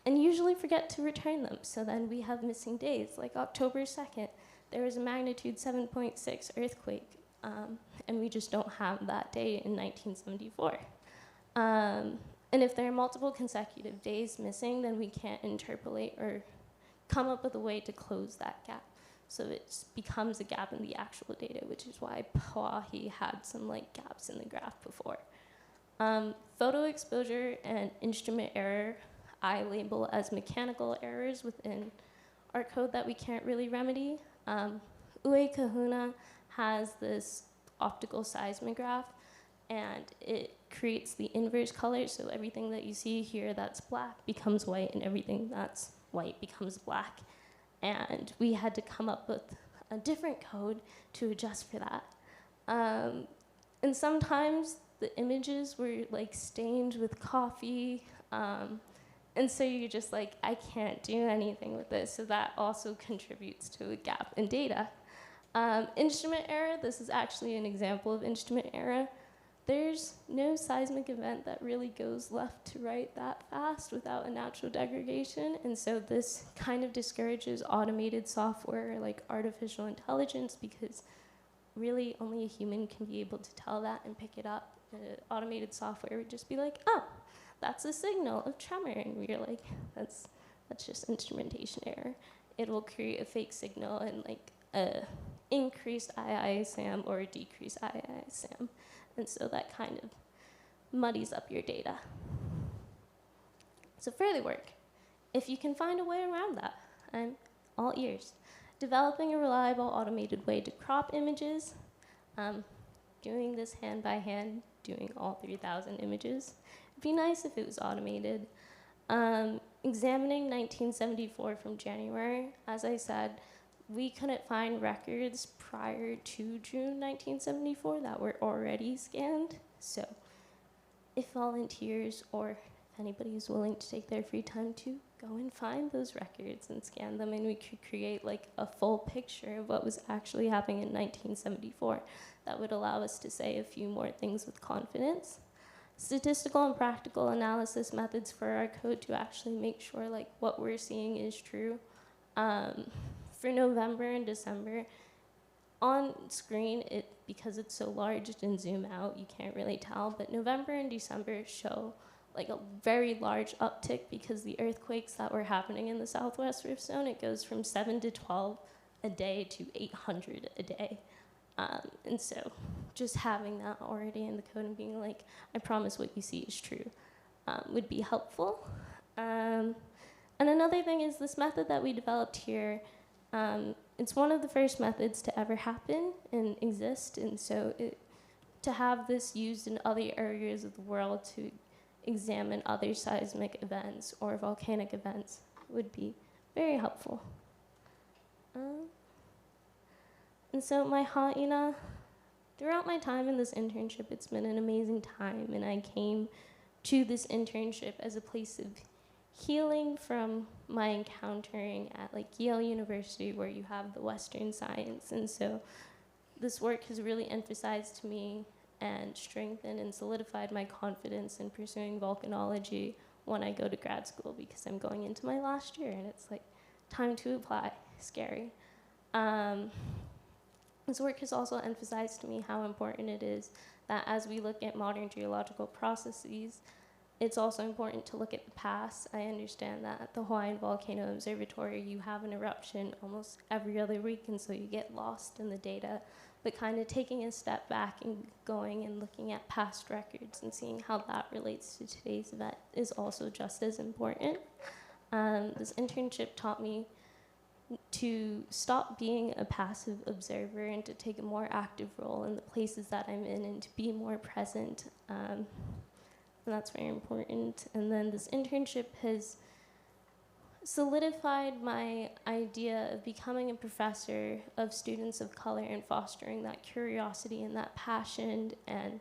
and usually forget to return them. So then we have missing days, like October 2nd, there was a magnitude 7.6 earthquake, and we just don't have that day in 1974. And if there are multiple consecutive days missing, then we can't interpolate or come up with a way to close that gap. So it becomes a gap in the actual data, which is why Hawaii had some like gaps in the graph before. Photo exposure and instrument error, I label as mechanical errors within our code that we can't really remedy. Ue Kahuna has this optical seismograph, and it creates the inverse color, so everything that you see here that's black becomes white, and everything that's white becomes black. And we had to come up with a different code to adjust for that. And sometimes the images were like stained with coffee, and so you're just like, I can't do anything with this, so that also contributes to a gap in data. Instrument error, this is actually an example of instrument error. There's no seismic event that really goes left to right that fast without a natural degradation, and so this kind of discourages automated software like artificial intelligence, because really only a human can be able to tell that and pick it up. Automated software would just be like, oh, that's a signal of tremor, and we're like, that's just instrumentation error. It will create a fake signal and like a increased IISAM or a decreased IISAM. And so that kind of muddies up your data. So further work, if you can find a way around that, I'm all ears. Developing a reliable automated way to crop images, doing this hand by hand, doing all 3,000 images. It'd be nice if it was automated. Examining 1974 from January, as I said, we couldn't find records prior to June 1974 that were already scanned. So if volunteers or anybody is willing to take their free time to go and find those records and scan them, and we could create like a full picture of what was actually happening in 1974 that would allow us to say a few more things with confidence. Statistical and practical analysis methods for our code to actually make sure like what we're seeing is true. For November and December, on screen, because it's so large and zoom out, you can't really tell, but November and December show like a very large uptick because the earthquakes that were happening in the Southwest Rift Zone, it goes from 7 to 12 a day to 800 a day. And so just having that already in the code and being like, I promise what you see is true, would be helpful. And another thing is this method that we developed here, it's one of the first methods to ever happen and exist, and so to have this used in other areas of the world to examine other seismic events or volcanic events would be very helpful. And so my ha'ina, throughout my time in this internship, it's been an amazing time, and I came to this internship as a place of healing from my encountering at like Yale University, where you have the Western science. And so this work has really emphasized to me and strengthened and solidified my confidence in pursuing volcanology when I go to grad school, because I'm going into my last year and it's like time to apply. Scary. This work has also emphasized to me how important it is that as we look at modern geological processes, it's also important to look at the past. I understand that at the Hawaiian Volcano Observatory, you have an eruption almost every other week, and so you get lost in the data. But kind of taking a step back and going and looking at past records and seeing how that relates to today's event is also just as important. This internship taught me to stop being a passive observer and to take a more active role in the places that I'm in and to be more present. And that's very important. And then this internship has solidified my idea of becoming a professor of students of color and fostering that curiosity and that passion, and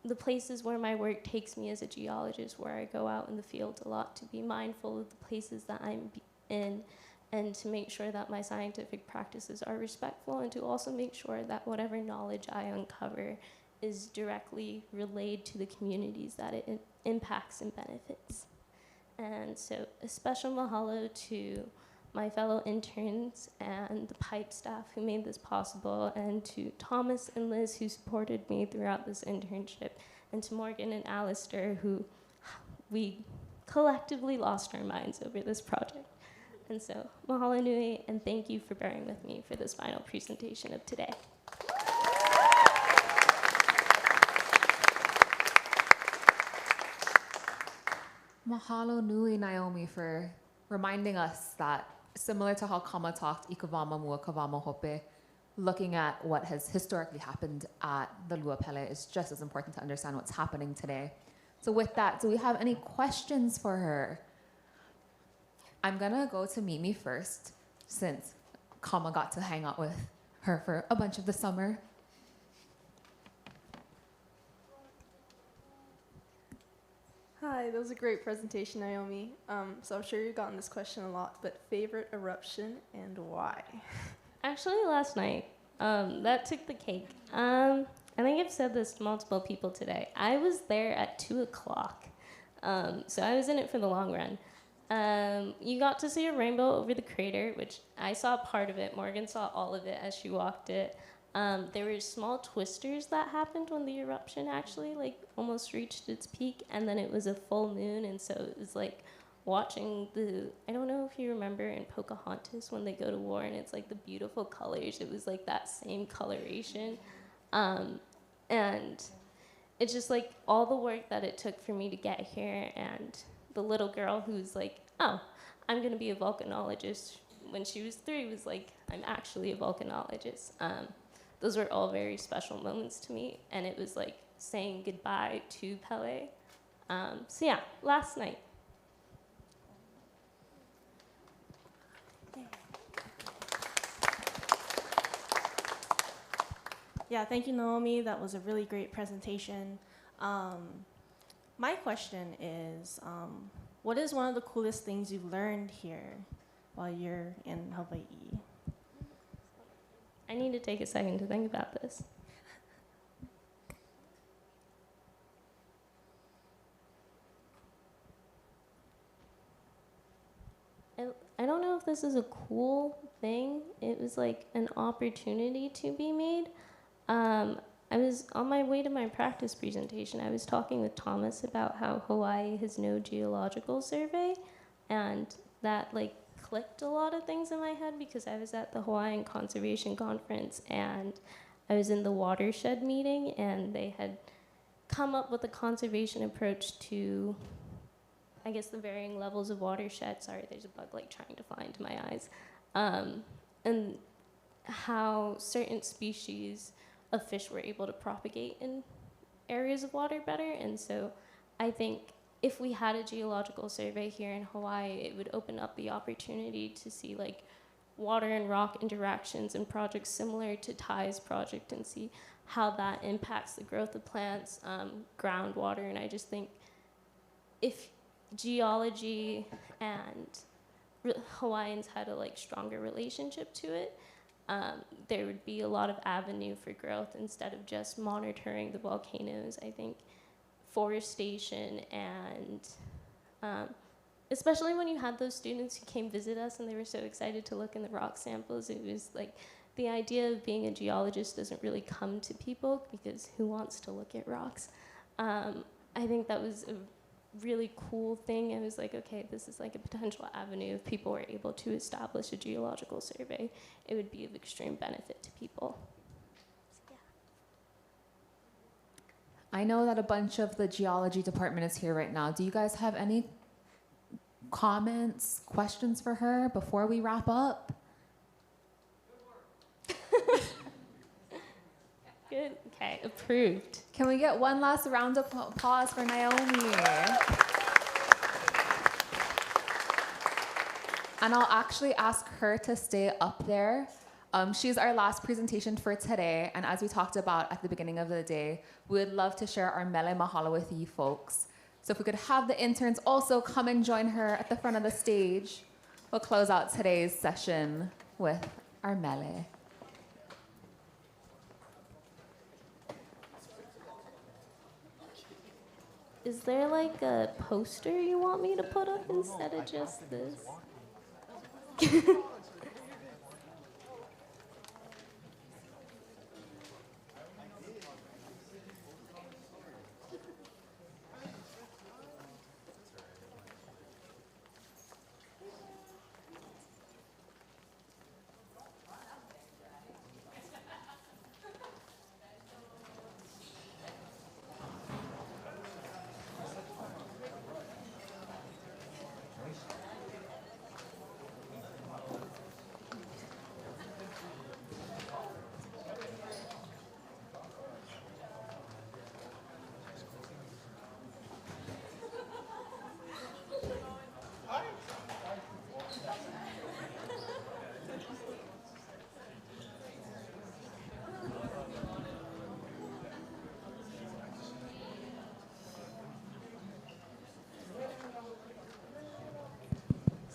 the places where my work takes me as a geologist, where I go out in the field a lot, to be mindful of the places that I'm in and to make sure that my scientific practices are respectful, and to also make sure that whatever knowledge I uncover is directly relayed to the communities that it impacts and benefits. And so a special mahalo to my fellow interns and the PIPE staff who made this possible, and to Thomas and Liz who supported me throughout this internship, and to Morgan and Alistair who we collectively lost our minds over this project. And so mahalo nui, and thank you for bearing with me for this final presentation of today. Mahalo nui, Naomi, for reminding us that, similar to how Kama talked, ikawama mua kawama hope, looking at what has historically happened at the Luapele is just as important to understand what's happening today. So with that, do we have any questions for her? I'm gonna go to Mimi first, since Kama got to hang out with her for a bunch of the summer. Hi, that was a great presentation, Naomi. So I'm sure you've gotten this question a lot, but favorite eruption and why? Actually, last night, that took the cake. I think I've said this to multiple people today. I was there at 2 o'clock, so I was in it for the long run. You got to see a rainbow over the crater, which I saw part of it. Morgan saw all of it as she walked it. There were small twisters that happened when the eruption actually like almost reached its peak, and then it was a full moon, and so it was like watching the, I don't know if you remember in Pocahontas when they go to war and it's like the beautiful colors, it was like that same coloration. And it's just like all the work that it took for me to get here, and the little girl who's like, oh, I'm gonna be a volcanologist, when she was 3 was like, I'm actually a volcanologist. Those were all very special moments to me, and it was like saying goodbye to Pele. So yeah, last night. Yeah, thank you, Naomi. That was a really great presentation. My question is, what is one of the coolest things you've learned here while you're in Hawaii? I need to take a second to think about this. I don't know if this is a cool thing. It was like an opportunity to be made. I was on my way to my practice presentation. I was talking with Thomas about how Hawaii has no geological survey, and that like clicked a lot of things in my head because I was at the Hawaiian Conservation Conference and I was in the watershed meeting, and they had come up with a conservation approach to, I guess, the varying levels of watershed. Sorry, there's a bug like trying to fly into my eyes. And how certain species of fish were able to propagate in areas of water better. And so I think if we had a geological survey here in Hawaii, it would open up the opportunity to see like water and rock interactions in projects similar to Ty's project and see how that impacts the growth of plants, groundwater. And I just think if geology and Hawaiians had a like stronger relationship to it, there would be a lot of avenue for growth instead of just monitoring the volcanoes. I think forestation and especially when you had those students who came visit us and they were so excited to look in the rock samples, it was like the idea of being a geologist doesn't really come to people because who wants to look at rocks? I think that was a really cool thing. I was like, okay, this is like a potential avenue. If people were able to establish a geological survey, it would be of extreme benefit to people. So, yeah. I know that a bunch of the geology department is here right now. Do you guys have any comments, questions for her before we wrap up? Good. Okay, approved. Can we get one last round of applause for Naomi? And I'll actually ask her to stay up there. She's our last presentation for today, and as we talked about at the beginning of the day, we would love to share our mele mahalo with you folks. So if we could have the interns also come and join her at the front of the stage, we'll close out today's session with our mele. Is there like a poster you want me to put up instead of just this?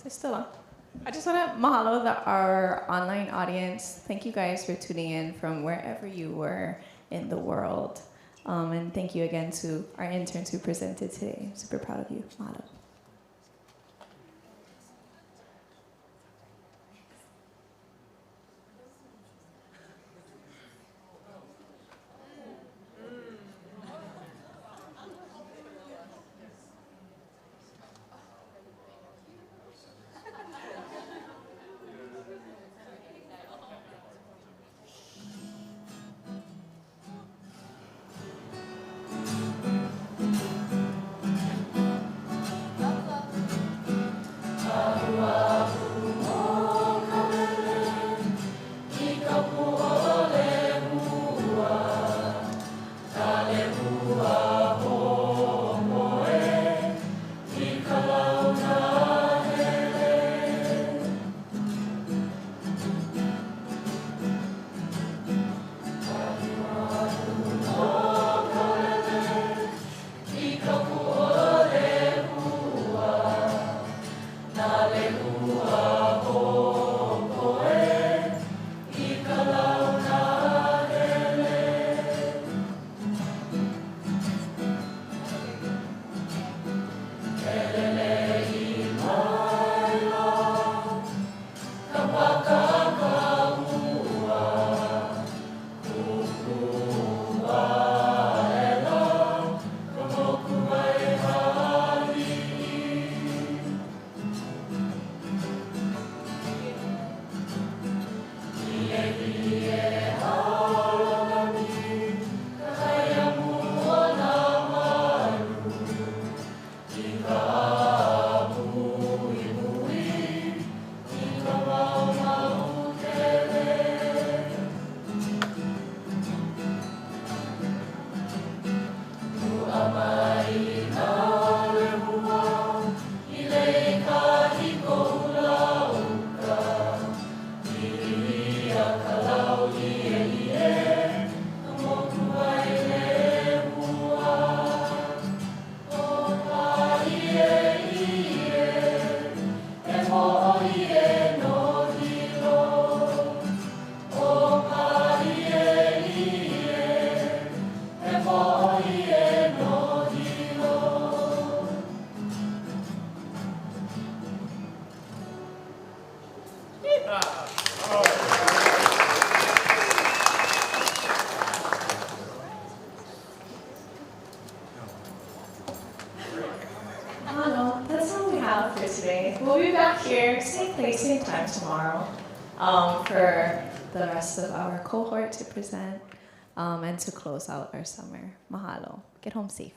Still on. I just want to mahalo our online audience. Thank you guys for tuning in from wherever you were in the world. And thank you again to our interns who presented today. I'm super proud of you. Mahalo. tomorrow for the rest of our cohort to present and to close out our summer. Mahalo. Get home safe.